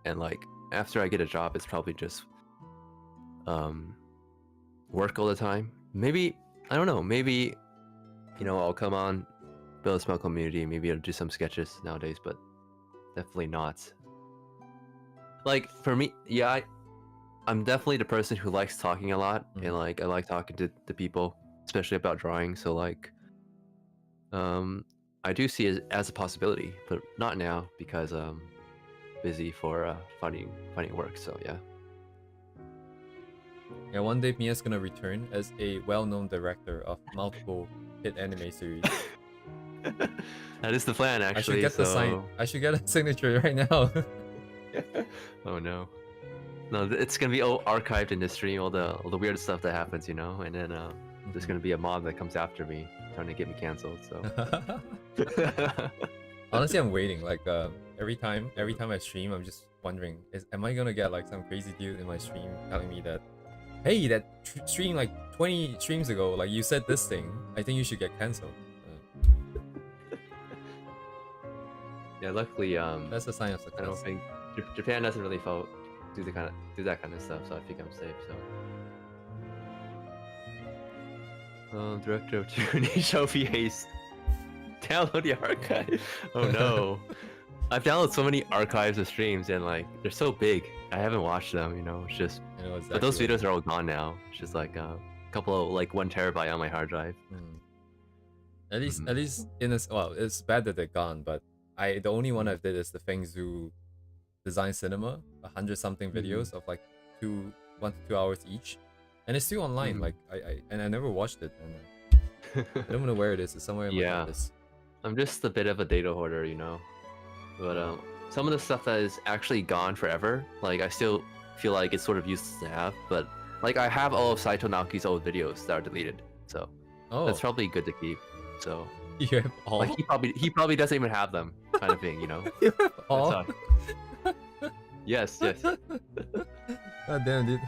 And like after I get a job, it's probably just work all the time. Maybe I don't know. Maybe I'll come on, build a small community. Maybe I'll do some sketches nowadays, but definitely not. Like for me, yeah, I'm definitely the person who likes talking a lot, and like I like talking to people, especially about drawing. So like, I do see it as a possibility, but not now because busy for finding work. So yeah. Yeah, one day Miya's gonna return as a well-known director of multiple hit anime series. That is the plan, actually. I should get the sign. I should get a signature right now. Oh no. No, it's gonna be all archived in the stream, all the weird stuff that happens, and then there's gonna be a mob that comes after me, trying to get me canceled. So Honestly, I'm waiting. Like every time I stream, I'm just wondering, am I gonna get like some crazy dude in my stream telling me that, hey, that stream like 20 streams ago, like you said this thing. I think you should get canceled. yeah, luckily, That's a sign of I success. don't think Japan doesn't really do that kind of stuff, so I think I'm safe. So, director of Tyranny show VAs. Download the archive. Oh no, I've downloaded so many archives of streams, and like they're so big. I haven't watched them. It's just. I know exactly But those videos are all gone now. It's just like a couple of like 1 terabyte on my hard drive. At least in this, well, it's bad that they're gone, but the only one I did is the Feng Zhu design cinema, 100-something videos of like 1 to 2 hours each, and it's still online. Like I never watched it, and I don't know where it is. It's somewhere in my office. I'm just a bit of a data hoarder, but some of the stuff that is actually gone forever, like I still feel like it's sort of useless to have, but like I have all of Saito Naoki's old videos that are deleted, so that's probably good to keep. So you have all? Like he probably doesn't even have them, kind of thing, You have all? Yes. God damn, dude.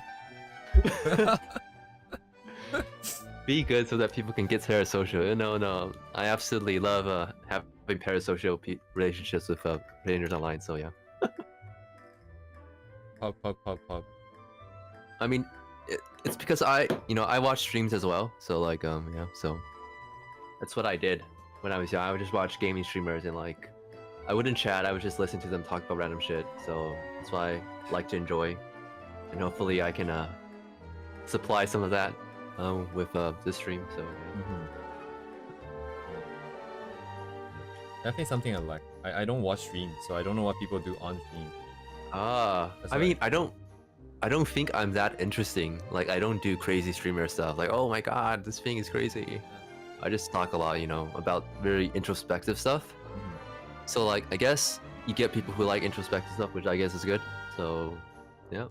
Be good so that people can get parasocial. No, I absolutely love having parasocial relationships with players online. So yeah. Pog. I mean, it's because I watch streams as well. So like yeah, so that's what I did when I was young. I would just watch gaming streamers, and like I wouldn't chat. I would just listen to them talk about random shit. So that's why I like to enjoy, and hopefully I can supply some of that with this stream. So definitely something I like. I don't watch streams, so I don't know what people do on stream. I mean, I don't think I'm that interesting. Like I don't do crazy streamer stuff. Like, oh my god, this thing is crazy. I just talk a lot, about very introspective stuff. So like, I guess you get people who like introspective stuff, which I guess is good. So, yeah.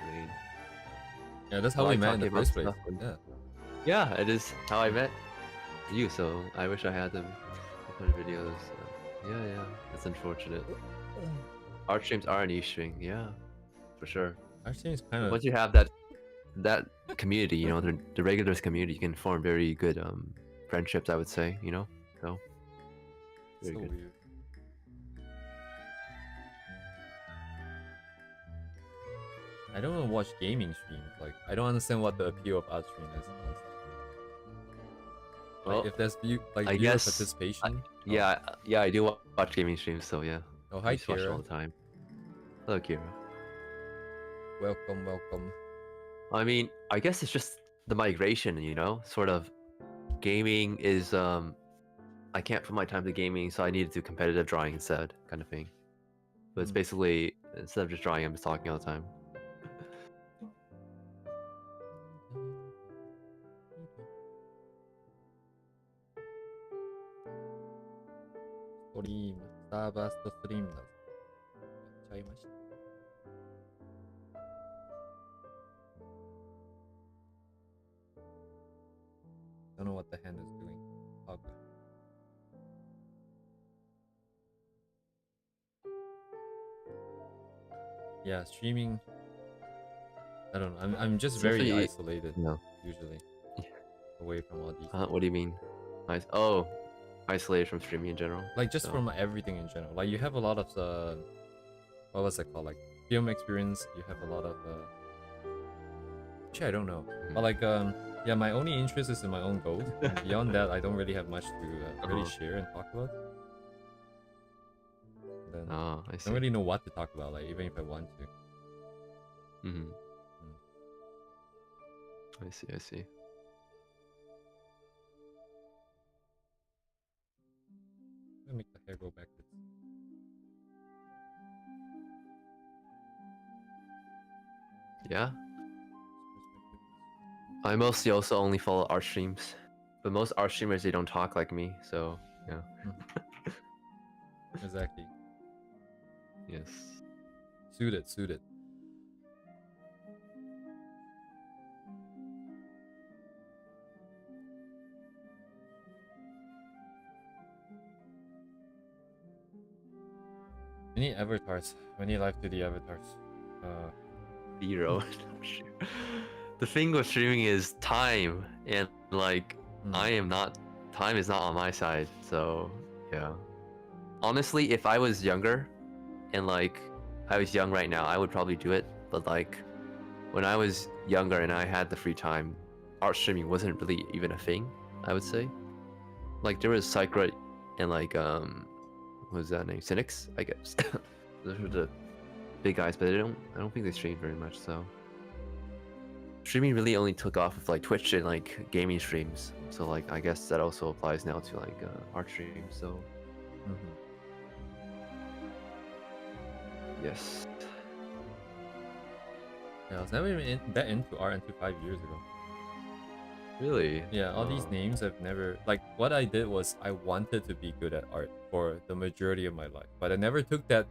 I mean, yeah, that's how we met in the first place. Yeah, it is how I met you. So I wish I had them kind of videos. Yeah, that's unfortunate. Art streams are an niche thing, yeah, for sure. Art streams kind of. Once you have that community, the regulars community, you can form very good friendships, I would say, so very good. Weird. I don't want to watch gaming streams. Like I don't understand what the appeal of art stream is. Well, like, if there's viewer participation. Yeah, I do watch gaming streams, so yeah. Oh, hi, Kira. Watch all the time. Hello, Kira. Welcome. I mean, I guess it's just the migration, sort of. Gaming is I can't put my time to gaming, so I need to do competitive drawing instead, kind of thing. But it's basically Instead of just drawing, I'm just talking all the time. 스트림, 스타바스터 스트림 다. 차이마시. Don't know what the hand is doing. Okay. Yeah, streaming. I don't know. I'm just very Definitely- isolated No. usually, away from all these. What do you mean? Oh, isolated from streaming in general. Like just So- from everything in general. Like you have a lot of what was it called? Like film experience. You have a lot of actually I don't know. But like yeah, my only interest is in my own goals. And beyond that, I don't really have much to really share and talk about. Then Oh, I I see. don't really know what to talk about. Like even if I want to. Mm-hmm. I see. I see. Let me make the hair go backwards. Yeah. I mostly also only follow art streams, but most art streamers they don't talk like me, so yeah. Exactly. Yes. Suited. We need avatars. We need life to the avatars. Zero. The thing with streaming is time, and like I am not. Time is not on my side, so yeah. Honestly, if I was younger, and like I was young right now, I would probably do it. But like when I was younger and I had the free time, art streaming wasn't really even a thing. I would say. Like there was Sakura and like what was that name? Cynics, I guess. Those were the big guys, but I don't think they stream very much. So streaming really only took off with like Twitch and like gaming streams. So like I guess that also applies now to like art streams. So yes. Yeah, I was never even that into art until 5 years ago. Really? Yeah, all these names I've never like. What I did was I wanted to be good at art for the majority of my life, but I never took that.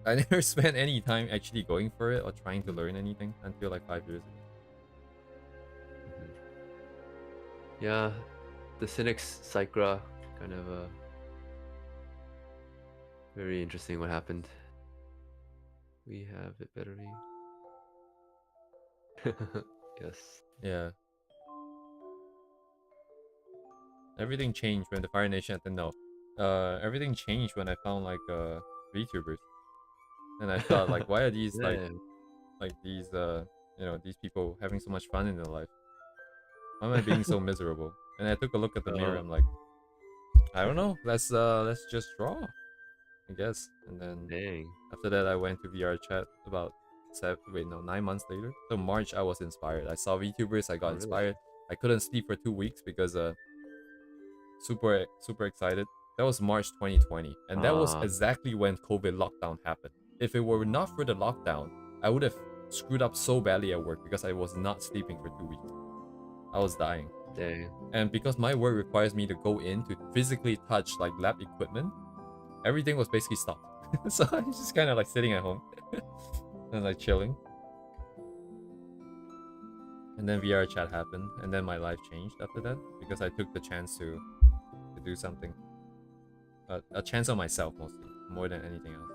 I never spent any time actually going for it or trying to learn anything until like 5 years ago. Yeah, the Cynics Sakura kind of very interesting what happened. We have it better be. Yes. Yeah. Everything changed when the Fire Nation had to know. Everything changed when I found like VTubers. And I thought like why are these like these you know, these people having so much fun in their life? Why am I being so miserable? And I took a look at the mirror, I'm like, I don't know, let's just draw, I guess. And then after that I went to VR chat about 9 months later. So March I was inspired. I saw VTubers, I got inspired. I couldn't sleep for 2 weeks because super excited. That was March 2020, and that was exactly when COVID lockdown happened. If it were not for the lockdown, I would have screwed up so badly at work because I was not sleeping for 2 weeks. I was dying. Dang. And because my work requires me to go in to physically touch like lab equipment, everything was basically stopped. So I was just kind of like sitting at home and like chilling. And then VR chat happened, and then my life changed after that because I took the chance to do something. A chance on myself mostly, more than anything else.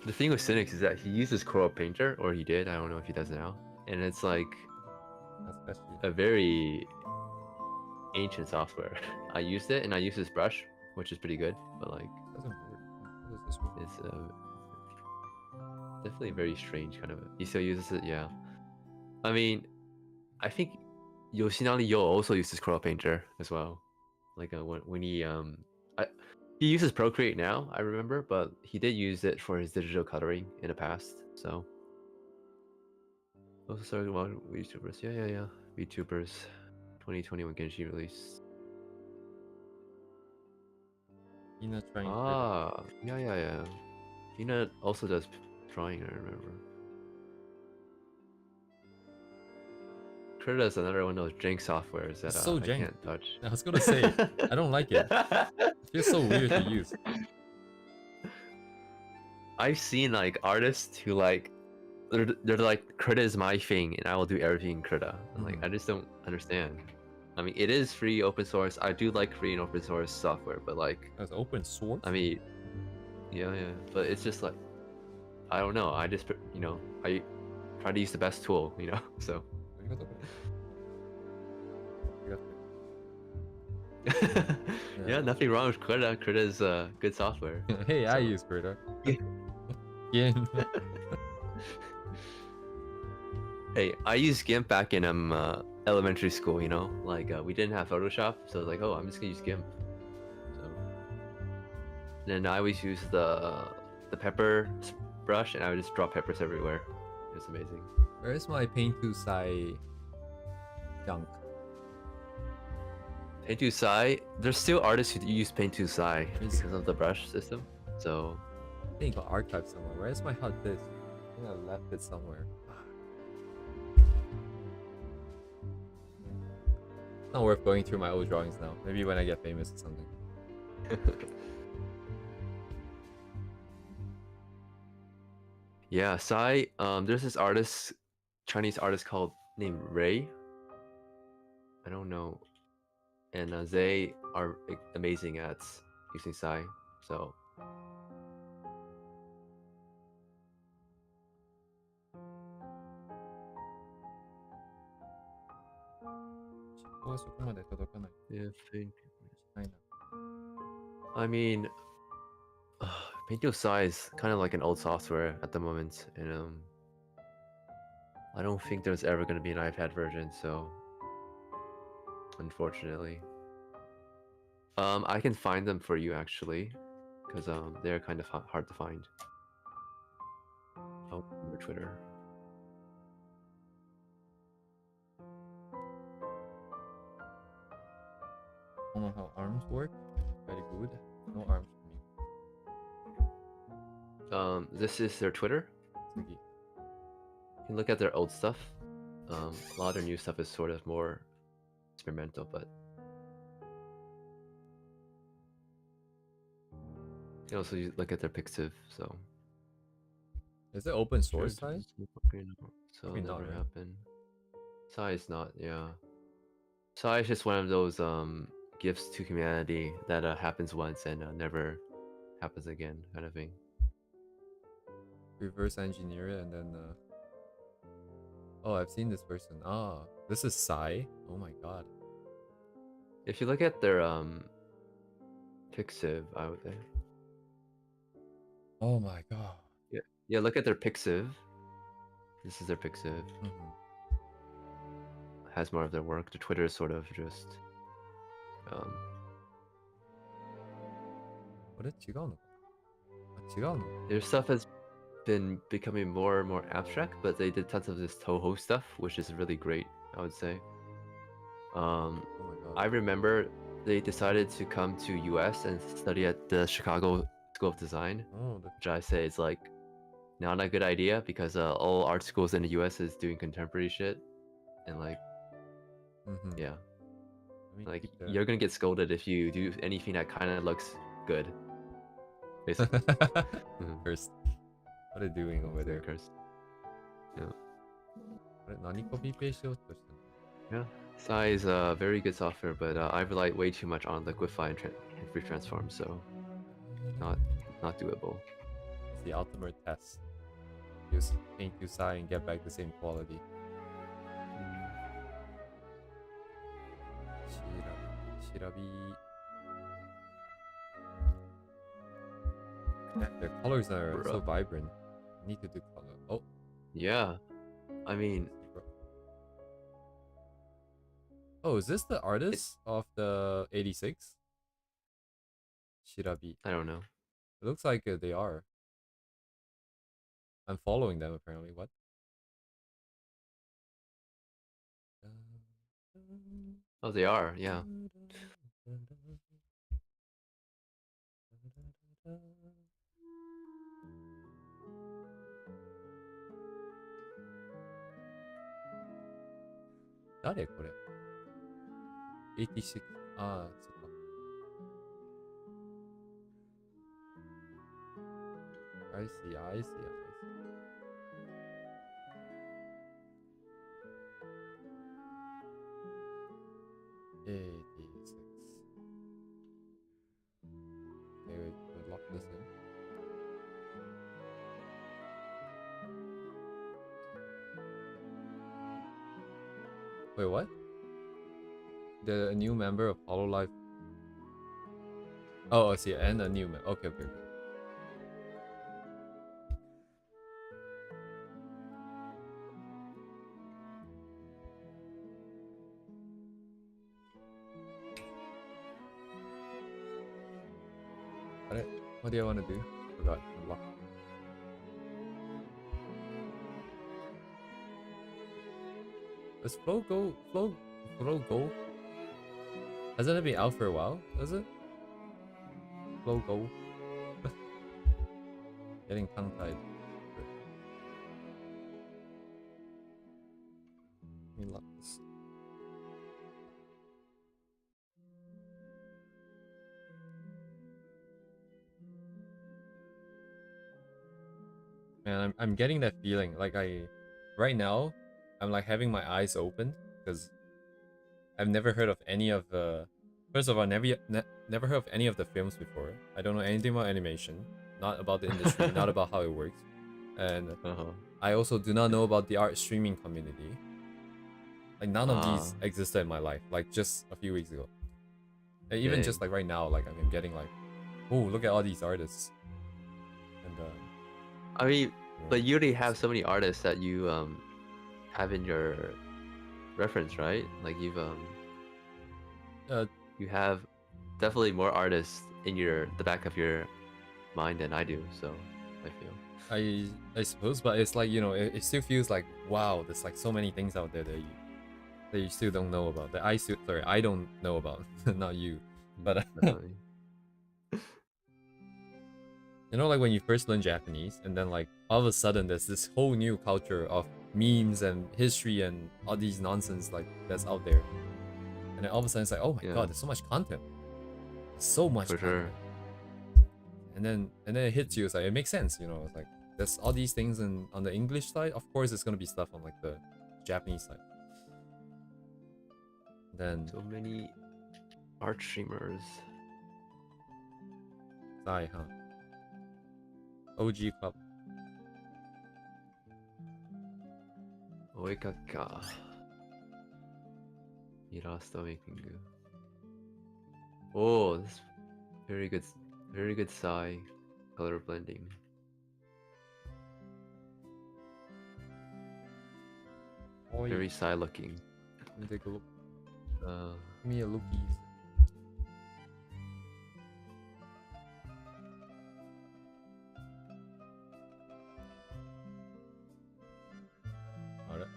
The thing with Cynics is that he uses Coral Painter, or he did, I don't know if he does now. And it's like a very ancient software. I used it and I used this brush, which is pretty good, but like doesn't work. What does this work? It's definitely very strange kind of. He still uses it, yeah. I mean, I think Yoshinari Yo also uses Coral Painter as well. Like when he he uses Procreate now, I remember, but he did use it for his digital coloring in the past. So also started about VTubers. Yeah. VTubers 2021 Genshi release. Ina trying Krita. Ah, yeah. Ina also does drawing, I remember. Krita is another one of those jank softwares that It's so I jank, can't dude. touch. I was gonna say, I don't like it. It feels so weird to use. I've seen like artists who like they're like Krita is my thing and I will do everything in Krita. And like I just don't understand. I mean, it is free, open source. I do like free and open source software, but like, That's open source. I mean, yeah. But it's just like, I don't know. I just, I try to use the best tool, So. ありがとう。ありがとう。 Yeah, nothing wrong with Krita. Krita is good software. Hey, I So- use Krita. GIMP. Hey, I used GIMP back in elementary school. Like we didn't have Photoshop, so I was like, oh, I'm just gonna use GIMP. So then I always use the pepper brush, and I would just draw peppers everywhere. It was amazing. Where is my Paint to Sai junk? Paint to Sai, there's still artists who use Paint to Sai Is- because of the brush system. So I think I archived somewhere. Where's my hard disk? I think I left it somewhere. It's not worth going through my old drawings now. Maybe when I get famous or something. yeah, Sai. There's this artist, Chinese artist named Ray. I don't know, and they are amazing at using Sai. So yeah, I mean, Paint to Sai is kind of like an old software at the moment, and I don't think there's ever going to be an iPad version. So unfortunately, I can find them for you actually, because they're kind of hard to find. Oh, your Twitter. I don't know how arms work. Very good. No arms for me. This is their Twitter. Tsugi. You can look at their old stuff. A lot of their new stuff is sort of more experimental, but you can also look at their Pixiv. So Is it open source side? So Probably never not, right? happen. Sai is not, yeah. Sai is just one of those gifts to humanity that happens once and never happens again, kind of thing. Reverse engineer it and then oh, I've seen this person. Ah, this is Sai. Oh my god. If you look at their Pixiv, I would say. Oh my god. Yeah, look at their Pixiv. This is their Pixiv. Has more of their work. The Twitter is sort of just what? 違うの？あ、違うの？ their stuff has been becoming more and more abstract, but they did tons of this Toho stuff, which is really great, I would say. Oh my god. I remember they decided to come to US and study at the Chicago School of Design, Oh, which I say is like not a good idea because all art schools in the US is doing contemporary shit, and like yeah, like you're gonna get scolded if you do anything that kind of looks good. Basically, Cursed. What are they doing over there? Cursed. Yeah. あれ、何コピペしようとしてんの？ Yeah, Sai is very good software, but I rely way too much on liquify and free transform, so not doable. It's the ultimate test. Use Paint to Sai and get back the same quality. Shirabi. Their colors are so vibrant. I need to do color. Oh. Yeah. I mean... Oh, is this the artist of the 86? Shirabi. I don't know. It looks like they are. I'm following them apparently. What? Oh, they are, yeah. 誰これ ?86。ああ、そっか。I see, I see, I see. 86. Okay, we lock this in. Wait, what? The new member of Hololive. Oh, I see, and a new member. Okay, okay, okay. Alright, what do you want to do? Forgot. Unlock. Does Flow go? Flow go? Hasn't it been out for a while? Does it? Flow go? Getting tongue tied. Let me lock this. Man, I'm getting that feeling. Like right now, I'm like having my eyes open because I've never heard of any of the. First of all, never heard of any of the films before. I don't know anything about animation, not about the industry, not about how it works, and I also do not know about the art streaming community. Like none of these existed in my life. Like just a few weeks ago. And even just like right now, like I'm getting like, oh, look at all these artists. And I mean, but you already have so many artists that you have in your reference, right? Like you've you have definitely more artists in the back of your mind than I do, so I feel. I suppose, but it's like, you know, it still feels like, wow, there's like so many things out there that you still don't know about. That I don't know about. Not you. But you know, like when you first learn Japanese and then like all of a sudden there's this whole new culture of memes and history and all these nonsense like that's out there. And then all of a sudden it's like, oh my god, there's so much content. So much For content. sure. And then it hits you, it's like it makes sense, you know, it's like there's all these things on the English side. Of course it's gonna be stuff on like the Japanese side. Then so many art streamers. Sai, huh? OG Club. Oikaka. Illasto making. Oh, this very good Sai color blending. Very Sai looking. Let me take a look. Give me a lookies. Alright.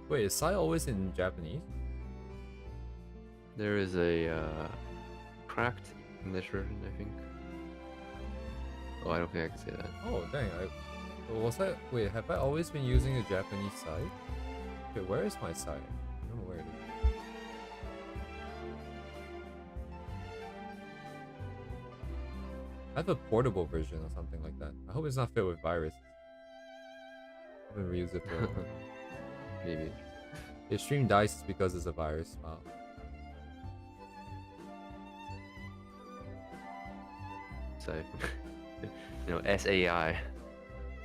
Wait, is Sai always in Japanese? There is a cracked English version, I think. Oh, I don't think I can say that. Oh, dang. Wait, have I always been using a Japanese site? Okay, where is my site? I don't know where it is. I have a portable version or something like that. I hope it's not filled with viruses. I haven't reused it for a while. Maybe. If stream dies, it's because it's a virus. Wow. So, you know, SAI.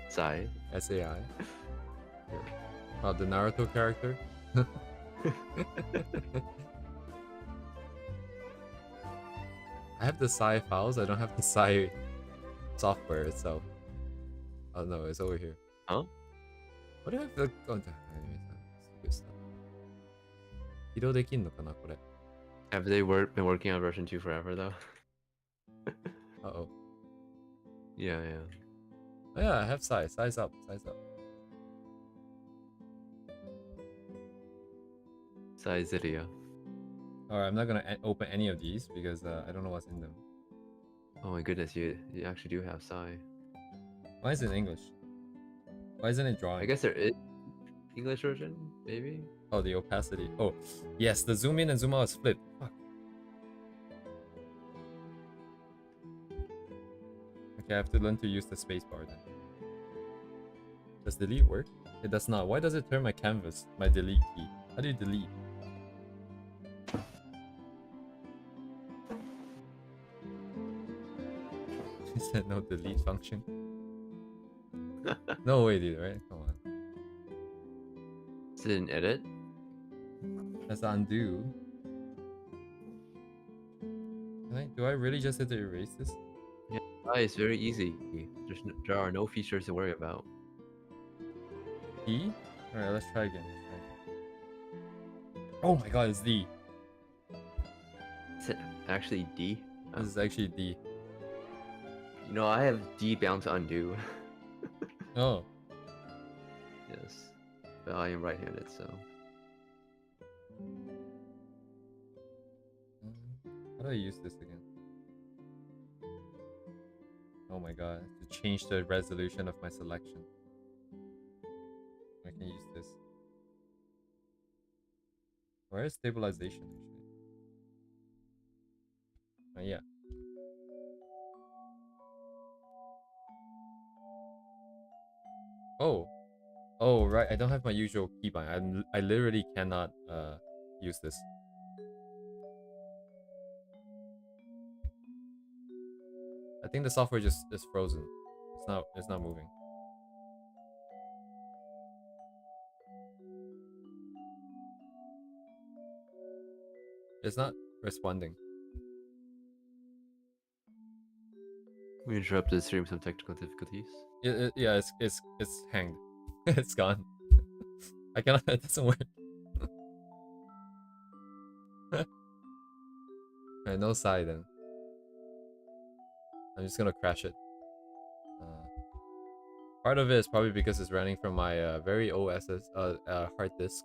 Sai. SAI. Oh, the Naruto character? I have the Sai files, I don't have the Sai software itself. Oh no, it's over here. Huh? What do I have to... Oh, stupid stuff. 起動できんのかな、これ? Have they been working on version 2 forever though? Uh-oh. Yeah, yeah. Oh yeah, I have size up, size up. Size video. Alright, I'm not gonna open any of these because I don't know what's in them. Oh my goodness, you actually do have Psy. Why is it in English? Why isn't it drawing? I guess there is English version, maybe? Oh, the opacity. Oh, yes, the zoom in and zoom out is flipped. Fuck. Okay, I have to learn to use the spacebar then. Does delete work? It does not. Why does it turn my canvas, my delete key? How do you delete? Is there no delete function? No way, dude, right? Come on. Is it an edit? Let's undo. Do I really just have to erase this? Yeah, it's very easy. There are no features to worry about. E? Alright, let's try again. Oh my god, it's D. Is it actually D? This is actually D. You know, I have D bound to undo. Oh. Yes. But I am right-handed, so... How do I use this again? Oh my god, to change the resolution of my selection. I can use this. Where is stabilization actually? Oh yeah. Oh. Oh right, I don't have my usual keybind. I literally cannot use this. I think the software just is frozen. It's not moving. It's not responding. We interrupted the stream, some technical difficulties. Yeah, it's hanged. It's gone. I cannot. It doesn't work. Alright, no side then. I'm just gonna crash it. Part of it is probably because it's running from my very old hard disk.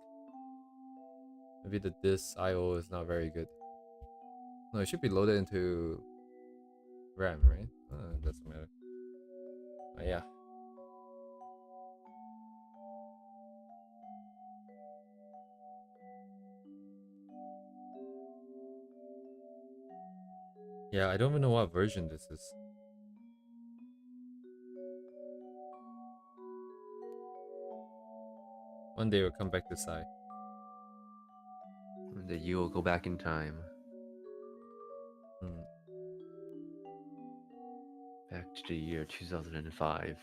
Maybe the disk I/O is not very good. No, it should be loaded into RAM, right? Doesn't matter. Yeah. Yeah, I don't even know what version this is. One day we'll come back to Psy. And that you will go back in time. Back to the year 2005.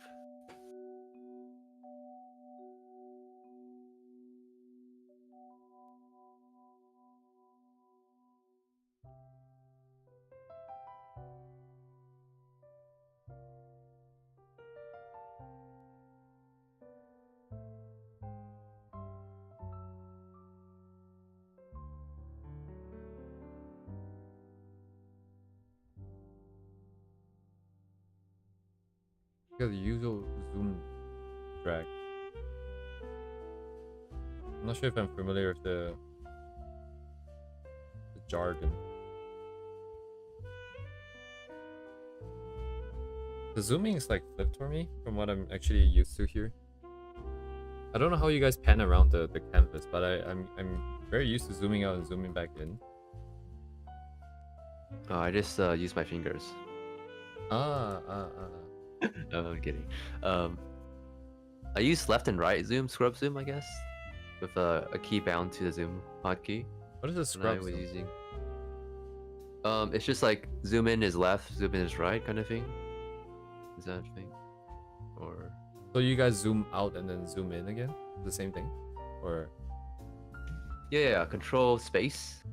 Got the usual zoom drag. I'm not sure if I'm familiar with the jargon. The zooming is like flipped for me from what I'm actually used to here. I don't know how you guys pan around the canvas, but I'm very used to zooming out and zooming back in. I just use my fingers. No, I'm kidding. I use left and right zoom, scrub zoom, I guess, with a key bound to the zoom hotkey. What is the scrub zoom? Using. It's just like zoom in is left, zoom in is right, kind of thing. Is that a thing? Or so you guys zoom out and then zoom in again? The same thing, or? Yeah. Control space.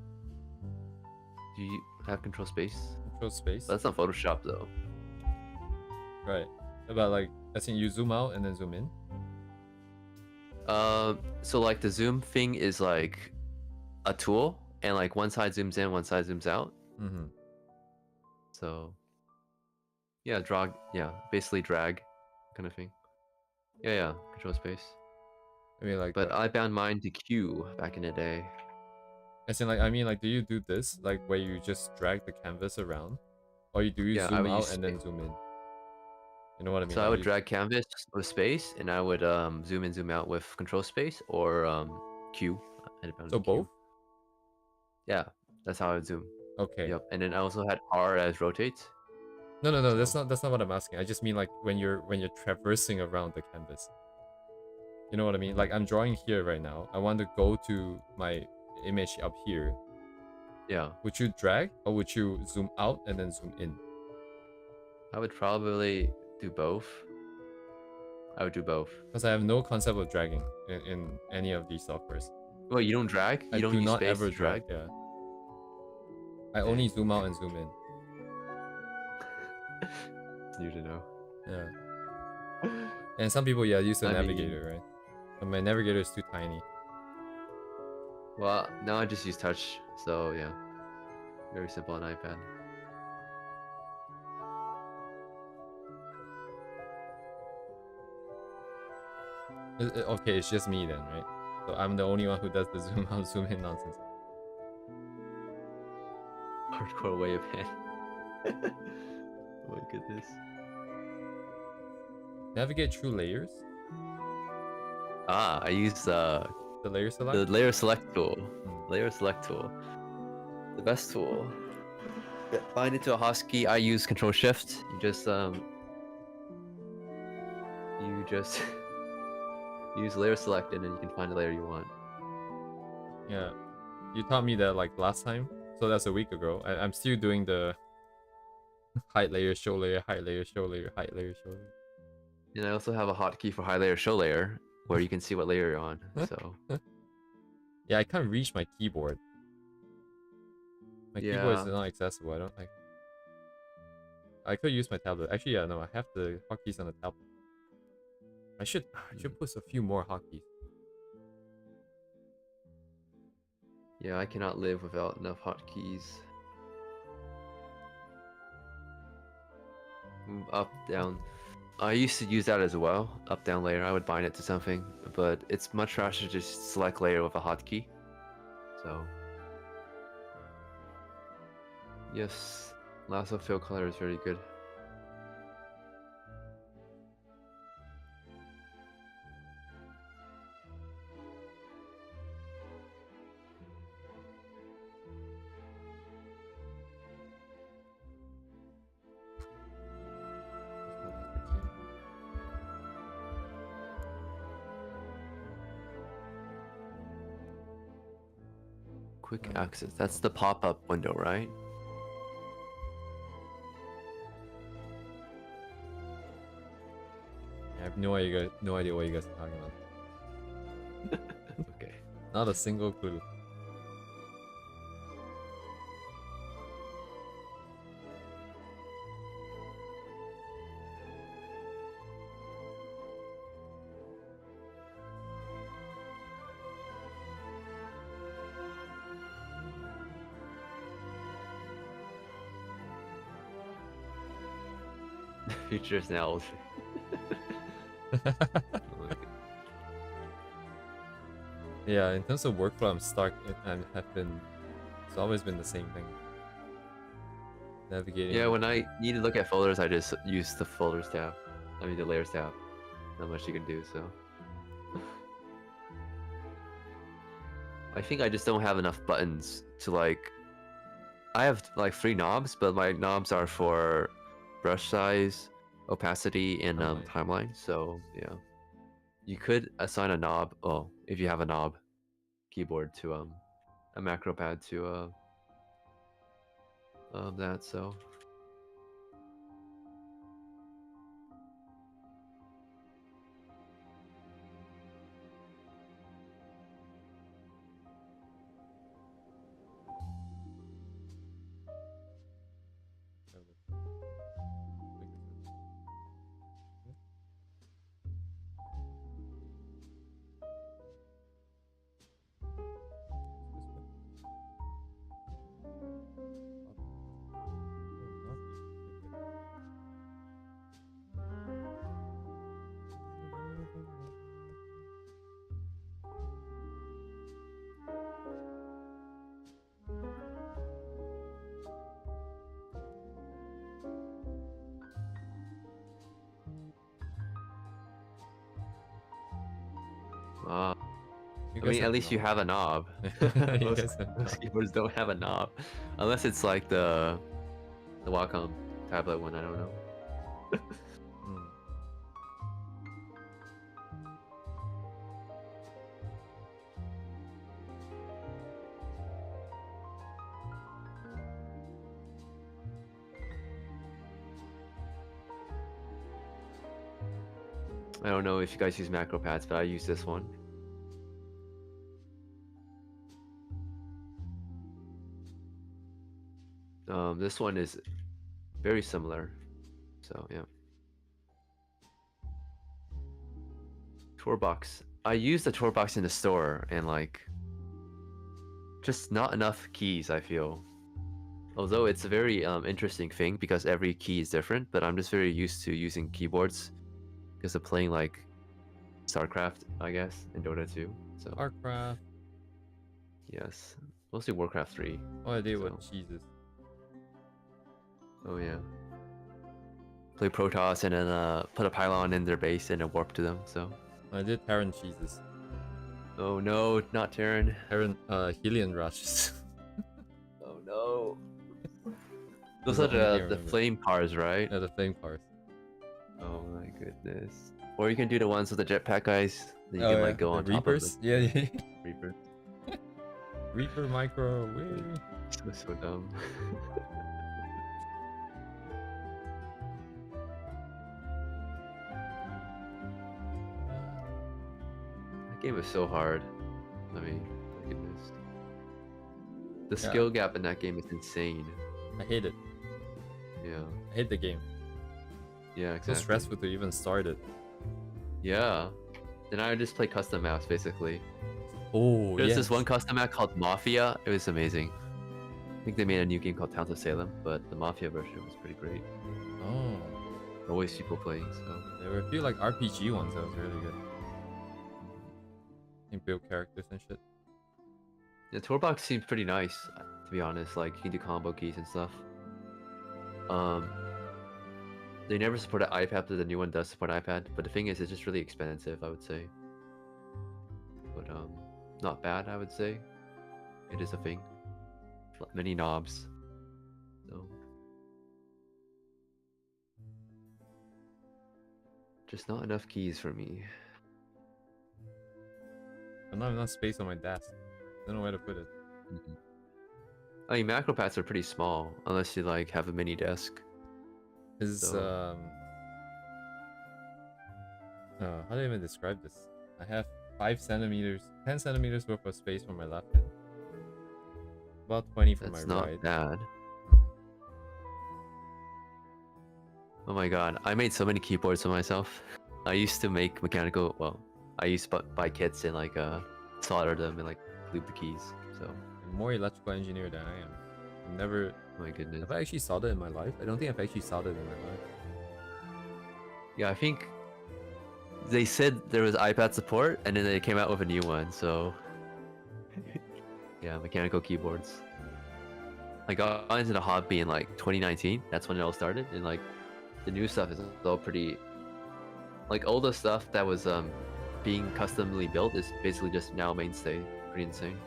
Do you have control space? Control space. That's not Photoshop though. Right. But like, I think you zoom out and then zoom in. So like the zoom thing is like a tool, and like one side zooms in, one side zooms out. Mm-hmm. So yeah, basically drag kind of thing. Yeah, control space. I mean, like, but I bound mine to Q back in the day. As in, like, I mean, like, do you do this, like, where you just drag the canvas around? Or do you Yeah, I zoom would out use and then zoom in? You know what I mean? so I Like, would drag canvas with space, and I would zoom in, zoom out with control space or Q. I had so found both? Q. Yeah, that's how I would zoom. Okay. Yep, and then I also had R as rotate. No, no, no. So That's not what I'm asking. I just mean like when you're traversing around the canvas. You know what I mean? Like I'm drawing here right now. I want to go to my image up here. yeah, Would you drag or would you zoom out and then zoom in? I would probably do both. I would do both. Because I have no concept of dragging in any of these softwares. Well, you don't drag? I You don't do use not space ever to drag. drag? Yeah. I only Dang. zoom out and zoom in. It's new to know. Yeah. And some people, yeah, use the I navigator, mean, right? But my navigator is too tiny. well, now I just use touch, so yeah, very simple on iPad. Okay, it's just me then, right? So I'm the only one who does the zoom out, zoom in nonsense. Hardcore way of hand. Oh my goodness. Navigate through layers. Ah, I use The layer the select. layer select tool. Hmm. Layer select tool. The best tool. Bind it to a hotkey. I use Control Shift. You just use layer select, and then you can find the layer you want. Yeah, you taught me that like last time, so that's a week ago. I'm still doing the height layer, show layer, height layer, show layer, height layer, show layer. And I also have a hotkey for high layer, show layer, where you can see what layer you're on. So Yeah, I can't reach my keyboard. My keyboard is yeah, not accessible. I don't. I could use my tablet. Actually, yeah, no, I have the hotkeys on the tablet. I should put a few more hotkeys. yeah, I cannot live without enough hotkeys. Move up, down. I used to use that as well. Up, down layer. I would bind it to something, but it's much faster to just select layer with a hotkey. So yes, lasso fill color is very good. Quick access. That's the pop-up window, right? I have no idea what you guys are talking about. Okay. Not a single clue. Features now. Yeah, in terms of workflow, I'm stuck and have been. It's always been the same thing. Navigating. Yeah, when I need to look at folders, I just use the folders tab. I mean the layers tab. Not much you can do, so. I think I just don't have enough buttons to like. I have like 3 knobs, but my knobs are for brush size, opacity, and Timeline. timeline. So yeah, you could assign a knob. Oh, if you have a knob keyboard to a macro pad to that. So I You mean, guys at least you have a knob. You most, guys have most knob. keyboards don't have a knob, unless it's like the Wacom tablet one. I don't know. Hmm. I don't know if you guys use macro pads, but I use this one. This one is very similar. So yeah. Tour box. I use the tour box in the store and like just not enough keys, I feel. Although it's a very interesting thing because every key is different, but I'm just very used to using keyboards because of playing like StarCraft, I guess, and Dota 2. So Warcraft. yes, mostly Warcraft 3. What I did with So. Jesus. Oh yeah. Play Protoss and then put a pylon in their base and a warp to them. So. I did Terran cheeses. Oh no, not Terran. Terran Helion rushes. Oh no. That's Those are the only thing I the remember. flame cars, right? Yeah, the flame cars. Oh my goodness. Or you can do the ones with the jetpack guys. Then you Oh, can yeah. like go The on Reapers? top Yeah, yeah. of the Reaper. Reaper micro. Wee. So dumb. That game is so hard. I mean, my goodness. The Yeah. skill gap in that game is insane. I hate it. Yeah. I hate the game. Yeah, So exactly. stressful to even start it. Yeah. Then I would just play custom maps basically. Oh, There's yes. this one custom map called Mafia. It was amazing. I think they made a new game called Towns of Salem, but the Mafia version was pretty great. Oh. Always people playing, so. There were a few like RPG ones that was really good. You can build characters and shit. The toolbox seems pretty nice, to be honest. Like you can do combo keys and stuff. They never supported iPad, but the new one does support iPad. But the thing is, it's just really expensive, I would say. But not bad, I would say. It is a thing. Many knobs. So just not enough keys for me. But not enough space on my desk. Don't know where to put it. I mean, macro pads are pretty small, unless you like have a mini desk. Is So- how do I even describe this? I have 5 centimeters, 10 centimeters worth of space for my left hand. About 20 for That's my not right. bad. Oh my god, I made so many keyboards for myself. I used to make mechanical, well, I used to buy kits and like solder them and like loop the keys. So, I'm more electrical engineer than I am. I've never. oh my goodness. Have I actually soldered in my life? I don't think I've actually soldered in my life. Yeah, I think they said there was iPad support and then they came out with a new one. So, yeah, mechanical keyboards. I got into the hobby in like 2019. That's when it all started, and like the new stuff is all pretty. Like all the stuff that was being customly built is basically just now mainstay. Pretty insane.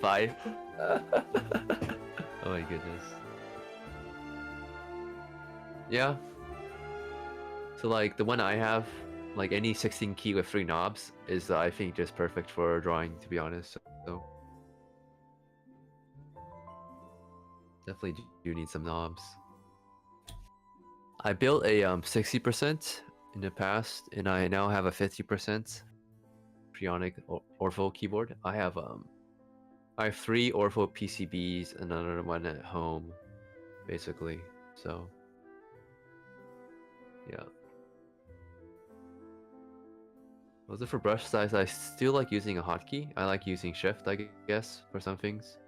5. Oh my goodness. Yeah. So like the one I have, like any 16 key with 3 knobs is I think just perfect for drawing, to be honest. So definitely do need some knobs. I built a 60% in the past, and I now have a 50% Prionic Orpho keyboard. I have 3 Orpho PCBs and another one at home, basically. So yeah. Also for brush size, I still like using a hotkey. I like using Shift, I guess, for some things.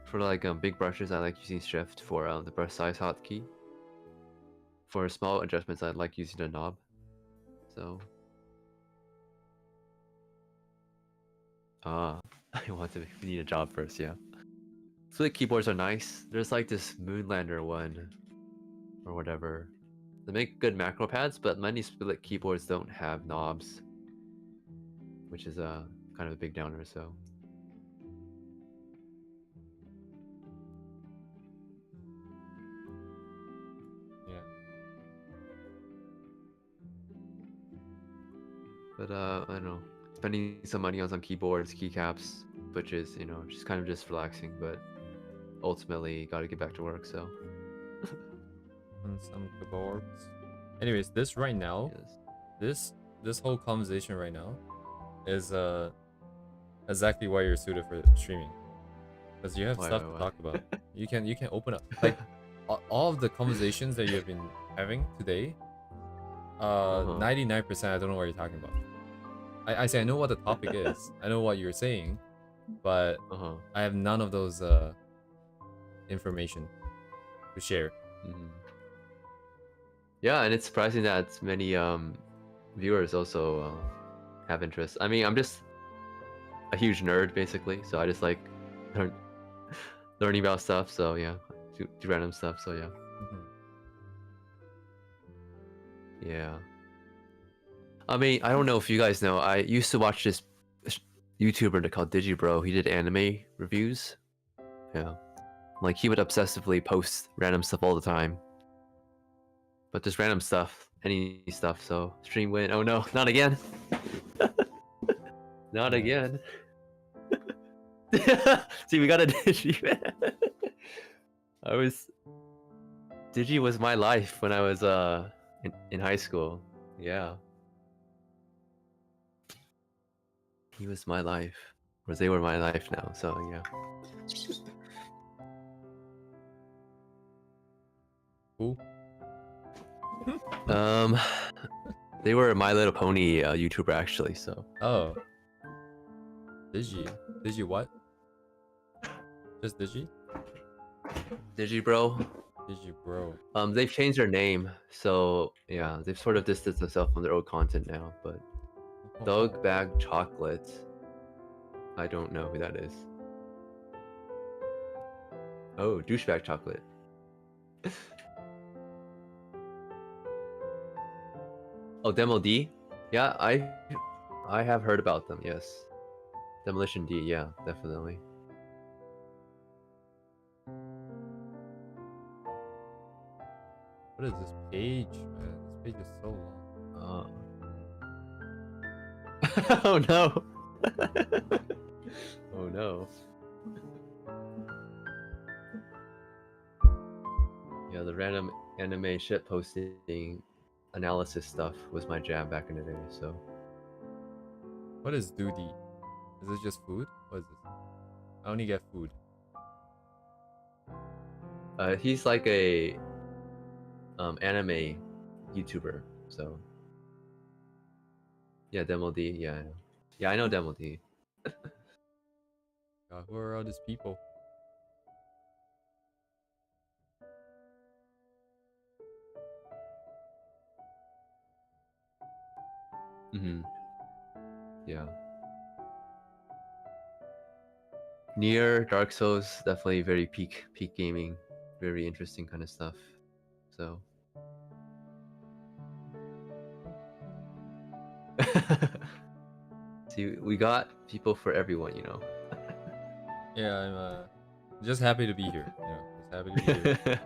For like big brushes, I like using Shift for the brush size hotkey. For small adjustments, I like using the knob. So, I we need a job first, yeah. Split keyboards are nice. There's like this Moonlander one, or whatever. They make good macro pads, but many split keyboards don't have knobs, which is a kind of a big downer. So Yeah. but I don't know, spending some money on some keyboards, keycaps, switches, you know, just relaxing. But ultimately, got to get back to work. So And some keyboards. Anyways, this right now, yes. this whole conversation right now is exactly why you're suited for streaming. Because you have Why, stuff why, to why? talk about. You can open up like all of the conversations that you have been having today. 99% I don't know what you're talking about. I say I know what the topic is. I know what you're saying, but I have none of those information to share. Yeah, and it's surprising that many viewers also have interest. I mean, I'm just a huge nerd basically, so I just like learning about stuff. So yeah, do random stuff. So yeah, yeah. I mean, I don't know if you guys know. I used to watch this YouTuber called DigiBro. He did anime reviews. Yeah, like he would obsessively post random stuff all the time. But just random stuff, any stuff. So stream win. Oh no, not again. Not again. See, we got a Digi. Digi was my life when I was in high school. Yeah. He was my life. Or they were my life now, so yeah. Who? They were My Little Pony YouTuber actually, so. Oh. Digi what? Just Digi? DigiBro. DigiBro. They've changed their name, so yeah, they've sort of distanced themselves from their old content now, but Dog Bag Chocolate. I don't know who that is. Oh, Douchebag Chocolate. Oh, Demo D? Yeah, I have heard about them, yes. Demolition D, yeah, definitely. What is this page, man? This page is so long. Oh no. Oh no. Yeah, the random anime shit posting analysis stuff was my jam back in the day, so. What is Doody? Is this just food? What is this? I only get food. He's like a anime YouTuber, so. Yeah, Demo D, yeah. Yeah, I know Demo D. God, who are all these people? Yeah. Near Dark Souls, definitely very peak gaming, very interesting kind of stuff. So. See, we got people for everyone, you know. Yeah, I'm just happy to be here. You know, just happy to be here.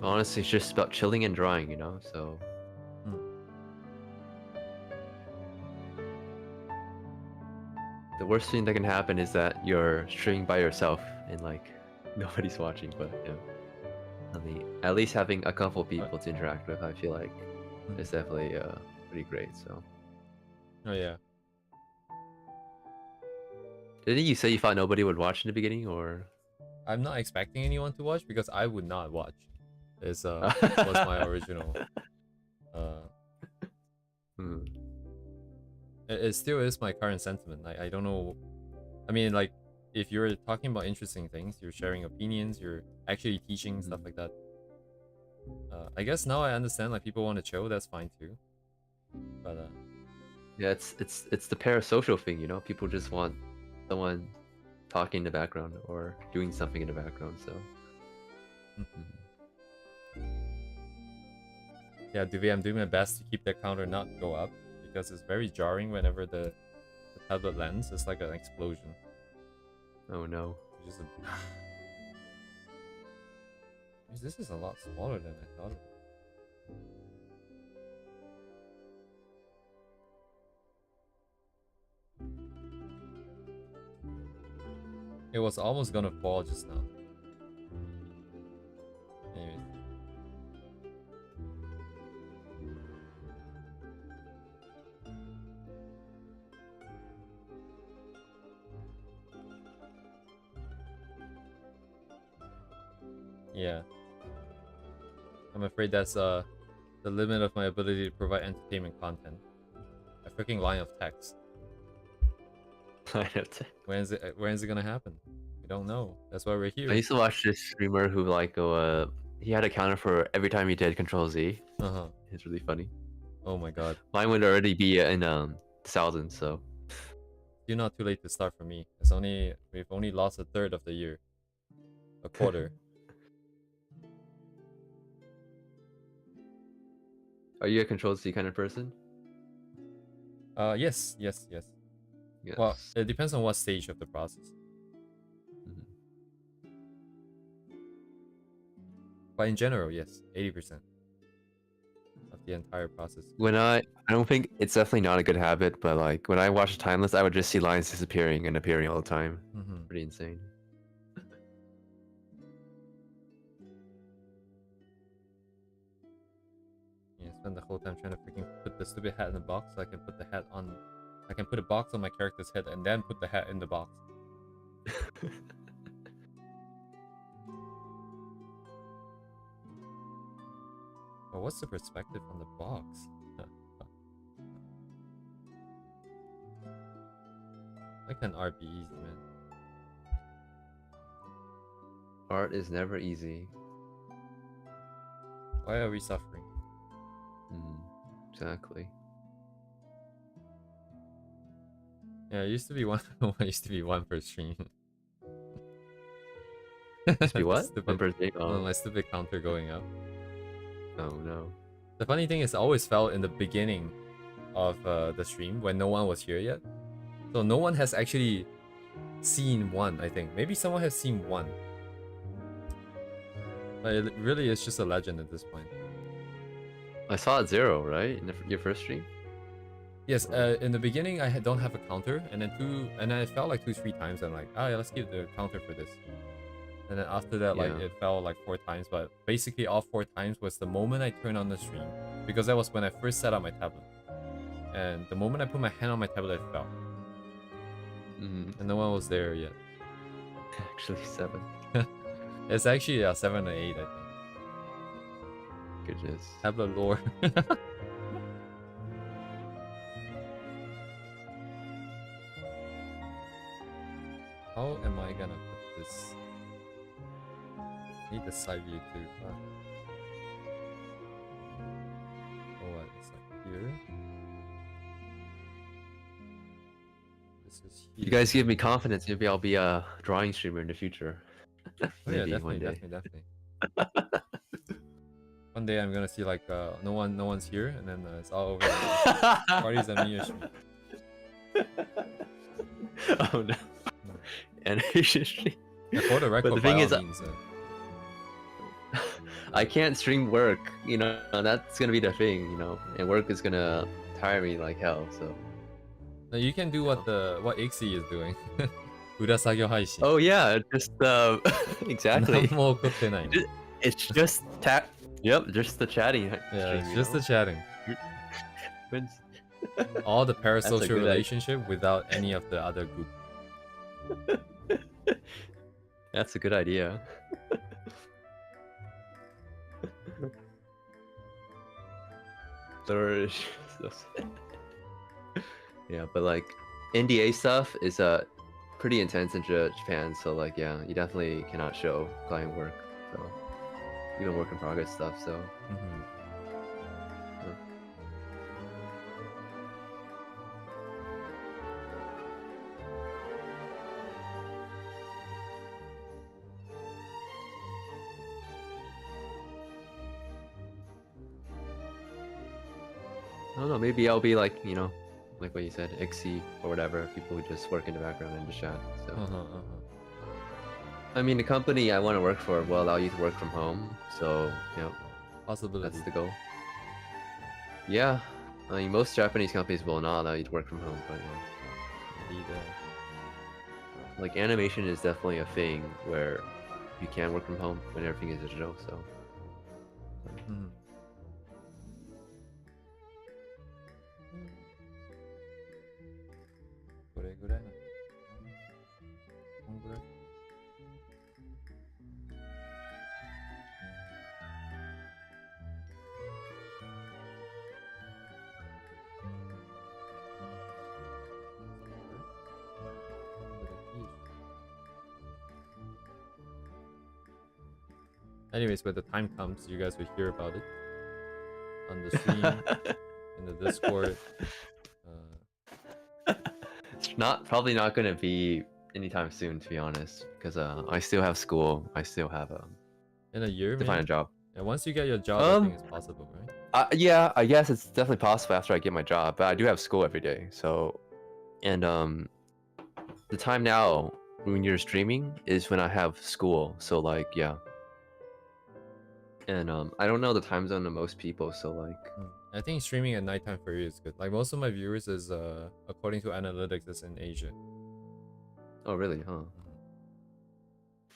Honestly, it's just about chilling and drawing, you know. So. The worst thing that can happen is that you're streaming by yourself and like nobody's watching. But yeah, I mean, at least having a couple people to interact with, I feel like is definitely pretty great. So. Oh yeah. Didn't you say you thought nobody would watch in the beginning, or? I'm not expecting anyone to watch because I would not watch. Was my original It still is my current sentiment. I don't know. I mean, like, if you're talking about interesting things, you're sharing opinions, you're actually teaching stuff like that. I guess now I understand. Like, people want to chill. That's fine too. But Yeah, it's the parasocial thing, you know. People just want someone talking in the background or doing something in the background. So. yeah, Duvet, I'm doing my best to keep that counter not go up because it's very jarring whenever the tablet lands. It's like an explosion. Oh no. Just a... This is a lot smaller than I thought it was. It was almost gonna fall just now. Anyways. Yeah. I'm afraid that's the limit of my ability to provide entertainment content. A freaking line of text. When is it gonna happen? We don't know. That's why we're here. I used to watch this streamer who like he had a counter for every time he did Control Z. It's really funny. Oh my god. Mine would already be in thousands, so. You're not too late to start for me. We've only lost a third of the year. A quarter. Are you a Control Z kind of person? Yes. Well, it depends on what stage of the process. But in general, yes, 80% of the entire process. When I don't think it's definitely not a good habit, but like when I watch Timeless, I would just see lines disappearing and appearing all the time. Pretty insane. Yeah, spend the whole time trying to freaking put the stupid hat in the box so I can put the hat on. I can put a box on my character's head and then put the hat in the box. Well, what's the perspective on the box? Why can't art be easy, man? Art is never easy. Why are we suffering? Exactly. Yeah, it used to be one. It used to be one per stream. Used to be what? Stupid, one per stream? Oh. My stupid counter going up. Oh no. The funny thing is, I always felt in the beginning of the stream when no one was here yet. So no one has actually seen one, I think. Maybe someone has seen one. But it really is just a legend at this point. I saw it 0, right? In your first stream? Yes, in the beginning I don't have a counter, and then I felt like 2-3 times. I'm like, oh yeah, let's give the counter for this. And then after that, like it fell like 4 times, but basically all 4 times was the moment I turned on the stream, because that was when I first set up my tablet. And the moment I put my hand on my tablet, it fell. And no one was there yet. Actually 7. It's actually 7 or 8, I think. Goodness. Tablet lore. How am I gonna put this? I need the side view too. Oh, it's like here. This is here. You guys give me confidence. Maybe I'll be a drawing streamer in the future. Maybe, yeah, definitely. One day I'm gonna see like no one's here, and then it's all over. Parties at Miya stream. Oh no. Animation stream. Yeah, for the record, but the thing is, means, I can't stream work. You know, that's gonna be the thing. You know, and work is gonna tire me like hell. So. No, you can do what Ixie is doing. Urasagyo Haishi. Oh yeah, just exactly. It's just Yep, just the chatting. Yeah, it's just the chatting. All the parasocial relationship without any of the other group. That's a good idea. Yeah, but like NDA stuff is pretty intense in Japan, so like yeah, you definitely cannot show client work. So even work in progress stuff. So Mhm. yeah. I don't know. Maybe I'll be like like what you said, ICSI or whatever. People who just work in the background and just chat. So. I mean, the company I want to work for will allow you to work from home, so yeah, Possibility. that's the goal. Yeah, I mean, most Japanese companies will not allow you to work from home, but yeah, Indeed, like animation is definitely a thing where you can work from home when everything is digital. So mhm. これぐらいなんだ。こんぐらい。Anyways, when the time comes, you guys will hear about it on the stream, in the Discord. it's probably not gonna be anytime soon, to be honest, because I still have school. I still have In a year, to find a maybe? job. Yeah, once you get your job, I think it's possible, right? Yeah, I guess it's definitely possible after I get my job, but I do have school every day. So, and the time now when you're streaming is when I have school. So like, yeah. And I don't know the time zone of most people, so like, I think streaming at nighttime for you is good. Like most of my viewers is according to analytics is in Asia. oh really, huh?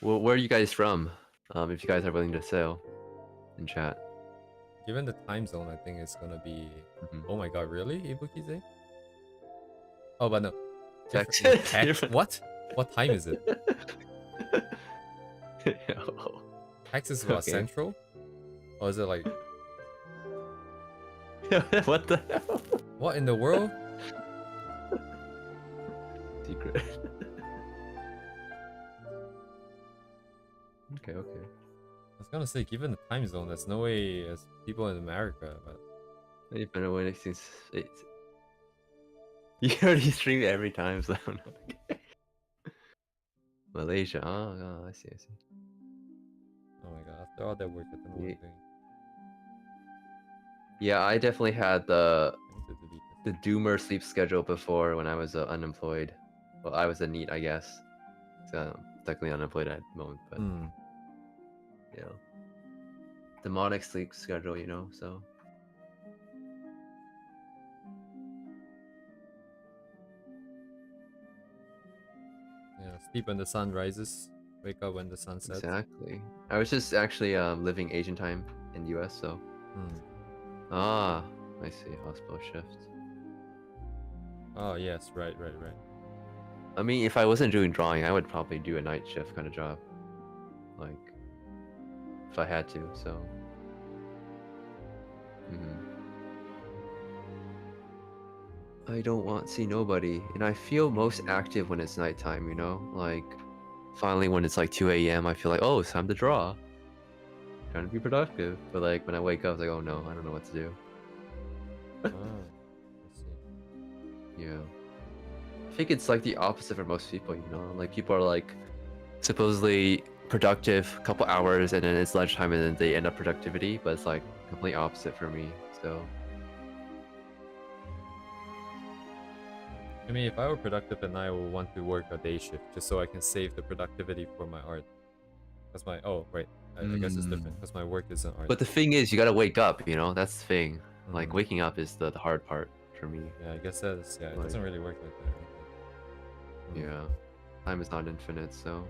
Well, where are you guys from? If you guys are willing to sell in chat. Given the time zone, I think it's gonna be. Oh my god, really, Ibukize? Oh, but no. Texas. What? What time is it? Texas is what, Okay. central? Or is it like what the hell? what in the world? Secret. Okay. I was gonna say, given the time zone, there's no way as people in America, but You've been away since you already stream every time zone. Okay. Malaysia. Oh, I see. oh my god, after all that work, I don't know what I'm doing. Yeah, I definitely had the I need to delete this. doomer sleep schedule before when I was unemployed. Well, I was a NEET, I guess. So technically unemployed at the moment, but you know, demonic sleep schedule, so. Yeah, sleep when the sun rises, wake up when the sun sets. Exactly. I was just actually living Asian time in the US, so. Ah, I see. Hospital shift. Oh yes, right. I mean, if I wasn't doing drawing, I would probably do a night shift kind of job. Like, if I had to, so. I don't want to see nobody, and I feel most active when it's nighttime, like finally when it's like 2 a.m. I feel like, oh, it's time to draw, trying to be productive. But like when I wake up, it's like, oh no, I don't know what to do. I see. Yeah, I think it's like the opposite for most people, like people are like supposedly productive a couple hours and then it's lunchtime and then they end up productivity, but it's like complete opposite for me. So I mean, if I were productive at night, I would want to work a day shift just so I can save the productivity for my art. That's my I guess it's different because my work is an art. But the thing is, you gotta wake up, that's the thing. Like waking up is the hard part for me. Yeah, I guess it doesn't really work like that. Yeah, time is not infinite, so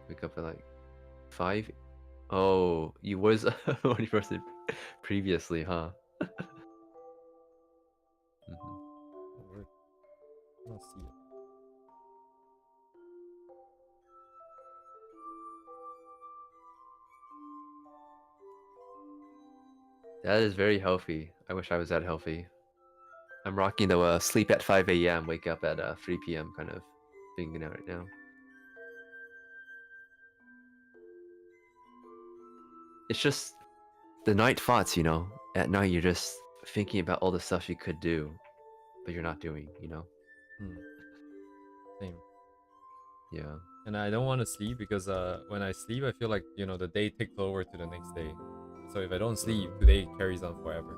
wake up at like 5. Oh, you was when you first did previously, huh? I'll see it. That is very healthy. I wish I was that healthy. I'm rocking the sleep at 5 a.m., wake up at 3 p.m. kind of thing right now. It's just the night thoughts, you know. At night, you're just thinking about all the stuff you could do, but you're not doing, you know. Same. Yeah. And I don't want to sleep because when I sleep, I feel like, you know, the day ticks over to the next day. So if I don't sleep, today carries on forever.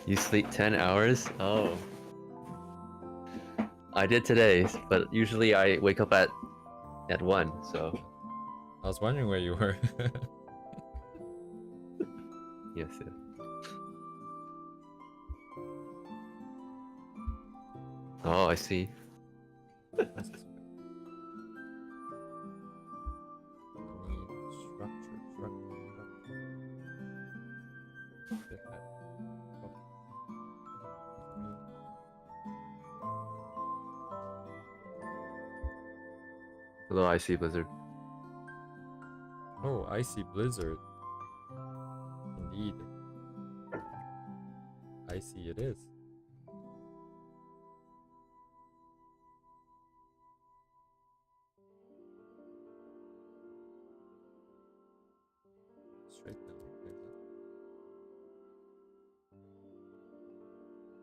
You sleep 10 hours? Oh. I did today, but usually I wake up at 1, so I was wondering where you were. yes, yes. Oh, I see. What's this? I need structure. This hat. Oh. Hello, I see Blizzard. Oh, icy blizzard. Indeed. Icy it is. Straight down.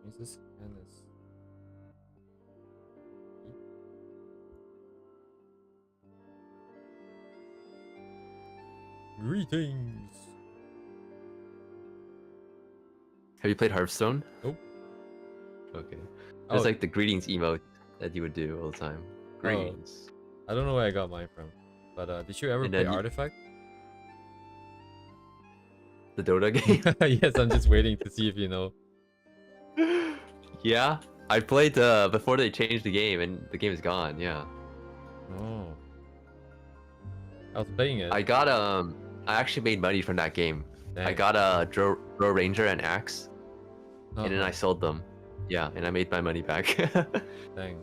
Means this hand is deep. Greetings. Have you played Hearthstone? Nope. Okay. There's Oh. like the greetings emote that you would do all the time. Greetings. I don't know where I got mine from. But did you ever And play then Artifact? The Dota game? Yes, I'm just waiting to see if you know. Yeah. I played before they changed the game and the game is gone, yeah. Oh. I was playing it. I got I actually made money from that game. I Dang. got a Dro Ranger and Axe, and then I Uh-huh. sold them. Yeah, and I made my money back. Dang.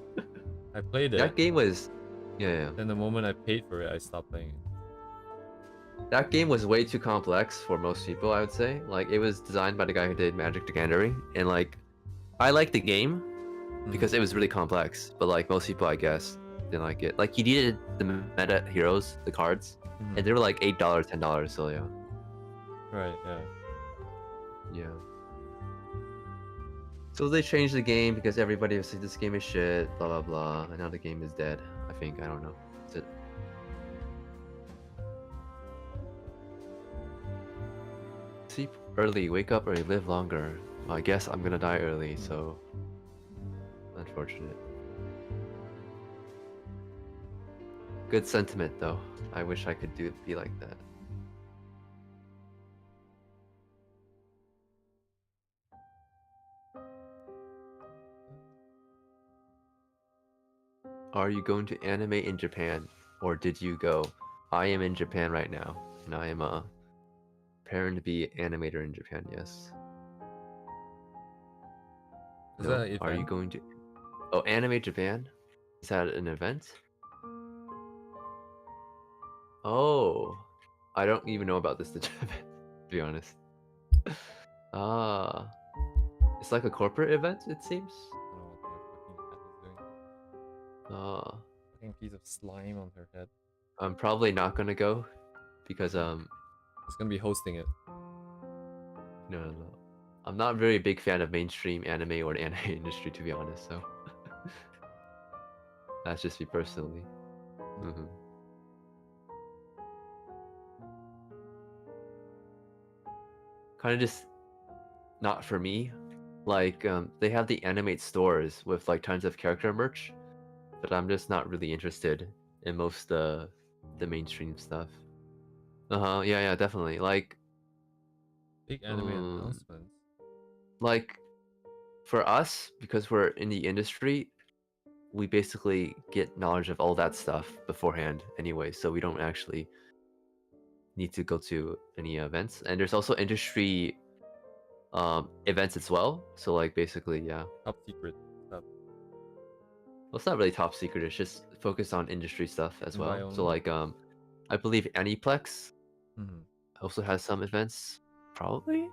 I played it. That game was yeah. Then the moment I paid for it, I stopped playing it. That game was way too complex for most people, I would say. Like, it was designed by the guy who did Magic the Gathering, and like, I liked the game because it was really complex, but like most people, I guess, didn't like it. Like, you needed the meta heroes, the cards, and they were like $8, $10, so yeah. Right, yeah. Yeah. So they changed the game because everybody was like, this game is shit, blah blah blah, and now the game is dead. I think, I don't know. That's it. Sleep early, wake up early, live longer. Well, I guess I'm gonna die early, so unfortunate. Good sentiment though. I wish I could be like that. Are you going to anime in Japan, or did you go? I am in Japan right now, and I am preparing to be animator in Japan. Yes. Is No. that an Are you event? going to? Oh, Anime Japan? Is that an event? Oh, I don't even know about this event, to be honest. Ah, it's like a corporate event, it seems. I don't know what my fucking cat is doing. Ah, Fucking piece of slime on her head. I'm probably not gonna go because It's gonna be hosting it. no. I'm not a very big fan of mainstream anime or the anime industry, to be honest. So that's just me personally. Kind of just not for me. Like they have the animate stores with like tons of character merch, but I'm just not really interested in most the mainstream stuff. Yeah, definitely. Like Big anime announcements. like for us, because we're in the industry, we basically get knowledge of all that stuff beforehand anyway, so we don't actually need to go to any events. And there's also industry events as well, so like basically, yeah, Top secret stuff. well, it's not really top secret, it's just focused on industry stuff as Invite well. So only. like I believe Aniplex Mm-hmm. also has some events, probably.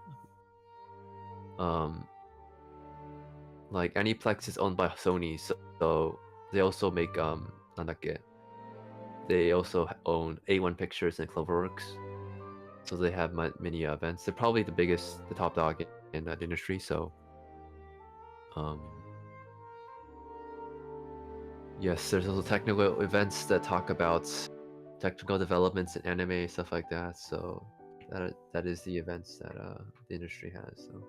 like Aniplex is owned by Sony, so they also make nandakke. They also own A1 Pictures and Cloverworks, so they have many events. They're probably the top dog in that industry. So, yes, there's also technical events that talk about technical developments in anime, stuff like that. So that is the events that the industry has. So.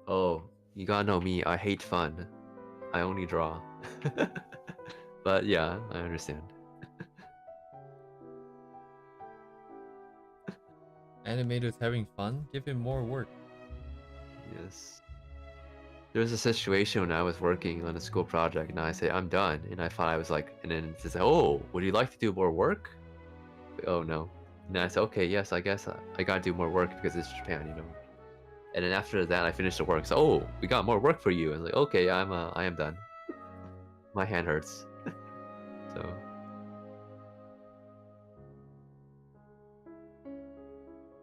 Oh, you gotta know me. I hate fun. I only draw. But yeah, I understand. Animator's having fun? Give him more work. Yes. There was a situation when I was working on a school project and I say I'm done, and I thought I was like, and then it says, oh, would you like to do more work? Oh no. And I said, okay, yes, I guess I gotta do more work because it's Japan, you know. And then after that, I finished the work. So, oh, we got more work for you. I was like, okay, I am done. My hand hurts. So.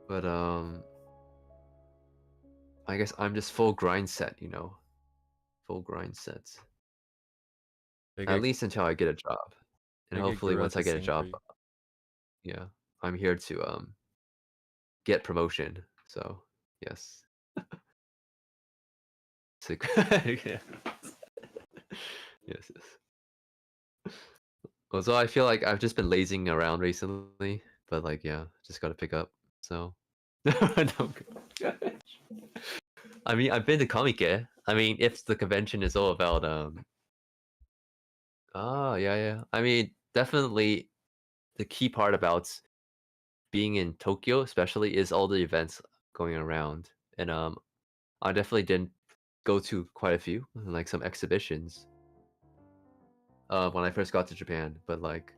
But I guess I'm just full grind set, you know. Full grind sets. At least until I get a job. And hopefully once I get a job, yeah, I'm here to get promotion. So, yes. Yes, yes. Also, I feel like I've just been lazing around recently, but like, yeah, just gotta pick up. So, no. I mean, I've been to Comic. I mean, if the convention is all about yeah. I mean, definitely the key part about being in Tokyo, especially, is all the events going around, and I definitely didn't go to quite a few, like some exhibitions, when I first got to Japan. But like,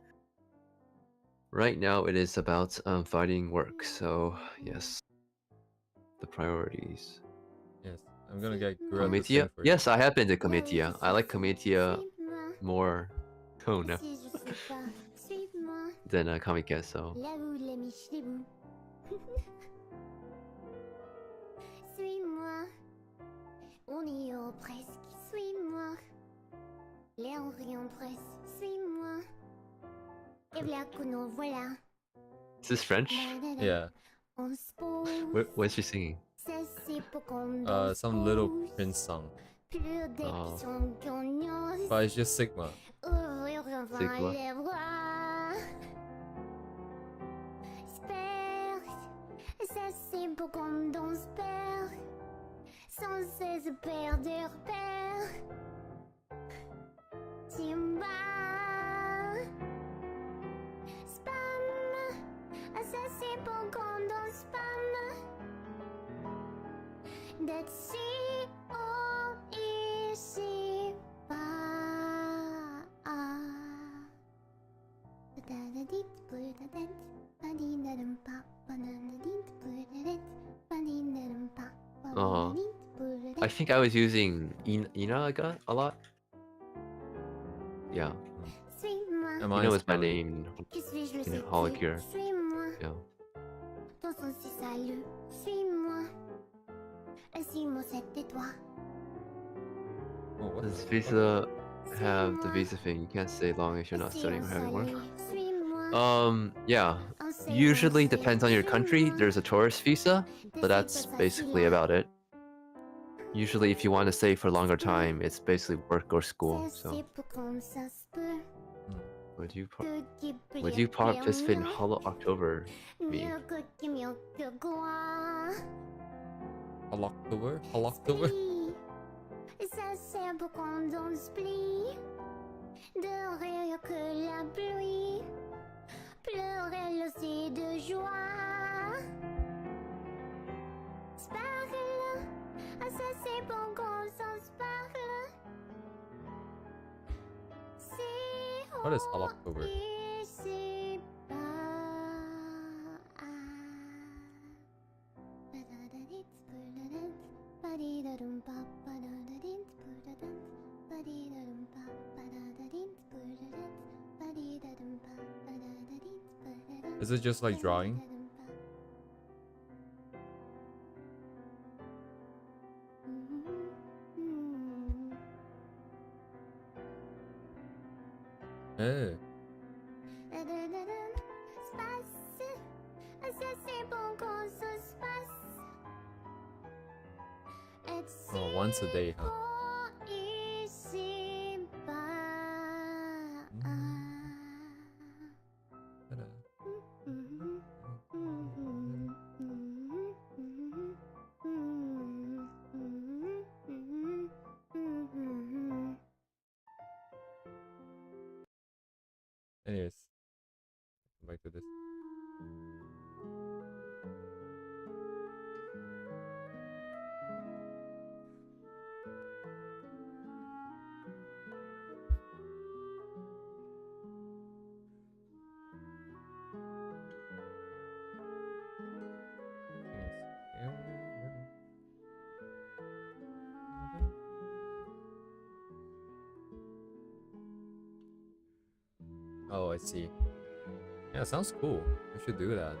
right now it is about finding work. So yes, the priorities. Yes, I'm gonna get Gura to Comitia? sing for you. Yes, I have been to Comitia. I like Comitia more. Oh no. Than Comic-Con, so. Suis-moi, on y est presque. Suis-moi, les rayons presque. Suis-moi, et voilà que nous voilà. Is this French? Yeah. What's she singing? Some Little Prince song. Oh. But it's just Sigma. Sigma. C'est beau comme dans Sper, sans cesse perdre des repères. Timba, spam, ça c'est beau comme dans spam. That's it, oh, ici, pas. Oh, I think I was using Inaga a lot. Yeah. Ina was my name in Holocure. Yeah. Oh, what? Does Visa have the visa thing? You can't stay long if you're not studying or having work. Yeah. Usually depends on your country. There's a tourist visa, but that's basically about it. Usually if you want to stay for a longer time, it's basically work or school. So would you participate in Hollow October? Me. Holoctober? Holoctober? Ça sert pour qu'on danse plie, de rire que la pluie, pleurer aussi de joie. Sparkle, ça c'est pour qu'on s'en sparkle. What is Holoctober? Is it just like drawing? Eh. Oh, once a day, huh? Ta-da. Anyways, come back to this. Oh, I see. Yeah, sounds cool. I should do that.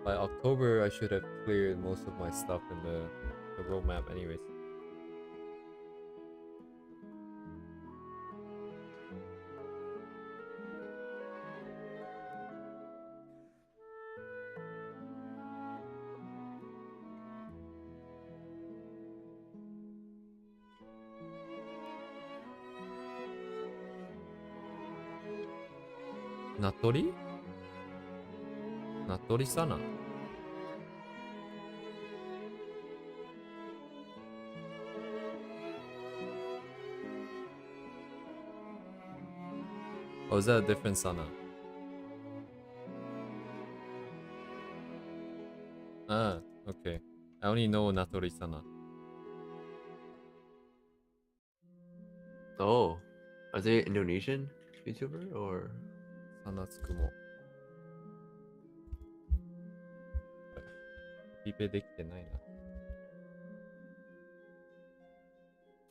By October, I should have cleared most of my stuff in the roadmap anyways. Natori? Natori-sana? Oh, is that a different sana? Ah, okay. I only know Natori-sana. Oh, are they Indonesian YouTuber or? Sanatsukumo. コピペできてないな。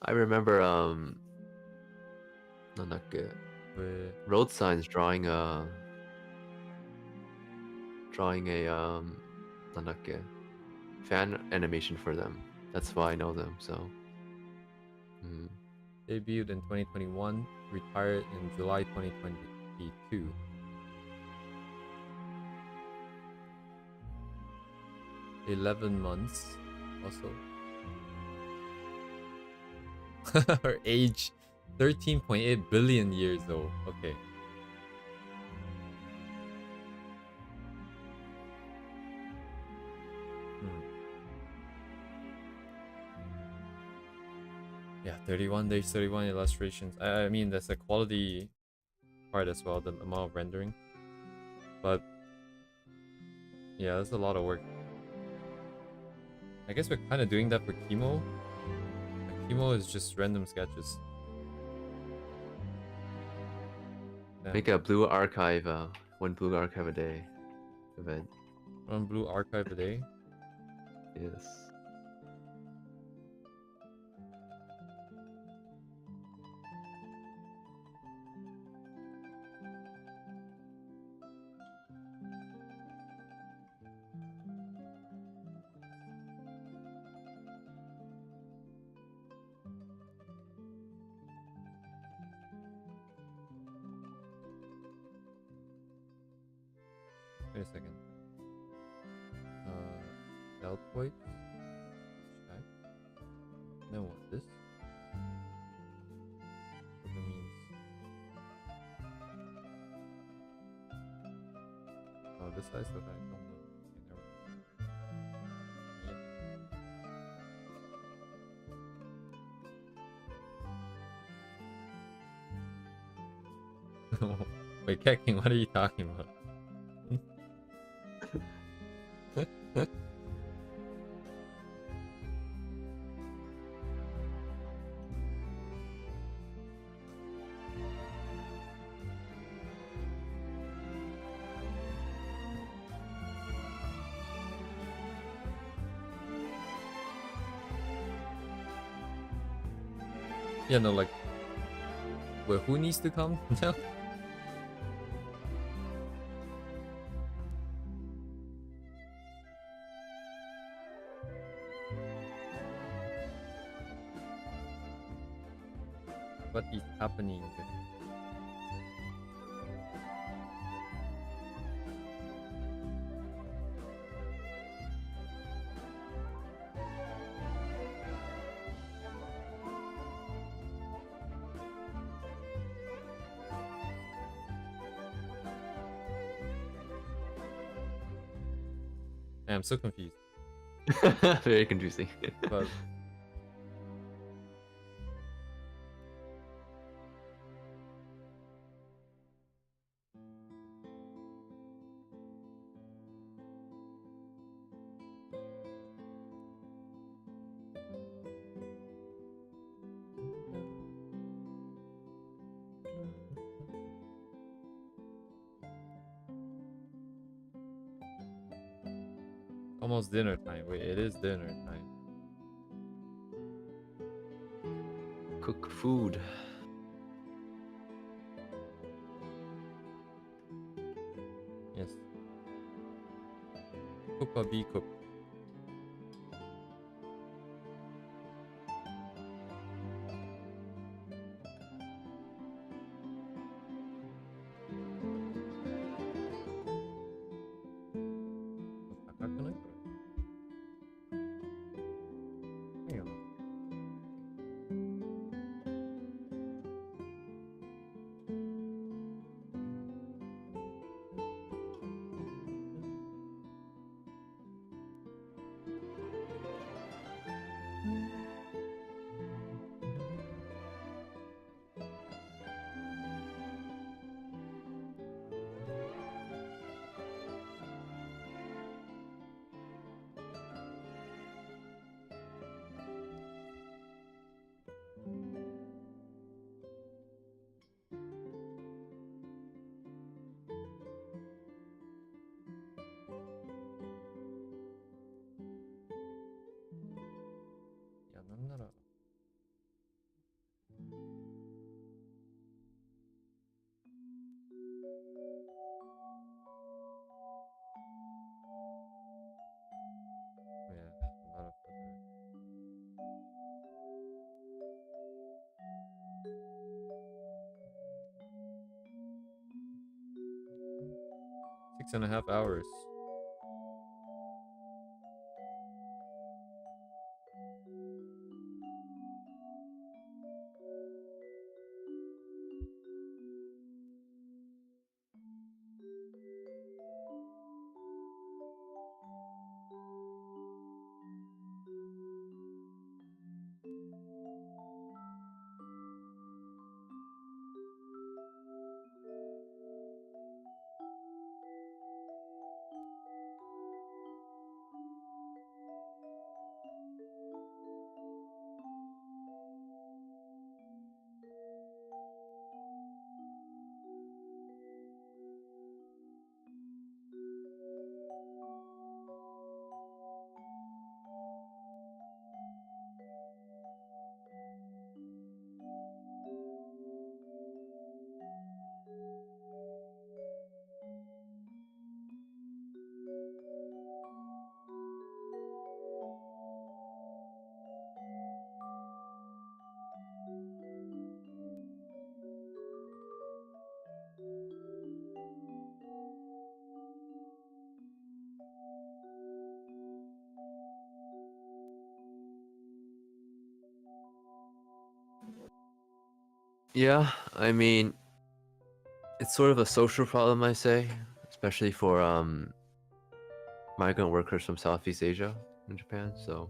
I remember なんだっけ road signs drawing a なんだっけ fan animation for them. That's why I know them. So. Debuted in 2021, retired in July 2022. "11 months," also. Her age, 13.8 billion years old. Okay. Yeah, 31 days, 31 illustrations. I mean, that's a quality part as well, the amount of rendering. But yeah, that's a lot of work. I guess we're kind of doing that for Kimo. Kimo is just random sketches. Yeah. Make a blue archive, one blue archive a day event. One blue archive a day? Yes. Wait a second. Deltoid. Check. Then what? This? What that means? Oh, this size that I don't know. Okay, never mind. Wait, Keking, what are you talking about? Yeah, no, like, wait, who needs to come now? What is happening? I'm so confused. Very confusing. But almost dinner time. Wait, it is dinner time. Cook food. Yes. Cook or be cooked. Yeah, なんなら Yeah, a lot of butter. Six and a half hours. Yeah, I mean, it's sort of a social problem, I say, especially for migrant workers from Southeast Asia in Japan. So,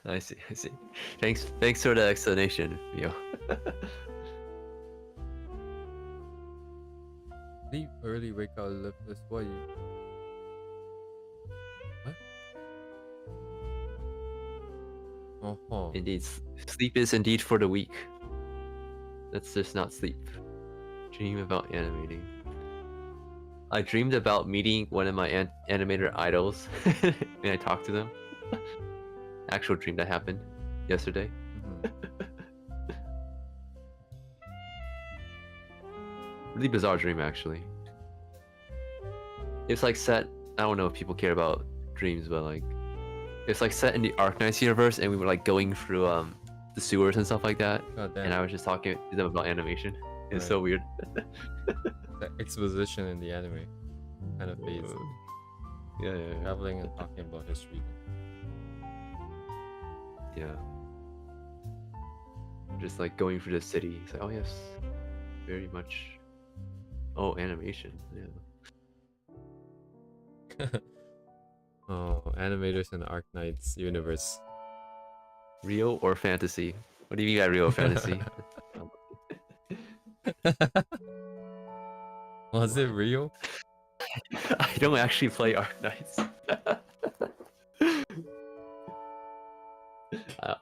I see, I see. Thanks for the explanation, Mio. Sleep early, wake up late. That's why you. What? Indeed, sleep is indeed for the weak. Let's just not sleep. Dream about animating. I dreamed about meeting one of my animator idols, and I talked to them. Actual dream that happened yesterday. Really bizarre dream, actually. it's like set. I don't know if people care about dreams, but like it's like set in the Arknights universe, and we were like going through the sewers and stuff like that. God And damn. I was just talking to them about animation. It's Right. so weird. The exposition in the anime kind of fades. Yeah, yeah, yeah. Traveling and talking about history. Yeah. Just like going through the city. It's like, oh yes, very much. Oh, animation. Yeah. Oh, animators in the Arknights universe. Real or fantasy? What do you mean by real or fantasy? Was it real? I don't actually play Arknights.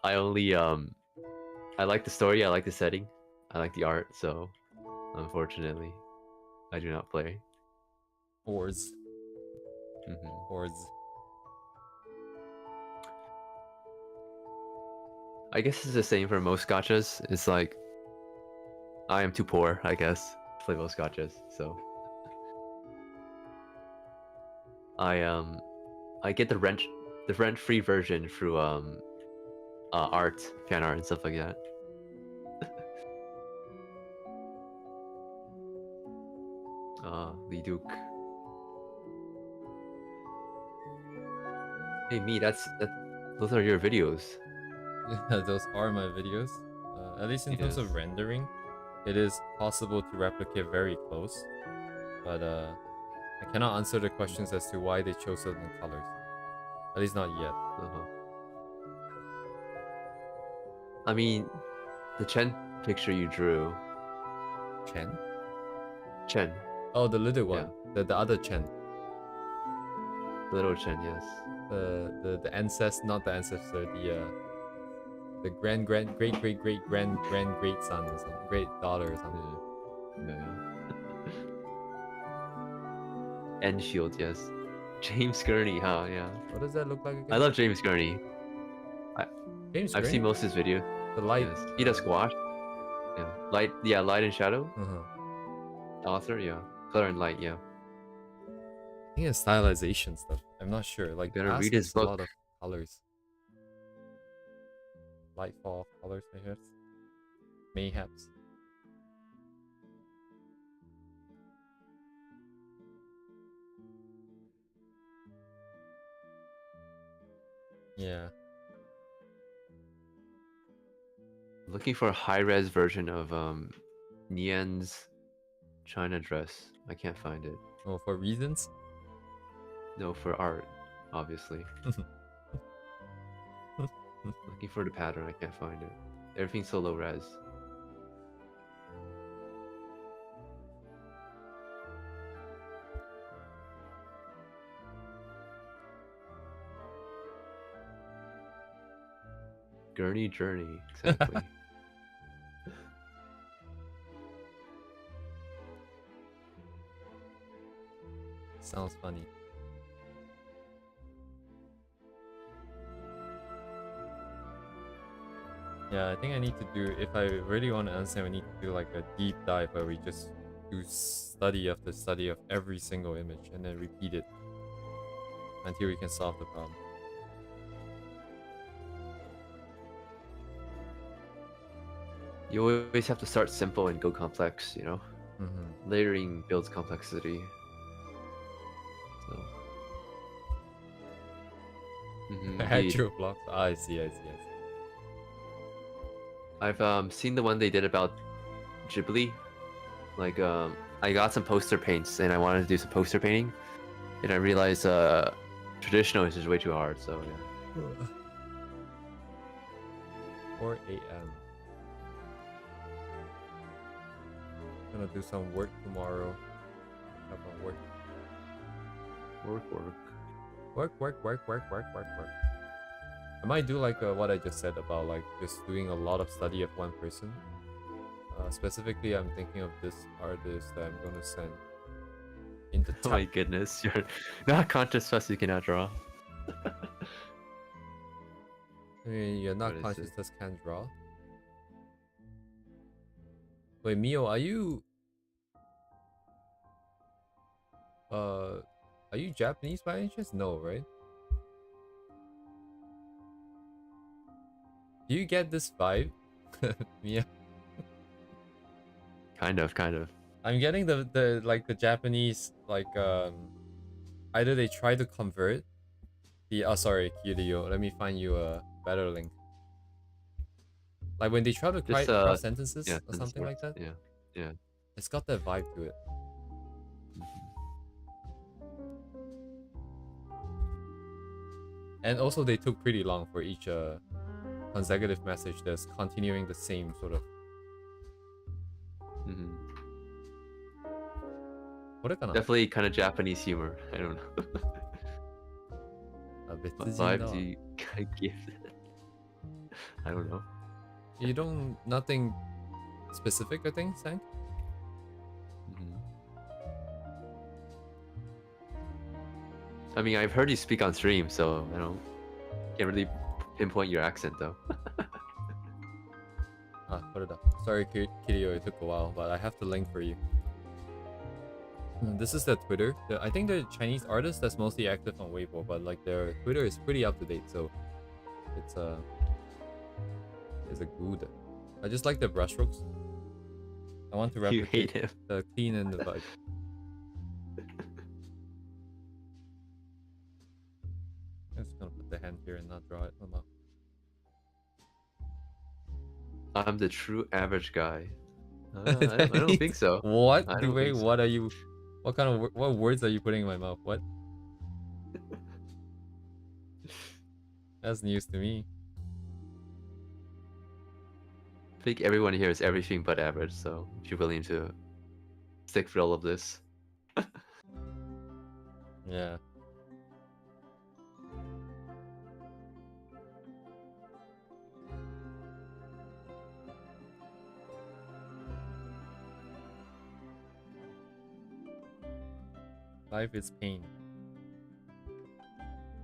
I only I like the story, I like the setting, I like the art, so unfortunately I do not play. Wars. Wars. I guess it's the same for most gachas. It's like I am too poor, I guess, to play most gachas, so I get the rent-free version through art, fan art and stuff like that. Lee Duke. Hey me, those are your videos. Yeah, those are my videos. At least in terms of Yes. rendering, it is possible to replicate very close. But I cannot answer the questions as to why they chose certain colors. At least not yet. I mean, the Chen picture you drew. Chen? Chen. Oh, the little one. The other Chen. Little Chen, yes. The ancestor, not the ancestor, the great son or something, great daughter or something. Yeah. Enfield, yes. James Gurney, huh? Yeah. What does that look like again? I love James Gurney. I've seen most of his videos. The light. Yes. He does squash. Yeah. Light. Yeah. Light and shadow. Author. Yeah. Color and light. Yeah. I think it's stylization stuff. I'm not sure. Like, Better Ask read his is a lot book. of colors. Light fall colors, I guess. Mayhaps. Yeah. Looking for a high-res version of Nian's China dress. I can't find it. Oh, for reasons? No, for art, obviously. Looking for the pattern, I can't find it. Everything's so low res. Gurney Journey, exactly. Sounds funny. Yeah, I think I need to do, if I really want to understand, we need to do like a deep dive where we just do study after study of every single image and then repeat it until we can solve the problem. You always have to start simple and go complex, you know? Layering builds complexity. So. Actual blocks. I see. I've seen the one they did about Ghibli. Like I got some poster paints and I wanted to do some poster painting, and I realized traditional is just way too hard. So yeah. 4 a.m. Gonna do some work tomorrow. Have a work. Work. I might do like what I just said about like just doing a lot of study of one person. Specifically, I'm thinking of this artist that I'm gonna send into Oh my goodness, you're not conscious plus you cannot draw. I mean, you're not What is conscious, it? just can't draw. Wait, Mio, are you Are you Japanese by any chance? No, right? Do you get this vibe? Mia? Kind of. I'm getting the like the Japanese like either they try to convert the sorry, Kiryu, let me find you a better link. Like when they try to Just cross sentences yeah, or something like that. Yeah. It's got that vibe to it. And also they took pretty long for each consecutive message that's continuing the same sort of. Definitely kind of Japanese humor. I don't know. What vibe do you give it? I don't know. You don't nothing specific, I think, Sank? I mean, I've heard you speak on stream, so I don't can't really pinpoint your accent though. Put it up. Sorry, Kiryu, it took a while, but I have the link for you. This is their Twitter. I think they're Chinese artists that's mostly active on Weibo, but like their Twitter is pretty up to date, so it's a good. I just like the brushstrokes. I want to You hate replicate him. the clean and the vibe. I'm just gonna put the hand here and not draw it. I'm the true average guy. I don't think so. What? I don't think so. What are you? What kind of what words are you putting in my mouth? What? That's news to me. I think everyone here is everything but average, so if you're willing to stick for all of this. Yeah. Life is pain.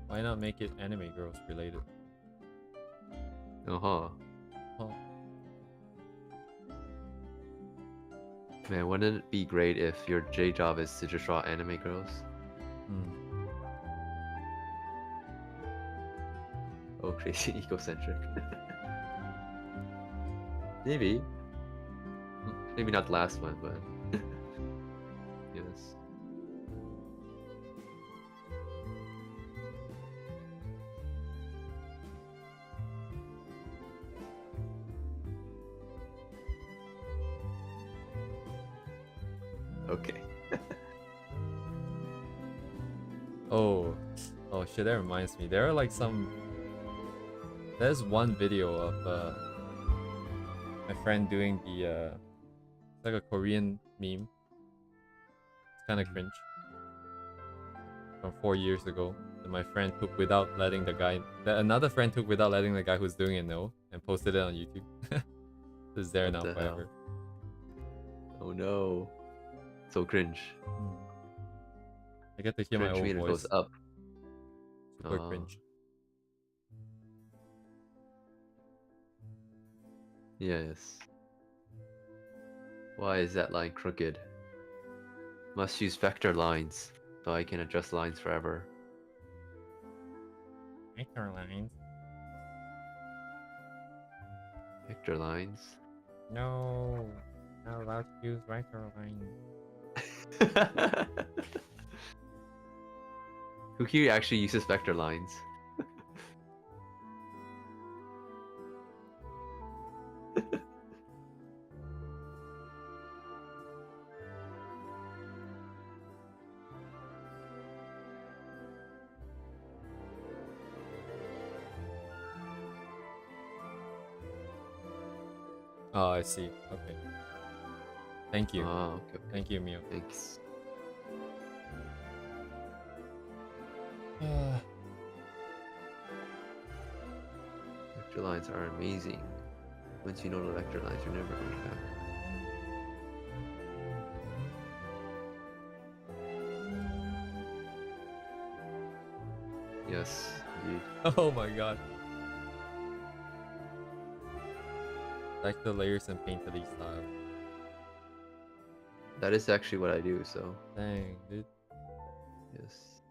Why not make it anime girls related? Huh. Oh. Man, wouldn't it be great if your J job is to just draw anime girls? Oh, crazy egocentric. Maybe. Maybe not the last one, but yes. Okay. Oh shit, that reminds me. There are like there's one video of my friend doing the it's like a Korean meme. It's kind of cringe. From 4 years ago that my friend took without letting the guy that another friend took without letting the guy who's doing it know and posted it on YouTube. It's there now forever. Oh no. So cringe. I get to hear my own Cringe voice. goes up. Super cringe. Yes. Why is that line crooked? Must use vector lines, so I can adjust lines forever. Vector lines? Vector lines? No. Not allowed to use vector lines. Who here actually uses vector lines? Oh, I see. Okay. Thank you. Oh, okay. Thank you, Mio. Thanks. Vector lines are amazing. Once you know the vector lines, you're never going back. Yes, indeed. Oh my god. Like the layers and paint to these style. That is actually what I do, so. Dang, dude. Yes.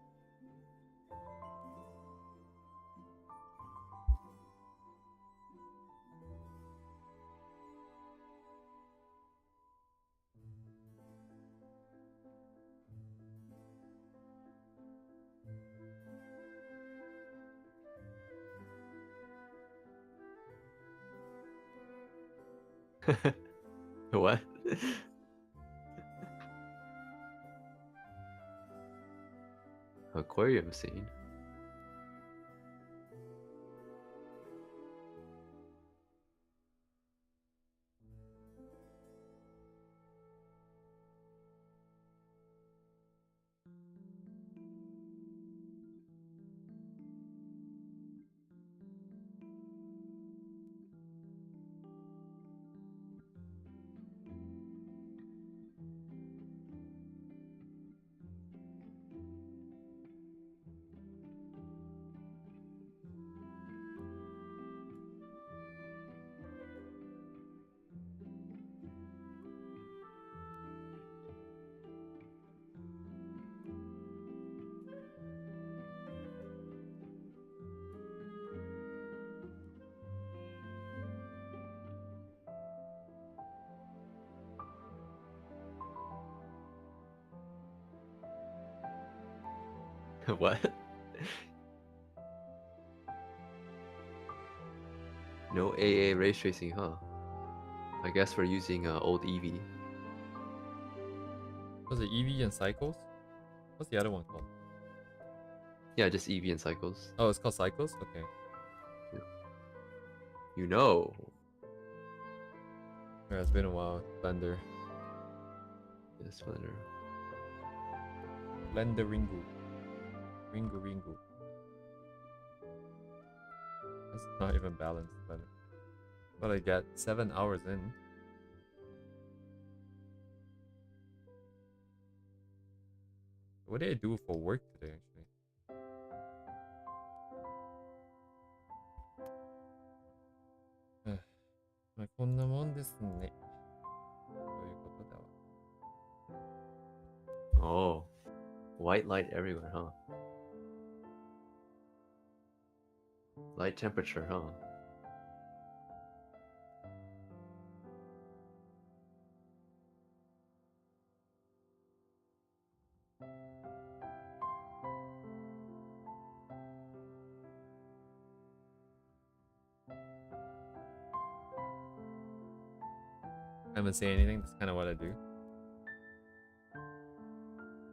What? Aquarium scene. What? No AA race tracing, huh? I guess we're using old Eevee. Was it Eevee and Cycles? What's the other one called? Yeah, just Eevee and Cycles. Oh, it's called Cycles? Okay. You know. Yeah, it's been a while. Blender. Yeah, Splendor. Blender Ringu. Ringu. That's not even balanced, but I get 7 hours in. What did I do for work today, actually? まあこんなもんですね。ということだわ。Oh. White light everywhere, huh? Light temperature, huh? I haven't saying anything, that's kind of what I do.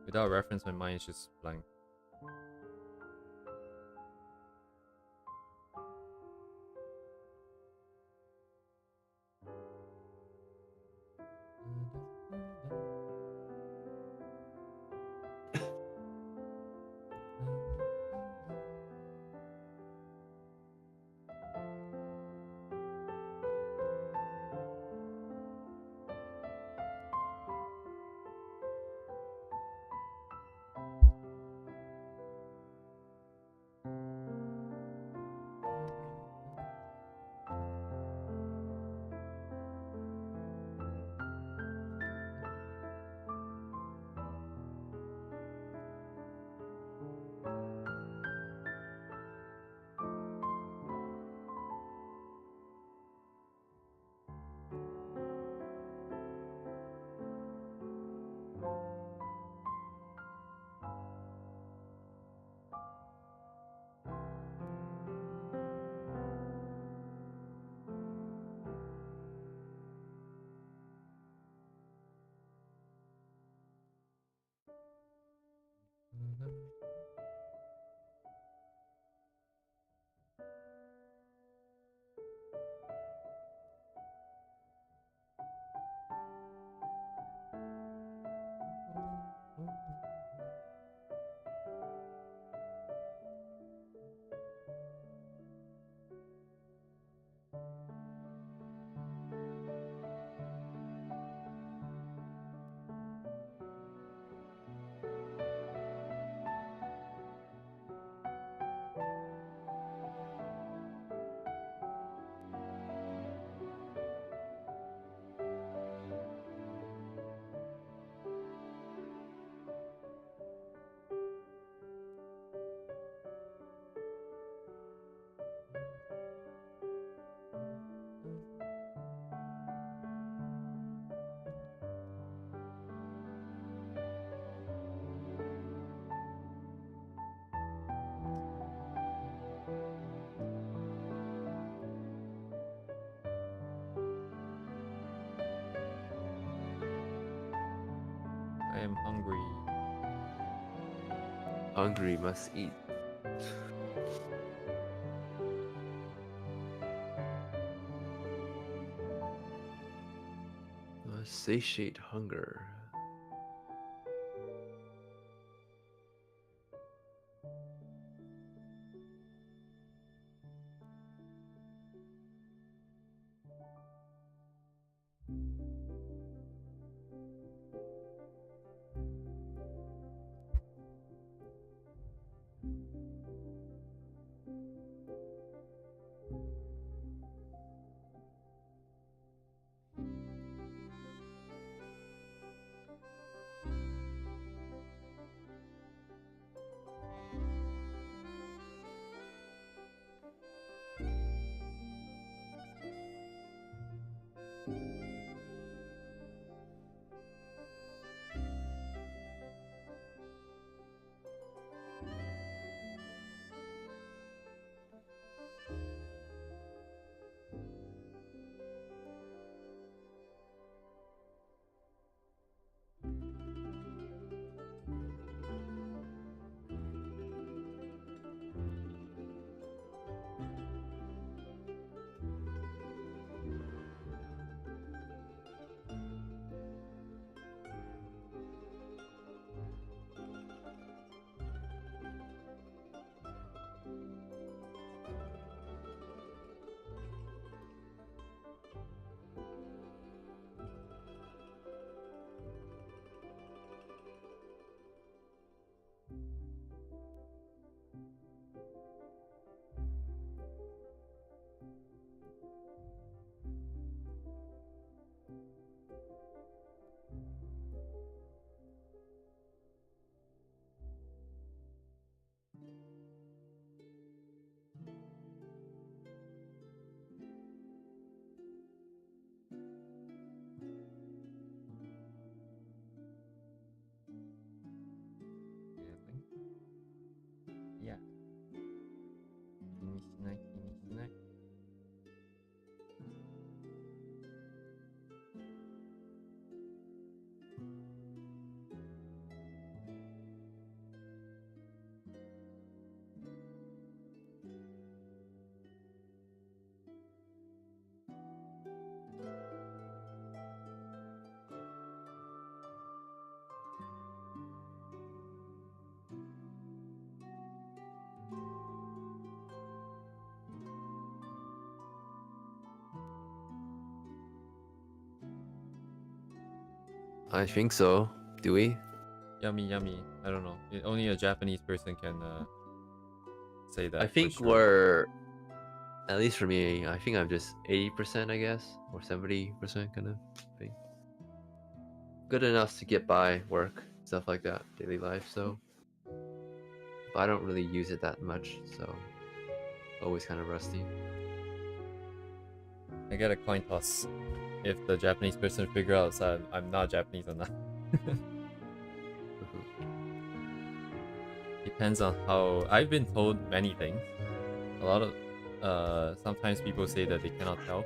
Without reference, my mind is just blank. am hungry. Hungry must eat. Satiate hunger. Yeah. I think so. Do we? Yummy, yummy. I don't know. Only a Japanese person can say that. I think for sure. we're, at least for me, I think I'm just 80%, I guess, or 70% kind of thing. Good enough to get by work, stuff like that, daily life. So, but I don't really use it that much, so always kind of rusty. I get a coin toss if the Japanese person figure out I'm not Japanese or not. Depends on how. I've been told many things. A lot of sometimes people say that they cannot tell.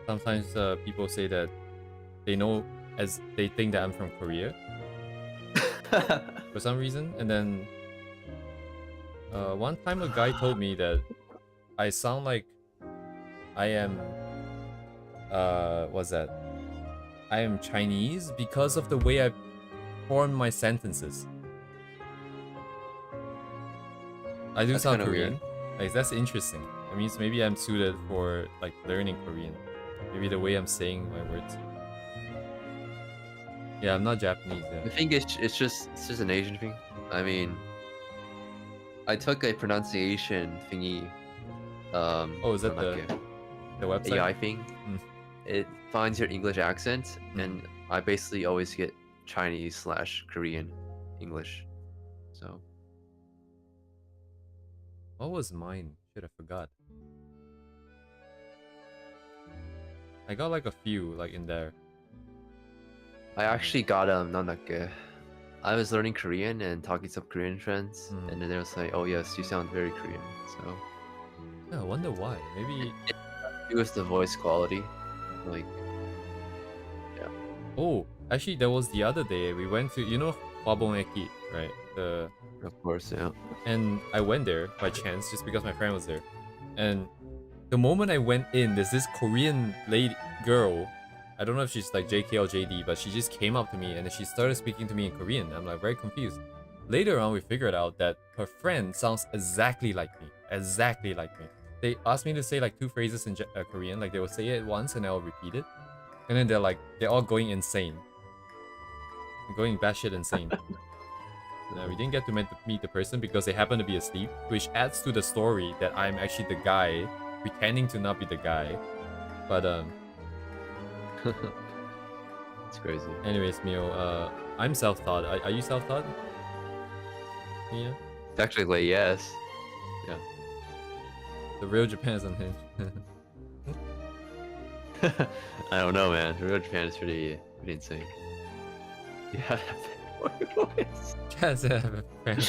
Sometimes people say that they know, as they think that I'm from Korea for some reason. And then one time a guy told me that I sound like I am what's that? I am Chinese because of the way I form my sentences. I do That's sound kinda Korean. weird. Like, that's interesting. It means maybe I'm suited for like learning Korean. Maybe the way I'm saying my words. Yeah, I'm not Japanese. I Yeah. think it's just an Asian thing. I mean, I took a pronunciation thingy. Oh, is that from like the website? AI thing. Mm. It finds your English accent, Mm. and I basically always get Chinese/Korean English. So What was mine? Should have forgot. I got like a few like in there. I actually got nandakke. I was learning Korean and talking to some Korean friends, Mm. and then they was like, "Oh yes, you sound very Korean." So Yeah, I wonder why. Maybe. it was the voice quality, like Oh, actually, that was the other day. We went to, you know, Waboneki, right? Of course, yeah. And I went there by chance just because my friend was there. And the moment I went in, there's this Korean lady girl. I don't know if she's like JK or JD, but she just came up to me and then she started speaking to me in Korean. I'm like very confused. Later on, we figured out that her friend sounds exactly like me. Exactly like me. They asked me to say like 2 phrases in Korean. Like they would say it once and I'll repeat it. And then they're all going insane. They're going batshit insane. We didn't get to meet the person because they happen to be asleep, which adds to the story that I'm actually the guy pretending to not be the guy. But It's crazy. anyways, Mio, I'm self-taught. Are you self-taught? Yeah. It's actually like yes. Yeah. The real Japan is unhinged. I don't know, man. Real Japan is pretty insane. Yeah. voice. Chaz have a friend.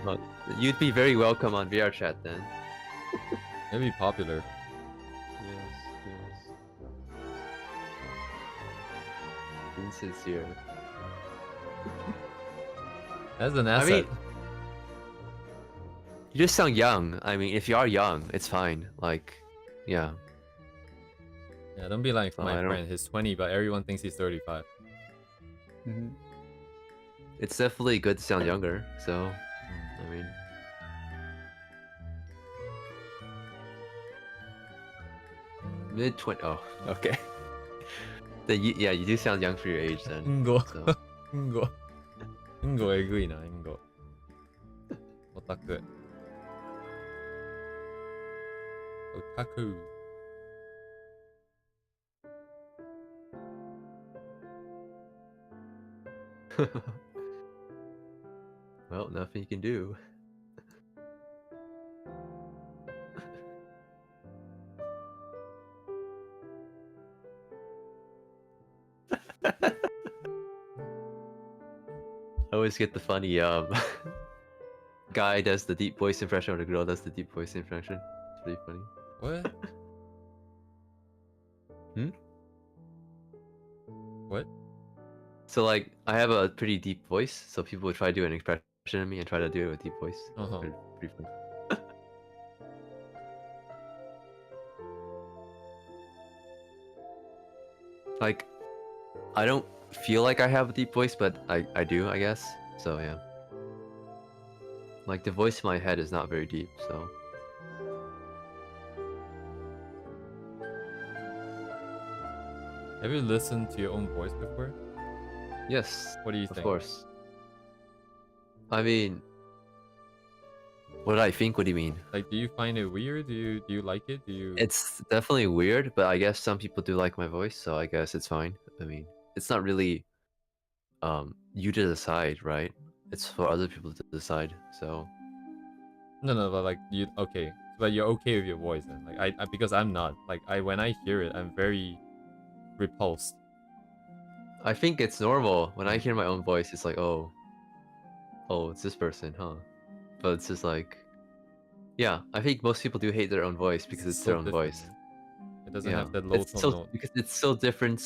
Well, you'd be very welcome on VR chat then. It'd be popular. Yes. Insincere. That's an I asset. mean, you just sound young. I mean, if you are young, it's fine. Like, yeah. Yeah, don't be like Oh, my I don't- friend. He's 20, but everyone thinks he's 35. It's definitely good to sound younger. So, I mean, mid-20. Oh, okay. Then yeah, you do sound young for your age then. Ingo. So. Ingo. Ingo えぐいな、Ingo. オタク。オタク。Well, nothing you can do. I always get the funny guy does the deep voice impression or the girl does the deep voice impression. It's pretty funny. What? Hmm? What? So like I have a pretty deep voice, so people would try to do an impression of me and try to do it with deep voice. Uh-huh. Pretty funny. Like I don't feel like I have a deep voice, but I do, I guess. So yeah. Like the voice in my head is not very deep, so Have you listened to your own voice before? yes, What do you of think? course. I mean, what do I think? What do you mean? Like, do you find it weird? Do you like it? Do you? It's definitely weird, but I guess some people do like my voice, so I guess it's fine. I mean, it's not really you to decide, right? It's for other people to decide. So No, but like you okay, but you're okay with your voice then. Like I because I'm not. Like when I hear it, I'm very repulsed. I think it's normal when I hear my own voice. It's like, oh, it's this person, huh? But it's just like, yeah, I think most people do hate their own voice because it's their so own different, voice. man. It doesn't Yeah, have that low it's tone so note. because it's so different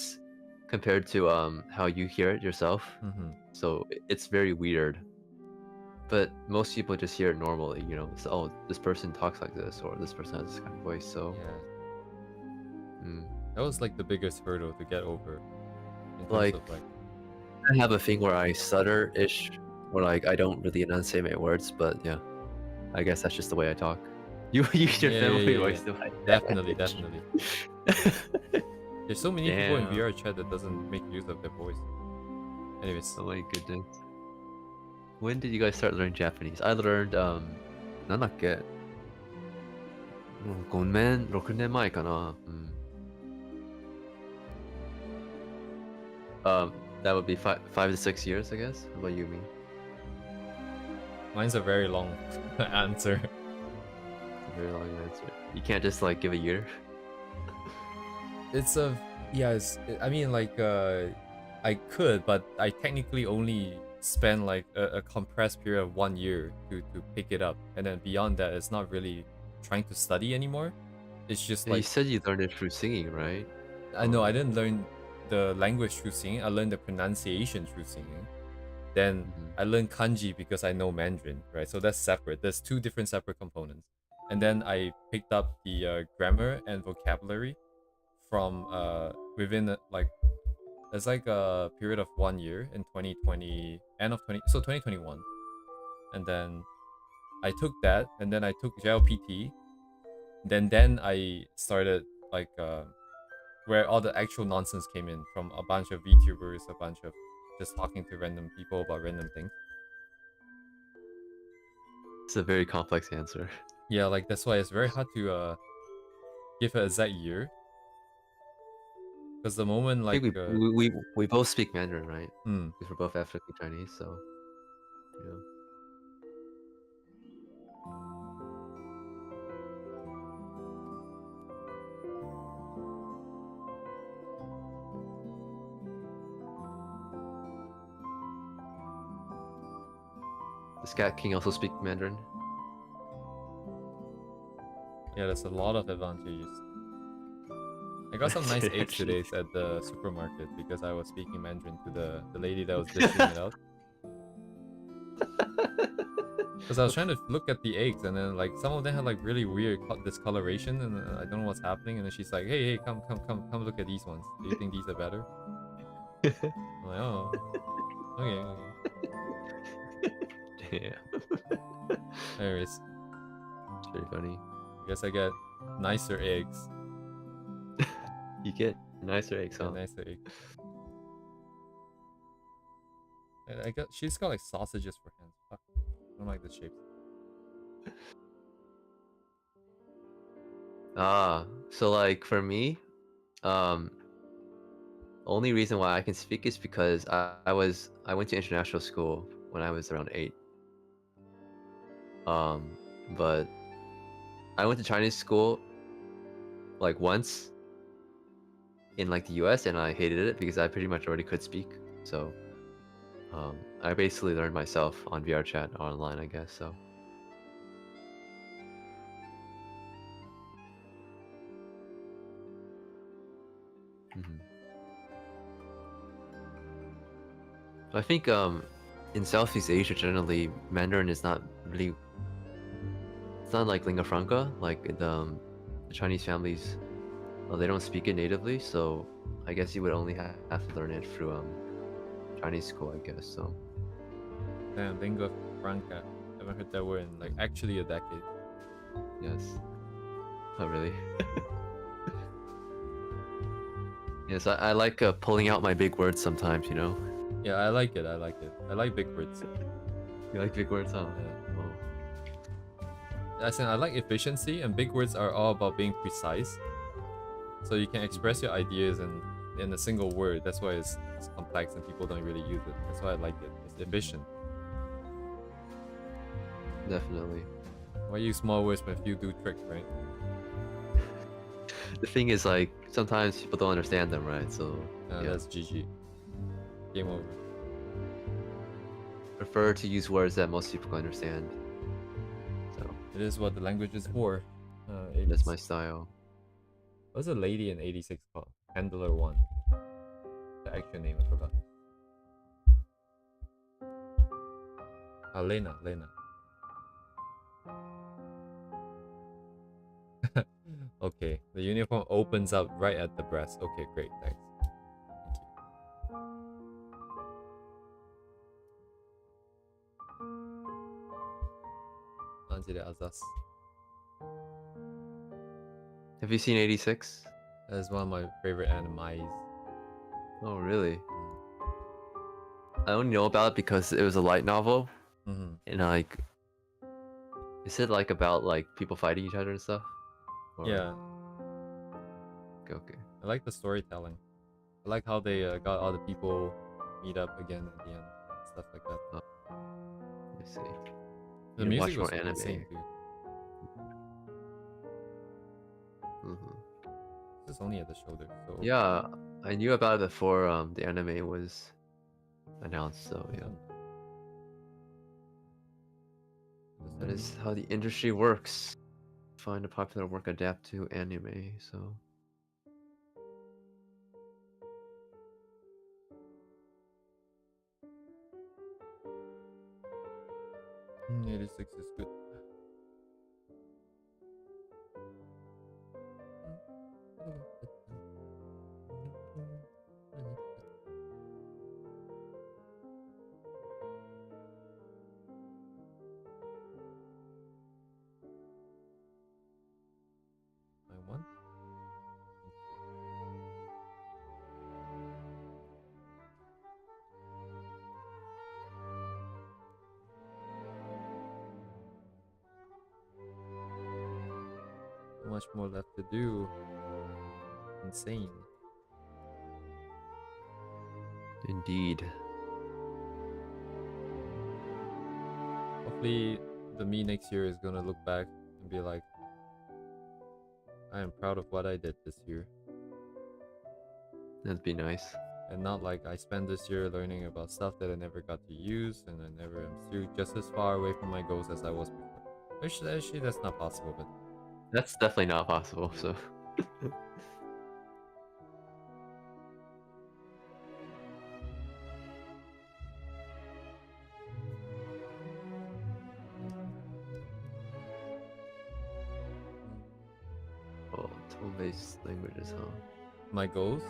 compared to how you hear it yourself. So it's very weird. But most people just hear it normally, you know. So, oh, this person talks like this, or this person has this kind of voice. So Yeah, that was like the biggest hurdle to get over. In terms Like- of, like I have a thing where I stutter-ish, or like I don't really enunciate my words. But yeah, I guess that's just the way I talk. You use your Yeah, family yeah, voice yeah. to like definitely. There's so many people in Damn. VR chat that doesn't make use of their voice. Anyways, Oh my goodness. When did you guys start learning Japanese? I learned なんだっけ? 5年、6年前かな。That would be 5 to 6 years, I guess. What about you, mean? mine's a very long answer. It's a very long answer. You can't just like give a year. It's a yes. I mean, like I could, but I technically only spend like a compressed period of 1 year to pick it up, and then beyond that, it's not really trying to study anymore. It's just Yeah, you like said you learned it through singing, right? I know I didn't learn the language through singing. I learned the pronunciation through singing. Then I learned kanji because I know Mandarin, right? So that's separate. There's two different separate components. And then I picked up the grammar and vocabulary from within like there's like a period of 1 year in 2020, end of 2021. And then I took that, and then I took JLPT. Then I started like where all the actual nonsense came in from a bunch of VTubers, a bunch of just talking to random people about random things. It's a very complex answer. Yeah, like that's why it's very hard to give an exact year. Because the moment I like think we both speak Mandarin, right? hmm, Because we're both ethnically Chinese, so yeah. Does Cat King also speak Mandarin? yeah, there's a lot of advantages. I got some nice eggs today at the supermarket because I was speaking Mandarin to the lady that was dishing it out. Because I was trying to look at the eggs, and then like some of them had like really weird discoloration, and I don't know what's happening. And then she's like, "Hey, come look at these ones. Do you think these are better?" I'm like, "Oh, okay." Damn. Anyways, It's very funny. I guess I get nicer eggs. You get nicer eggs, huh? Nicer eggs. She's got like sausages for hands. Fuck. I don't like the shapes. So like for me, only reason why I can speak is because I went to international school when I was around 8. But I went to Chinese school like once in like the US, and I hated it because I pretty much already could speak. So I basically learned myself on VR chat online, I guess. So I think in Southeast Asia generally Mandarin is not really, it's not like lingua franca. Like the Chinese families, they don't speak it natively, so I guess you would only have to learn it through Chinese school, I guess. So Damn, lingua franca. Haven't heard that word in like actually a decade. yes. Oh really? Yes, I like pulling out my big words sometimes, you know? Yeah, I like it. I like it. I like big words. You like big words, huh? Yeah. As in, I like efficiency, and big words are all about being precise. So you can express your ideas in a single word. That's why it's complex and people don't really use it. That's why I like it. It's efficient. Definitely. Why use small words when few do tricks, right? The thing is, like, sometimes people don't understand them, right? So yeah. That's GG. Game over. Prefer to use words that most people can understand. So it is what the language is for. That's my style. What's the lady in 86 called? Handler 1. The actual name I forgot. Lena. Okay, the uniform opens up right at the breast. Okay, great, thanks. Thank you. Have you seen 86? That is one of my favorite animes. Oh, really? I only know about it because it was a light novel. And like, is it like about like people fighting each other and stuff? Or... Yeah. Okay. I like the storytelling. I like how they got all the people meet up again at the end, stuff like that. Oh. I see. The music was insane too. This is only at the shoulder, so yeah, I knew about it before the anime was announced. So yeah. That is how the industry works. Find a popular work, adapt to anime. So 86 is good. I want. So much more left to do. Insane. Indeed. Hopefully, the me next year is gonna look back and be like, I am proud of what I did this year. That'd be nice. And not like I spent this year learning about stuff that I never got to use, and I never am still just as far away from my goals as I was before. Actually, that's not possible, but That's definitely not possible, so. Oh, tone-based languages, huh? my goals.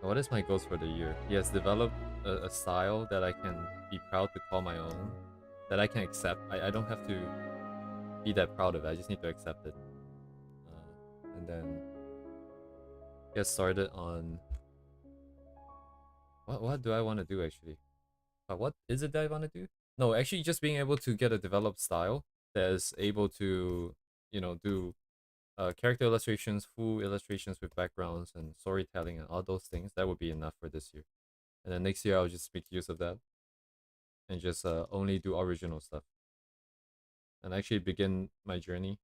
What is my goals for the year? He has developed a style that I can be proud to call my own, that I can accept. I don't have to be that proud of it. I just need to accept it. And then get started on what do I want to do actually? What is it that I want to do? No, actually, just being able to get a developed style that is able to, do character illustrations, full illustrations with backgrounds and storytelling and all those things. That would be enough for this year. And then next year, I'll just make use of that and just only do original stuff and actually begin my journey.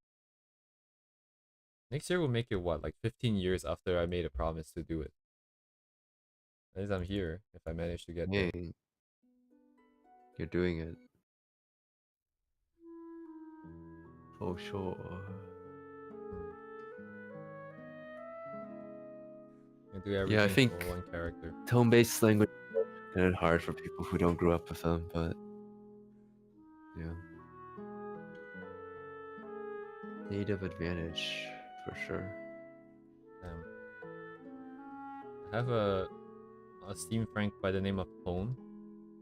Next year will make it what, like 15 years after I made a promise to do it. At least I'm here if I manage to get there. Dang. You're doing it. Oh, sure. I do everything Yeah, I think for one character. tone-based language is kind of hard for people who don't grow up with them, but yeah. Native advantage, for sure. I have a Steam Frank by the name of Tone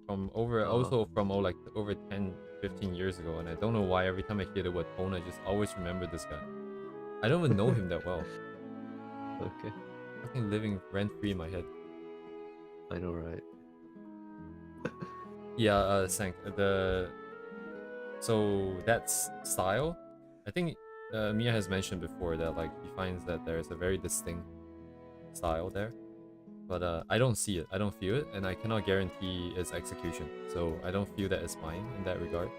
from over Uh-huh. also from like over 10-15 years ago, and I don't know why every time I hear the word Tone I just always remember this guy. I don't even know him that well. Okay. Fucking living rent free in my head. I know, right? Yeah, Sank, so that's style. I think Miya has mentioned before that like he finds that there's a very distinct style there, but I don't see it, I don't feel it, and I cannot guarantee its execution. So I don't feel that it's mine in that regard.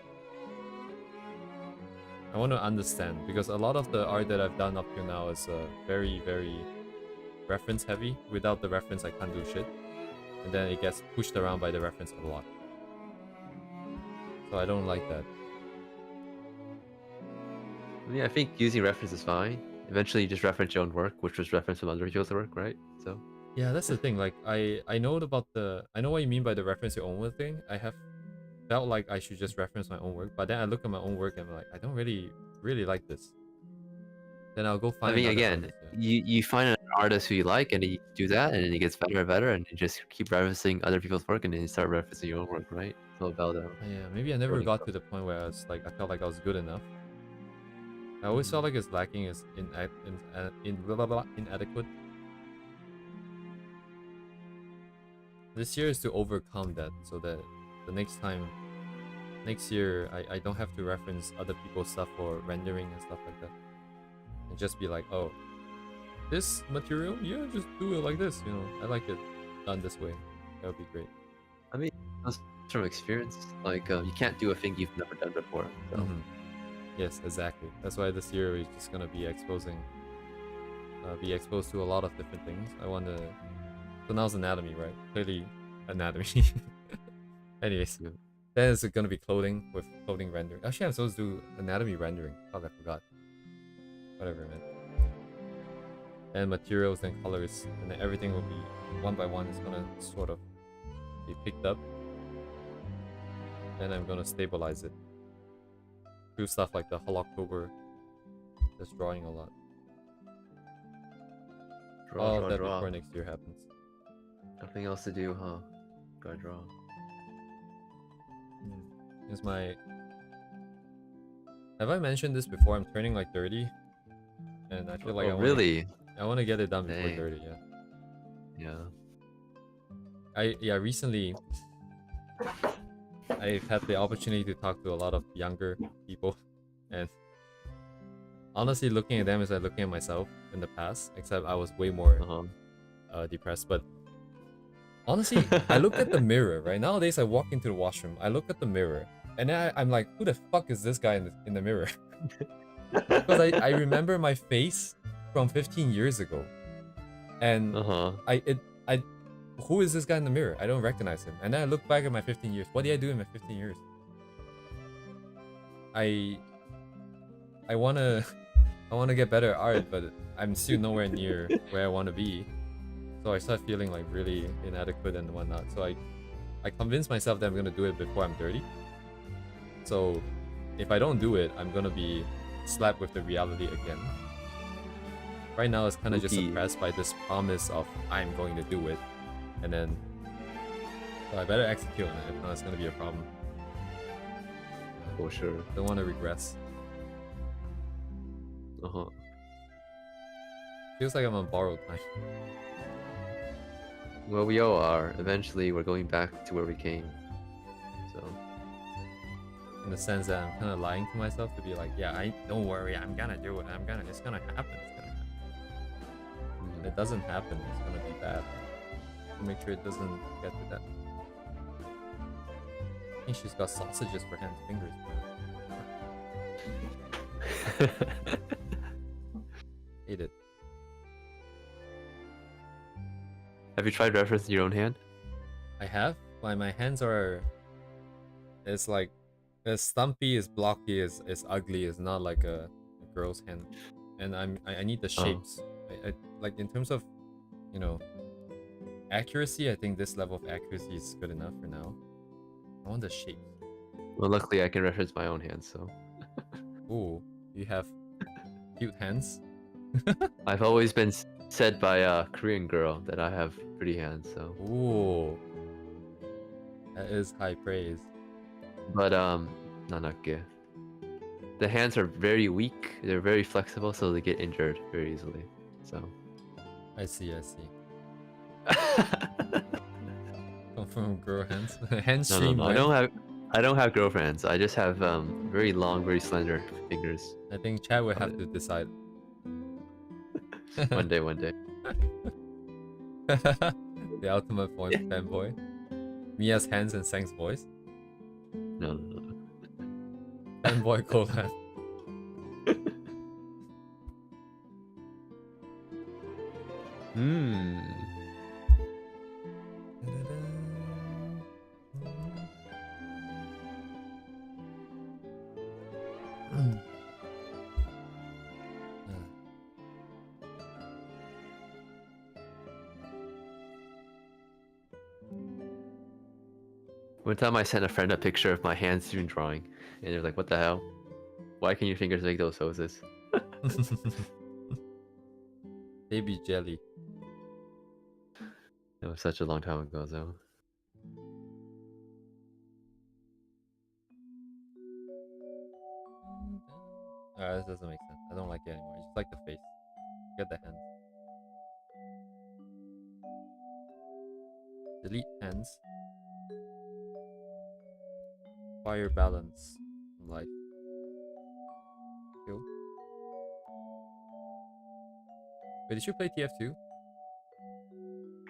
I want to understand because a lot of the art that I've done up to now is very, very reference heavy. Without the reference, I can't do shit, and then it gets pushed around by the reference a lot. So I don't like that. I mean, I think using reference is fine. Eventually, you just reference your own work, which was referenced from other people's work, right? So. Yeah, that's the thing. Like, I know about I know what you mean by the reference your own work thing. I have felt like I should just reference my own work, but then I look at my own work and I'm like, I don't really like this. Then I'll go find. I mean, another again, artist, yeah. you find an artist who you like, and you do that, and then it gets better and better, and you just keep referencing other people's work, and then you start referencing your own work, right? It's all about Yeah, maybe I never learning got to the point where I was like, I felt like I was good enough. I always felt like it's lacking, is inadequate. This year is to overcome that, so that the next year, I don't have to reference other people's stuff for rendering and stuff like that. And just be like, oh, this material, yeah, just do it like this, I like it done this way. That would be great. I mean, that's from experience. Like, you can't do a thing you've never done before. So. Yes, exactly. That's why this year is just gonna be exposed to a lot of different things. I want to. So now it's anatomy, right? Clearly, anatomy. Anyways, Yeah. then it's gonna be clothing with clothing rendering. Actually, I'm supposed to do anatomy rendering. Oh, I forgot. Whatever, man. And materials and colors, and then everything will be one by one. It's gonna sort of be picked up. Then I'm gonna stabilize it. Do stuff like the Holoctober. Just drawing a lot. All of that before next year happens. Nothing else to do, huh? Gotta draw. Here's my... Have I mentioned this before? I'm turning like 30. And I feel like really? I want to get it done before Dang. 30, yeah. Yeah. Recently I've had the opportunity to talk to a lot of younger people, and honestly looking at them is like looking at myself in the past, except I was way more depressed. But honestly, I look at the mirror, right? Nowadays I walk into the washroom, I look at the mirror, and then I'm like, who the fuck is this guy in the mirror? Because I remember my face from 15 years ago, and who is this guy in the mirror? I don't recognize him. And then I look back at my 15 years. What did I do in my 15 years? I wanna get better at art, but I'm still nowhere near where I want to be. So I start feeling like really inadequate and whatnot. So I convinced myself that I'm gonna do it before I'm 30. So if I don't do it, I'm gonna be slapped with the reality again. Right now it's kind of just suppressed by this promise of I'm going to do it. And then, so I better execute on it, if not it's gonna be a problem. For sure. Don't want to regress. Feels like I'm on borrowed time. Well, we all are. Eventually, we're going back to where we came. So. In the sense that I'm kind of lying to myself to be like, yeah, don't worry, I'm gonna do it. It's gonna happen. If it doesn't happen, it's gonna be bad. Make sure it doesn't get to that. I think she's got sausages for hands, fingers. Hate it. Have you tried referencing your own hand? I have. My hands are... It's like... As stumpy, as blocky, as ugly. It's not like a girl's hand. And I need the shapes. I like in terms of, you know, accuracy, I think this level of accuracy is good enough for now. I want the shape. Well, luckily I can reference my own hands, so. Ooh, you have cute hands. I've always been said by a Korean girl that I have pretty hands, so. Ooh, that is high praise. But nanake. The hands are very weak. They're very flexible, so they get injured very easily. So. I see. Come from girl hands. Hands stream. No. I don't have girlfriends. I just have very long, very slender fingers. I think Chad would have to decide. One day. The ultimate fanboy. Miya's hands and Sang's voice. No. Fanboy collab. One time I sent a friend a picture of my hands doing drawing, and they're like, "What the hell? Why can your fingers make those poses?" Baby jelly. That was such a long time ago, though. This doesn't make sense. I don't like it anymore. I just like the face. Get the hands. Delete hands. Fire balance. Life. Kill. Wait, did you play TF2?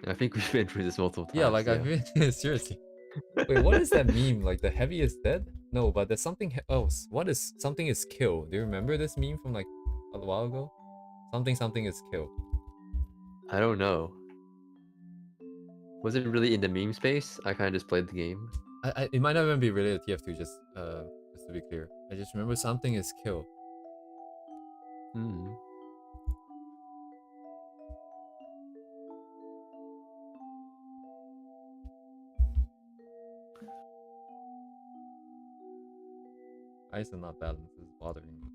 I think we've been through this multiple times. Yeah, like I've been seriously. Wait, what is that meme? Like the heavy is dead? No, but there's something else. What is something is kill? Do you remember this meme from like a while ago? Something is kill. I don't know. Was it really in the meme space? I kind of just played the game. It might not even be related to TF2. Just to be clear, I just remember something is kill. eyes are not balanced. It's bothering me.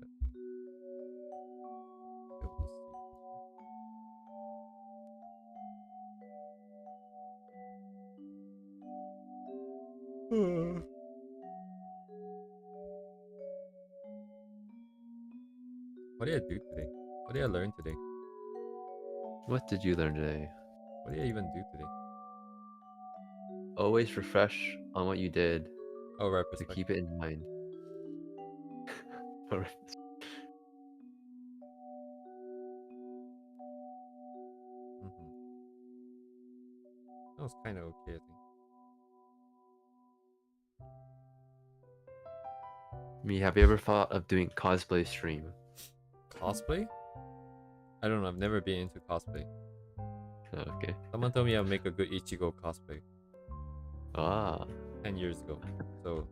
But we'll see. What did I do today? What did I learn today? What did you learn today? What did I even do today? Always refresh on what you did Oh, right, to perspective. keep it in mind. Alright. That was kind of okay, I think. Me, have you ever thought of doing cosplay stream? Cosplay? I don't know. I've never been into cosplay. Oh, okay. Someone told me I'll make a good Ichigo cosplay Ah. 10 years ago. So.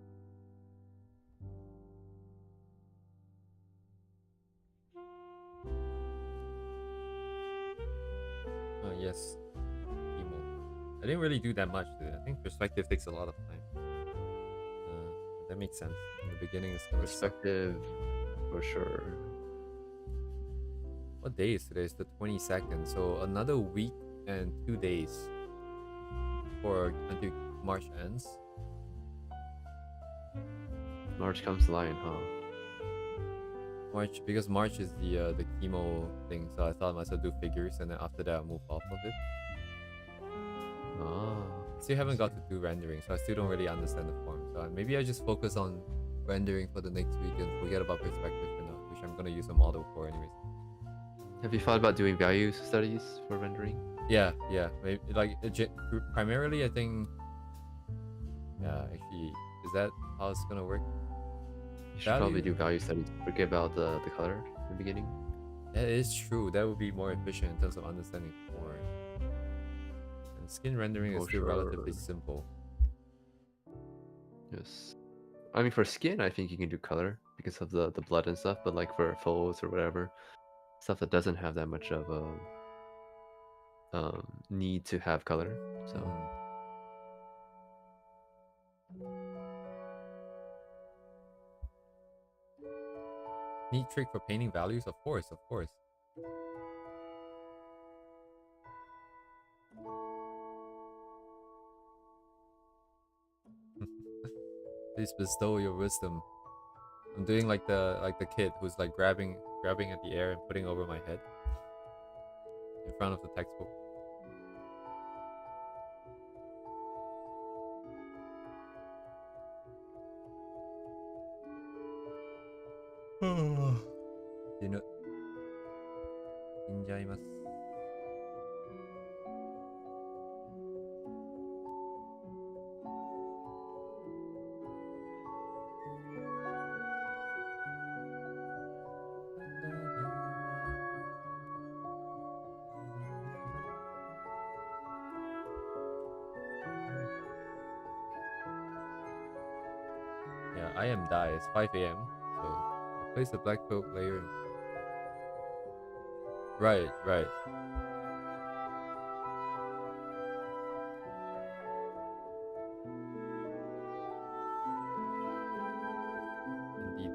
Oh, yes. Kimo. I didn't really do that much today. I think perspective takes a lot of time. That makes sense. In the beginning, it's gonna suck. Perspective, for sure. What day is today? It's the 22nd. So another week and 2 days for until March ends. March comes to lion, huh? March, because March is the chemo thing, so I thought I might as well do figures, and then after that I'll move off of it. Ah. Still haven't got to do rendering, so I still don't really understand the form. So maybe I just focus on rendering for the next week and forget about perspective for now, which I'm gonna use a model for anyways. Have you thought about doing value studies for rendering? Yeah, maybe like primarily I think. Yeah, actually, is that how it's gonna work? You should probably do value studies. Forget about the color in the beginning. That is true. That would be more efficient in terms of understanding form. And skin rendering is still relatively simple. Yes. I mean, for skin, I think you can do color because of the blood and stuff. But like for folds or whatever, stuff that doesn't have that much of a need to have color. So. Neat trick for painting values, of course. Please bestow your wisdom. I'm doing like the kid who's like grabbing at the air and putting over my head in front of the textbook. Dinner. Enjoymasu. Yeah, I am die. It's 5 a.m. So I place the black coat layer. Right. Indeed.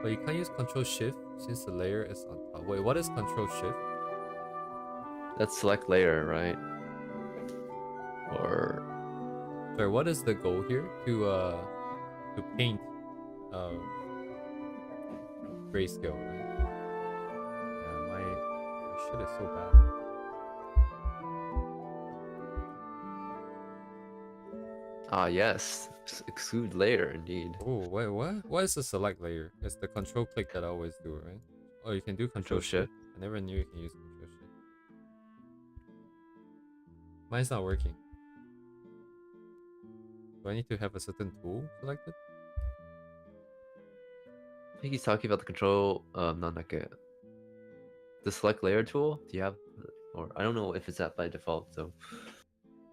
But you can't use Control Shift since the layer is on top. Wait, what is Control Shift? That's select layer, right? Or sorry, what is the goal here? To paint grayscale, right? Yeah, my shit is so bad. Ah, yes. Exclude layer, indeed. Oh, wait, what? What is the select layer? It's the control click that I always do, right? Oh, you can do control shift. I never knew you can use control shift. Mine's not working. Do I need to have a certain tool selected? I think he's talking about the control, not like the select layer tool. Do you have, or I don't know if it's that by default, so.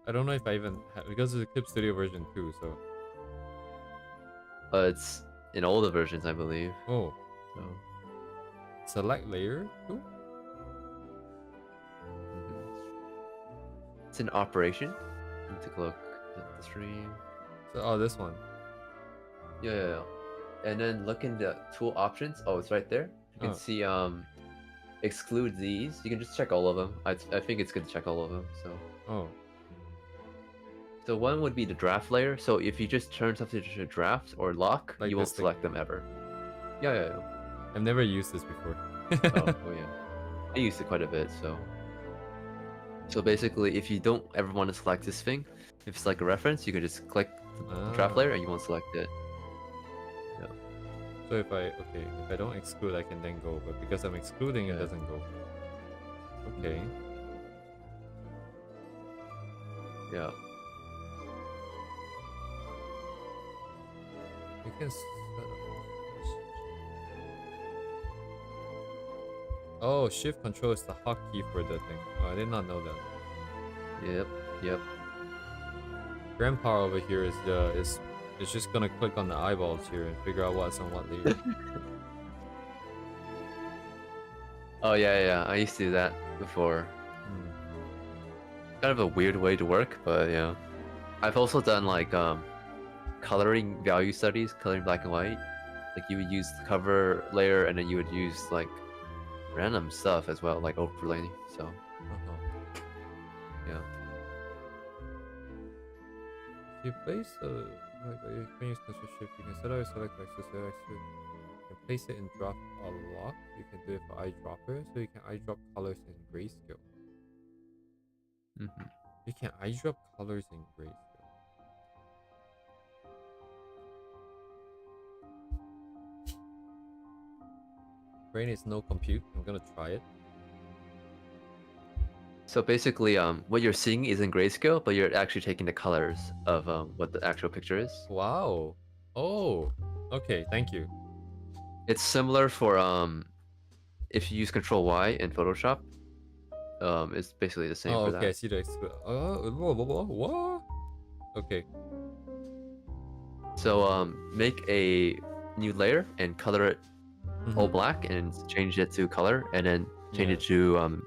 I don't know if I even have, because it's a Clip Studio version 2, so. It's in all the versions, I believe. Oh. So. Select layer tool? It's in operation. Let me take a look at the stream. So, oh, this one. Yeah. And then look in the tool options. Oh, it's right there. You can Oh. see exclude these. You can just check all of them. I think it's good to check all of them. Oh. So one would be the draft layer. So if you just turn something to draft or lock, Like you won't this thing. select them ever. Yeah. I've never used this before. Oh yeah. I used it quite a bit, so. So basically, if you don't ever want to select this thing, if it's like a reference, you can just click the draft layer and you won't select it. Yeah. So if I don't exclude, I can then go, but because I'm excluding, it Yeah. doesn't go. Okay. Yeah. You can set up. Oh, shift control is the hotkey for the thing. Oh, I did not know that. Yep. Grandpa over here is just gonna click on the eyeballs here and figure out what's on what layer. Oh yeah. I used to do that before. Kind of a weird way to work, but yeah. I've also done like coloring value studies, coloring black and white. Like you would use the cover layer and then you would use like random stuff as well, like overlaying. So yeah. If you place you can use control shift, you can set out select access you can place it in drop or lock. You can do it for eyedropper, so you can eyedrop colors in grayscale. You can eyedrop colors in grayscale. Brain is no compute. I'm gonna try it. So basically, what you're seeing is in grayscale, but you're actually taking the colors of what the actual picture is. Wow. Oh. Okay. Thank you. It's similar for if you use Control Y in Photoshop. It's basically the same Oh, for okay. I that. see the what? Okay. So make a new layer and color it all black and change it to color, and then change it to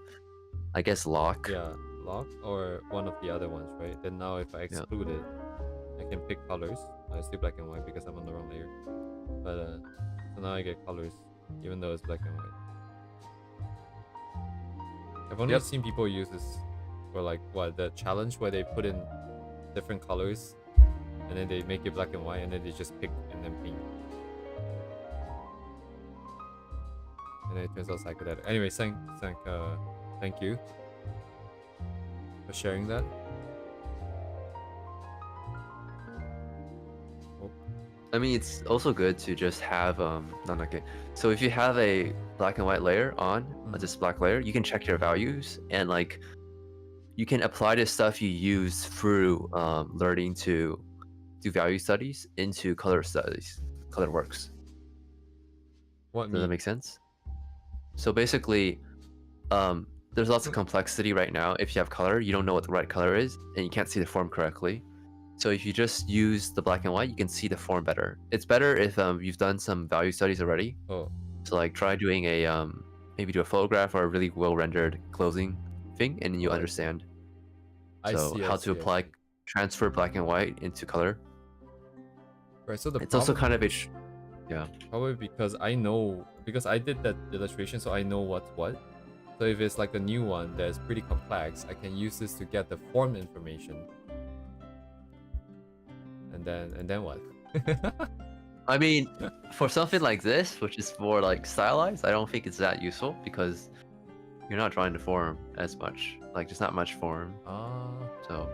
I guess lock. Yeah, lock or one of the other ones, right? Then now if I exclude it, I can pick colors. I still black and white because I'm on the wrong layer. But so now I get colors, even though it's black and white. I've only seen people use this for like the challenge where they put in different colors and then they make it black and white and then they just pick and then paint. And then it turns out psychedelic. Anyway, thank you for sharing that. I mean, it's also good to just have So if you have a black and white layer on, just black layer, you can check your values and like you can apply the stuff you use through learning to do value studies into color studies, color works. Does that make sense? So basically, there's lots of complexity right now. If you have color, you don't know what the right color is, and you can't see the form correctly. So if you just use the black and white, you can see the form better. It's better if you've done some value studies already. Oh. So like try doing a maybe do a photograph or a really well rendered closing thing, and then you understand. So how to apply transfer black and white into color. Right. So it's also kind of probably because I did that illustration, so I know what's what. So if it's like a new one that's pretty complex, I can use this to get the form information. And then what? I mean, for something like this, which is more like stylized, I don't think it's that useful because you're not drawing the form as much. Like, there's not much form. So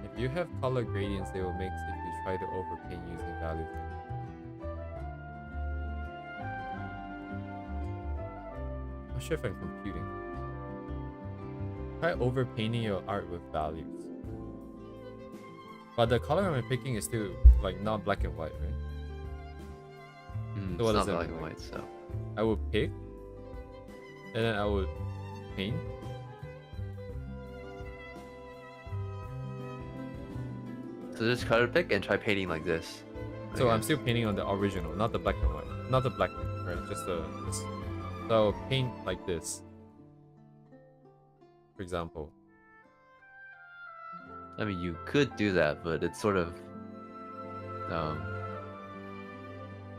if you have color gradients, they will mix if you try to overpaint using value. I'm not sure if I'm computing. Try overpainting your art with values. But the color I'm picking is still like not black and white, right? So what does that look like? So I would pick, and then I would paint. So just color pick and try painting like this. So I'm still painting on the original, not the black and white, not the black, right? Just this. So I'll paint like this, for example. I mean, you could do that, but it's sort of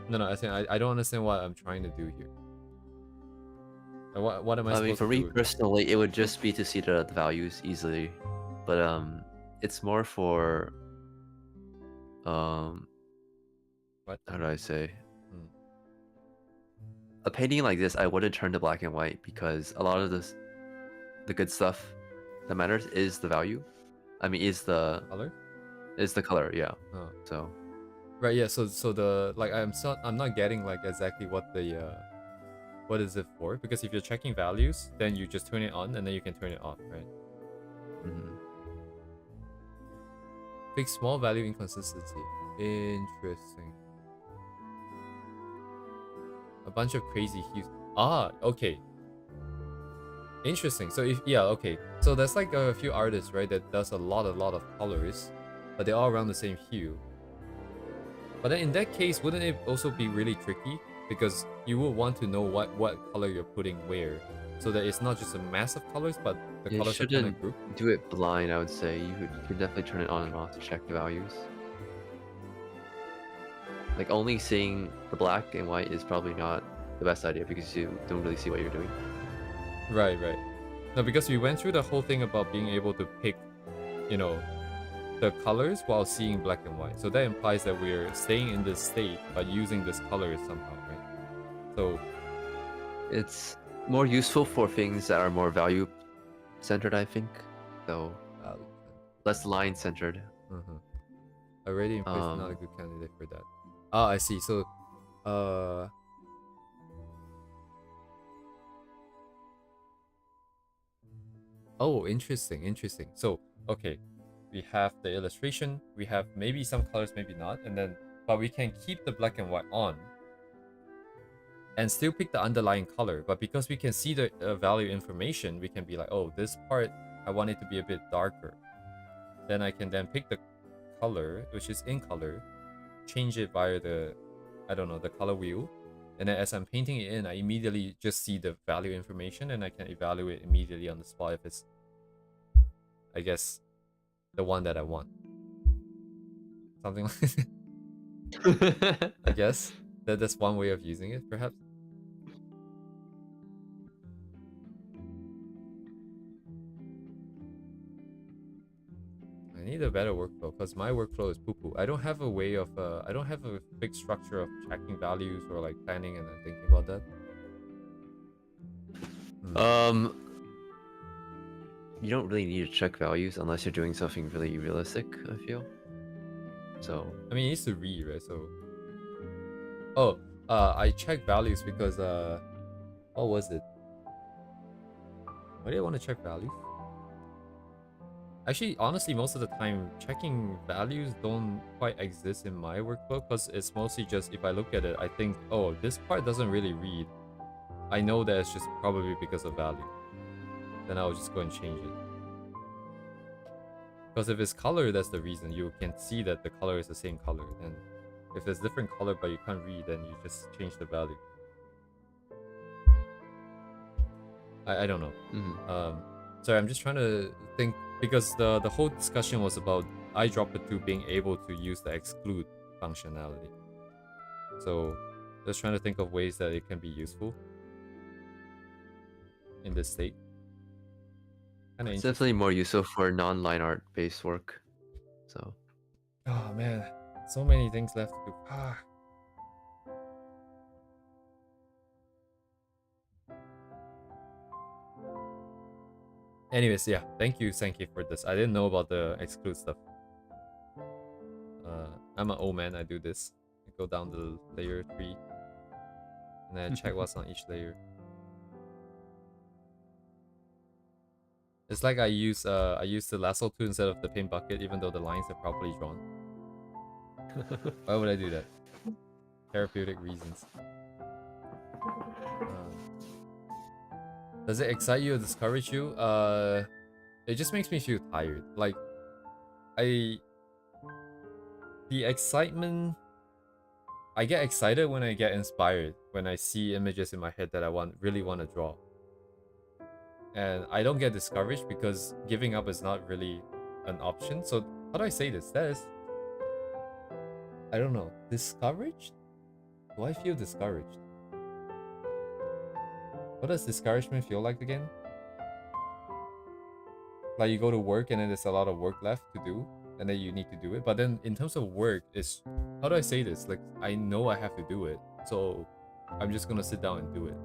No, I think I don't understand what I'm trying to do here. What am I I supposed mean, for to me do? personally, it would just be to see the values easily, but it's more for What? how do I say? Hmm. A painting like this, I wouldn't turn to black and white because a lot of the good stuff that matters is the value. I mean, is the Color? color, yeah. Oh. So Right, yeah, so the like I'm not getting like exactly what the what is it for, because if you're checking values, then you just turn it on and then you can turn it off, right? mhm. Fix small value inconsistency. Interesting. A bunch of crazy hues. Ah, okay. Interesting. So if okay. So there's like a few artists, right, that does a lot of colors, but they're all around the same hue. But then in that case, wouldn't it also be really tricky? Because you would want to know what color you're putting where, so that it's not just a mass of colors, but the You colors are kind of shouldn't grouped. do it blind, I would say. You could definitely turn it on and off to check the values. Like only seeing the black and white is probably not the best idea because you don't really see what you're doing. Right. No, because we went through the whole thing about being able to pick, you know, the colors while seeing black and white. So that implies that we're staying in this state but using this color somehow, right? So It's more useful for things that are more value centered, I think. So less line centered. already in place is not a good candidate for that. Ah, I see. So oh, interesting. So okay, we have the illustration, we have maybe some colors, maybe not, and then but we can keep the black and white on and still pick the underlying color. But because we can see the value information, we can be like, oh, this part I want it to be a bit darker. Then I can then pick the color, which is in color, change it via the, I don't know, the color wheel. And then as I'm painting it in, I immediately just see the value information and I can evaluate immediately on the spot if it's, I guess, the one that I want. Something like that. I guess that's one way of using it, perhaps. I need a better workflow because my workflow is poo-poo. I don't have a way of, I don't have a fixed structure of tracking values or like planning and then thinking about that. You don't really need to check values unless you're doing something really realistic, I feel. So I mean, it needs to read, right? So oh, I check values because what was it? Why do I want to check values? Actually, honestly, most of the time, checking values don't quite exist in my workflow because it's mostly just if I look at it, I think, oh, this part doesn't really read. I know that it's just probably because of value. Then I'll just go and change it. Because if it's color, that's the reason. You can see that the color is the same color. And if it's different color but you can't read, then you just change the value. I don't know. Sorry, I'm just trying to think because the whole discussion was about iDropper2 being able to use the exclude functionality. So just trying to think of ways that it can be useful in this state. it's definitely more useful for non-line art based work. So oh man, so many things left to do. Anyways, yeah, thank you, Sankey, for this. I didn't know about the exclude stuff. I'm an old man, I do this. I go down the layer 3 and then check what's on each layer. It's like I use the lasso tool instead of the paint bucket, even though the lines are properly drawn. Why would I do that? Therapeutic reasons. Does it excite you or discourage you? It just makes me feel tired. Like, the excitement, I get excited when I get inspired, when I see images in my head that I really want to draw. And I don't get discouraged because giving up is not really an option. So how do I say this? I don't know. Discouraged? Do I feel discouraged? What does discouragement feel like again? Like you go to work and then there's a lot of work left to do, and then you need to do it. But then in terms of work, it's, how do I say this? Like I know I have to do it, so I'm just gonna sit down and do it.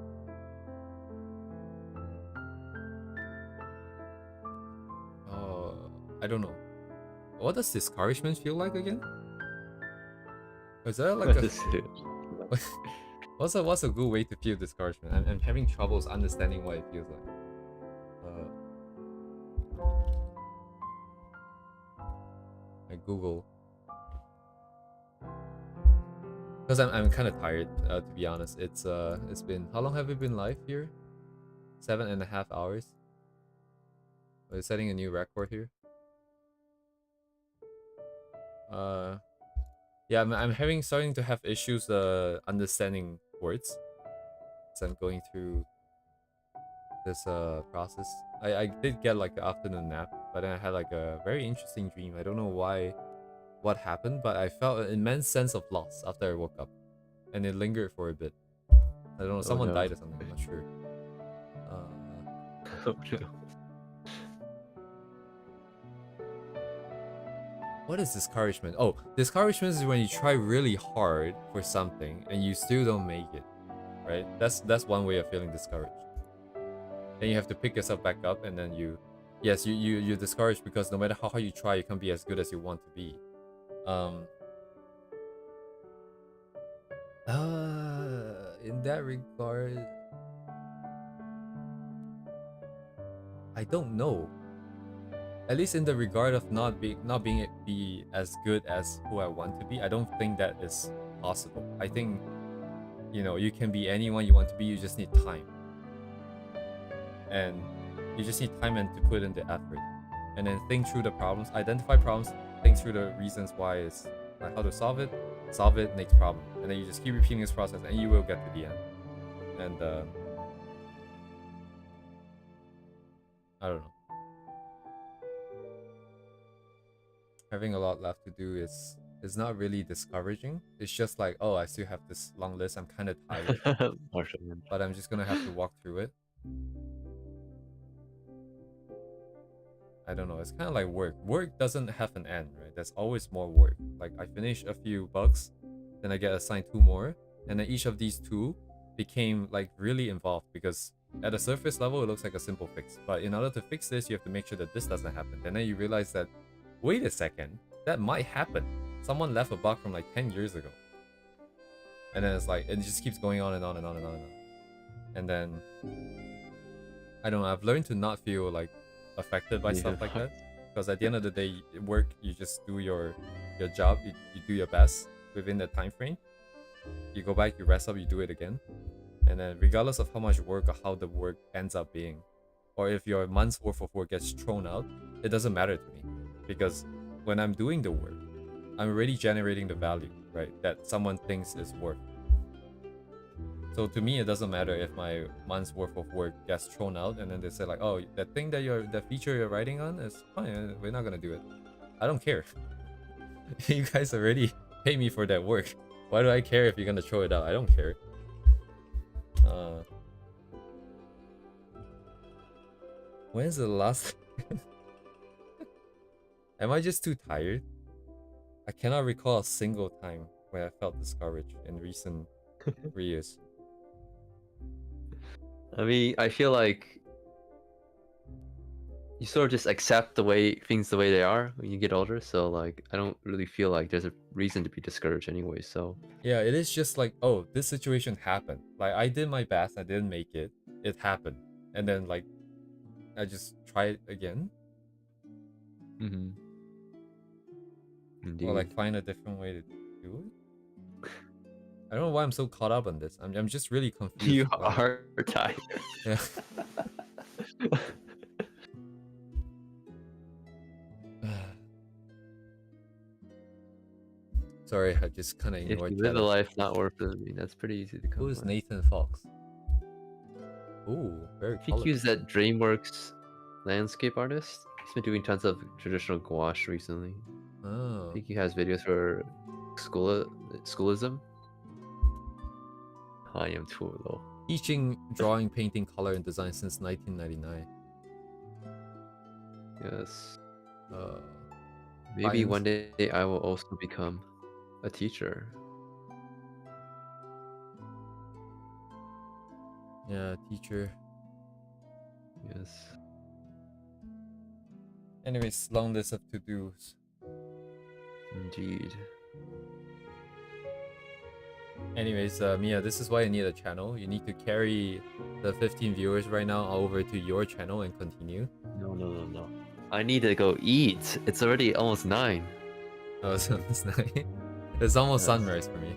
I don't know. What does discouragement feel like again? Is that like a what's a good way to feel discouragement? I'm having troubles understanding what it feels like. I Google, because I'm kind of tired, to be honest. It's been, how long have we been live here? 7.5 hours. We're setting a new record here. Yeah, I'm starting to have issues understanding words, so I'm going through this process. I did get like an afternoon nap, but then I had like a very interesting dream. I don't know what happened, but I felt an immense sense of loss after I woke up, and it lingered for a bit. I don't know, someone died or something, I'm not sure. Oh no. What is discouragement? Oh, discouragement is when you try really hard for something and you still don't make it, right? That's one way of feeling discouraged. Then you have to pick yourself back up, and then you're discouraged because no matter how hard you try, you can't be as good as you want to be. In that regard, I don't know. At least in the regard of not being as good as who I want to be, I don't think that is possible. I think, you can be anyone you want to be. You just need time, and you just need time and to put in the effort, and then think through the problems, identify problems, think through the reasons why, it's like how to solve it, next problem, and then you just keep repeating this process, and you will get to the end. And I don't know. Having a lot left to do is not really discouraging. It's just like, oh, I still have this long list. I'm kind of tired, but I'm just gonna have to walk through it. I don't know. It's kind of like work. Work doesn't have an end, right? There's always more work. Like I finish a few bugs, then I get assigned 2 more, and then each of these 2 became like really involved, because at a surface level it looks like a simple fix, but in order to fix this, you have to make sure that this doesn't happen. And then you realize that, wait a second, that might happen. Someone left a bug from like 10 years ago. And then it's like, it just keeps going on and on and on and on and on. And then, I don't know, I've learned to not feel like affected by stuff like that. Because at the end of the day, work, you just do your job, you do your best within the time frame. You go back, you rest up, you do it again. And then regardless of how much work or how the work ends up being, or if your month's worth of work gets thrown out, it doesn't matter to me. Because when I'm doing the work, I'm already generating the value, right, that someone thinks is worth. So to me, it doesn't matter if my month's worth of work gets thrown out, and then they say like, oh, that feature you're writing on is fine, we're not gonna do it. I don't care. You guys already pay me for that work. Why do I care if you're gonna throw it out? I don't care. When's the last? Am I just too tired? I cannot recall a single time where I felt discouraged in recent 3 years. I mean, I feel like you sort of just accept the way they are when you get older. So like, I don't really feel like there's a reason to be discouraged anyway. So yeah, it is just like, oh, this situation happened. Like I did my best, I didn't make it. It happened, and then like, I just try it again. Mm-hmm. Or like find a different way to do it. I don't know why I'm so caught up on this. I'm just really confused. You are tired. Yeah. Sorry, I just kind of ignored. If you live a life not worth living, that's pretty easy to come. Who is Nathan Fox? Ooh, very. I think he's that DreamWorks landscape artist. He's been doing tons of traditional gouache recently. Oh. I think he has videos for schoolism. I am too low. Teaching drawing, painting, color, and design since 1999. Yes. Uh, Maybe science. one day I will also become a teacher. Yeah, teacher. Yes. Anyways, long list of to-dos. Indeed. Anyways, Miya, this is why you need a channel. You need to carry the 15 viewers right now over to your channel and continue. No. I need to go eat. It's already almost 9. Oh, so it's night. It's almost Yes. sunrise for me.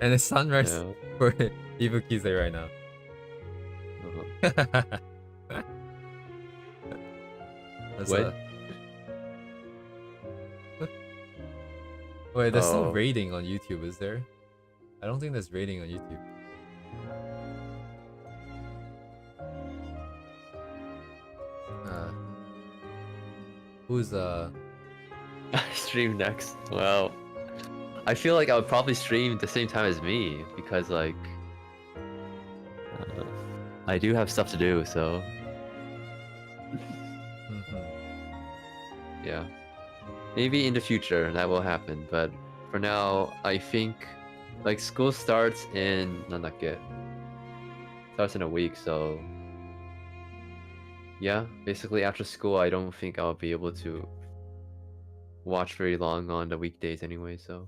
And it's sunrise Yeah. for Ibukize right now. Uh-huh. That's What? Wait, there's no Oh. rating on YouTube, is there? I don't think there's rating on YouTube. Who's Stream next. Well, I feel like I would probably stream at the same time as me because like I do have stuff to do, so yeah. Maybe in the future that will happen, but for now I think like school starts in starts in a week, so yeah, basically after school I don't think I'll be able to watch very long on the weekdays anyway, so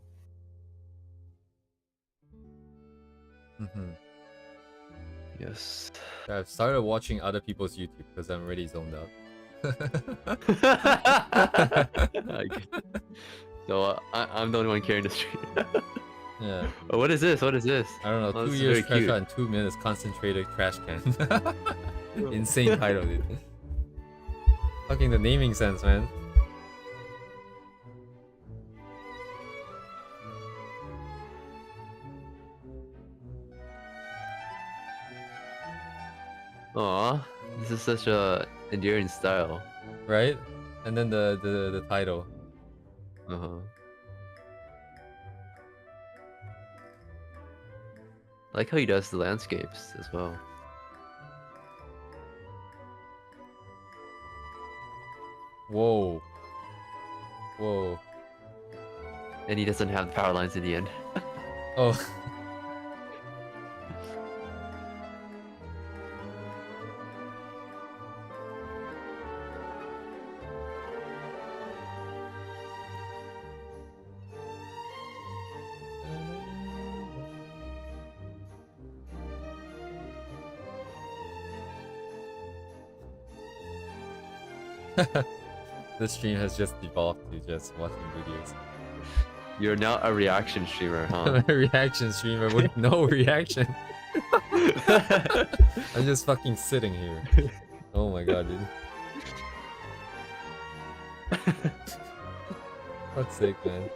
yes. I've started watching other people's YouTube because I'm already zoned out. So I'm the only one carrying the stream. Yeah. Oh, what is this? What is this? I don't know. Oh, 2 this is years very trash cute. out in 2 minutes concentrated trash can. Insane title, dude. Fucking the naming sense, man. Aw, this is such a endearing style. Right? And then the title. Uh-huh. I like how he does the landscapes as well. Whoa. Whoa. And he doesn't have the power lines in the end. Oh. This stream has just devolved to just watching videos. You're now a reaction streamer, I'm huh? a reaction streamer with no reaction. I'm just fucking sitting here. Oh my god, dude. Fuck's sake, man.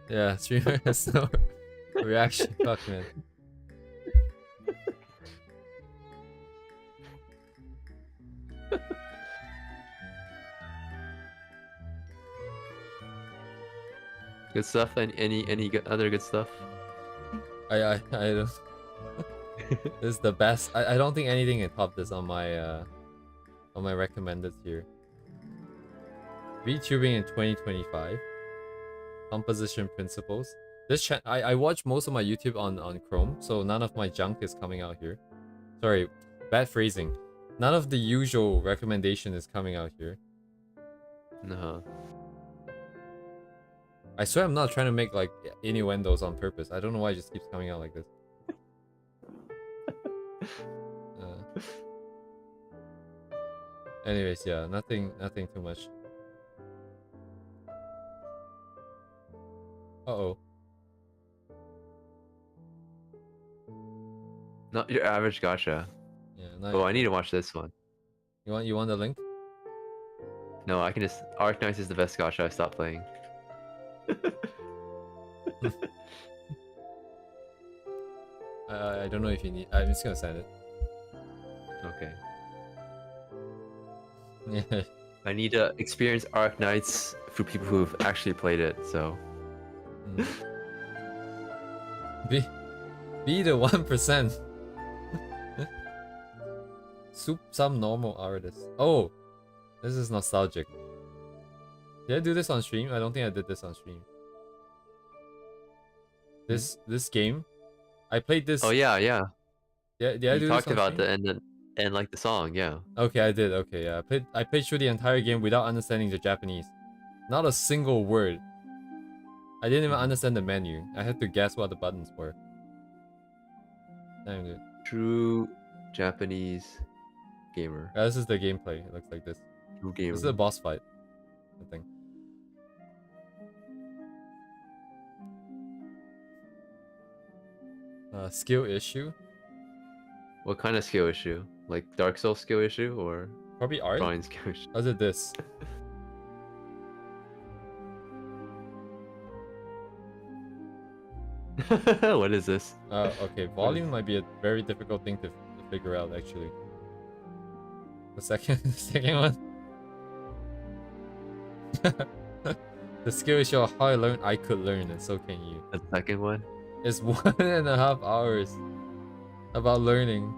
Yeah, streamer has no reaction. Fuck, man. Good stuff. Any other good stuff? I don't. This is the best. I don't think anything can top this on my recommended here. VTubing in 2025. Composition principles. This I watch most of my YouTube on Chrome, so none of my junk is coming out here. Sorry, bad phrasing. None of the usual recommendation is coming out here. No. I swear I'm not trying to make like innuendos on purpose. I don't know why it just keeps coming out like this. Anyways, yeah, nothing too much. Uh-oh. Not your average gacha. Yeah, not Oh, I need to watch this one. you want the link? No, I can just Arknights is the best gacha. I stopped playing. I don't know if you need. I'm just gonna send it. Okay. Yeah. I need to experience Arc Knights for people who've actually played it. So Be the 1%. Some normal artists. Oh, this is nostalgic. Did I do this on stream? I don't think I did this on stream. This game, I played this. oh yeah, yeah. Yeah, did I You do talked this on about stream? and like the song, yeah. Okay, I did. Okay, yeah. I played through the entire game without understanding the Japanese. Not a single word. I didn't even understand the menu. I had to guess what the buttons were. Damn good. True Japanese gamer. Yeah, this is the gameplay. It looks like this. True gamer. This is a boss fight, I think. Skill issue? What kind of skill issue? Like Dark Souls skill issue or Probably art? Brian skill issue? Or is it this? What is this? Okay, volume might be a very difficult thing to figure out, actually. The second one? The skill issue of how I learned, I could learn, and so can you. The second one? It's 1.5 hours about learning.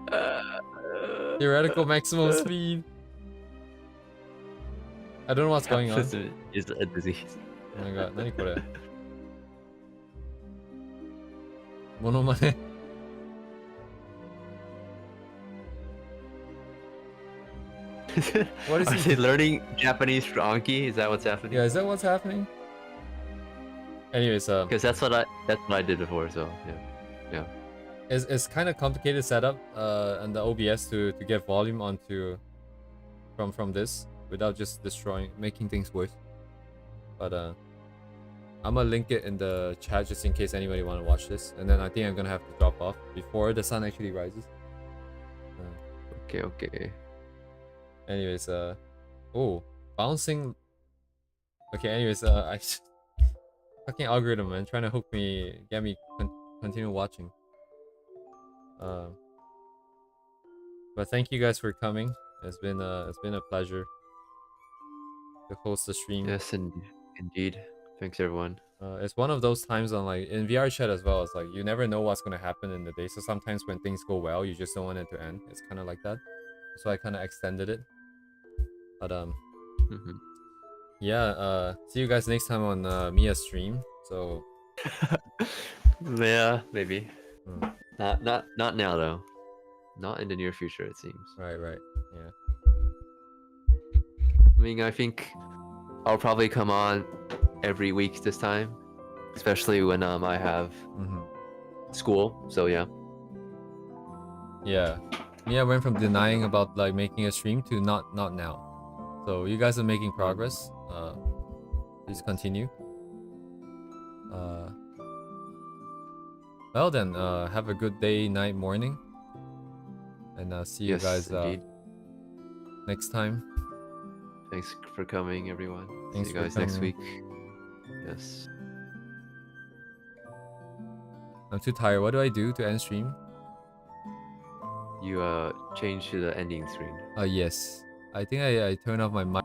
Theoretical maximum speed. I don't know what's going on. Is a disease. Oh my god, 何これ? モノマネ. What is Are he? they learning Japanese for Anki? Is that what's happening? Yeah, is that what's happening? Anyways, Because that's what I did before. So yeah. it's kind of complicated setup and the OBS to get volume onto from this without just making things worse. But I'm gonna link it in the chat just in case anybody want to watch this, and then I think I'm gonna have to drop off before the sun actually rises. Okay. Anyways, oh, bouncing. Okay, anyways, fucking algorithm, man, trying to hook me, get me continue watching. But thank you guys for coming. It's been a pleasure to host the stream. Yes, indeed. Thanks everyone. It's one of those times on like in VR chat as well. It's like you never know what's gonna happen in the day. So sometimes when things go well, you just don't want it to end. It's kind of like that. So I kind of extended it. But yeah. See you guys next time on Miya stream. So Yeah, maybe. Not now though. Not in the near future, it seems. Right. Yeah. I mean, I think I'll probably come on every week this time, especially when I have school. So yeah. Yeah. Mia went from denying about like making a stream to not now. So you guys are making progress. Please continue. Well then, have a good day, night, morning, and see you guys next time. Thanks for coming, everyone. Thanks See you for guys next coming. week. Yes. I'm too tired. What do I do to end stream? You change to the ending screen. Yes. I think I turn off my mic.